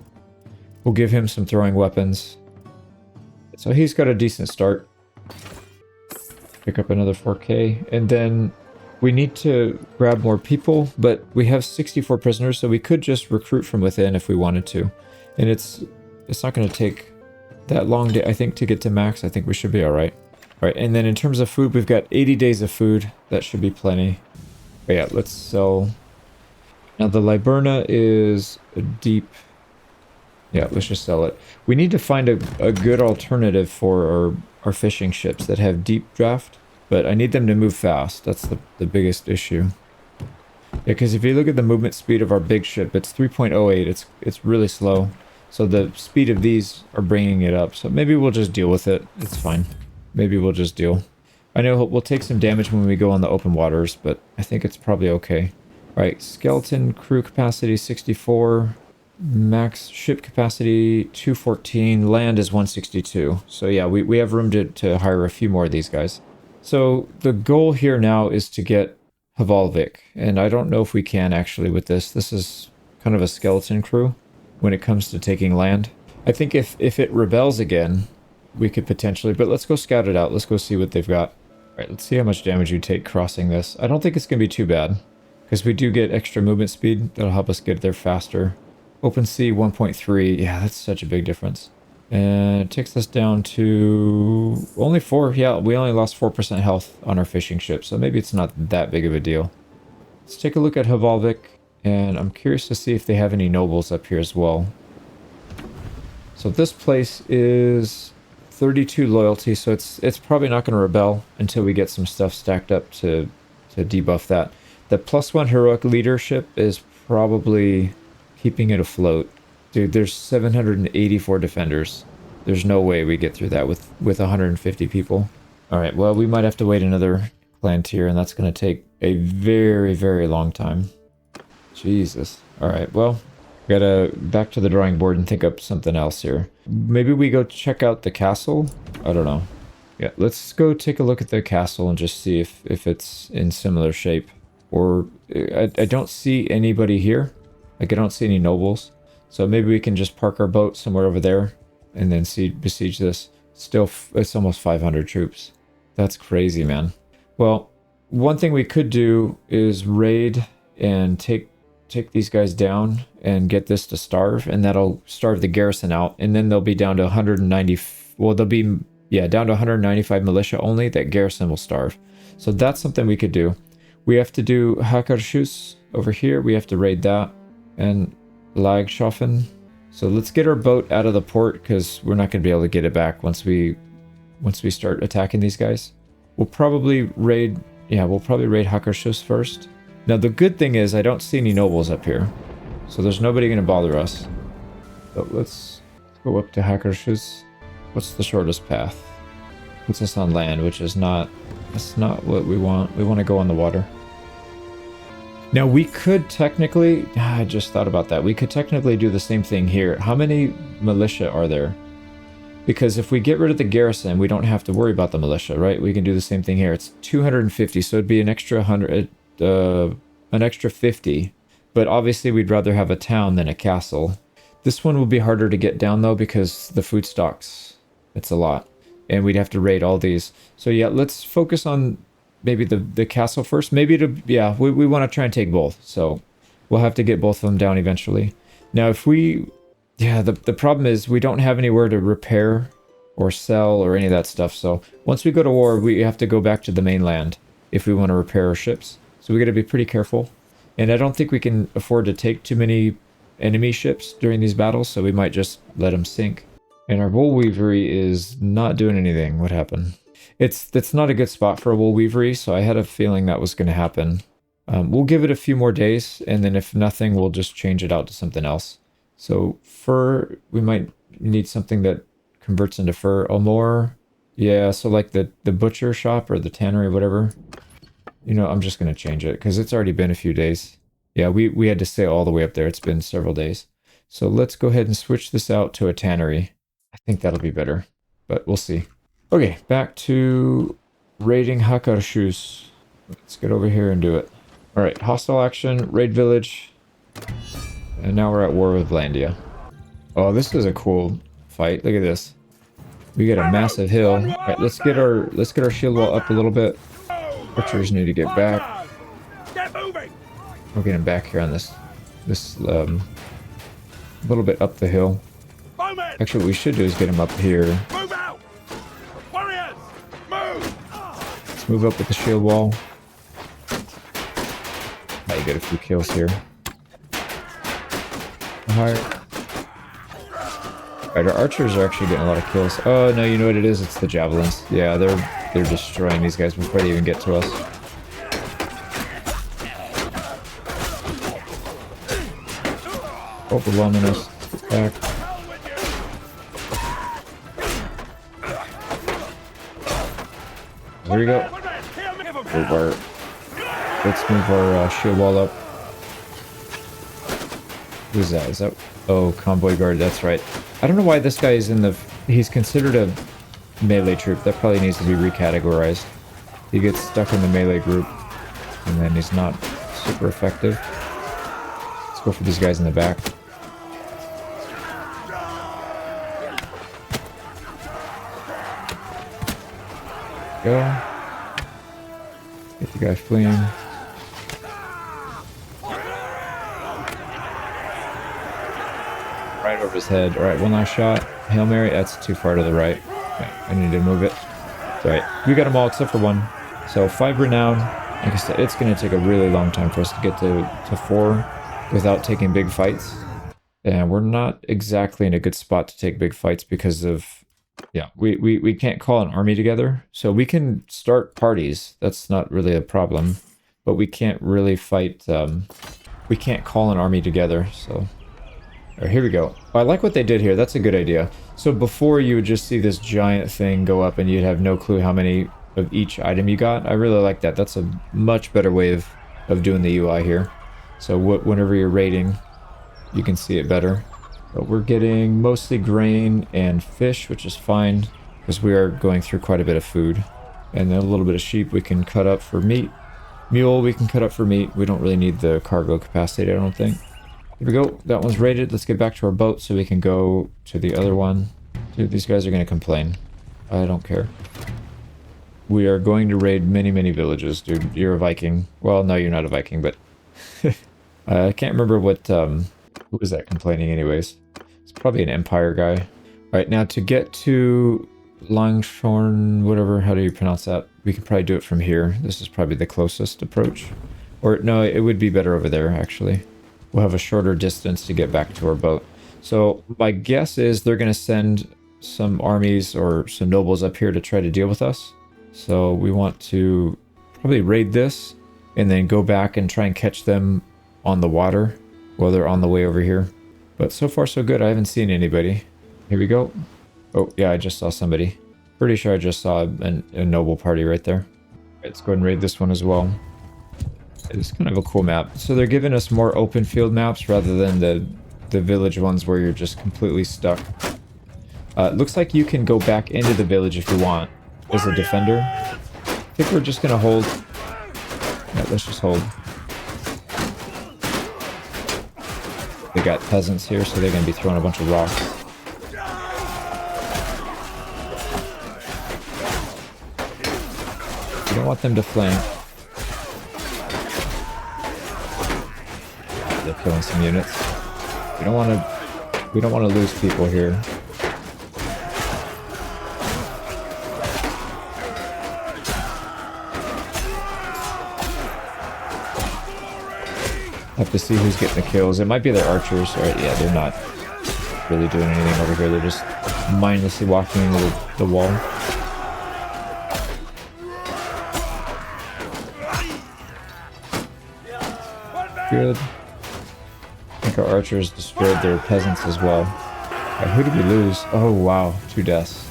[SPEAKER 1] We'll give him some throwing weapons. So he's got a decent start. Pick up another 4K, and then we need to grab more people, but we have 64 prisoners, so we could just recruit from within if we wanted to. And it's not going to take that long, I think, to get to max. I think we should be all right. All right, and then in terms of food, we've got 80 days of food. That should be plenty. But yeah, let's sell. Now the Liburna is a deep. Yeah, let's just sell it. We need to find a good alternative for our fishing ships that have deep draft, but I need them to move fast. That's the biggest issue. Yeah, because if you look at the movement speed of our big ship, it's 3.08. It's really slow. So the speed of these are bringing it up. So maybe we'll just deal with it. It's fine. Maybe we'll just deal. I know we'll take some damage when we go on the open waters, but I think it's probably okay. All right, skeleton crew capacity 64. Max ship capacity 214. Land is 162. So yeah, we have room to hire a few more of these guys. So the goal here now is to get Havalvik. And I don't know if we can actually with this. This is kind of a skeleton crew when it comes to taking land. I think if it rebels again, we could potentially, but let's go scout it out. Let's go see what they've got. All right, let's see how much damage you take crossing this. I don't think it's going to be too bad because we do get extra movement speed. That'll help us get there faster. Open sea 1.3. Yeah, that's such a big difference. And it takes us down to only 4. Yeah, we only lost 4% health on our fishing ship, so maybe it's not that big of a deal. Let's take a look at Havalvik, and I'm curious to see if they have any nobles up here as well. So this place is 32 loyalty, so it's probably not going to rebel until we get some stuff stacked up to debuff that. The +1 heroic leadership is probably keeping it afloat. Dude, there's 784 defenders. There's no way we get through that with 150 people. All right, well, we might have to wait another clan tier, and that's going to take a very, very long time. Jesus. All right, well, gotta back to the drawing board and think up something else here. Maybe we go check out the castle? I don't know. Yeah, let's go take a look at the castle and just see if it's in similar shape. Or I don't see anybody here. Like, I don't see any nobles. So maybe we can just park our boat somewhere over there and then besiege this. Still, it's almost 500 troops. That's crazy, man. Well, one thing we could do is raid and take these guys down and get this to starve, and that'll starve the garrison out, and then they'll be down to 190. Well, they'll be, yeah, down to 195 militia only. That garrison will starve. So that's something we could do. We have to do Hakarshus over here. We have to raid that. And Lagshofen. So let's get our boat out of the port because we're not going to be able to get it back once we start attacking these guys. We'll probably raid Hakarshus first. Now the good thing is I don't see any nobles up here, so there's nobody going to bother us. But let's go up to Hakarshus. What's the shortest path? Puts us on land, which is that's not what we want. We want to go on the water. Now we could technically, I just thought about that. We could technically do the same thing here. How many militia are there? Because if we get rid of the garrison, we don't have to worry about the militia, right? We can do the same thing here. It's 250, so it'd be an extra 100, an extra 50. But obviously we'd rather have a town than a castle. This one will be harder to get down though because the food stocks, it's a lot. And we'd have to raid all these. So yeah, let's focus on maybe the castle first. Maybe we want to try and take both. So we'll have to get both of them down eventually. Now if the problem is we don't have anywhere to repair or sell or any of that stuff. So once we go to war, we have to go back to the mainland if we want to repair our ships. So we got to be pretty careful. And I don't think we can afford to take too many enemy ships during these battles. So we might just let them sink. And our wool weavery is not doing anything. What happened? It's not a good spot for a wool weavery, so I had a feeling that was going to happen. We'll give it a few more days, and then if nothing, we'll just change it out to something else. So fur, we might need something that converts into fur. Omor, Yeah, so like the butcher shop or the tannery, whatever. You know, I'm just gonna change it because it's already been a few days. Yeah, we had to stay all the way up there. It's been several days. So let's go ahead and switch this out to a tannery. I think that'll be better, but we'll see. Okay, back to raiding Hakarshus. Let's get over here and do it. All right, hostile action, raid village, and now we're at war with Landia. Oh, this is a cool fight. Look at this. We get a massive hill. All right, let's get our shield wall up a little bit. Archers need to get back.
[SPEAKER 2] Get moving.
[SPEAKER 1] We're getting back here on this little bit up the hill. Actually, what we should do is get him up here.
[SPEAKER 2] Move out. Warriors, move.
[SPEAKER 1] Let's move up with the shield wall. Might get a few kills here. Alright, our archers are actually getting a lot of kills. Oh no, you know what it is? It's the javelins. Yeah, they're destroying these guys before they even get to us. Overwhelming us. Let's get back. There we go. Let's move our shield wall up. Who's that? Is that... Oh, convoy guard, that's right. I don't know why this guy is in the... He's considered a melee troop. That probably needs to be recategorized. He gets stuck in the melee group, and then he's not super effective. Let's go for these guys in the back. Go. Get the guy fleeing. Right over his head. Alright, one last shot. Hail Mary. That's too far to the right. Okay, I need to move it. Alright, we got them all except for one. So 5 renown. Like I said, it's going to take a really long time for us to get to 4 without taking big fights. And we're not exactly in a good spot to take big fights because of... Yeah, we can't call an army together. So we can start parties. That's not really a problem. But we can't really fight... we can't call an army together, so... Alright, here we go. Oh, I like what they did here. That's a good idea. So before you would just see this giant thing go up and you'd have no clue how many of each item you got. I really like that. That's a much better way of doing the UI here. So whenever you're raiding, you can see it better. But we're getting mostly grain and fish, which is fine because we are going through quite a bit of food. And then a little bit of sheep we can cut up for meat. Mule we can cut up for meat. We don't really need the cargo capacity, I don't think. Here we go. That one's raided. Let's get back to our boat so we can go to the other one. Dude, these guys are going to complain. I don't care. We are going to raid many, many villages, dude. You're a Viking. Well, no, you're not a Viking, but... I can't remember what... Who was that complaining anyways? It's probably an Empire guy. Alright, now to get to Langshorn, whatever, how do you pronounce that? We can probably do it from here. This is probably the closest approach. Or, no, it would be better over there, actually. We'll have a shorter distance to get back to our boat. So my guess is they're going to send some armies or some nobles up here to try to deal with us. So we want to probably raid this and then go back and try and catch them on the water while they're on the way over here. But so far so good. I haven't seen anybody. Here we go. Oh yeah, I just saw somebody. Pretty sure I just saw a noble party right there. Let's go ahead and raid this one as well. It's kind of a cool map. So they're giving us more open field maps rather than the village ones where you're just completely stuck. It looks like you can go back into the village if you want as a defender. I think we're just going to hold. Yeah, let's just hold. They got peasants here, so they're going to be throwing a bunch of rocks. You don't want them to flank. They're killing some units. We don't want to lose people here. Have to see who's getting the kills. It might be their archers, right? Yeah, they're not really doing anything over here. They're just mindlessly walking into the wall. Good. I think our archers destroyed their peasants as well. Who did we lose? Oh wow, 2 deaths.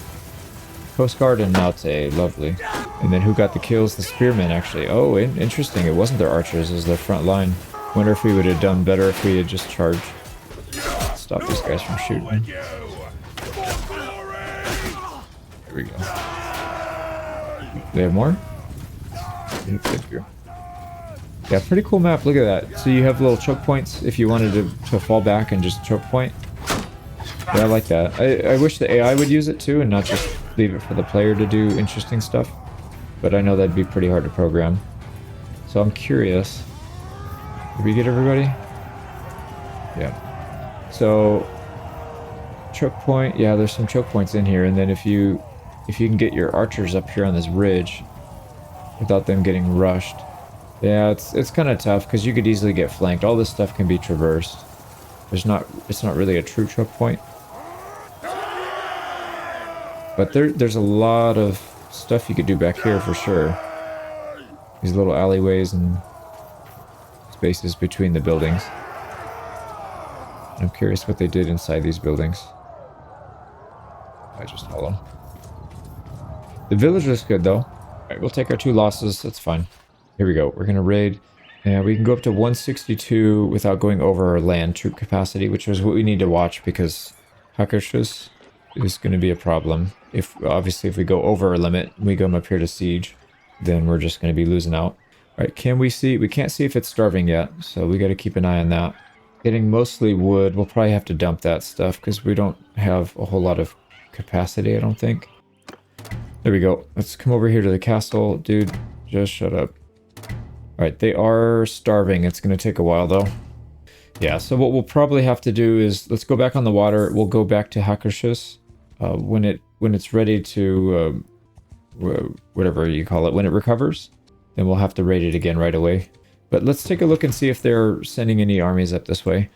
[SPEAKER 1] Coast Guard and Naute, lovely. And then who got the kills? The spearmen, actually. Oh, interesting. It wasn't their archers, it was their front line. Wonder if we would have done better if we had just charged. Stop these guys from shooting. Here we go. They have more? Yeah, pretty cool map. Look at that. So you have little choke points if you wanted to fall back and just choke point. Yeah, I like that. I wish the AI would use it too and not just leave it for the player to do interesting stuff. But I know that'd be pretty hard to program. So I'm curious. Did we get everybody? Yeah. So choke point. Yeah, there's some choke points in here. And then if you can get your archers up here on this ridge without them getting rushed. Yeah, it's kind of tough because you could easily get flanked. All this stuff can be traversed. It's not really a true choke point. But there's a lot of stuff you could do back here for sure. These little alleyways and spaces between the buildings. I'm curious what they did inside these buildings. I just hollow. The village looks good though. Alright, we'll take our 2 losses. That's fine. Here we go. We're going to raid. And we can go up to 162 without going over our land troop capacity, which is what we need to watch because Hakershu's is going to be a problem. Obviously, if we go over our limit, we come up here to siege, then we're just going to be losing out. All right, can we see? We can't see if it's starving yet, so we got to keep an eye on that. Getting mostly wood. We'll probably have to dump that stuff because we don't have a whole lot of capacity, I don't think. There we go. Let's come over here to the castle. Dude, just shut up. Alright, they are starving. It's going to take a while, though. Yeah, so what we'll probably have to do is... Let's go back on the water. We'll go back to Hakershus. When it's ready to... whatever you call it. When it recovers, then we'll have to raid it again right away. But let's take a look and see if they're sending any armies up this way.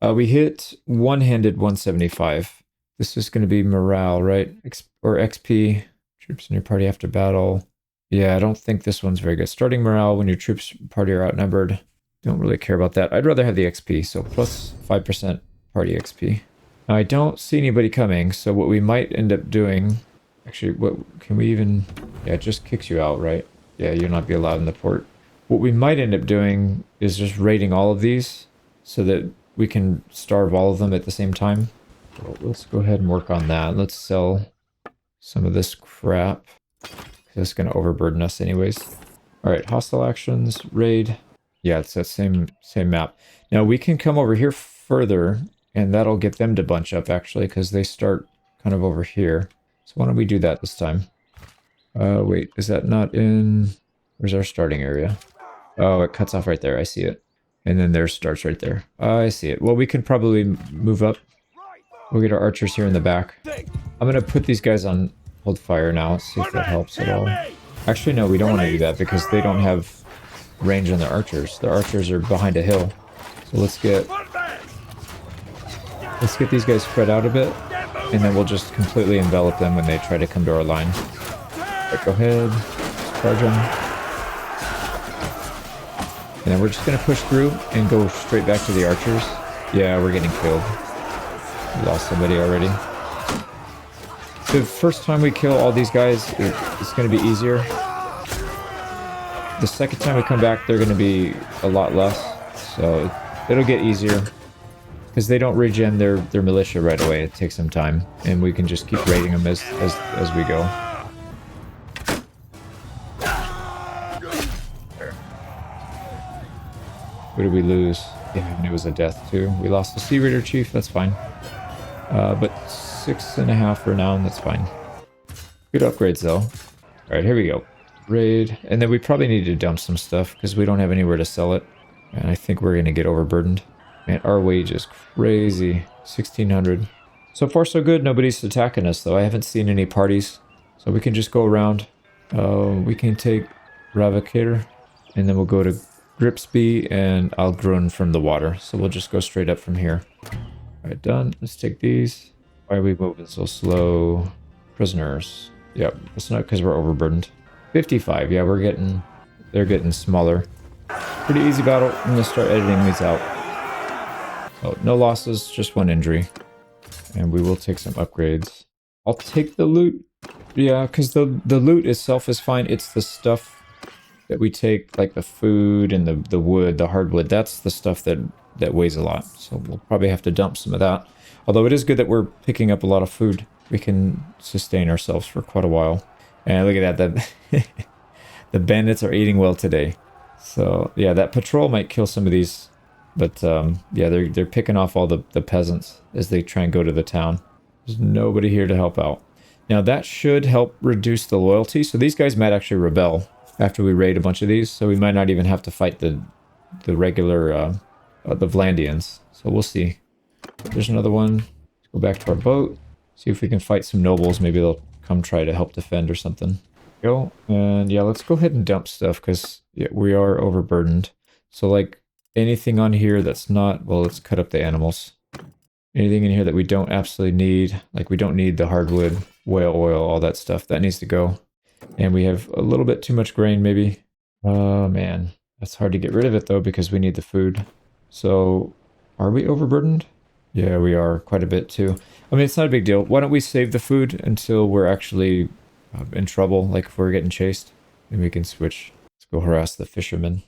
[SPEAKER 1] We hit one-handed 175. This is going to be morale, right? Or XP. Troops in your party after battle. Yeah, I don't think this one's very good. Starting morale when your troops party are outnumbered. Don't really care about that. I'd rather have the XP, so plus 5% party XP. Now, I don't see anybody coming, so what we might end up doing... Actually, what can we even... Yeah, it just kicks you out, right? Yeah, you'll not be allowed in the port. What we might end up doing is just raiding all of these so that we can starve all of them at the same time. So let's go ahead and work on that. Let's sell some of this crap. That's going to overburden us anyways. All right, hostile actions, raid. Yeah, it's that same map. Now we can come over here further, and that'll get them to bunch up actually, because they start kind of over here. So why don't we do that this time? Wait, is that not in... Where's our starting area? Oh, it cuts off right there. I see it. And then theirs starts right there. I see it. Well, we can probably move up. We'll get our archers here in the back. I'm going to put these guys on hold fire now. Let's see if that helps at all. Actually, no, we don't want to do that because they don't have range on their archers. Their archers are behind a hill. So let's get these guys spread out a bit. And then we'll just completely envelop them when they try to come to our line. Right, go ahead. Charge them. And then we're just going to push through and go straight back to the archers. Yeah, we're getting killed. We lost somebody already. The first time we kill all these guys, it's going to be easier. The second time we come back, they're going to be a lot less. So it'll get easier. Because they don't regen their militia right away. It takes some time. And we can just keep raiding them as we go. What did we lose? Yeah, and it was a death too. We lost the Sea Raider Chief, that's fine. But 6.5 renown, that's fine. Good upgrades though. Alright, here we go. Raid. And then we probably need to dump some stuff because we don't have anywhere to sell it. And I think we're going to get overburdened. Man, our wage is crazy. 1,600. So far so good. Nobody's attacking us though. I haven't seen any parties. So we can just go around. We can take Ravacator. And then we'll go to Gripsby and Algrun from the water. So we'll just go straight up from here. Alright, done. Let's take these. Why are we moving so slow? Prisoners. Yep, it's not because we're overburdened. 55. Yeah, they're getting smaller. Pretty easy battle. I'm going to start editing these out. Oh, no losses, just one injury. And we will take some upgrades. I'll take the loot. Yeah, because the loot itself is fine. It's the stuff that we take, like the food and the wood, the hardwood. That's the stuff that weighs a lot. So we'll probably have to dump some of that. Although it is good that we're picking up a lot of food. We can sustain ourselves for quite a while. And look at that. The bandits are eating well today. So yeah, that patrol might kill some of these. But yeah, they're picking off all the peasants as they try and go to the town. There's nobody here to help out. Now that should help reduce the loyalty. So these guys might actually rebel after we raid a bunch of these. So we might not even have to fight the regular the Vlandians. So we'll see. There's another one. Let's go back to our boat. See if we can fight some nobles. Maybe they'll come try to help defend or something. Go. And yeah, let's go ahead and dump stuff because yeah, we are overburdened. So like anything on here that's not, well, let's cut up the animals. Anything in here that we don't absolutely need, like we don't need the hardwood, whale oil, all that stuff, that needs to go. And we have a little bit too much grain maybe. Oh man, that's hard to get rid of it though because we need the food. So are we overburdened? Yeah, we are quite a bit too. I mean, it's not a big deal. Why don't we save the food until we're actually in trouble, like if we're getting chased? And we can switch. Let's go harass the fishermen.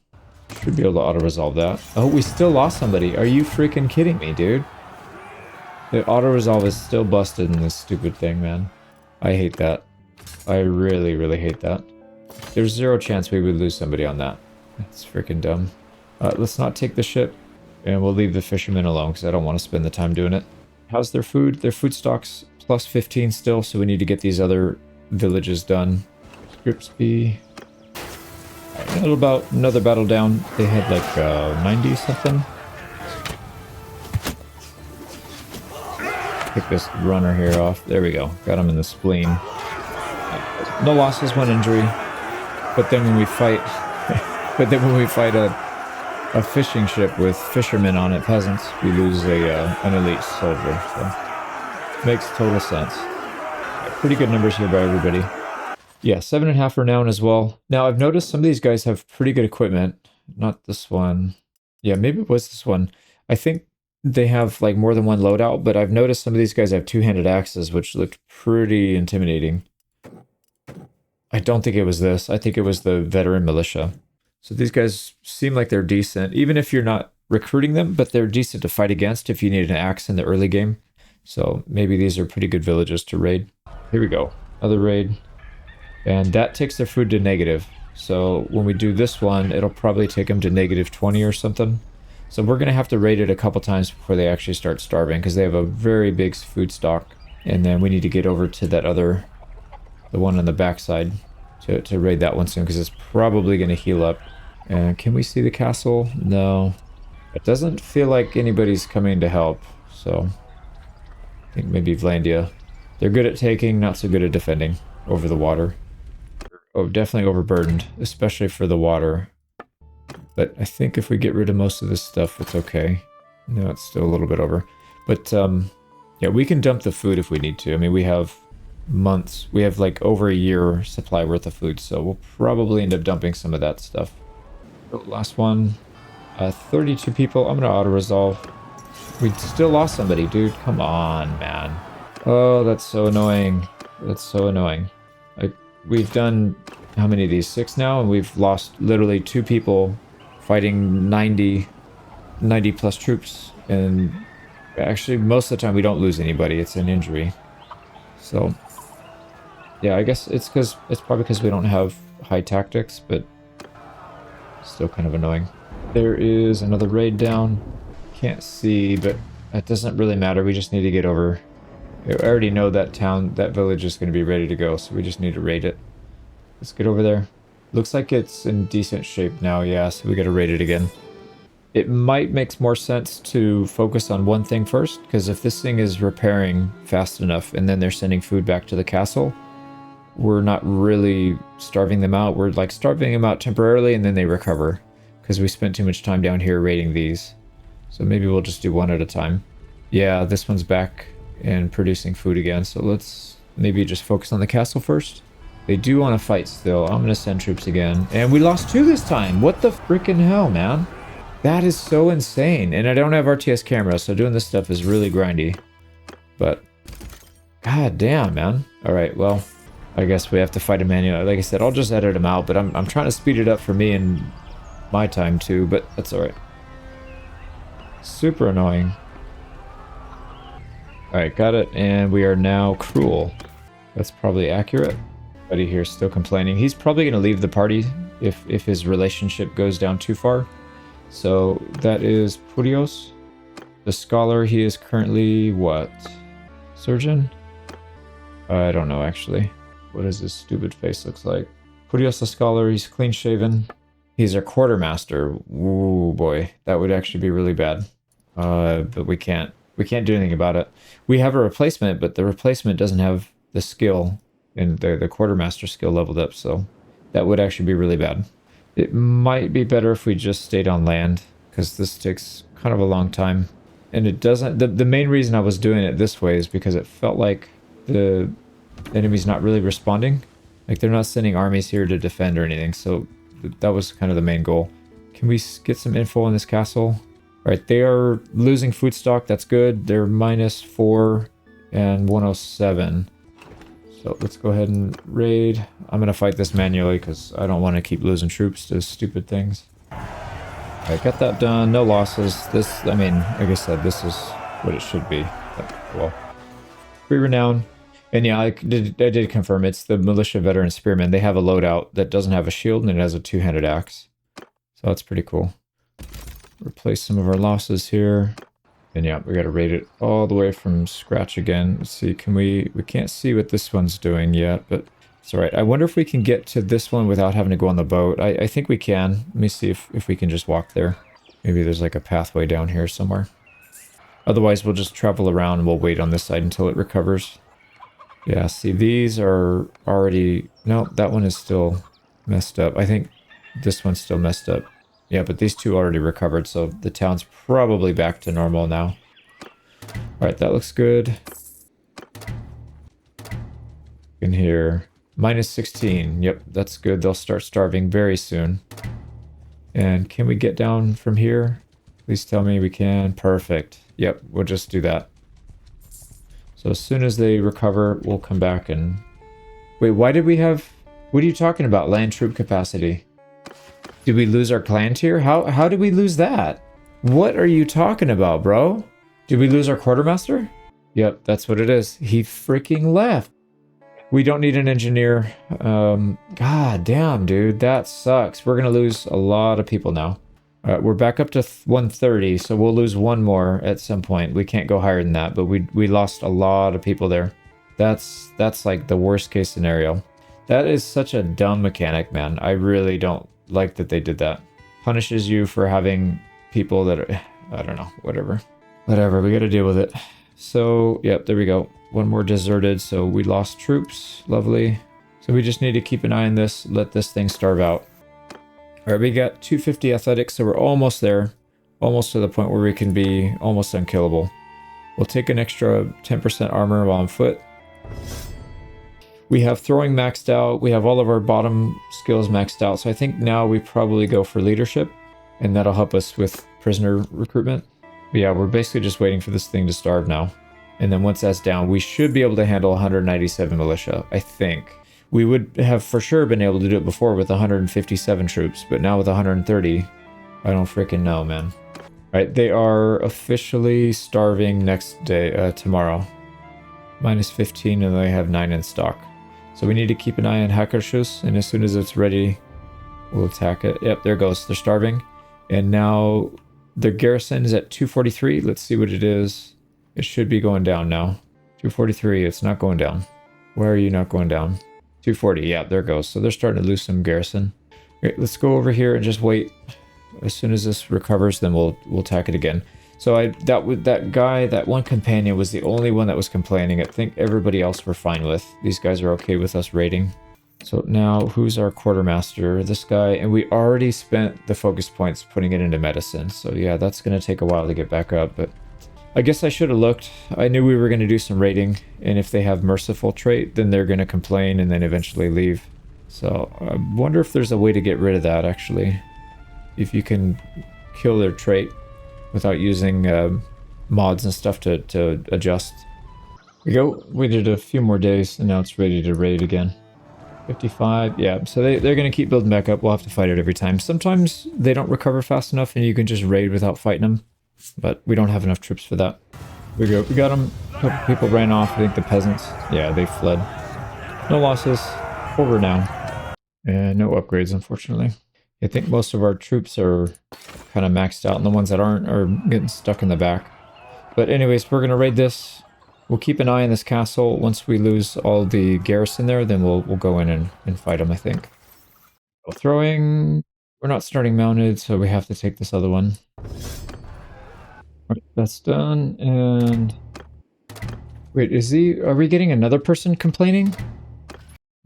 [SPEAKER 1] Should be able to auto-resolve that. Oh, we still lost somebody. Are you freaking kidding me, dude? The auto-resolve is still busted in this stupid thing, man. I hate that. I really, really hate that. There's zero chance we would lose somebody on that. That's freaking dumb. Let's not take the ship. And we'll leave the fishermen alone because I don't want to spend the time doing it. How's their food? Their food stock's plus 15 still, so we need to get these other villages done. Scripsby. A little about another battle down. They had like 90 something. Pick this runner here off. There we go. Got him in the spleen. No losses, one injury. But then when we fight, a fishing ship with fishermen on it, peasants, we lose an elite soldier. So makes total sense. Pretty good numbers here by everybody. Yeah, 7.5 renown as well. Now I've noticed some of these guys have pretty good equipment. Not this one. Yeah, maybe it was this one. I think they have like more than one loadout, but I've noticed some of these guys have two-handed axes, which looked pretty intimidating. I don't think it was this. I think it was the veteran militia. So these guys seem like they're decent, even if you're not recruiting them, but they're decent to fight against if you need an axe in the early game. So maybe these are pretty good villages to raid. Here we go. Another raid. And that takes their food to negative. So when we do this one, it'll probably take them to -20 or something. So we're going to have to raid it a couple times before they actually start starving because they have a very big food stock. And then we need to get over to that other, the one on the backside, to raid that one soon because it's probably going to heal up. And can we see the castle? No. It doesn't feel like anybody's coming to help. So I think maybe Vlandia. They're good at taking, not so good at defending over the water. Oh, definitely overburdened, especially for the water. But I think if we get rid of most of this stuff, it's okay. No, it's still a little bit over. But yeah, we can dump the food if we need to. I mean, we have months. We have like over a year supply worth of food, so we'll probably end up dumping some of that stuff. Oh, last one. 32 people. I'm going to auto-resolve. We still lost somebody, dude. Come on, man. Oh, that's so annoying. That's so annoying. We've done how many of these? 6 now, and we've lost literally 2 people fighting 90 plus troops. And actually, most of the time we don't lose anybody. It's an injury. So yeah, I guess it's probably because we don't have high tactics, but still kind of annoying. There is another raid down. Can't see, but that doesn't really matter. We just need to get over. I already know that town, that village is going to be ready to go, so we just need to raid it. Let's get over there. Looks like it's in decent shape now, yeah, so we got to raid it again. It might make more sense to focus on one thing first, because if this thing is repairing fast enough and then they're sending food back to the castle, we're not really starving them out. We're like starving them out temporarily and then they recover, because we spent too much time down here raiding these. So maybe we'll just do one at a time. Yeah, this one's back and producing food again, so let's maybe just focus on the castle first. They do want to fight still. I'm gonna send troops again, and we lost 2 this time. What the freaking hell, man? That is so insane. And I don't have RTS camera, so doing this stuff is really grindy, but god damn, man. All right, well, I guess we have to fight him manually. Like I said, I'll just edit him out, but I'm trying to speed it up for me and my time too, but that's alright. Super annoying. Alright, got it, and we are now cruel. That's probably accurate. Buddy here still complaining. He's probably going to leave the party if his relationship goes down too far. So that is Purios. The scholar, he is currently what? Surgeon? I don't know actually. What does his stupid face looks like? Purios the scholar, he's clean shaven. He's our quartermaster. Ooh boy, that would actually be really bad. But we can't do anything about it. We have a replacement, but the replacement doesn't have the skill, and the quartermaster skill leveled up, so that would actually be really bad. It might be better if we just stayed on land, because this takes kind of a long time. And it doesn't, the main reason I was doing it this way is because it felt like the enemy's not really responding. Like they're not sending armies here to defend or anything, so that was kind of the main goal. Can we get some info on this castle? Alright, they are losing food stock, that's good. They're -4 and 107. So let's go ahead and raid. I'm going to fight this manually because I don't want to keep losing troops to stupid things. Alright, got that done. No losses. This, I mean, like I said, this is what it should be. But, well, free renown. And yeah, I did confirm it's the militia veteran spearmen. They have a loadout that doesn't have a shield and it has a two-handed axe. So that's pretty cool. Replace some of our losses here. And yeah, we got to raid it all the way from scratch again. Let's see, can we can't see what this one's doing yet, but it's all right. I wonder if we can get to this one without having to go on the boat. I think we can. Let me see if we can just walk there. Maybe there's like a pathway down here somewhere. Otherwise, we'll just travel around and we'll wait on this side until it recovers. Yeah, see, these are already... No, that one is still messed up. I think this one's still messed up. Yeah, but these two already recovered, so the town's probably back to normal now. Alright, that looks good. In here, -16. Yep, that's good. They'll start starving very soon. And can we get down from here? Please tell me we can. Perfect. Yep, we'll just do that. So as soon as they recover, we'll come back and... Wait, why did we have... What are you talking about? Land troop capacity. Did we lose our clan tier? How did we lose that? What are you talking about, bro? Did we lose our quartermaster? Yep, that's what it is. He freaking left. We don't need an engineer. God damn, dude. That sucks. We're going to lose a lot of people now. We're back up to 130, so we'll lose one more at some point. We can't go higher than that, but we lost a lot of people there. That's like the worst case scenario. That is such a dumb mechanic, man. I really don't like that they did that. Punishes you for having people that are, I don't know, whatever, we gotta deal with it. So yep, there we go, one more deserted, so we lost troops. Lovely. So we just need to keep an eye on this, let this thing starve out. All right, we got 250 athletics, so we're almost there, almost to the point where we can be almost unkillable. We'll take an extra 10% armor while on foot. We have throwing maxed out. We have all of our bottom skills maxed out. So I think now we probably go for leadership, and that'll help us with prisoner recruitment. But yeah, we're basically just waiting for this thing to starve now. And then once that's down, we should be able to handle 197 militia, I think. We would have for sure been able to do it before with 157 troops, but now with 130, I don't freaking know, man. All right, they are officially starving next day, tomorrow. -15, and they have 9 in stock. So we need to keep an eye on Hackerschuss, and as soon as it's ready, we'll attack it. Yep, there it goes. They're starving. And now their garrison is at 243. Let's see what it is. It should be going down now. 243, it's not going down. Why are you not going down? 240, yeah, there it goes. So they're starting to lose some garrison. Okay, let's go over here and just wait. As soon as this recovers, then we'll attack it again. So that one companion was the only one that was complaining. I think everybody else we're fine with. These guys are okay with us raiding. So now, who's our quartermaster? This guy, and we already spent the focus points putting it into medicine. So yeah, that's going to take a while to get back up, but I guess I should have looked. I knew we were going to do some raiding, and if they have merciful trait, then they're going to complain and then eventually leave. So I wonder if there's a way to get rid of that, actually. If you can kill their trait without using mods and stuff to adjust. We did a few more days, and now it's ready to raid again. 55. Yeah, so they're going to keep building back up. We'll have to fight it every time. Sometimes they don't recover fast enough and you can just raid without fighting them. But we don't have enough troops for that. We go. We got them. A couple people ran off. I think the peasants. Yeah, they fled. No losses. Over now. And no upgrades, unfortunately. I think most of our troops are kind of maxed out, and the ones that aren't are getting stuck in the back. But anyways, we're going to raid this. We'll keep an eye on this castle. Once we lose all the garrison there, then we'll go in and fight them, I think. Throwing... We're not starting mounted, so we have to take this other one. Okay, that's done, and... Wait, are we getting another person complaining?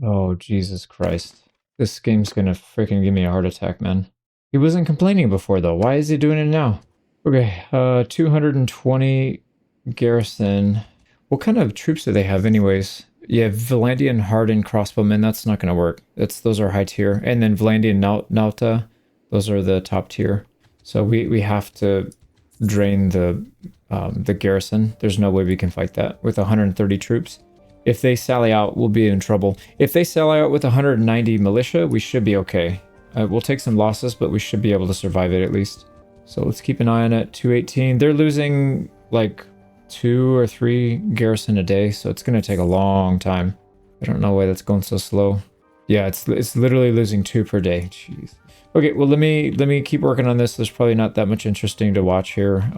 [SPEAKER 1] Oh, Jesus Christ. This game's gonna freaking give me a heart attack, man. He wasn't complaining before, though. Why is he doing it now? Okay, 220 garrison. What kind of troops do they have anyways? Yeah, Valandian hardened crossbowmen, that's not gonna work. Those are high tier. And then Valandian Nauta, those are the top tier. So we have to drain the garrison. There's no way we can fight that with 130 troops. If they sally out, we'll be in trouble. If they sally out with 190 militia, we should be okay. We'll take some losses, but we should be able to survive it at least. So let's keep an eye on it. 218. They're losing like 2 or 3 garrison a day, so it's going to take a long time. I don't know why that's going so slow. Yeah, it's literally losing 2 per day. Jeez. Okay, well let me keep working on this. There's probably not that much interesting to watch here.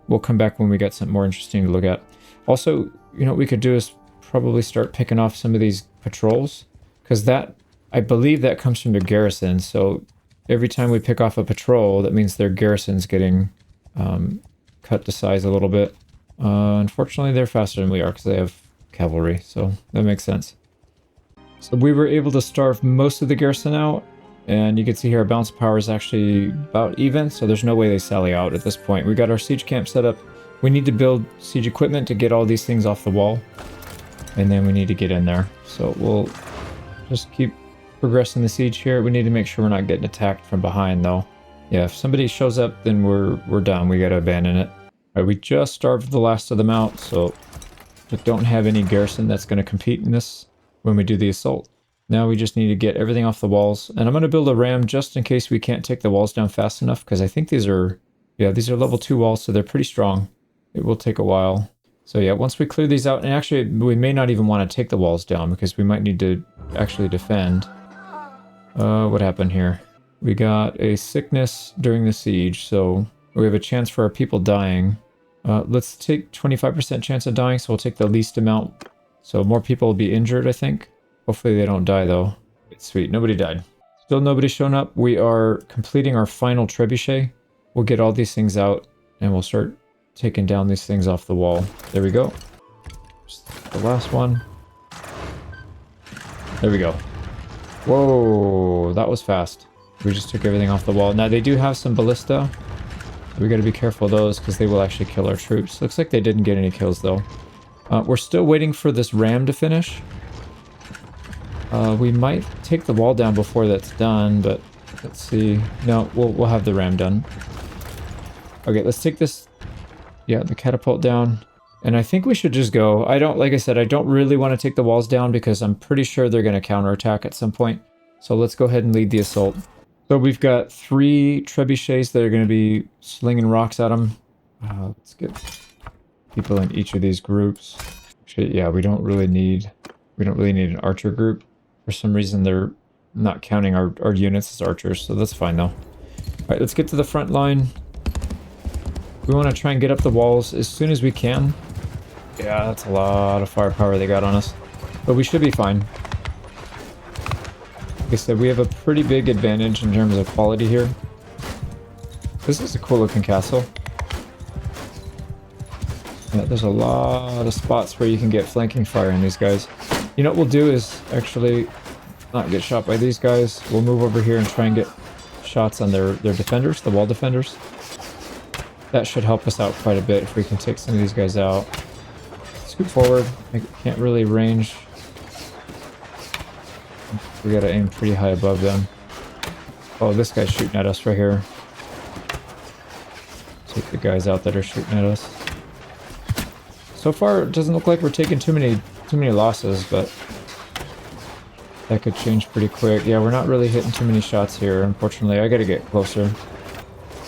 [SPEAKER 1] We'll come back when we get something more interesting to look at. Also, you know what we could do is probably start picking off some of these patrols, because that, I believe that comes from the garrison. So every time we pick off a patrol, that means their garrison's getting cut to size a little bit. Unfortunately, they're faster than we are because they have cavalry, so that makes sense. So we were able to starve most of the garrison out, and you can see here our balance of power is actually about even, so there's no way they sally out at this point. We got our siege camp set up. We need to build siege equipment to get all these things off the wall, and then we need to get in there. So we'll just keep progressing the siege here. We need to make sure we're not getting attacked from behind, though. Yeah, if somebody shows up, then we're done. We gotta abandon it. All right, we just starved the last of them out, so we don't have any garrison that's going to compete in this when we do the assault. Now we just need to get everything off the walls, and I'm going to build a ram just in case we can't take the walls down fast enough, because I think these are level 2 walls, so they're pretty strong. It will take a while. So yeah, once we clear these out, and actually we may not even want to take the walls down because we might need to actually defend. What happened here? We got a sickness during the siege, so we have a chance for our people dying. Let's take 25% chance of dying, so we'll take the least amount. So more people will be injured, I think. Hopefully they don't die, though. It's sweet. Nobody died. Still nobody shown up. We are completing our final trebuchet. We'll get all these things out, and we'll start taking down these things off the wall. There we go. Just the last one. There we go. Whoa, that was fast. We just took everything off the wall. Now, they do have some ballista. We got to be careful of those because they will actually kill our troops. Looks like they didn't get any kills, though. We're still waiting for this ram to finish. We might take the wall down before that's done, but let's see. No, we'll have the ram done. Okay, let's take this, the catapult down. And I think we should just go. Like I said, I don't really want to take the walls down because I'm pretty sure they're going to counterattack at some point. So let's go ahead and lead the assault. So we've got 3 trebuchets that are going to be slinging rocks at them. Let's get people in each of these groups. Actually, yeah, we don't really need an archer group. For some reason, they're not counting our units as archers, so that's fine though. All right, let's get to the front line. We want to try and get up the walls as soon as we can. Yeah, that's a lot of firepower they got on us, but we should be fine. Like I said, we have a pretty big advantage in terms of quality here. This is a cool looking castle. Yeah, there's a lot of spots where you can get flanking fire in these guys. You know what we'll do is actually not get shot by these guys. We'll move over here and try and get shots on their defenders, the wall defenders. That should help us out quite a bit if we can take some of these guys out. Scoot forward. I can't really range. We gotta aim pretty high above them. Oh, this guy's shooting at us right here. Take the guys out that are shooting at us. So far, it doesn't look like we're taking too many losses, but That could change pretty quick. Yeah, we're not really hitting too many shots here, unfortunately. I gotta get closer.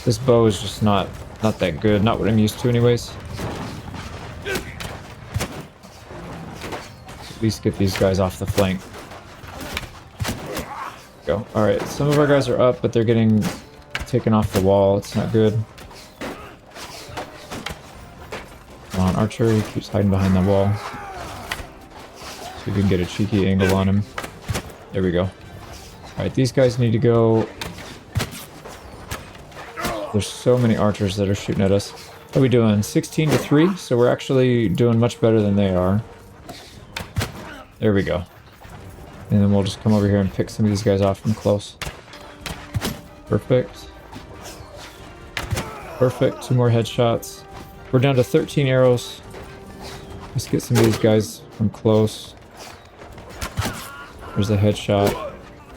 [SPEAKER 1] This bow is just not that good. Not what I'm used to anyways. At least get these guys off the flank. Go. Alright, some of our guys are up, but they're getting taken off the wall. It's not good. Come on, Archer. He keeps hiding behind the wall. So we can get a cheeky angle on him. There we go. Alright, these guys need to go. There's so many archers that are shooting at us. What are we doing? 16 to 3? So we're actually doing much better than they are. There we go. And then we'll just come over here and pick some of these guys off from close. Perfect. Perfect. 2 more headshots. We're down to 13 arrows. Let's get some of these guys from close. There's a headshot.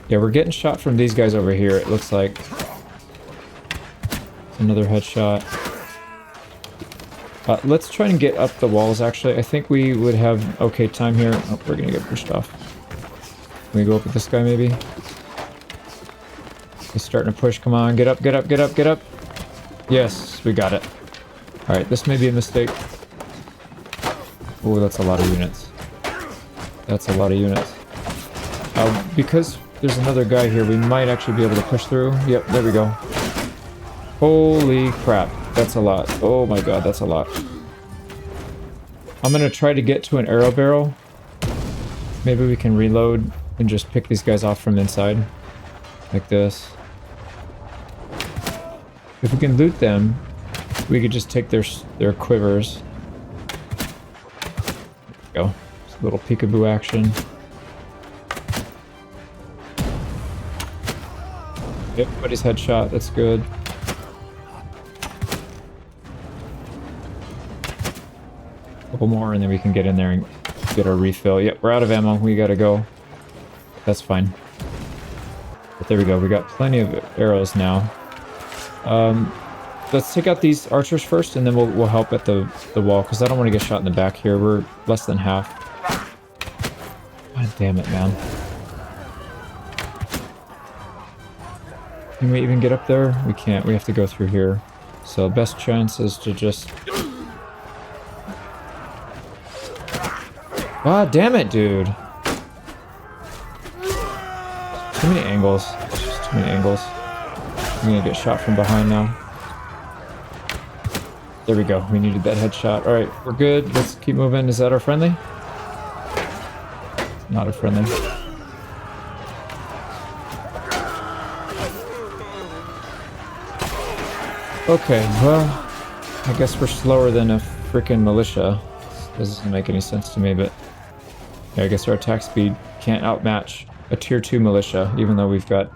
[SPEAKER 1] Yeah, we're getting shot from these guys over here, it looks like. Another headshot. Let's try and get up the walls, actually. I think we would have okay time here. Oh, we're gonna get pushed off. Can we go up with this guy, maybe? He's starting to push. Come on, get up, get up, get up, get up. Yes, we got it. Alright, this may be a mistake. Oh, that's a lot of units. That's a lot of units. Because there's another guy here, we might actually be able to push through. Yep, there we go. Holy crap, that's a lot. Oh my god, that's a lot. I'm gonna try to get to an arrow barrel. Maybe we can reload and just pick these guys off from inside. Like this. If we can loot them, we could just take their quivers. There we go. Just a little peekaboo action. Yep, buddy's headshot, that's good. Couple more and then we can get in there and get our refill. Yep, we're out of ammo, we gotta go. That's fine. But there we go, we got plenty of arrows now. Let's take out these archers first and then we'll help at the wall, because I don't want to get shot in the back here. We're less than half. God damn it, man. Can we even get up there? We can't. We have to go through here. So best chance is to just... Ah, damn it, dude. Too many angles. It's just too many angles. I'm gonna get shot from behind now. There we go. We needed that headshot. Alright, we're good. Let's keep moving. Is that our friendly? Not a friendly. Okay, well, I guess we're slower than a freaking militia. This doesn't make any sense to me, but yeah, I guess our attack speed can't outmatch a tier 2 militia, even though we've got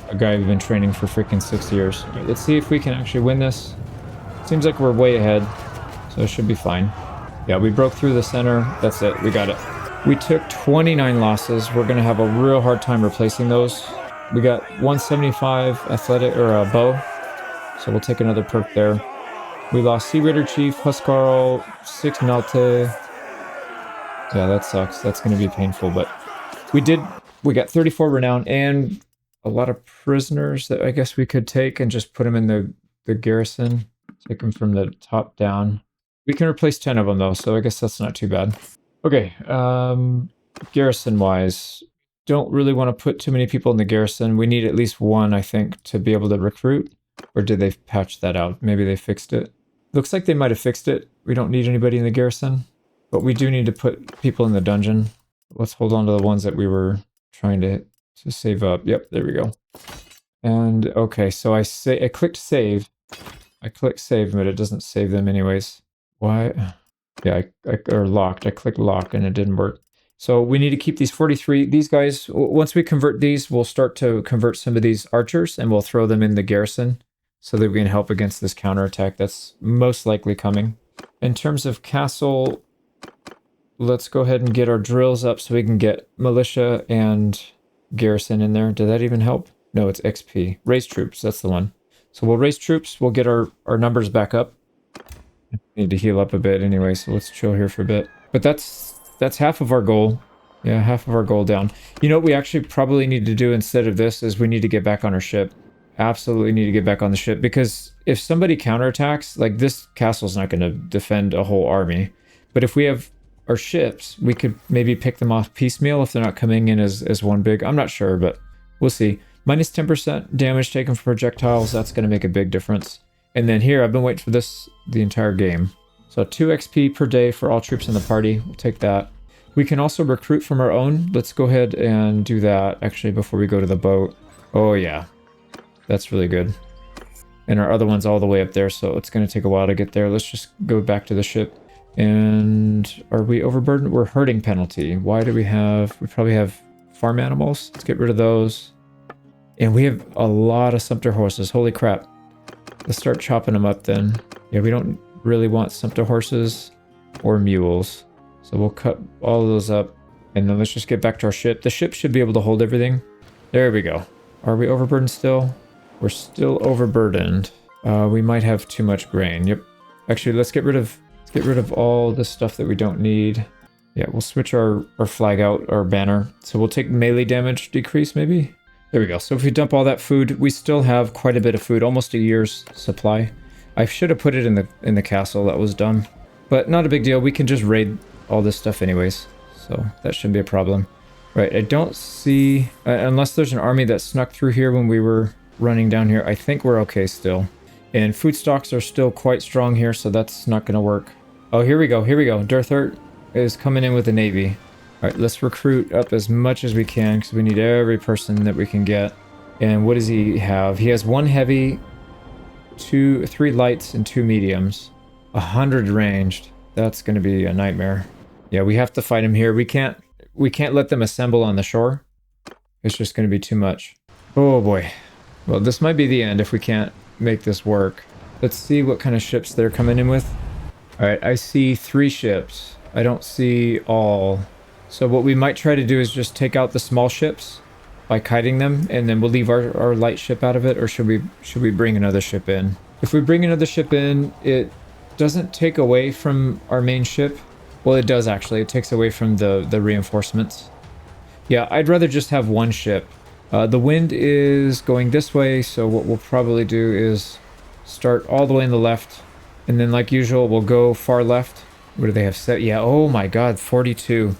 [SPEAKER 1] a guy we've been training for freaking 6 years. Right, let's see if we can actually win this. Seems like we're way ahead, so it should be fine. Yeah, we broke through the center. That's it. We got it. We took 29 losses. We're going to have a real hard time replacing those. We got 175 athletic or bow. So we'll take another perk there. We lost Sea Raider Chief, Huskarl, 6 Nalte. Yeah, that sucks. That's going to be painful, but we got 34 renown and a lot of prisoners that I guess we could take and just put them in the garrison. Take them from the top down. We can replace 10 of them though, so I guess that's not too bad. Okay, garrison-wise, don't really want to put too many people in the garrison. We need at least one, I think, to be able to recruit. Or did they patch that out? Maybe they fixed it. Looks like they might have fixed it. We don't need anybody in the garrison. But we do need to put people in the dungeon. Let's hold on to the ones that we were trying to save up. Yep, there we go. And okay, so I clicked save. I clicked save, but it doesn't save them anyways. Why? Yeah, or locked. I clicked lock and it didn't work. So we need to keep these 43. These guys, once we convert these, we'll start to convert some of these archers and we'll throw them in the garrison so that we can help against this counterattack that's most likely coming. In terms of castle, let's go ahead and get our drills up so we can get militia and garrison in there. Did that even help? No, it's XP. Raise troops, that's the one. So we'll raise troops, we'll get our numbers back up. Need to heal up a bit anyway, so let's chill here for a bit. But that's half of our goal. Yeah, half of our gold down. You know what we actually probably need to do instead of this is we need to get back on our ship. Absolutely need to get back on the ship, because if somebody counterattacks, like this castle's not going to defend a whole army. But if we have our ships, we could maybe pick them off piecemeal if they're not coming in as one big. I'm not sure, but we'll see. Minus 10% damage taken from projectiles. That's going to make a big difference. And then here, I've been waiting for this the entire game. So 2 XP per day for all troops in the party. We'll take that. We can also recruit from our own. Let's go ahead and do that, actually, before we go to the boat. Oh, yeah. That's really good. And our other one's all the way up there, so it's going to take a while to get there. Let's just go back to the ship. And are we overburdened? We're herding penalty. Why do we have... We probably have farm animals. Let's get rid of those. And we have a lot of sumpter horses. Holy crap. Let's start chopping them up then. Yeah, we don't really want sumpter horses or mules. So we'll cut all of those up. And then let's just get back to our ship. The ship should be able to hold everything. There we go. Are we overburdened still? We're still overburdened. We might have too much grain. Yep. Actually, let's get rid of all the stuff that we don't need. Yeah, we'll switch our flag out, our banner. So we'll take melee damage decrease maybe. There we go. So if we dump all that food, we still have quite a bit of food, almost a year's supply. I should have put it in the castle. That was dumb, but not a big deal. We can just raid all this stuff anyways, so that shouldn't be a problem. Right, I don't see unless there's an army that snuck through here when we were running down here. I think we're okay still. And food stocks are still quite strong here, so that's not going to work. Oh, here we go. Here we go. Durthert is coming in with the navy. All right, let's recruit up as much as we can because we need every person that we can get. And what does he have? He has 1 heavy, 3 lights, and 2 mediums. 100 ranged. That's going to be a nightmare. Yeah, we have to fight him here. We can't let them assemble on the shore. It's just going to be too much. Oh boy. Well, this might be the end if we can't make this work. Let's see what kind of ships they're coming in with. All right, I see 3 ships. I don't see all. So what we might try to do is just take out the small ships by kiting them, and then we'll leave our light ship out of it, or should we bring another ship in? If we bring another ship in, it doesn't take away from our main ship. Well, it does actually. It takes away from the reinforcements. Yeah, I'd rather just have 1 ship. The wind is going this way, so what we'll probably do is start all the way in the left, and then like usual, we'll go far left. What do they have set? Yeah, oh my god, 42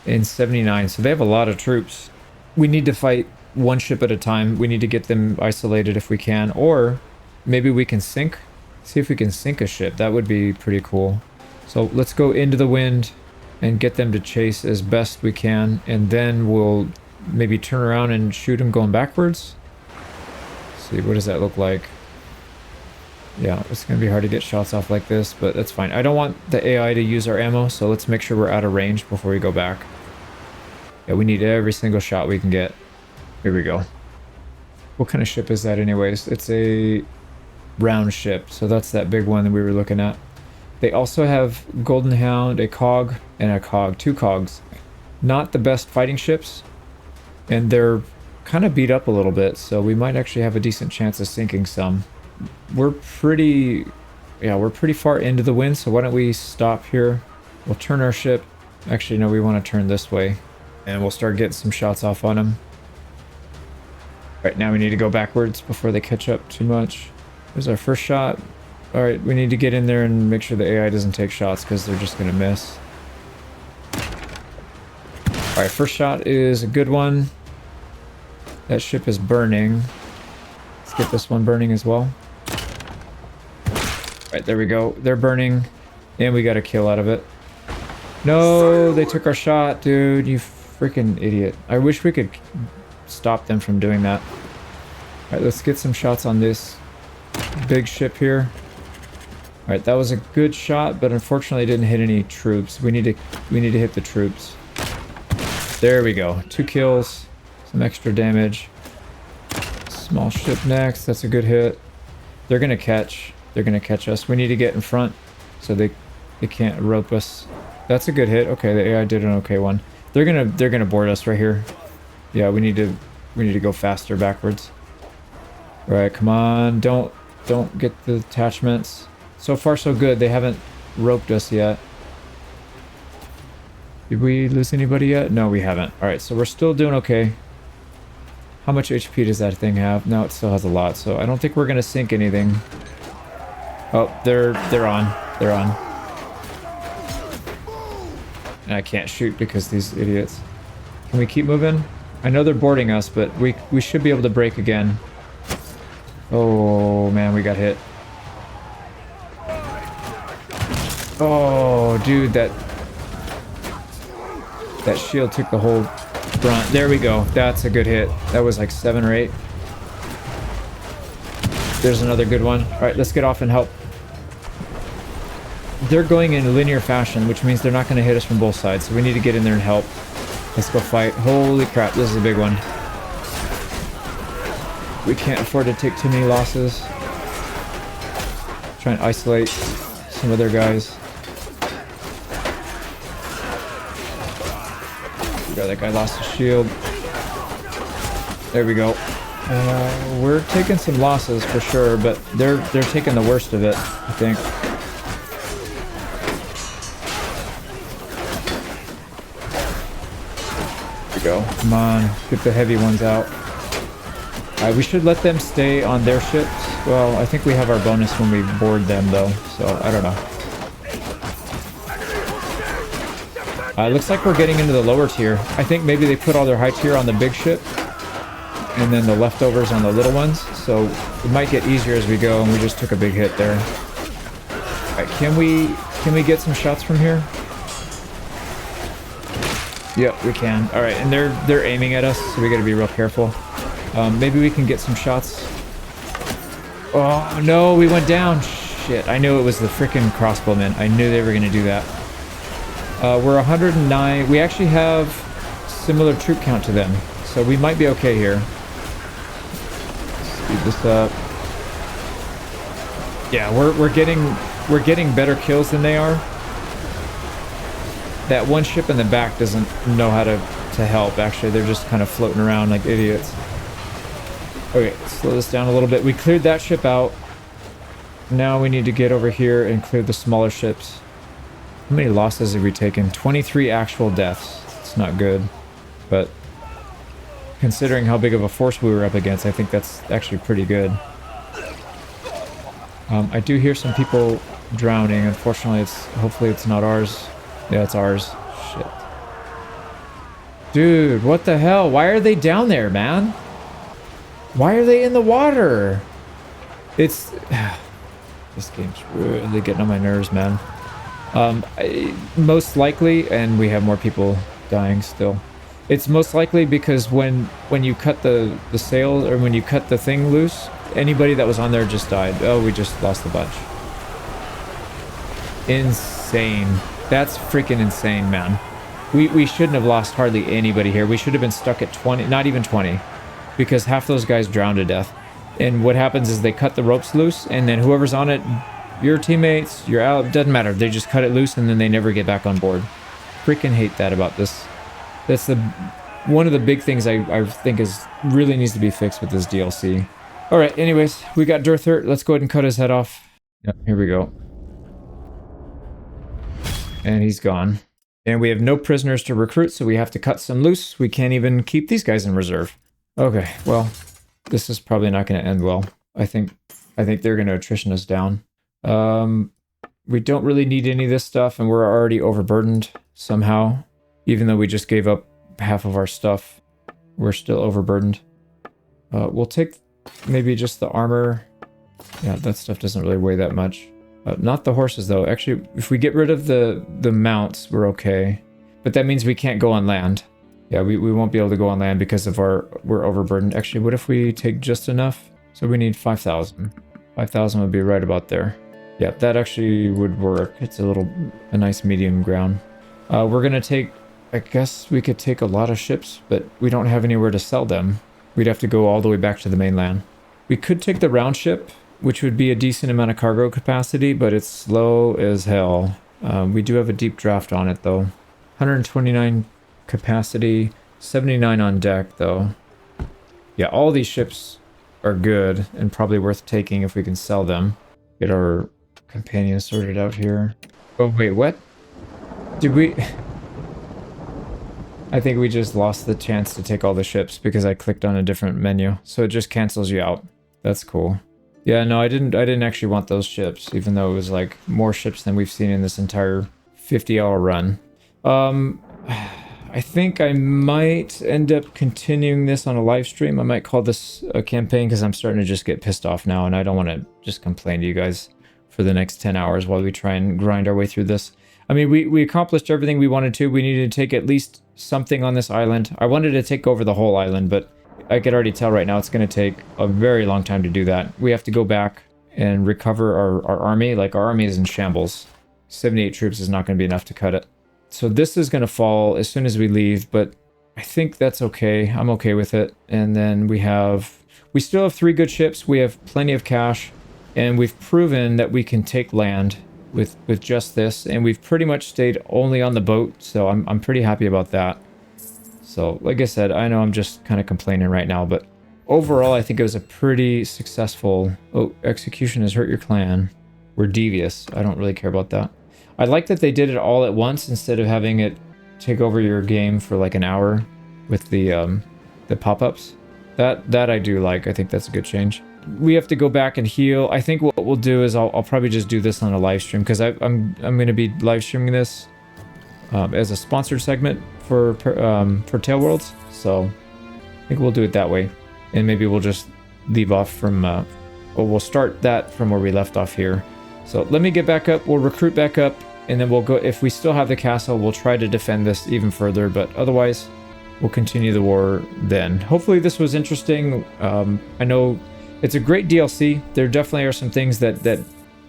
[SPEAKER 1] and 79. So they have a lot of troops. We need to fight 1 ship at a time. We need to get them isolated if we can, or maybe we can sink. See if we can sink a ship. That would be pretty cool. So let's go into the wind and get them to chase as best we can, and then we'll maybe turn around and shoot them going backwards. Let's see, what does that look like? Yeah, it's going to be hard to get shots off like this, but that's fine. I don't want the AI to use our ammo, so let's make sure we're out of range before we go back. Yeah, we need every single shot we can get. Here we go. What kind of ship is that anyways? It's a round ship, so that's that big one that we were looking at. They also have Golden Hound, a cog, and a cog. 2 cogs. Not the best fighting ships, and they're kind of beat up a little bit, so we might actually have a decent chance of sinking some. We're pretty far into the wind, so why don't we stop here? We'll turn our ship. Actually, no, we want to turn this way, and we'll start getting some shots off on them. Right now we need to go backwards before they catch up too much. There's our first shot. All right, we need to get in there and make sure the AI doesn't take shots because they're just going to miss. All right, first shot is a good one. That ship is burning. Let's get this one burning as well. All right, there we go. They're burning, and we got a kill out of it. No, they took our shot, dude. You freaking idiot. I wish we could stop them from doing that. All right, let's get some shots on this big ship here. All right, that was a good shot, but unfortunately didn't hit any troops. We need to hit the troops. There we go. 2 kills, some extra damage. Small ship next. That's a good hit. They're gonna catch. They're gonna catch us. We need to get in front so they can't rope us. That's a good hit. Okay, the AI did an okay one. They're gonna board us right here. Yeah, we need to go faster backwards. All right, come on. Don't get the attachments. So far, so good. They haven't roped us yet. Did we lose anybody yet? No, we haven't. All right, so we're still doing okay. How much HP does that thing have? No, it still has a lot, so I don't think we're gonna sink anything. Oh, they're on. They're on. And I can't shoot because these idiots. Can we keep moving? I know they're boarding us, but we should be able to break again. Oh man, we got hit. Oh, dude, that shield took the whole brunt. There we go. That's a good hit. That was like 7 or 8. There's another good one. All right, let's get off and help. They're going in linear fashion, which means they're not going to hit us from both sides. So we need to get in there and help. Let's go fight. Holy crap, this is a big one. We can't afford to take too many losses. Try and isolate some other guys. God, that guy lost his shield. There we go. We're taking some losses for sure, but they're taking the worst of it, I think. There we go. Come on, get the heavy ones out. Alright, we should let them stay on their ships. Well, I think we have our bonus when we board them, though, so I don't know. Looks like we're getting into the lower tier. I think maybe they put all their high tier on the big ship, and then the leftovers on the little ones, so it might get easier as we go, and we just took a big hit there. Alright, can we get some shots from here? Yep, we can. Alright, and they're aiming at us, so we gotta be real careful. Maybe we can get some shots. Oh, no, we went down. Shit, I knew it was the freaking crossbowmen. I knew they were gonna do that. We're 109. We actually have similar troop count to them, so we might be okay here. Speed this up. Yeah, we're getting better kills than they are. That one ship in the back doesn't know how to help. Actually, they're just kind of floating around like idiots. Okay, slow this down a little bit. We cleared that ship out. Now we need to get over here and clear the smaller ships. How many losses have we taken? 23 actual deaths. It's not good, but considering how big of a force we were up against, I think that's actually pretty good. I do hear some people drowning. Unfortunately, hopefully it's not ours. Yeah, it's ours. Shit. Dude, what the hell? Why are they down there, man? Why are they in the water? It's... This game's really getting on my nerves, man. Most likely, and we have more people dying still. It's most likely because when you cut the sail, or when you cut the thing loose, anybody that was on there just died. Oh, we just lost a bunch. Insane. That's freaking insane, man. We shouldn't have lost hardly anybody here. We should have been stuck at 20, not even 20, because half those guys drowned to death. And what happens is they cut the ropes loose, and then whoever's on it, your teammates, your out, doesn't matter. They just cut it loose, and then they never get back on board. Freaking hate that about this. That's one of the big things I think really needs to be fixed with this DLC. All right, anyways, we got Durthert. Let's go ahead and cut his head off. Yep, here we go. And he's gone. And we have no prisoners to recruit, so we have to cut some loose. We can't even keep these guys in reserve. Okay, well, this is probably not going to end well. I think they're going to attrition us down. We don't really need any of this stuff, and we're already overburdened somehow. Even though we just gave up half of our stuff, we're still overburdened. We'll take maybe just the armor. Yeah, that stuff doesn't really weigh that much. Not the horses, though. Actually, if we get rid of the mounts, we're okay. But that means we can't go on land. Yeah, we won't be able to go on land because of we're overburdened. Actually, what if we take just enough? So we need 5,000. 5,000 would be right about there. Yeah, that actually would work. It's a nice medium ground. We're gonna take, I guess we could take a lot of ships, but we don't have anywhere to sell them. We'd have to go all the way back to the mainland. We could take the round ship, which would be a decent amount of cargo capacity, but it's slow as hell. We do have a deep draft on it, though. 129 capacity, 79 on deck, though. Yeah, all these ships are good and probably worth taking if we can sell them. Get our companions sorted out here. Oh, wait, what? Did we... I think we just lost the chance to take all the ships because I clicked on a different menu. So it just cancels you out. That's cool. Yeah, no, I didn't actually want those ships, even though it was like more ships than we've seen in this entire 50-hour run. I think I might end up continuing this on a live stream. I might call this a campaign because I'm starting to just get pissed off now, and I don't want to just complain to you guys for the next 10 hours while we try and grind our way through this. I mean, we accomplished everything we wanted to. We needed to take at least something on this island. I wanted to take over the whole island, but I could already tell right now it's going to take a very long time to do that. We have to go back and recover our army. Like, our army is in shambles. 78 troops is not going to be enough to cut it. So this is going to fall as soon as we leave, but I think that's okay. I'm okay with it. And then we still have 3 good ships. We have plenty of cash, and we've proven that we can take land with just this, and we've pretty much stayed only on the boat, so I'm pretty happy about that. So like I said, I know I'm just kind of complaining right now, but overall I think it was a pretty successful... Oh, execution has hurt your clan. We're devious. I don't really care about that. I like that they did it all at once instead of having it take over your game for like an hour with the pop-ups. That I do like. I think that's a good change. We have to go back and heal. I think what we'll do is I'll probably just do this on a live stream, because I'm going to be live streaming this as a sponsored segment for Tail Worlds. So I think we'll do it that way, and maybe we'll just leave off from we'll start that from where we left off here. So let me get back up. We'll recruit back up, and then we'll go. If we still have the castle, we'll try to defend this even further, but otherwise we'll continue the war then. Hopefully this was interesting. I know it's a great DLC. There definitely are some things that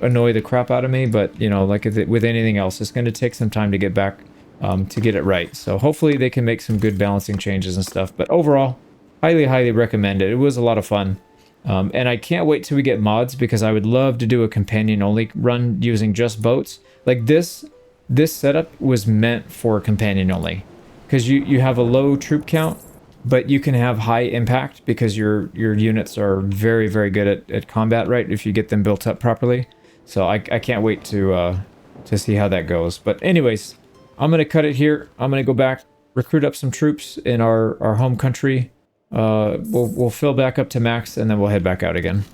[SPEAKER 1] annoy the crap out of me, but you know, like with anything else, it's going to take some time to get back to get it right. So hopefully they can make some good balancing changes and stuff. But overall, highly recommend it. It was a lot of fun. And I can't wait till we get mods, because I would love to do a companion only run using just boats. Like this setup was meant for companion only, because you have a low troop count, but you can have high impact because your units are very good at combat, right? If you get them built up properly. So I can't wait to see how that goes. But anyways, I'm gonna cut it here. I'm gonna go back, recruit up some troops in our home country. We'll fill back up to max, and then we'll head back out again.